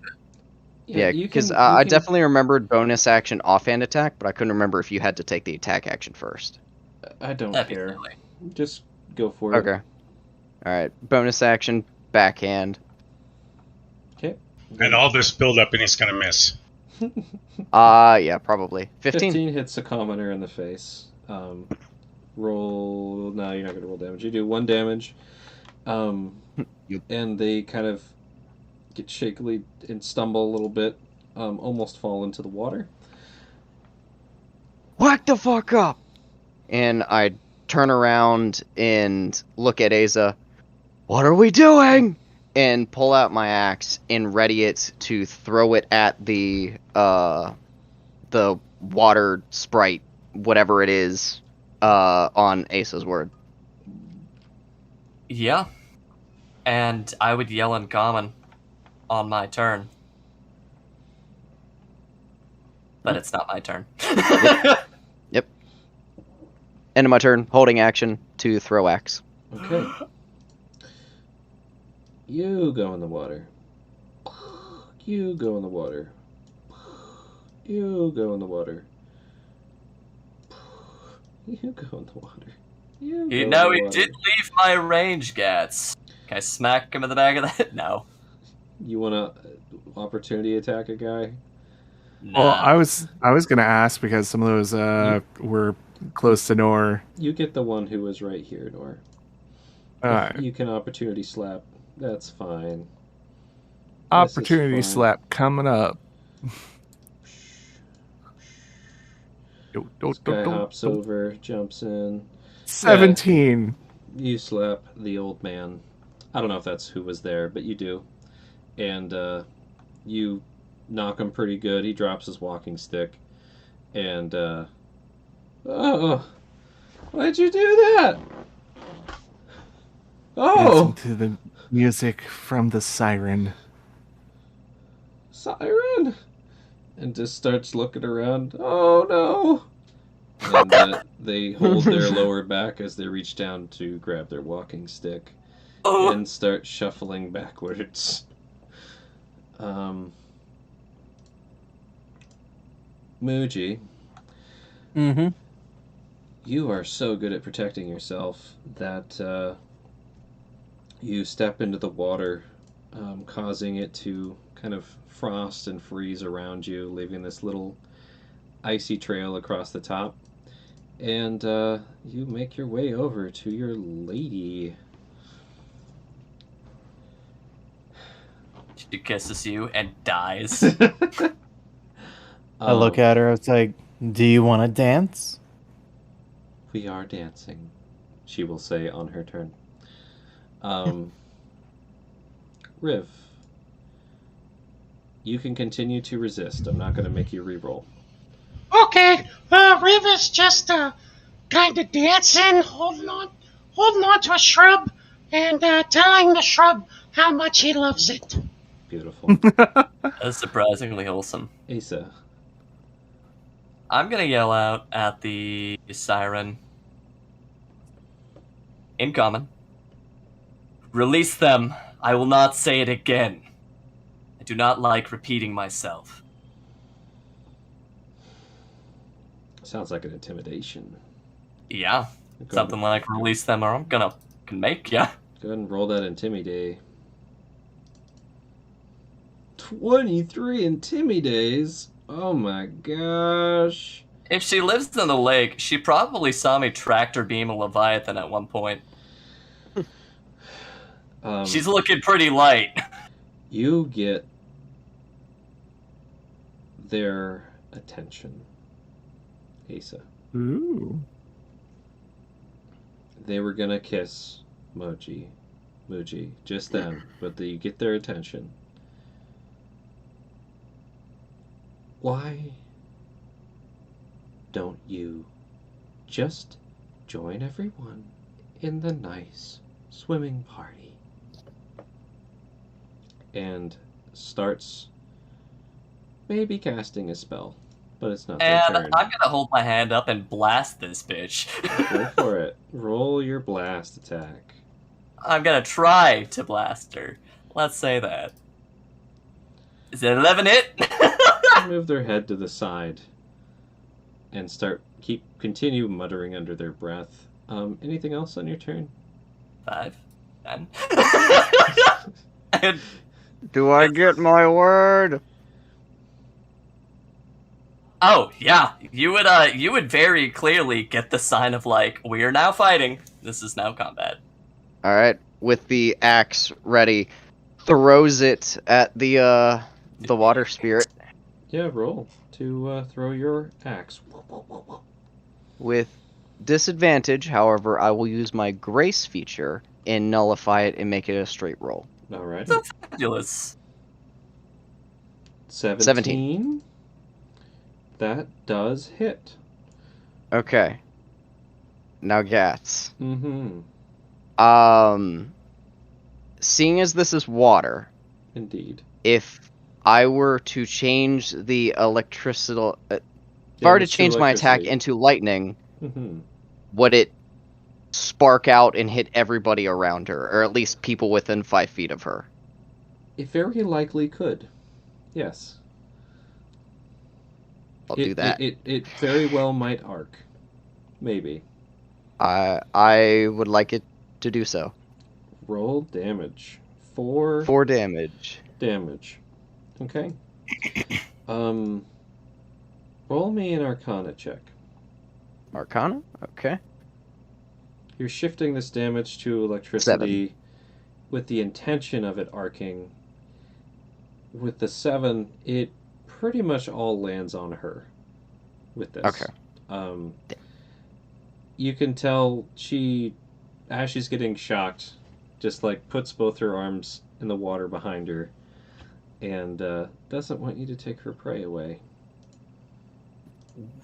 Yeah, you because can- I you can- definitely remembered bonus action offhand attack, but I couldn't remember if you had to take the attack action first. I don't That'd be care. silly. Just go for it. Okay. All right. Bonus action backhand. Okay. And all this build up, and he's gonna miss. Yeah, probably 15. 15 hits a commoner in the face. Roll. No, you're not going to roll damage. You do 1 damage. Yep. And they kind of get shakily and stumble a little bit, almost fall into the water. Whack the fuck up! And I turn around and look at Asa. What are we doing? And pull out my axe and ready it to throw it at the water sprite, whatever it is, on Asa's word. Yeah. And I would yell in common on my turn. But it's not my turn. Yep. End of my turn, holding action to throw axe. Okay. You go in the water. You go in the water. You go in the water. You go in the water. You go You in know, the he water. did leave my range, Gats. Can I smack him in the back of the head? No. You want to opportunity attack a guy? Nah. Well, I was gonna ask because some of those were close to Nor. You get the one who was right here, Nor. Alright. You can opportunity slap. That's fine. Opportunity fine. slap coming up. This guy hops over, jumps in. 17. You slap the old man. I don't know if that's who was there, but you do. And you knock him pretty good. He drops his walking stick. And, oh, why'd you do that? Oh, Listen to the music from the siren. siren! And just starts looking around. Oh, no! And they hold their lower back as they reach down to grab their walking stick and start shuffling backwards. Muji, Mm-hmm. You are so good at protecting yourself that you step into the water, causing it to kind of frost and freeze around you, leaving this little icy trail across the top. And you make your way over to your lady. She kisses you and dies. I look at her. It's like, do you want to dance? We are dancing, she will say on her turn. Riv, you can continue to resist. I'm not going to make you re-roll. Okay, Riv is just kind of dancing, holding on to a shrub, and telling the shrub how much he loves it. Beautiful. That's surprisingly wholesome. Asa. I'm gonna yell out at the siren. In common. Release them. I will not say it again. I do not like repeating myself. Sounds like an intimidation. Yeah. Go Something like release them or I'm gonna make ya. Go ahead and roll that intimidate. 23 intimidates? Oh my gosh. If she lives in the lake, she probably saw me tractor beam a Leviathan at one point. She's looking pretty light. You get their attention, Asa. Ooh. They were gonna kiss Muji, just them, but you get their attention. Why don't you just join everyone in the nice swimming party? And starts maybe casting a spell, but it's not their And turn. I'm gonna hold my hand up and blast this bitch. Go for it. Roll your blast attack. I'm gonna try to blast her. Let's say that. Is it 11 hit? Move their head to the side and continue muttering under their breath. Anything else on your turn? 5, 10. And Do I get my word? oh yeah, you would very clearly get the sign of like, we are now fighting. This is now combat. All right, with the axe ready, throws it at the water spirit Yeah, roll to throw your axe. with disadvantage. However, I will use my grace feature and nullify it and make it a straight roll. Alright. So fabulous. 17. That does hit. Okay. Now, Gats. Mm-hmm. Seeing as this is water, Indeed. if I were to change the electricity, if I were to change my attack into lightning, Mm-hmm. would it spark out and hit everybody around her, or at least people within 5 feet of her? It very likely could. Yes. I'll do that. It very well might arc. Maybe. I would like it to do so. Roll damage. 4 4 damage. damage. Okay. Roll me an Arcana check. Arcana? Okay. You're shifting this damage to electricity with the intention of it arcing. With the 7, it pretty much all lands on her with this. Okay. You can tell as she's getting shocked, just like puts both her arms in the water behind her and doesn't want you to take her prey away.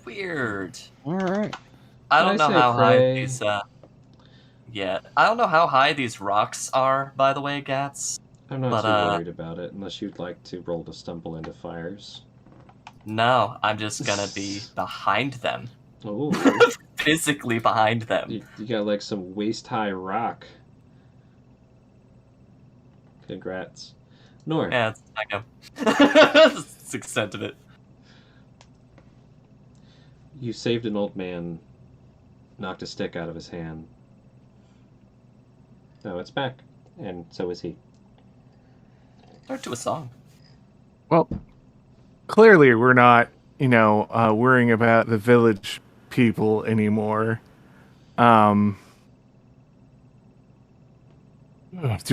Weird. Alright. I don't Did know I say how high prey? these yeah. I don't know how high these rocks are, by the way, Gats. I'm not But, too worried about it unless you'd like to roll to stumble into fires. No, I'm just gonna be behind them. Oh, Physically behind them. you got like some waist-high rock. Congrats. Nor. Yeah, I know. That's the extent of it. You saved an old man knocked a stick out of his hand. No, it's back, and so is he. Start to a song. Well, clearly we're not, worrying about the village people anymore. Do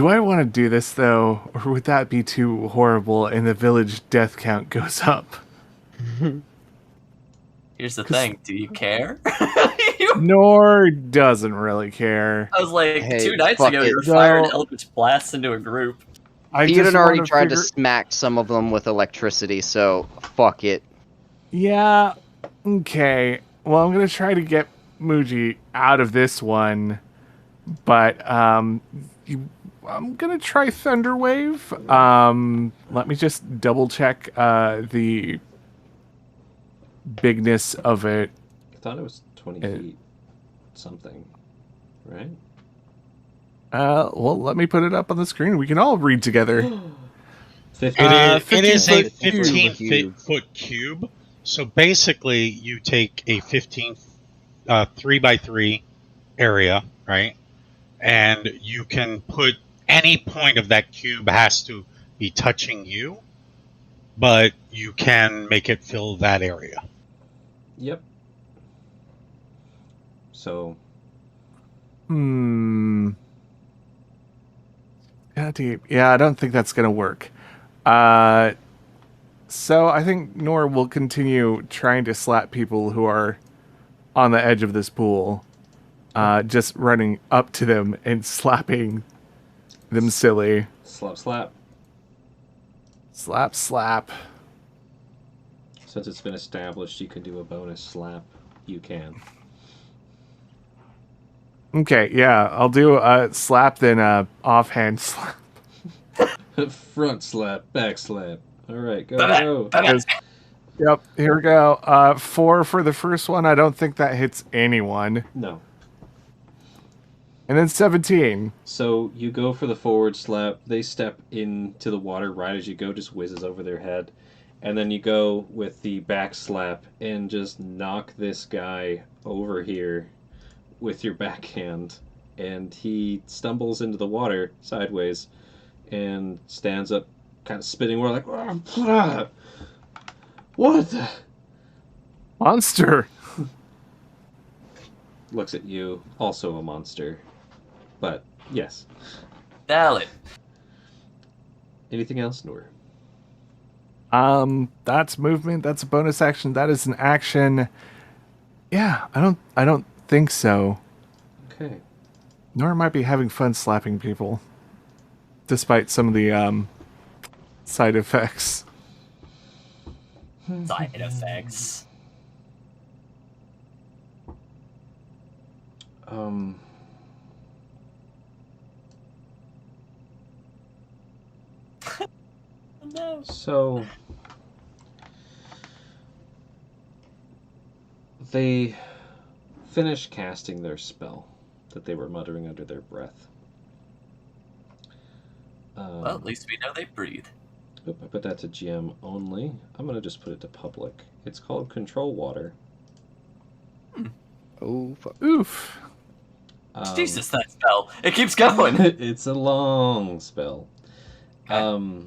I want to do this, though? Or would that be too horrible and the village death count goes up? Here's the thing. Do you care? Nor doesn't really care. I was like, Hey, 2 nights fuck ago, it. you were firing No. Eldritch Blasts into a group. Theoden already tried to smack some of them with electricity, so fuck it. Yeah, okay. Well, I'm going to try to get Muji out of this one, but I'm going to try Thunderwave. Let me just double check the bigness of it. I thought it was 20 feet something, right? Well, let me put it up on the screen. We can all read together. 50. It is a 15 15-foot cube. So basically, you take a 15 3x3 area, right? And you can put any point of that cube has to be touching you, but you can make it fill that area. Yep. So. God damn. Yeah, I don't think that's gonna work. So I think Nor will continue trying to slap people who are on the edge of this pool. Just running up to them and slapping them silly. Slap, slap. Slap, slap. Since it's been established you can do a bonus slap, you can. Okay, yeah, I'll do a slap, then a offhand slap. Front slap, back slap. Alright, go. Yep, here we go. 4 for the first one. I don't think that hits anyone. No. And then 17. So you go for the forward slap, they step into the water right as you go, just whizzes over their head. And then you go with the back slap and just knock this guy over here with your backhand. And he stumbles into the water sideways and stands up, kind of spinning. We're like, ah, what the? Monster! Looks at you, also a monster. But, yes. Valid. Anything else, Noor? That's movement, that's a bonus action, that is an action. Yeah, I don't think so. Okay. Nor might be having fun slapping people. Despite some of the side effects. Side effects. No. So they finish casting their spell that they were muttering under their breath. Well, at least we know they breathe. Oop, I put that to GM only. I'm going to just put it to public. It's called Control Water. Oh, fuck. Oof. Jesus, that spell. It keeps going. It's a long spell. Okay.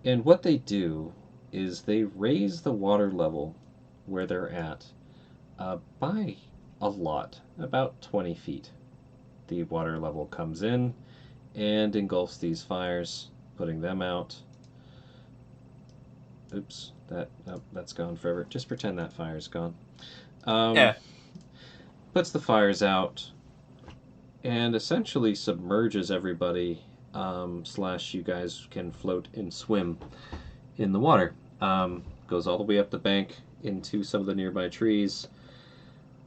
And what they do is they raise the water level where they're at by a lot, about 20 feet. The water level comes in and engulfs these fires, putting them out. Oops, that's gone forever. Just pretend that fire's gone. Yeah. Puts the fires out and essentially submerges everybody. / you guys can float and swim in the water. Goes all the way up the bank into some of the nearby trees.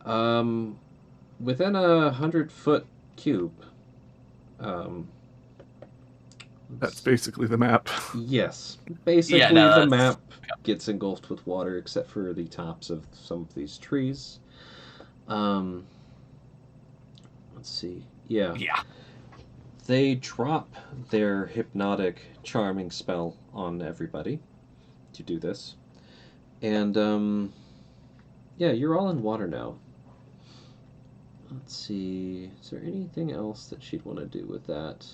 Within 100-foot cube. That's basically the map. Yes. Basically, Yeah, no, the that's- map gets engulfed with water except for the tops of some of these trees. Let's see. Yeah. Yeah. They drop their hypnotic charming spell on everybody to do this. And, yeah, you're all in water now. Let's see. Is there anything else that she'd want to do with that?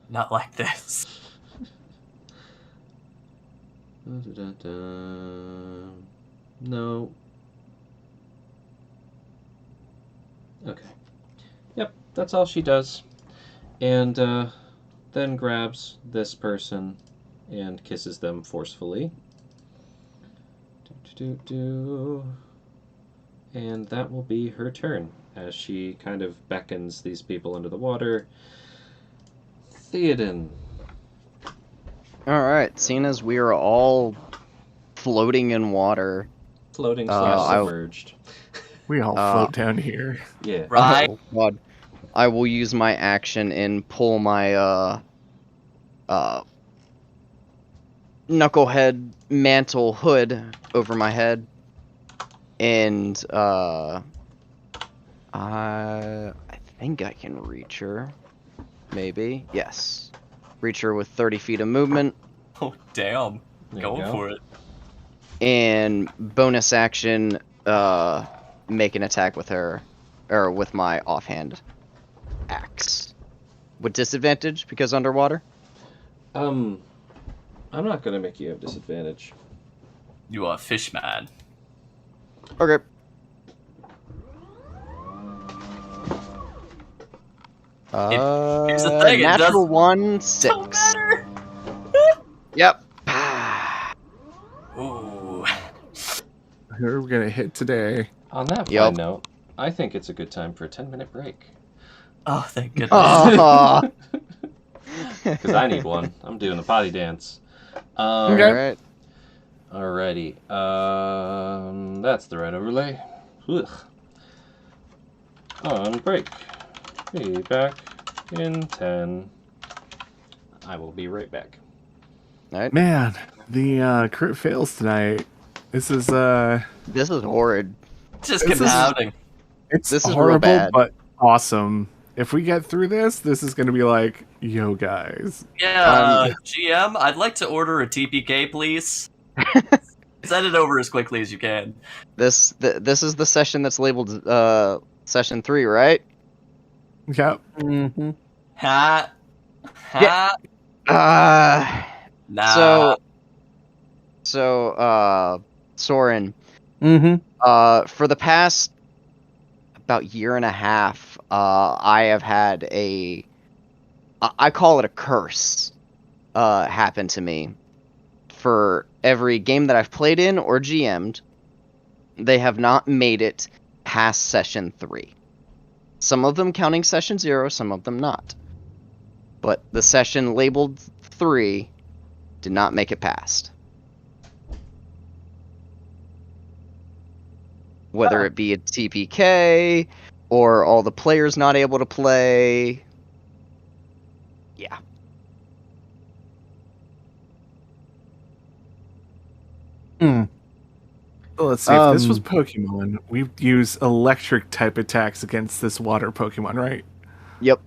Not like this. No. Okay. Yep, that's all she does. And then grabs this person and kisses them forcefully. And that will be her turn as she kind of beckons these people under the water. Theoden. Alright, seeing as we are all floating in water. Floating / I- submerged. We all float down here. Yeah. Right? Oh, God. I will use my action and pull my knucklehead mantle hood over my head. And I think I can reach her. Maybe. Yes. Reach her with 30 feet of movement. Oh, damn. There you Going go. for it. And bonus action, make an attack with her, or with my offhand axe. With disadvantage because underwater? I'm not gonna make you have disadvantage. You are fish man. Okay. Here's the thing, it Natural does- 1, Don't 6. matter. Yep. Ooh. Who are we gonna hit today? On that Yup. fine note, I think it's a good time for a 10-minute break. Oh, thank goodness. Aw. Because I need one. I'm doing the potty dance. Alright. Alrighty. That's the right overlay. Ugh. On break. Be back in 10. I will be right back. Alright. Man, the crit fails tonight. This is This is horrid. Just This is- compounding. it's This is real horrible bad. but awesome. If we get through this is gonna be like, yo guys. Yeah, GM, I'd like to order a TPK, please. Send it over as quickly as you can. This is the session that's labeled session 3, right? Yep. Mm-hmm. Ha. Ha. Nah. So Soren, Mm-hmm. for the past about year and a half, I have had I call it a curse, happen to me. For every game that I've played in or GM'd, they have not made it past session 3. Some of them counting session 0, some of them not. But the session labeled 3 did not make it past. Whether it be a TPK, or all the players not able to play. Yeah. Mm. So let's see, if this was Um, Pokemon, we'd use electric type attacks against this water Pokemon, right? Yep.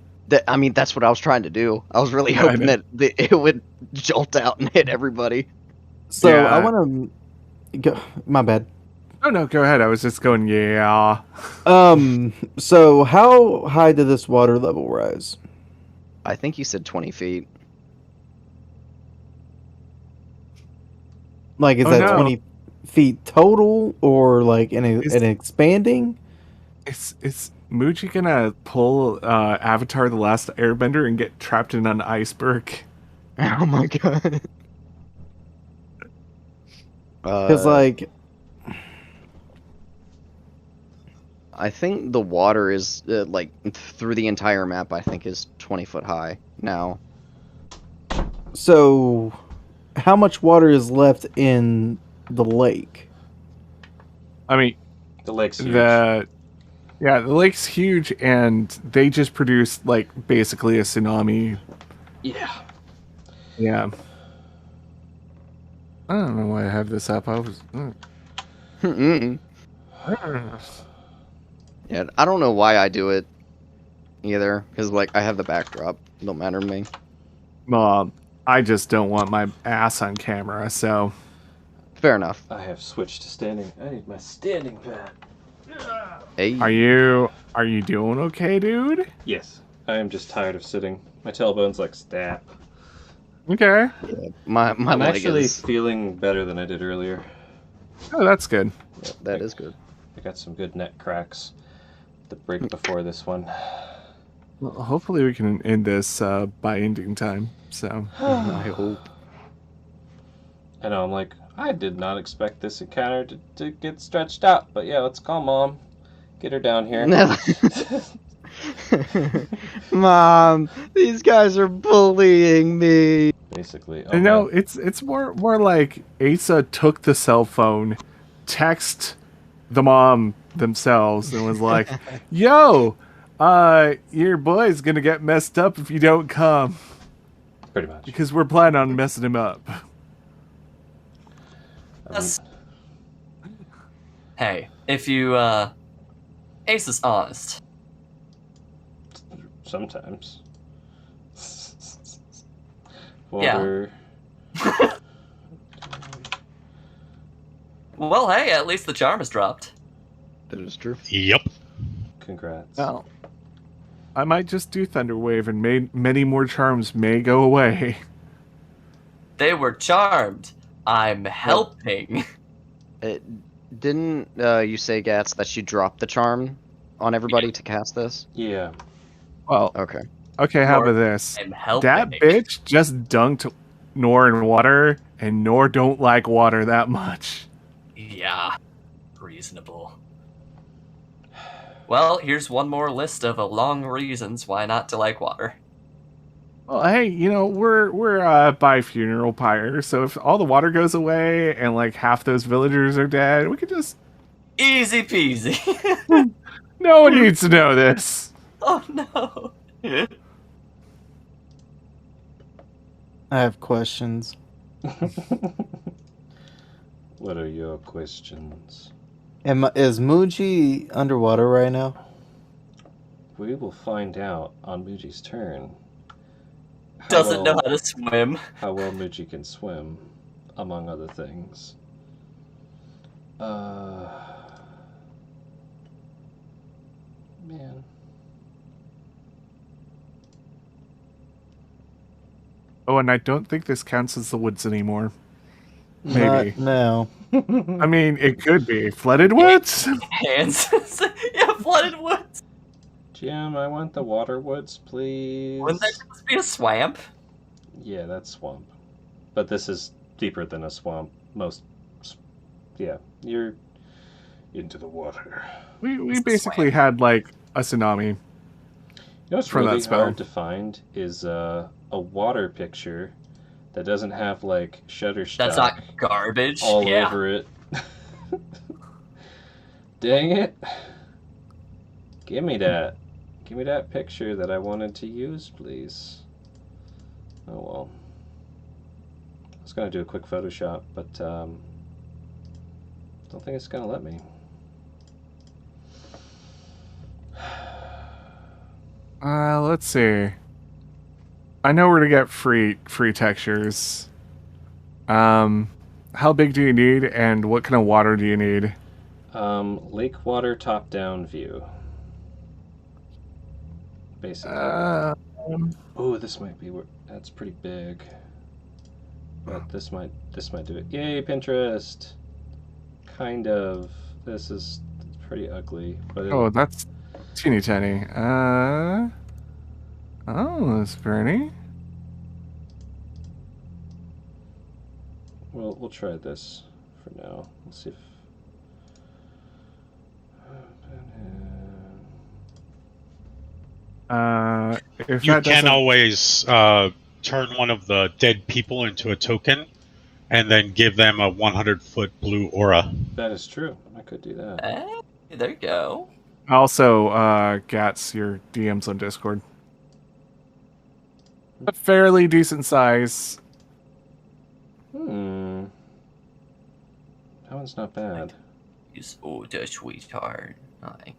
I mean, that's what I was trying to do. I was really Yeah, I hoping know. that it would jolt out and hit everybody. So Yeah. I want to go. My bad. Oh no, go ahead. I was just going, yeah. So how high did this water level rise? I think you said 20 feet. Like, is Oh, that no. 20 feet total, or like Is- an expanding? Is Muji gonna pull Avatar: The Last Airbender and get trapped in an iceberg? Oh my god. Because like, I think the water is like through the entire map. I think is 20 foot high now. so how much water is left in the lake? I mean, The lake's huge. the lake's huge, and they just produced like basically a tsunami. Yeah. Yeah. I don't know why I have this up. I was. Mm-mm. Yeah, I don't know why I do it either, because like I have the backdrop. It don't matter to me. I just don't want my ass on camera, so. Fair enough. I have switched to standing. I need my standing pad. Hey. Are you Are you doing okay, dude? Yes. I am just tired of sitting. My tailbone's like snap. Okay. My I'm leg actually is. feeling better than I did earlier. Oh, that's good. That is good. I got some good neck cracks the break before this one. Well, hopefully we can end this by ending time. So. I hope. I know, I'm like, I did not expect this encounter to get stretched out, but yeah, let's call Mom. Get her down here. Mom, these guys are bullying me. Basically. Oh, And no, man. it's more like Asa took the cell phone, text the mom themselves, and was like, "Yo, your boy's gonna get messed up if you don't come, Pretty much. because we're planning on messing him up." That's- Hey, if you, Ace is honest. Sometimes. Yeah. Water. Well, hey, at least the charm is dropped. That is true. Yep. Congrats. Well, I might just do Thunderwave, and many more charms may go away. They were charmed. I'm helping. Didn't you say, Gats, that she dropped the charm on everybody to cast this? Yeah. Well, Okay. okay, how Nor- about this? I'm helping. That bitch just dunked Nor in water, and Nor don't like water that much. Yeah, reasonable. Well, here's one more list of long reasons why not to like water. Well, hey, we're by funeral pyre, so if all the water goes away and like half those villagers are dead, we could just. Easy peasy. No one needs to know this. Oh no. I have questions. What are your questions? Is Muji underwater right now? We will find out on Muji's turn. Doesn't know how to swim. How well Muji can swim, among other things. Man. Oh, and I don't think this counts as the woods anymore. Maybe. No. I mean, it could be. Flooded woods? Hands. Yeah, flooded woods. Jim, I want the water woods, please. Wouldn't that just be a swamp? Yeah, that's swamp. But this is deeper than a swamp. Yeah, you're into the water. We basically had, like, a tsunami. You know what's For really that spell. hard to find is a water picture that doesn't have, like, Shutterstock That's not garbage. all Yeah. over it. Dang it. Give me that. Give me that picture that I wanted to use, please. Oh well. I was going to do a quick Photoshop, but don't think it's going to let me. Let's see. I know where to get free textures. How big do you need, and what kind of water do you need? Lake water top-down view. Basically. Oh, this might be that's pretty big. But this might do it. Yay, Pinterest. Kind of. This is pretty ugly, but Oh, that's teeny tiny. Oh, that's pretty. we'll try this for now. Let's see if If You that can doesn't- always turn one of the dead people into a token, and then give them a 100-foot blue aura. that is true. I could do that. Hey, there you go. Also, Gats, your DMs on Discord. A fairly decent size. That one's not bad. Use the sweetheart. Hi.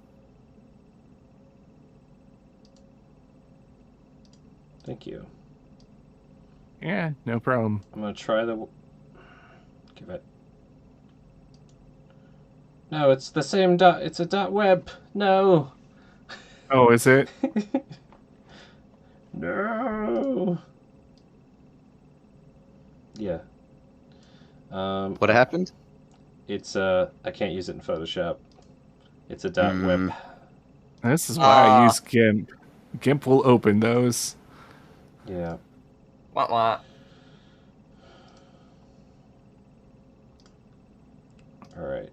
Thank you. Yeah, no problem. I'm gonna try the. Give it. No, it's the same dot. It's a dot web. No. Oh, is it? No. Yeah. What happened? It's I can't use it in Photoshop. It's a .whip. This is why I use GIMP. GIMP will open those. Yeah. Wah wah. All right.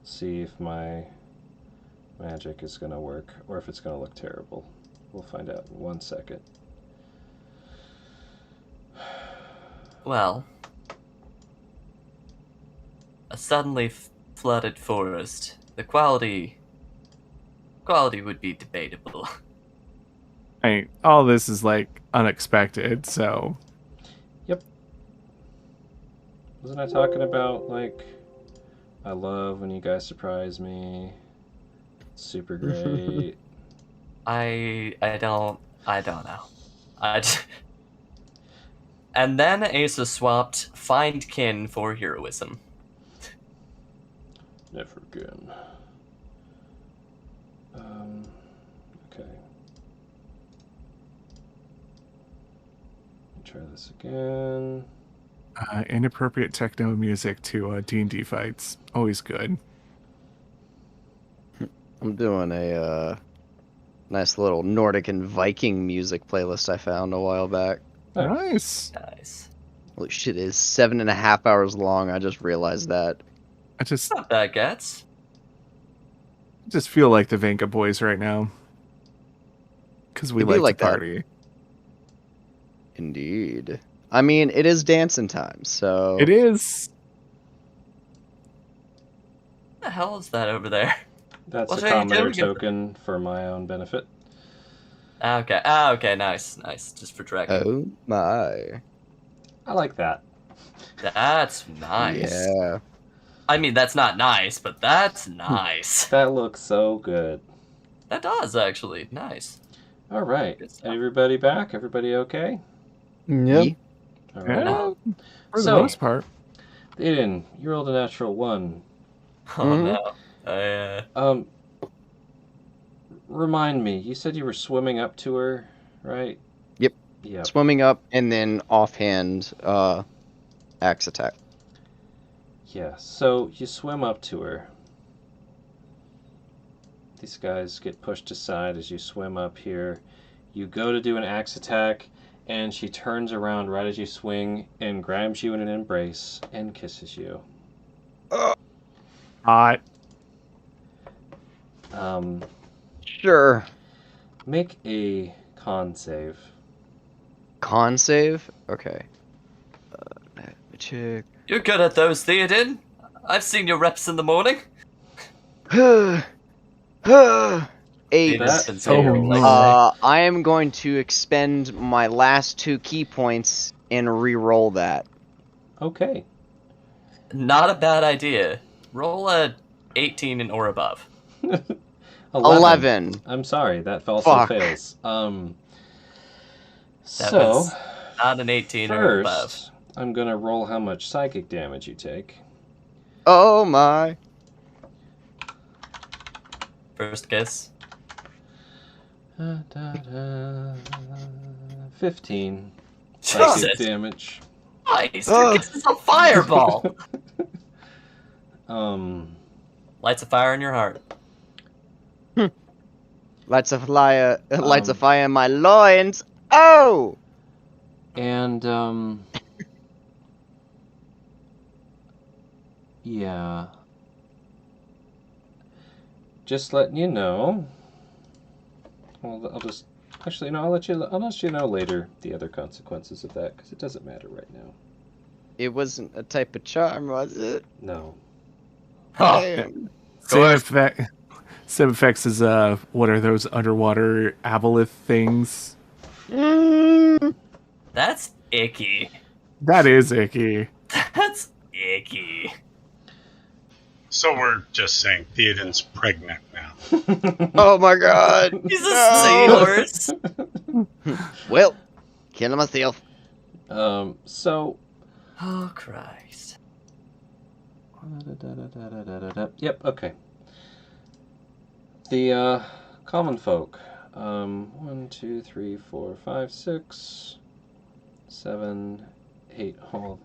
See if my magic is gonna work or if it's gonna look terrible. We'll find out in 1 second. Well, a suddenly flooded forest. The quality would be debatable. I mean, all this is like unexpected, so Yep. Wasn't I talking about like I love when you guys surprise me? It's super great. I don't know. And then Asa swapped Find Kin for Heroism. Never again. Okay. Try this again. inappropriate techno music to D&D fights. Always good. I'm doing a nice little Nordic and Viking music playlist I found a while back. Nice. Nice. Holy shit, it is 7.5 hours long. I just realized that. I just Not bad, Gats. feel like the Vanka boys right now. Because we It'd be like like to that. party. Indeed. I mean, it is dancing time, so... It is. What the hell is that over there? That's What a are you commoner doing? token for my own benefit. Okay. Okay, nice. Just for dragging. Oh my. I like that. That's nice. Yeah. I mean, that's not nice, but that's nice. That looks so good. That does, actually. Nice. All right. Good stuff. Everybody back? Everybody okay? Yep. All right. Yeah, for the So- most part. Aiden, you rolled a natural 1. Oh no. Remind me, you said you were swimming up to her, right? Yep. Yep. Swimming up and then offhand axe attack. Yeah, so you swim up to her. These guys get pushed aside as you swim up here. You go to do an axe attack, and she turns around right as you swing and grabs you in an embrace and kisses you. Hot. Sure. Make a con save. Con save? Okay. Let me check. You're good at those, Theoden. I've seen your reps in the morning. 8. That Been saying oh, it like no. I am going to expend my last 2 key points and re-roll that. Okay. Not a bad idea. Roll a 18 or above. 11. I'm sorry, that also Fuck. fails. That So, was not an 18 or above. first, I'm going to roll how much psychic damage you take. Oh my. First guess. 15 psychic Jesus. damage. Nice. Your guess is a fireball. Lights a fire in your heart. Lights a fire in my loins. Oh! And, yeah. Just letting you know. I'll just, actually, no, I'll let you know later the other consequences of that, because it doesn't matter right now. It wasn't a type of charm, was it? No. Oh, Damn. Sim effects is what are those underwater aboleth things? that's icky. That is icky. That's icky. So we're just saying Theoden's pregnant now. Oh my god. He's a No. seahorse. Well, killing myself. So, Oh, Christ. yep, okay. The Common folk. 1, 2, 3, 4, 5, 6, 7, 8. Oh,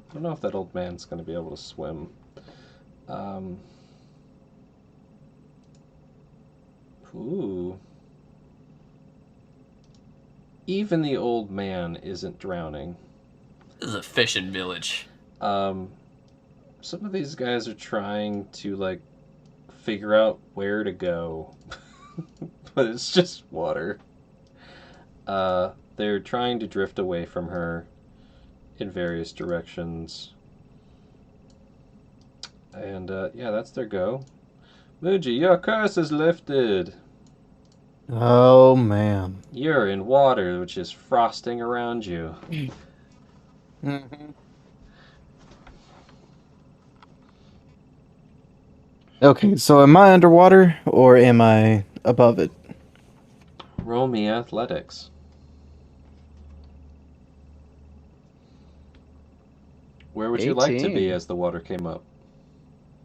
I don't know if that old man's going to be able to swim. Ooh. Even the old man isn't drowning. This is a fishing village. Some of these guys are trying to, like, figure out where to go. But it's just water. They're trying to drift away from her in various directions. And, yeah, that's their go. Muji, your curse is lifted. Oh, man. You're in water, which is frosting around you. Mm-hmm. Okay, so am I underwater or am I above it? Roll me athletics. Where would you like to be 18. as the water came up?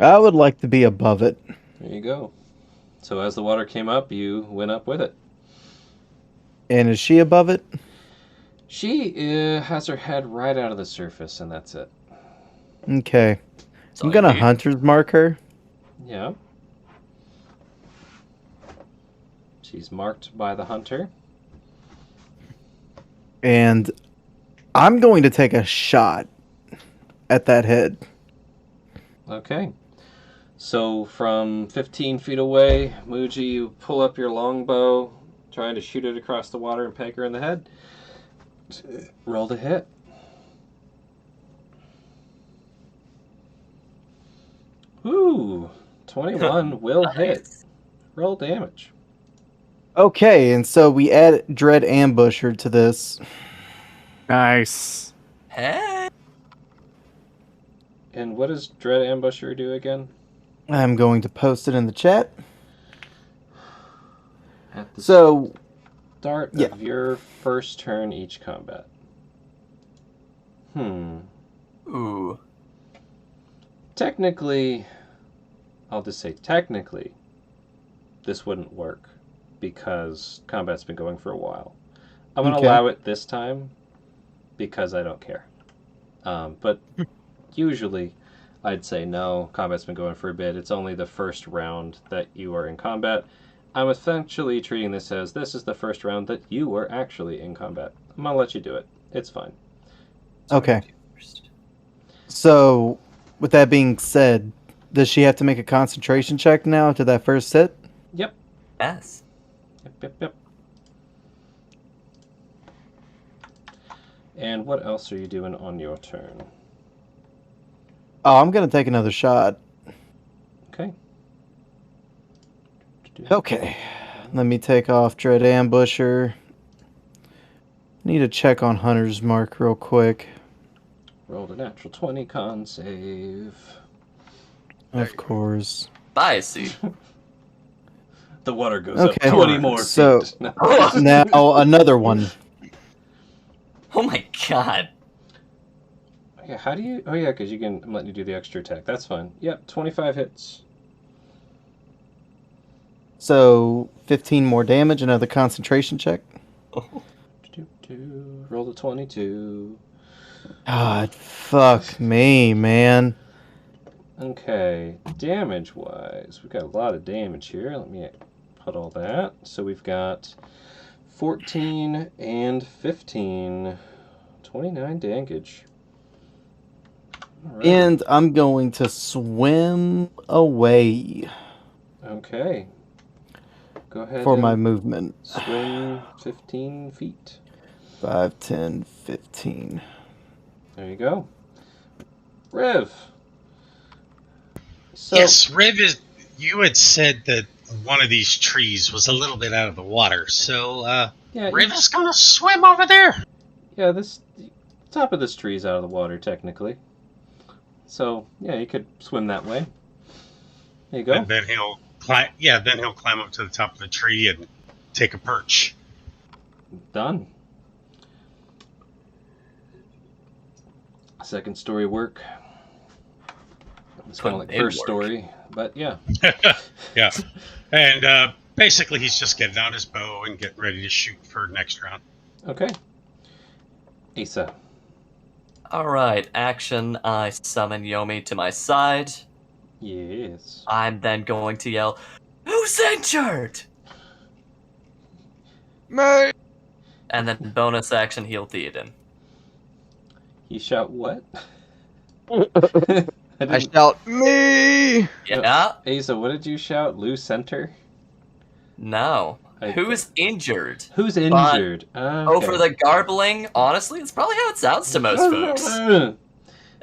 I would like to be above it. There you go. So as the water came up, you went up with it. And is she above it? She has her head right out of the surface, and that's it. Okay. That's I'm all gonna you need. hunter's mark her. Yeah. She's marked by the hunter. And I'm going to take a shot at that head. Okay. So from 15 feet away, Muji, you pull up your longbow, trying to shoot it across the water and peg her in the head. Roll to hit. Ooh, 21 will hit. Roll damage. Okay, and so we add Dread Ambusher to this. Nice. Hey. And what does Dread Ambusher do again? I'm going to post it in the chat. At the So, start yeah. of your first turn each combat. Ooh. Technically, I'll just say technically, this wouldn't work because combat's been going for a while. I'm going to Okay. allow it this time because I don't care. But usually, I'd say no, combat's been going for a bit. It's only the first round that you are in combat. I'm essentially treating this as this is the first round that you were actually in combat. I'm going to let you do it. It's fine. Okay. So, with that being said, does she have to make a concentration check now to that first hit? Yep. Yes. Yep. And what else are you doing on your turn? Oh, I'm going to take another shot. Okay. Okay. Let me take off Dread Ambusher. Need to check on Hunter's Mark real quick. Rolled a natural 20 con save. Of course. I see. The water goes Okay. up 20 more So- feet. No. Now, another one. Oh my god. Yeah, how do you... Oh, yeah, because you can... I'm letting you do the extra attack. That's fine. Yep, 25 hits. So, 15 more damage, another concentration check. Roll the 22. God, fuck me, man. Okay, damage-wise, we've got a lot of damage here. Let me put all that. So we've got 14 and 15. 29 damage. All right. And I'm going to swim away Okay. Go ahead for and my movement. swim 15 feet. 5, 10, 15. There you go. Rev. So, Yes, Riv is. You had said that one of these trees was a little bit out of the water, so yeah, Riv Just gonna swim over there. yeah, this top of this tree is out of the water technically. So yeah, you could swim that way. There you go. and then he'll climb. Yeah, then he'll climb up to the top of the tree and take a perch. Done. Second story work. It's kind of like Put in first work. story, but yeah. Yeah, and Basically, he's just getting out his bow and getting ready to shoot for next round. Okay. Asa. Alright, action. I summon Yomi to my side. Yes. I'm then going to yell, "Who's injured?" Me. And then bonus action, heal Theoden. You shout what? I shout, me! Yeah? Asa, what did you shout? Lose center? No. I- Who's injured? Who's injured? Oh, for the garbling? Honestly, it's probably how it sounds to most folks.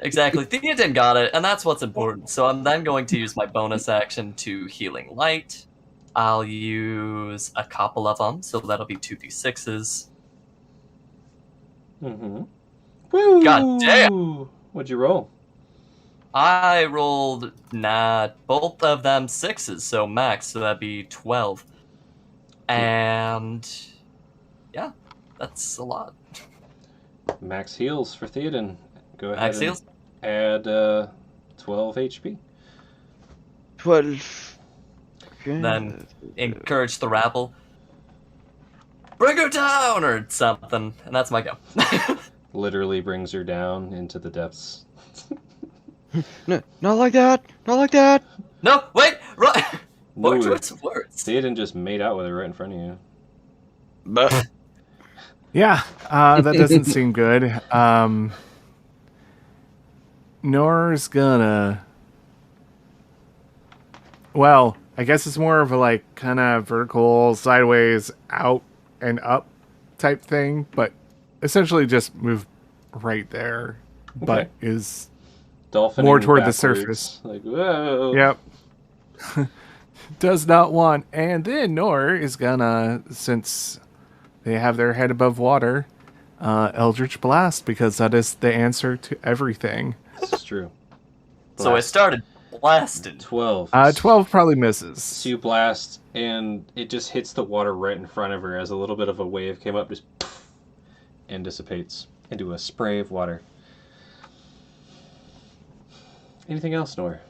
Exactly. Theoden got it, and that's what's important. So I'm then going to use my bonus action to Healing Light. I'll use a couple of them, so that'll be 2d6s. Mm-hmm. Woo! God damn! What'd you roll? I rolled, both of them 6s, so max, so that'd be 12. And yeah, that's a lot. Max heals for Theoden. Go ahead Max and heals? add 12 HP. 12. Okay. Then encourage the rabble. Bring her down or something, and that's my go. Literally brings her down into the depths. No, not like that. Not like that. No, wait, right. More No, choice of words. Theoden just made out with her right in front of you. But Yeah, that doesn't seem good. Nor's gonna... Well, I guess it's more of a, like, kind of vertical, sideways, out and up type thing, but essentially just move right there, but Okay. is Dolphin more toward the backwards, surface. Like, whoa. Yep. Does not want. And then Nor is gonna, since they have their head above water, Eldritch Blast, because that is the answer to everything. This is true. So I Blast. started blasting. 12. 12 probably misses. So you blast, and it just hits the water right in front of her as a little bit of a wave came up, just poof, and dissipates into a spray of water. Anything else, Nor?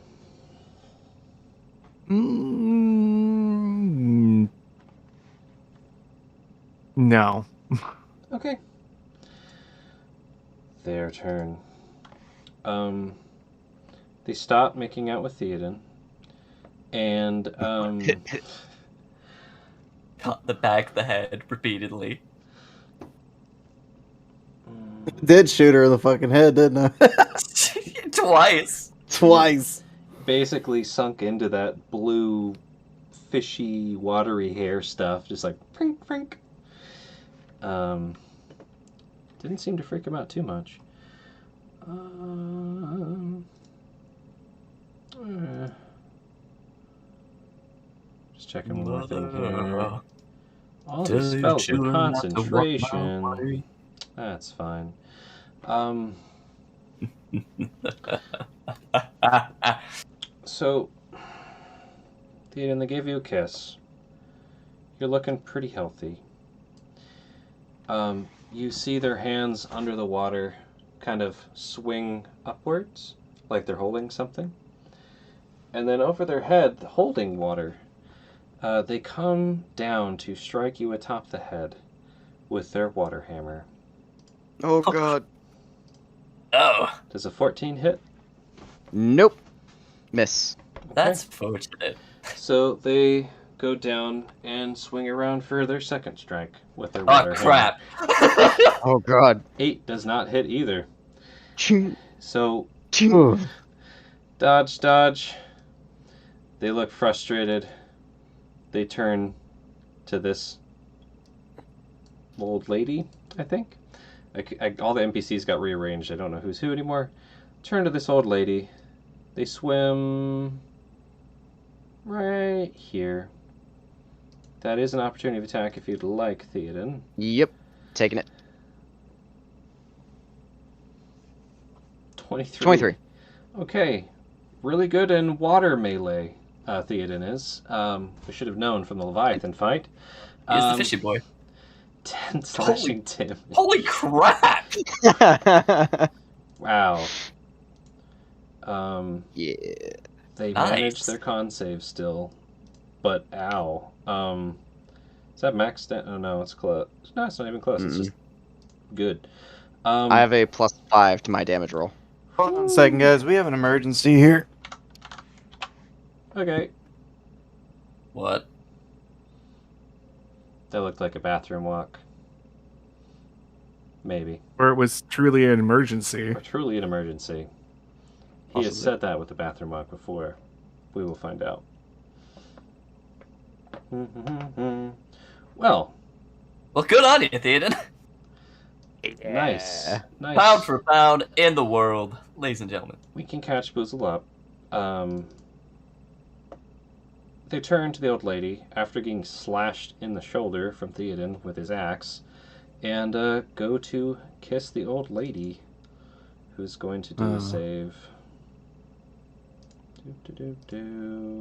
No. Okay. Their turn. They stop making out with Theoden, and Cut the back of the head repeatedly. Did shoot her in the fucking head, didn't I? Twice. Twice. basically sunk into that blue, fishy, watery hair stuff, just like frink, frink. Didn't seem to freak him out too much. Just checking one more thing here. All these spells with concentration. That's fine. So, Theoden, they gave you a kiss. You're looking pretty healthy. You see their hands under the water kind of swing upwards, like they're holding something. And then over their head, holding water, they come down to strike you atop the head with their water hammer. Oh god. Oh, Does a 14 hit? Nope. Miss. that's fortunate. So they go down and swing around for their second strike with their Oh, water crap. Oh god. 8 does not hit either. Ching, So ching. dodge, dodge. They look frustrated. They turn to this old lady, I think. All the NPCs got rearranged. I don't know who's who anymore. Turn to this old lady. They swim right here. That is an opportunity of attack if you'd like, Theoden. Yep. Taking it. 23. 23. Okay. Really good in water melee, Theoden is. We should have known from the Leviathan fight. He's the fishy boy. 10 slashing damage. Holy crap! Wow. Yeah. They Nice. manage their con save still, but ow. Is that max? Oh no, it's close. No, it's not even close. It's just good. I have a +5 to my damage roll. Hold on a second, guys. We have an emergency here. Okay. What? That looked like a bathroom walk. Maybe. Or it was truly an emergency. Or truly an emergency. He has said that with the bathroom walk before. We will find out. Well, good on you, Theoden. nice. Nice. Pound for pound in the world, ladies and gentlemen. We can catch Boozle up. They turn to the old lady after getting slashed in the shoulder from Theoden with his axe, and go to kiss the old lady, who's going to do a save.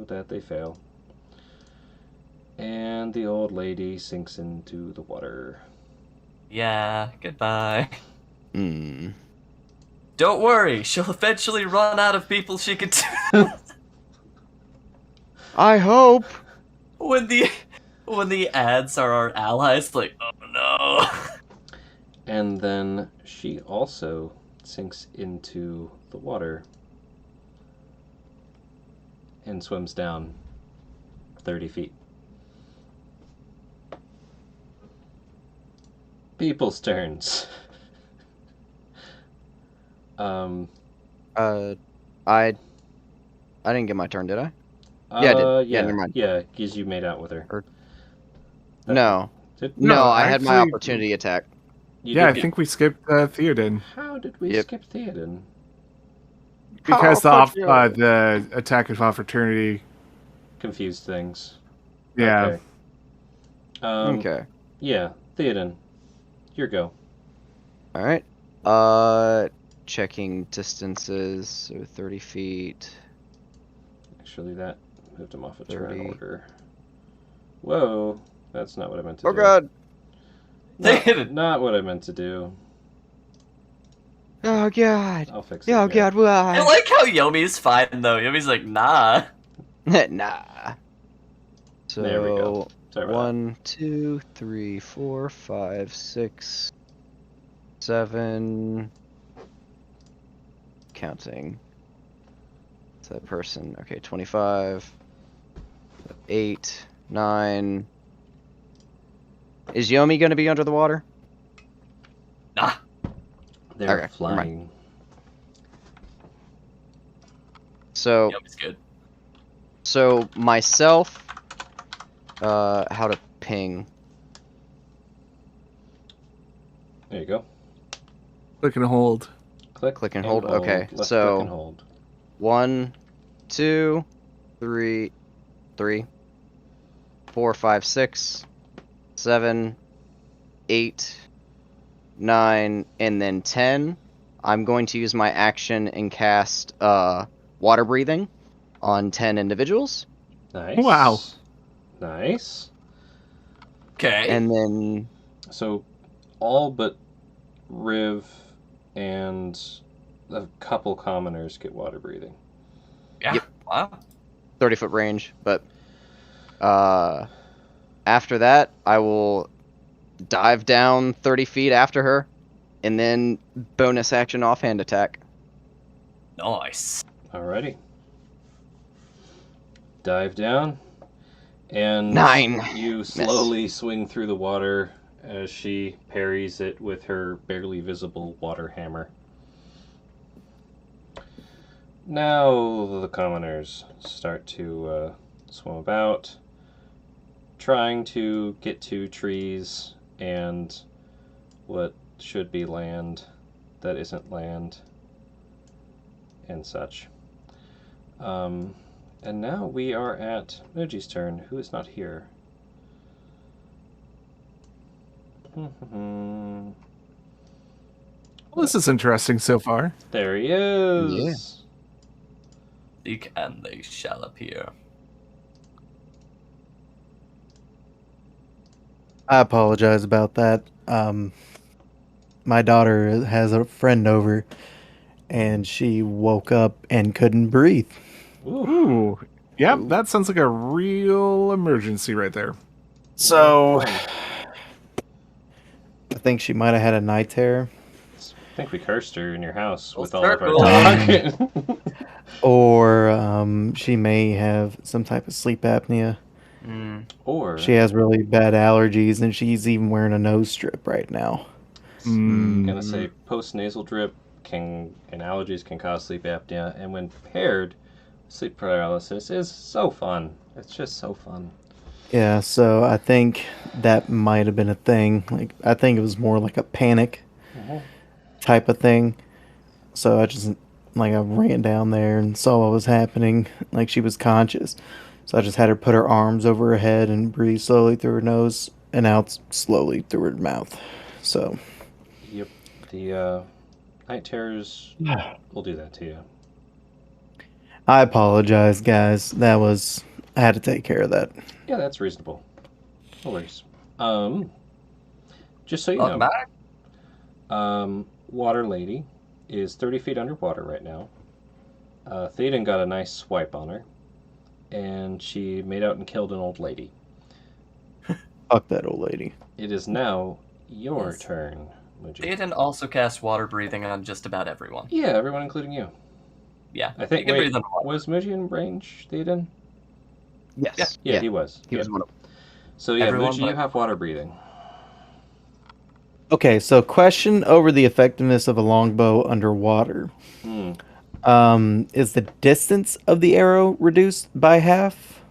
That they fail. And the old lady sinks into the water. Yeah, goodbye. Hmm. Don't worry, she'll eventually run out of people she can do. I hope. when the ads are our allies, like, oh no. And then she also sinks into the water and swims down 30 feet. People's turns. I didn't get my turn, did I? Yeah, I did. Yeah, never mind. Yeah, because you made out with her. No. Did- No, I had my actually- opportunity attack. You Yeah, I did- think we skipped Theoden. How did we Yep. skip Theoden? Because Oh, the attack of opportunity. Confused things. Yeah. Okay. Okay. Yeah, Theoden. Your go. All right. Checking distances. So 30 feet. Actually, that moved him off a 30. turn order. Whoa, that's not what I meant to Oh do. god. Not what I meant to do. Oh god. I'll fix it. Oh yeah. god. I Why? like how Yomi's fine though. Yomi's like, nah. Nah. So There we go. Sorry about 1, 2, 3, 4, 5, 6, 7. Counting. It's that person. Okay, 25. 8, 9. Is Yomi going to be under the water? Nah. They're Okay, never flying. So, Yomi's good. so myself. How to ping? There you go. Click and hold. Click and hold. Okay, Left so- click and hold. 1, 2, 3, 4, 5, 6, 7, 8, 9, and then 10. I'm going to use my action and cast water breathing on 10 individuals. Nice. Wow. Nice. Okay. And then So, all but Riv and a couple commoners get water breathing. Yeah. Yep. Wow. 30-foot range, but after that, I will dive down 30 feet after her, and then bonus action offhand attack. Nice. Alrighty. Dive down. And 9. you slowly swing through the water as she parries it with her barely visible water hammer. Now the commoners start to swim about, trying to get to trees and what should be land that isn't land and such. And now we are at Moji's turn, who is not here. Well, this is interesting so far. There he is. Seek and they shall appear. I apologize about that. My daughter has a friend over, and she woke up and couldn't breathe. Ooh. Ooh. Yep, Ooh. that sounds like a real emergency right there. So, I think she might have had a night terror. I think we cursed her in your house Full with all of our circle. talk. Or she may have some type of sleep apnea. Or She has really bad allergies, and she's even wearing a nose strip right now. I'm Mm. gonna say post-nasal drip and allergies can cause sleep apnea, and when paired, sleep paralysis is so fun. It's just so fun. Yeah, so I think that might have been a thing. Like, I think it was more like a panic type of thing. So I ran down there and saw what was happening. Like, she was conscious. So I just had her put her arms over her head and breathe slowly through her nose and out slowly through her mouth. So, Yep, the night terrors will do that to you. I apologize, guys. I had to take care of that. Yeah, that's reasonable. No worries. Just so you Welcome know, back. Water Lady is 30 feet underwater right now. Theoden got a nice swipe on her, and she made out and killed an old lady. Fuck that old lady. It is now your Yes. turn, Muji. Theoden also casts water breathing on just about everyone. Yeah, everyone including you. Yeah, I think, you can wait, breathe underwater. was Muji in range, Theoden? Yes. Yeah, he was. He was Yeah. one of So yeah, Everyone Muji, but- you have water breathing. Okay, so question over the effectiveness of a longbow underwater. Hmm. Is the distance of the arrow reduced by half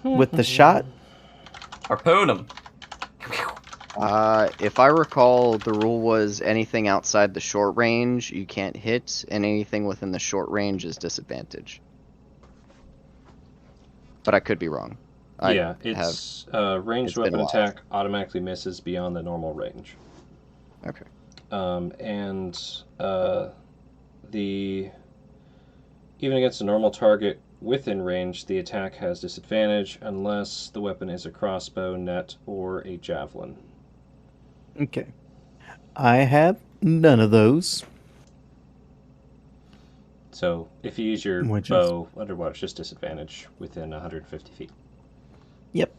with the shot? Harpoon him. If I recall, the rule was anything outside the short range you can't hit, and anything within the short range is disadvantage. But I could be wrong. Yeah, it's ranged it's been a weapon while. attack automatically misses beyond the normal range. Okay. And the even against a normal target within range, the attack has disadvantage unless the weapon is a crossbow, net, or a javelin. Okay. I have none of those. So if you use your Which is- bow underwater, it's just disadvantage within 150 feet. Yep.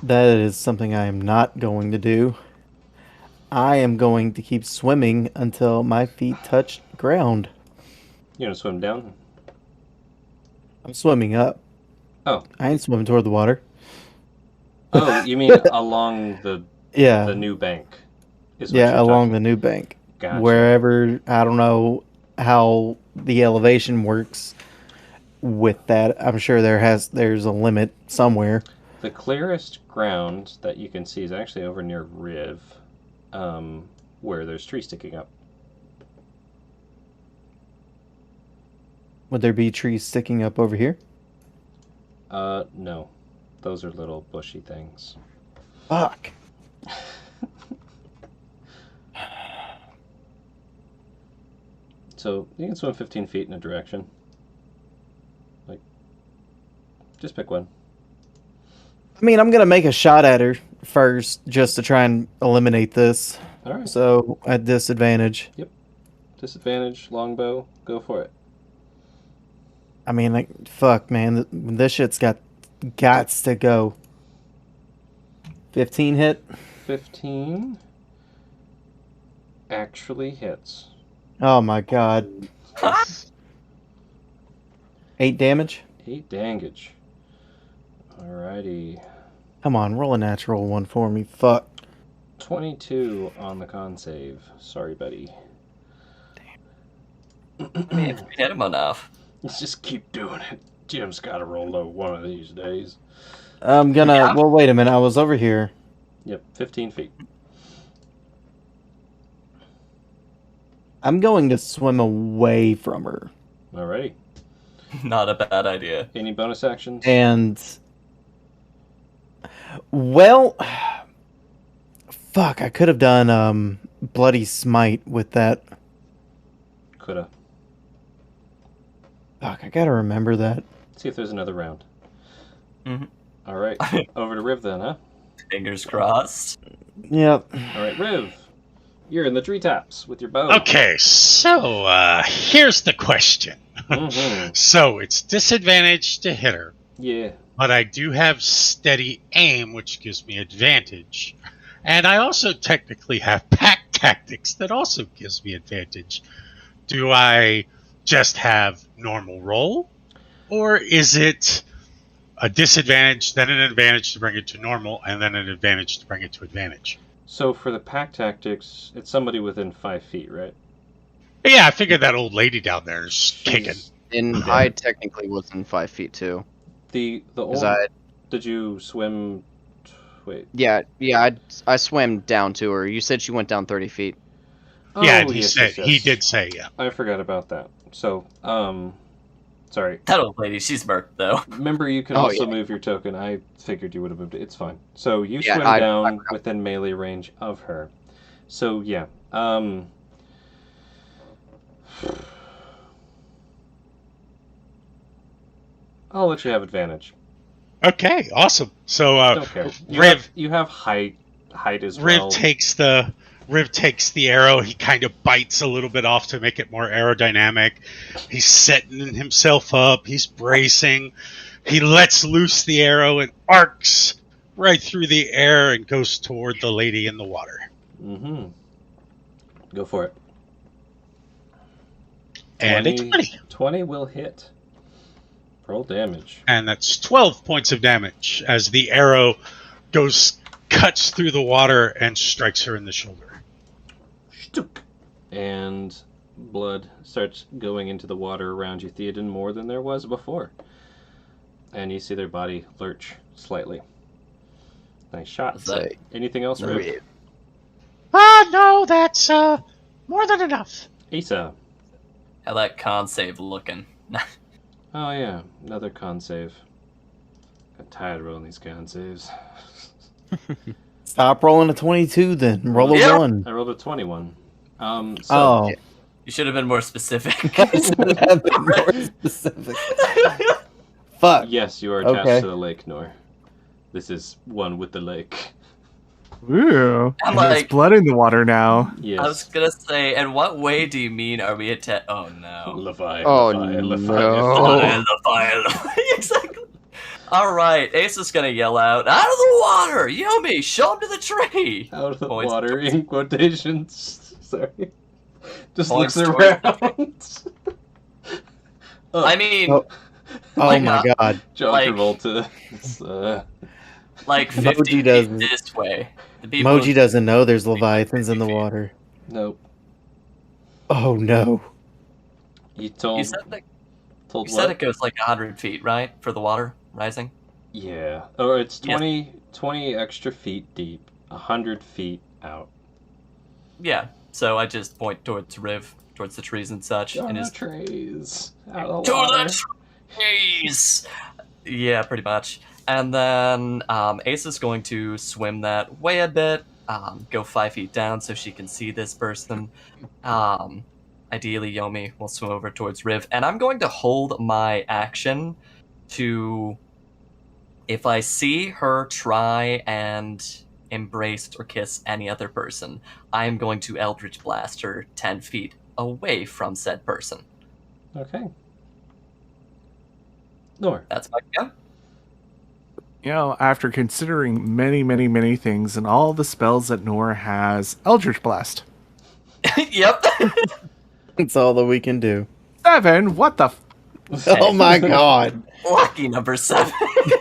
That is something I am not going to do. I am going to keep swimming until my feet touch ground. You want to swim down? I'm swimming up. Oh. I ain't swimming toward the water. Oh, you mean along the Yeah. new bank? Is what Yeah, you're along talking- the new bank. Gotcha. Wherever, I don't know how the elevation works with that. I'm sure there's a limit somewhere. The clearest ground that you can see is actually over near Riv, where there's trees sticking up. Would there be trees sticking up over here? No. Those are little bushy things. Fuck. So you can swim 15 feet in a direction. Like, just pick one. I mean, I'm gonna make a shot at her first, just to try and eliminate this. All right. So at disadvantage. Disadvantage, longbow, go for it. I mean, like, fuck, man, this shit's gots to go. 15 hit. 15 actually hits. Oh my god. 8 damage. 8 damage. Alrighty. Come on, roll a natural one for me. Fuck. 22 on the con save. Sorry, buddy. I mean, if you hit him enough. Let's just keep doing it. Jim's got to roll low one of these days. I'm gonna. Yeah. Well, wait a minute. I was over here. Yep, 15 feet. I'm going to swim away from her. Alrighty. Not a bad idea. Any bonus actions? And. Well. Fuck, I could have done Bloody Smite with that. Coulda. Fuck, I gotta remember that. See if there's another round. Mhm. Alright, over to Riv then, huh? Fingers crossed. Yep. Alright, Riv. You're in the treetops with your bow. Okay, so here's the question. Mm-hmm. So it's disadvantage to hit her, Yeah. but I do have steady aim, which gives me advantage. And I also technically have pack tactics that also gives me advantage. Do I just have normal roll? Or is it a disadvantage, then an advantage to bring it to normal, and then an advantage to bring it to advantage? So for the pack tactics, it's somebody within 5 feet, right? Yeah, I figured that old lady down there is kicking. She's- And Okay. I technically was in 5 feet too. The old... 'Cause I, Did you swim... Wait. yeah, I swam down to her. You said she went down 30 feet. Yeah, Oh, he yes, said yes, he yes. did say yeah. I forgot about that. So, sorry. That old lady, she's murked though. Remember, you can Oh, also yeah. move your token. I figured you would have moved it. It's fine. So you Yeah, swim I down forgot. within melee range of her. So yeah. I'll let you have advantage. Okay, awesome. So Don't care. Riv You have height as Riv well. takes the arrow. He kind of bites a little bit off to make it more aerodynamic. He's setting himself up. He's bracing. He lets loose the arrow and arcs right through the air and goes toward the lady in the water. Mm-hmm. Go for it. And it's 20. 20 will hit. Roll damage. And that's 12 points of damage as the arrow cuts through the water and strikes her in the shoulder. Shtuk. And blood starts going into the water around you, Theoden, more than there was before. And you see their body lurch slightly. Nice shot. Is that- Anything else, Riv? No, that's, more than enough. Asa. How that con save looking? Oh yeah, another con save. Got tired of rolling these con saves. Stop rolling a 22 then. Roll a Yeah. 1. I rolled a 21. Oh. You should have been more specific. Should have been more specific. Fuck. Yes, you are attached Okay. to the lake, Nor. This is one with the lake. Ooh, I'm there's like- blood in the water now. Yes. I was gonna say, in what way do you mean are we Oh no. Levi. Oh, Levi. no. The fire. Exactly. Alright, Ace is gonna yell out, out of the water! Yomi, show him to the tree! Out of the Points. water in quotations. Sorry. Just Points looks towards- around. I mean, Oh. Oh Like, my god. John like- Travolta. It's, like 50 Moji feet doesn't- this way. The people Moji doesn't know there's leviathans in the water. nope. Oh no. You told. You said that, told you what? said it goes like 100 feet, right? For the water rising? Yeah. Or it's Yes. 20 extra feet deep, 100 feet out. Yeah. So I just point towards Riv, towards the trees and such, On and the his trays. Out of to the water. the trees. Yeah, pretty much. And then Ace is going to swim that way a bit, go 5 feet down so she can see this person. Ideally, Yomi will swim over towards Riv, and I'm going to hold my action to, if I see her try and embrace or kiss any other person, I am going to Eldritch Blast her 10 feet away from said person. Okay. Nor. That's my go. You know, after considering many, many, many things and all the spells that Nora has, Eldritch Blast. Yep. That's all that we can do. 7, what the Oh my god. Lucky number 7.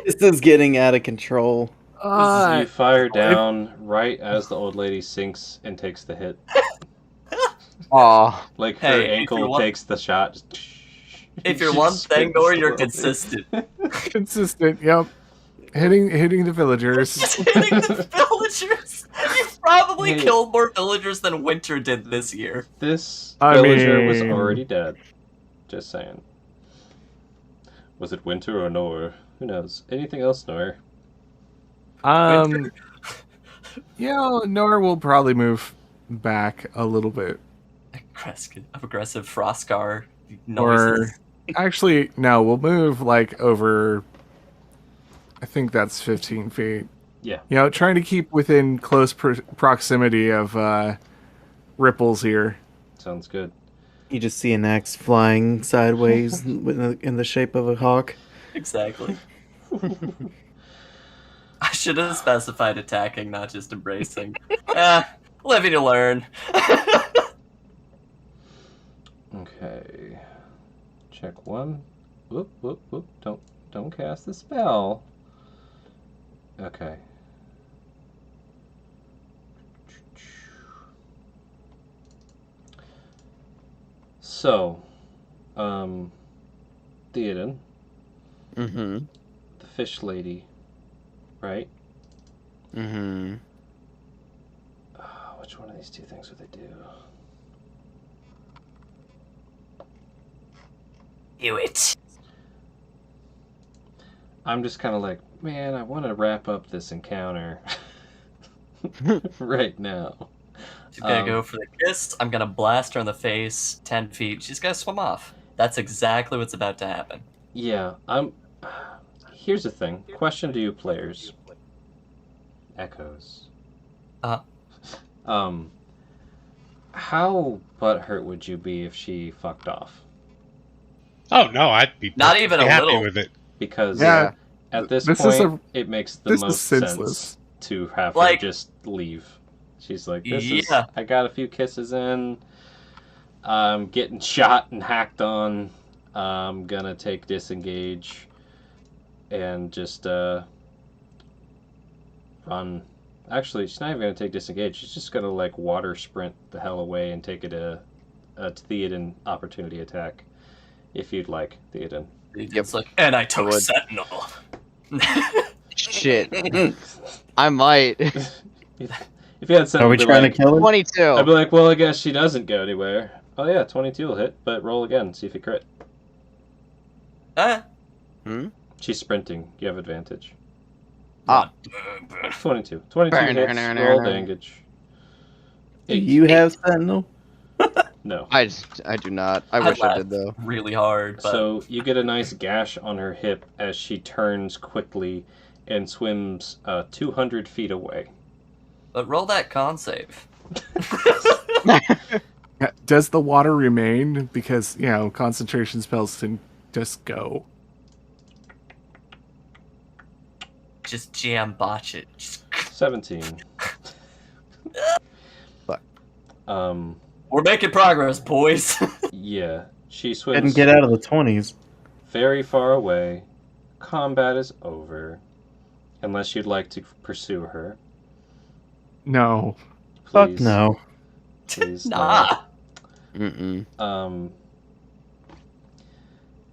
This is getting out of control. You fire down right as the old lady sinks and takes the hit. Aw. Like Hey, her if you're ankle one- takes the shot. If you're She one thing, spins or you're slowly. consistent. Consistent, yep. Hitting the villagers. Just hitting the villagers. You've probably Hey. killed more villagers than Winter did this year. This I villager was mean- already dead. Just saying. Was it Winter or Nor? Who knows? Anything else, Nor? Nora will probably move back a little bit. Aggressive Froscar Or noises. actually, no, we'll move like over. I think that's 15 feet. Yeah. You know, trying to keep within close proximity of ripples here. Sounds good. You just see an axe flying sideways in the shape of a hawk. Exactly. I should have specified attacking, not just embracing. Living to learn. Okay. Check one. Whoop, whoop, whoop. Don't cast the spell. Okay. So, Theoden, Mm-hmm. the fish lady, right? Mm-hmm. Which one of these two things would they do? Do it. I'm just kind of like, man, I want to wrap up this encounter right now. She's gonna go for the kiss. I'm gonna blast her in the face 10 feet. She's gonna swim off. That's exactly what's about to happen. Yeah, Here's the thing. Question to you players. Echoes. Uh-huh. How butthurt would you be if she fucked off? Oh no, I'd be Not even a happy little. with it. Because Yeah. at this This point, is it makes the this is most senseless. sense to have Like- her just leave. She's like, Yeah. I got a few kisses in. I'm getting shot and hacked on. I'm gonna take disengage and just run. Actually, she's not even gonna take disengage. She's just gonna like water sprint the hell away and take it a Theoden opportunity attack, if you'd like, Theoden. It's like, and I took would. Sentinel. Shit. I might. If you had something Are we to be trying like, to kill her? 22. I'd be like, well, I guess she doesn't go anywhere. Oh yeah, 22 will hit, but roll again, see if you crit. She's sprinting. You have advantage. Ah. 22. 22 hits. Roll damage. Do you have Sentinel? No. I do not. I wish I did though. Really hard, but So you get a nice gash on her hip as she turns quickly and swims 200 feet away. but roll that con save. Does the water remain? Because, concentration spells can just go. Just jam botch it. Just... 17. Fuck. We're making progress, boys. Yeah. She Didn't swims get out of the 20s. very far away. Combat is over. Unless you'd like to pursue her. No. Fuck Please. no. Please. no. Nah. Mm-mm.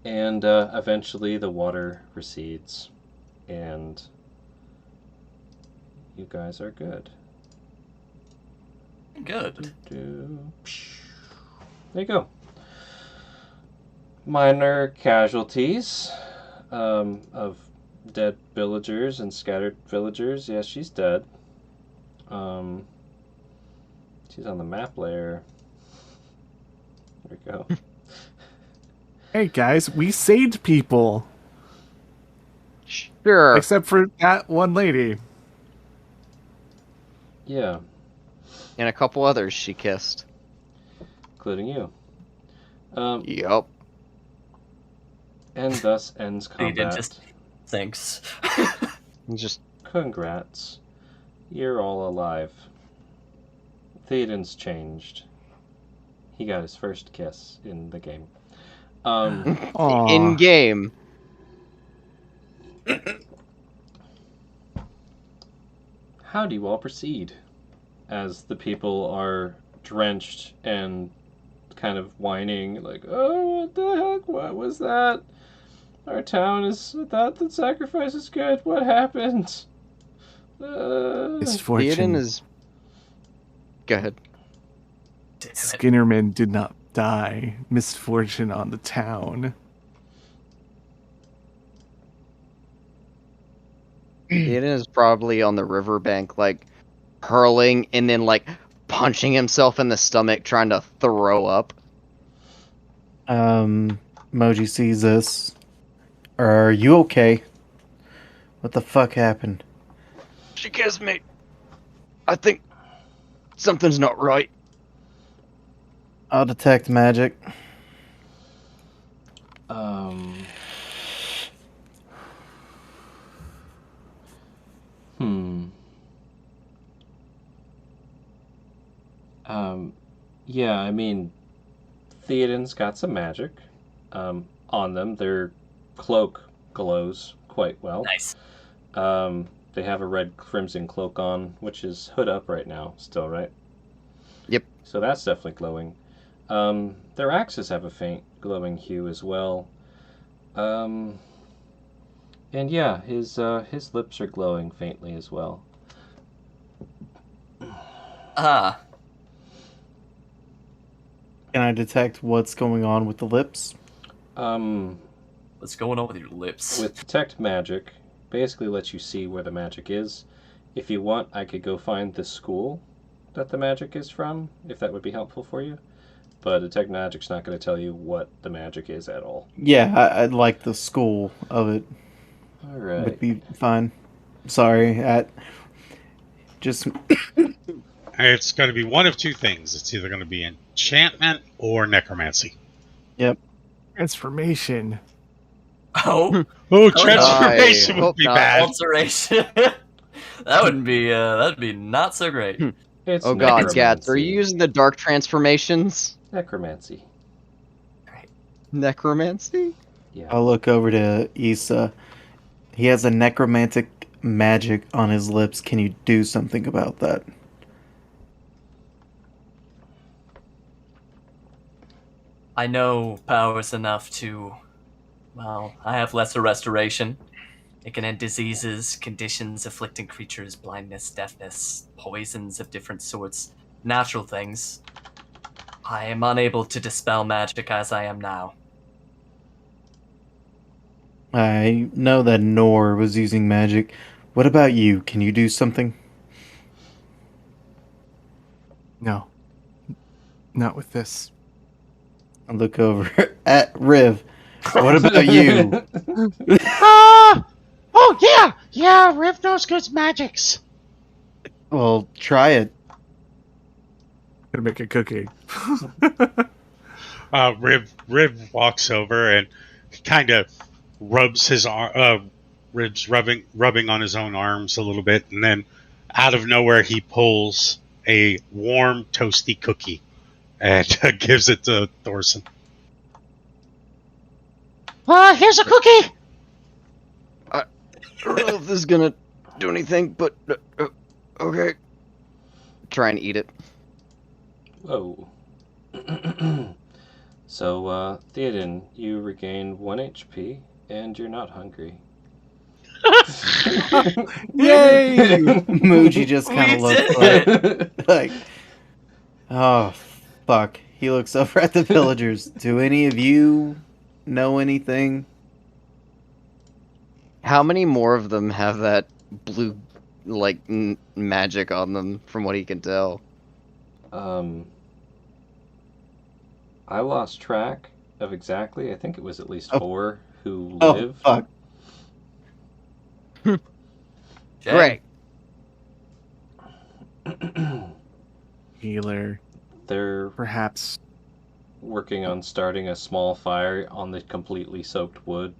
And eventually the water recedes, and you guys are good. Good. There you go. Minor casualties of dead villagers and scattered villagers. Yeah, she's dead. She's on the map layer. There we go. Hey guys, we saved people. Sure. Except for that one lady. Yeah, And a couple others she kissed. including you. Yup. And thus ends You did combat. just thanks. Just Congrats. You're all alive. Theoden's changed. He got his first kiss in the game. Aw. in game. How do you all proceed? As the people are drenched and kind of whining, like, oh, what the heck? What was that? Our town is. I thought the sacrifice is good. What happened? Misfortune. Theoden is. Go ahead. Skinnerman did not die. Misfortune on the town. Theoden is probably on the riverbank, like hurling and then like punching himself in the stomach, trying to throw up. Moji sees this. Are you okay? What the fuck happened? She kissed me. I think something's not right. I'll detect magic. Hmm. Yeah, I mean, Theoden's got some magic on them. Their cloak glows quite well. Nice. They have a red crimson cloak on, which is hood up right now, still, right? Yep. So that's definitely glowing. Their axes have a faint glowing hue as well. And yeah, his lips are glowing faintly as well. Ah, Can I detect what's going on with the lips? what's going on with your lips? With detect magic, basically lets you see where the magic is. If you want, I could go find the school that the magic is from, if that would be helpful for you. But detect magic's not going to tell you what the magic is at all. Yeah, I'd like the school of it. All right. Would be fine. Sorry, just It's going to be one of two things. It's either going to be enchantment or necromancy. yep. Transformation. Oh, Oh, no. transformation I would hope be not. bad. alteration. that'd be not so great. It's Oh god, necromancy. Gats, are you using the dark transformations? Necromancy. Necromancy? Yeah. I'll look over to Issa. He has a necromantic magic on his lips. Can you do something about that? I know powers enough to. Well, I have lesser restoration. It can end diseases, conditions afflicting creatures, blindness, deafness, poisons of different sorts, natural things. I am unable to dispel magic as I am now. I know that Nor was using magic. What about you? Can you do something? No. Not with this. I look over at Riv. What about you? Oh, yeah. Yeah, Riv knows good magics. Well, try it. Gonna make a cookie. Riv walks over and kind of rubs his Riv's rubbing on his own arms a little bit, and then out of nowhere he pulls a warm toasty cookie and gives it to Thorson. Here's a cookie. I don't know if this is gonna do anything, but okay. Try and eat it. Whoa. So, Theoden, you regain 1 HP, and you're not hungry. Yay! Muji just kind We of looks did like, oh, fuck. He looks over at the villagers. Do any of you know anything? How many more of them have that blue, like, magic on them, from what he can tell? I lost track of exactly. I think it was at least Oh. 4 who Oh, live. fuck. Great. Healer. They're Perhaps. working on starting a small fire on the completely soaked wood,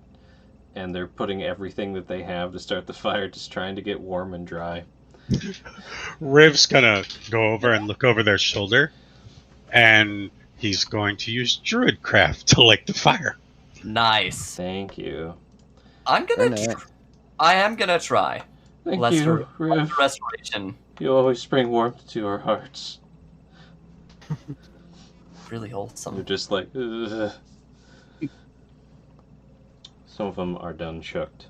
and they're putting everything that they have to start the fire, just trying to get warm and dry. Riv's gonna go over and look over their shoulder, and he's going to use Druidcraft to light the fire. Nice. Thank you. I'm gonna. Very nice. I am gonna try. Thank Lesser you, Riv. restoration. You always bring warmth to our hearts. Really They're wholesome. just like, ugh. Some of them are done shooked.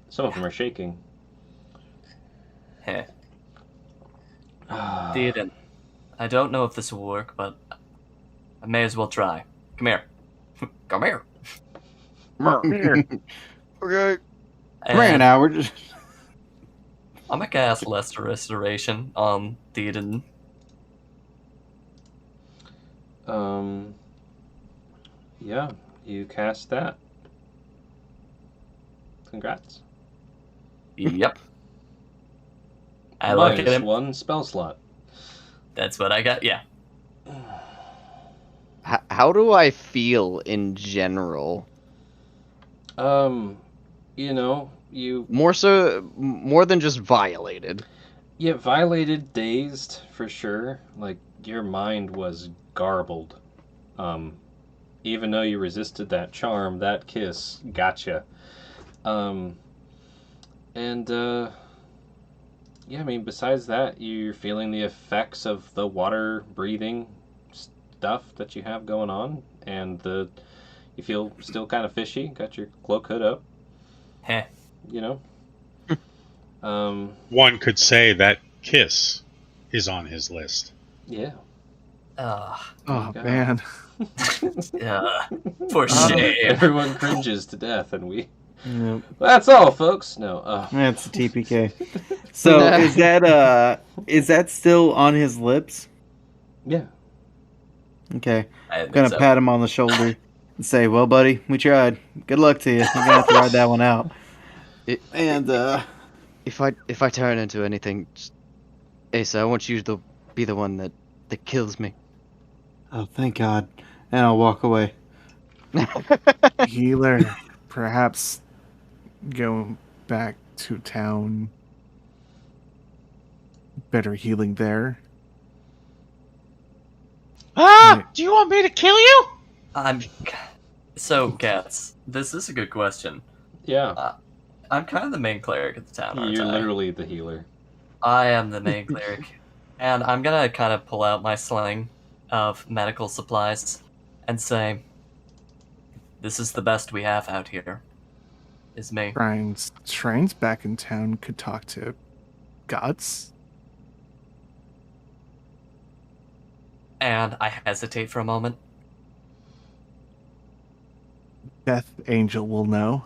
Some of them are shaking. Heh. Theoden, I don't know if this will work, but I may as well try. Come here. Come here. Here. Okay. Come here And now. We're just. I'm gonna cast Lesser Restoration on Theoden. Yeah, you cast that. Congrats. Yep. I look at Minus him. 1 spell slot. That's what I got. Yeah. how do I feel in general? You know, you More than just violated. get violated, dazed for sure. Like your mind was garbled. Um, even though you resisted that charm, that kiss gotcha. Um, and yeah, I mean, besides that, you're feeling the effects of the water breathing stuff that you have going on, and you feel still kind of fishy. Got your cloak hood up, Heh. you know. One could say that kiss is on his list. Yeah. Uh, Oh God. man. for shame. Everyone cringes to death, and we. Yep. That's all, folks. No. That's the TPK. So is that still on his lips? Yeah. Okay. I I'm think gonna so. pat him on the shoulder and say, "Well, buddy, we tried. Good luck to you. You're gonna have to ride that one out." And If I turn into anything, just, Asa, I want you to be the one that kills me. oh, thank God. And I'll walk away. Healer, perhaps go back to town. Better healing there. Ah, do you want me to kill you? So, Gats, this is a good question. Yeah. I'm kind of the main cleric of the town, aren't You're I? literally the healer. I am the main cleric. And I'm gonna kind of pull out my sling of medical supplies and say, this is the best we have out here. Is me. Shrines back in town could talk to gods. And I hesitate for a moment. Death Angel will know.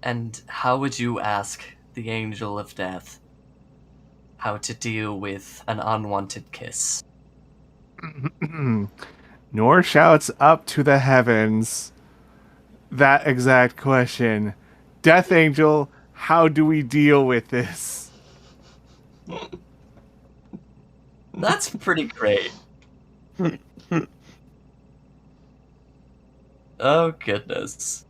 And how would you ask the Angel of Death how to deal with an unwanted kiss? Nor shouts up to the heavens that exact question. Death Angel, how do we deal with this? That's pretty great. Oh, goodness.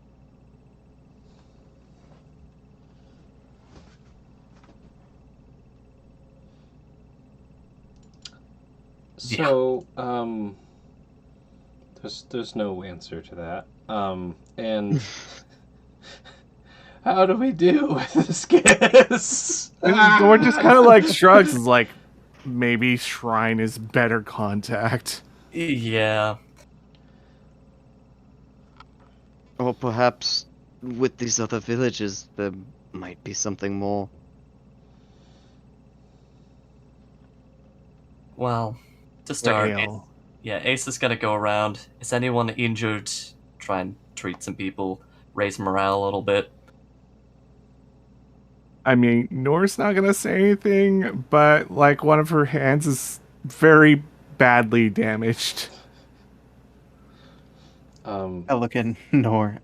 So, there's no answer to that. And how do we deal with this kiss? Or just kind of like shrugs, is like, maybe shrine is better contact. Yeah. Or perhaps with these other villages, there might be something more. Well, to start, Well, Ace is gonna go around. Is anyone injured? Try and treat some people, raise morale a little bit. I mean, Nora's not gonna say anything, but like one of her hands is very badly damaged. I look at Nor.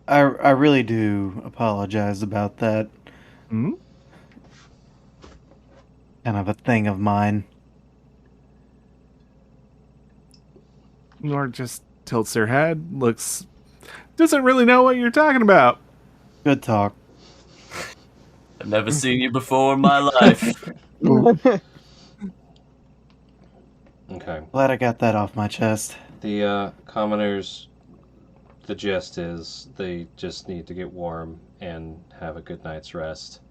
I really do apologize about that. Hmm? Kind of a thing of mine. Nora just tilts her head, doesn't really know what you're talking about. Good talk. I've never seen you before in my life. Okay. Glad I got that off my chest. The commoners, the gist is they just need to get warm and have a good night's rest.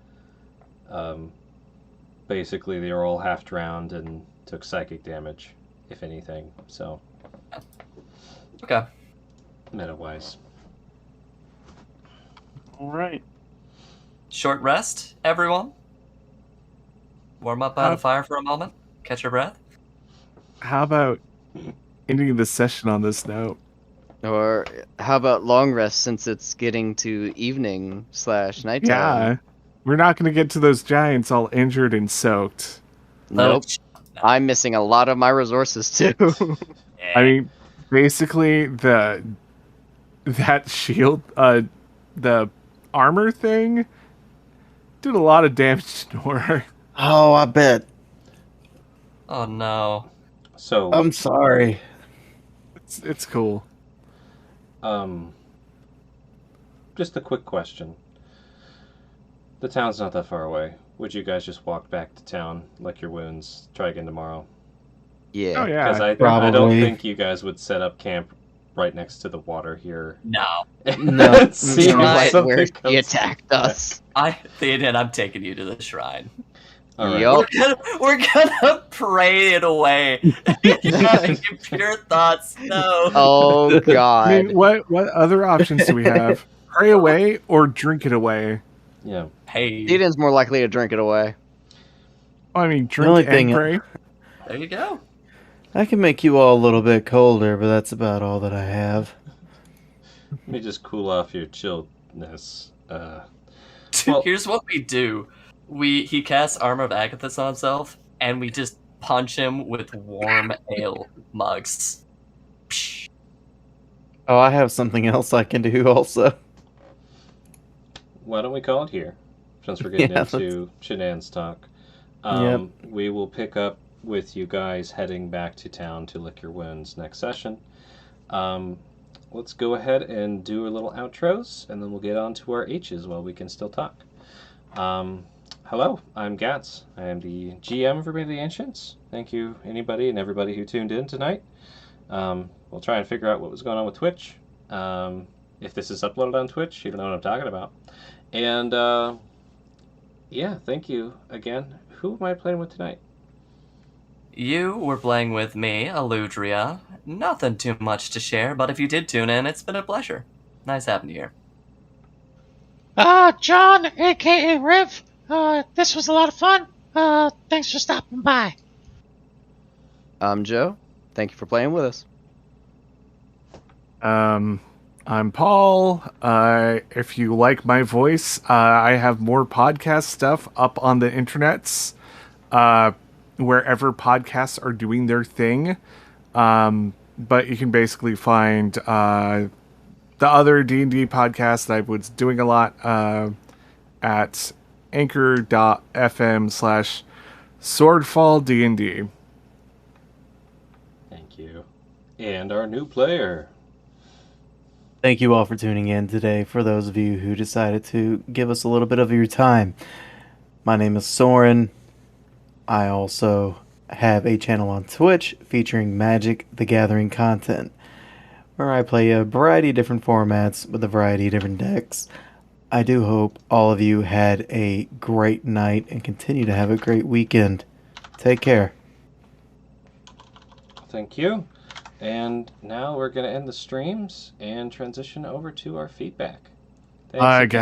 Basically, they were all half drowned and took psychic damage, if anything. So, Okay. meta-wise. All right. Short rest, everyone. Warm up by the fire for a moment. Catch your breath. How about ending the session on this note? Or how about long rest since it's getting to evening / nighttime? Yeah. We're not going to get to those giants all injured and soaked. Nope. No. I'm missing a lot of my resources too. I mean, basically, that shield, the armor thing, did a lot of damage to Nora. Oh, I bet. Oh no. So, I'm sorry. It's cool. just a quick question. The town's not that far away. Would you guys just walk back to town, lick your wounds, try again tomorrow? Yeah. Oh Because yeah. I don't Probably. think you guys would set up camp right next to the water here. No. No. See if Right something where he comes- attacked us. Theoden, I'm taking you to the shrine. All right. Yup. We're gonna pray it away. You're having pure thoughts. No. Oh I god. mean, what other options do we have? Pray away or drink it away? Yeah. Hey, Eden's more likely to drink it away. I mean, only drink and thing- pray. there you go. I can make you all a little bit colder, but that's about all that I have. Let me just cool off your chilledness. Well- Here's what we do. He casts Armor of Agathis on himself, and we just punch him with warm ale mugs. Psh. Oh, I have something else I can do also. Why don't we call it here? Since we're getting Yeah, into shenanigans talk. We will pick up with you guys heading back to town to lick your wounds next session. Let's go ahead and do a little outros, and then we'll get on to our H's while we can still talk. Hello, I'm Gats. I am the GM for Everybody the Ancients. Thank you, anybody and everybody who tuned in tonight. We'll try and figure out what was going on with Twitch. If this is uploaded on Twitch, you don't know what I'm talking about. And, yeah, thank you again. Who am I playing with tonight? You were playing with me, Aludria. Nothing too much to share, but if you did tune in, it's been a pleasure. Nice having you here. John, aka Riv. This was a lot of fun. Thanks for stopping by. I'm Joe. Thank you for playing with us. I'm Paul. If you like my voice, I have more podcast stuff up on the internets, wherever podcasts are doing their thing. But you can basically find the other D&D podcast that I was doing a lot at anchor.fm/swordfalldnd. Thank you. And our new player. Thank you all for tuning in today. For those of you who decided to give us a little bit of your time, my name is Soren. I also have a channel on Twitch featuring Magic the Gathering content, where I play a variety of different formats with a variety of different decks. I do hope all of you had a great night and continue to have a great weekend. Take care. Thank you. And now we're going to end the streams and transition over to our feedback. Thanks Bye, again. guys.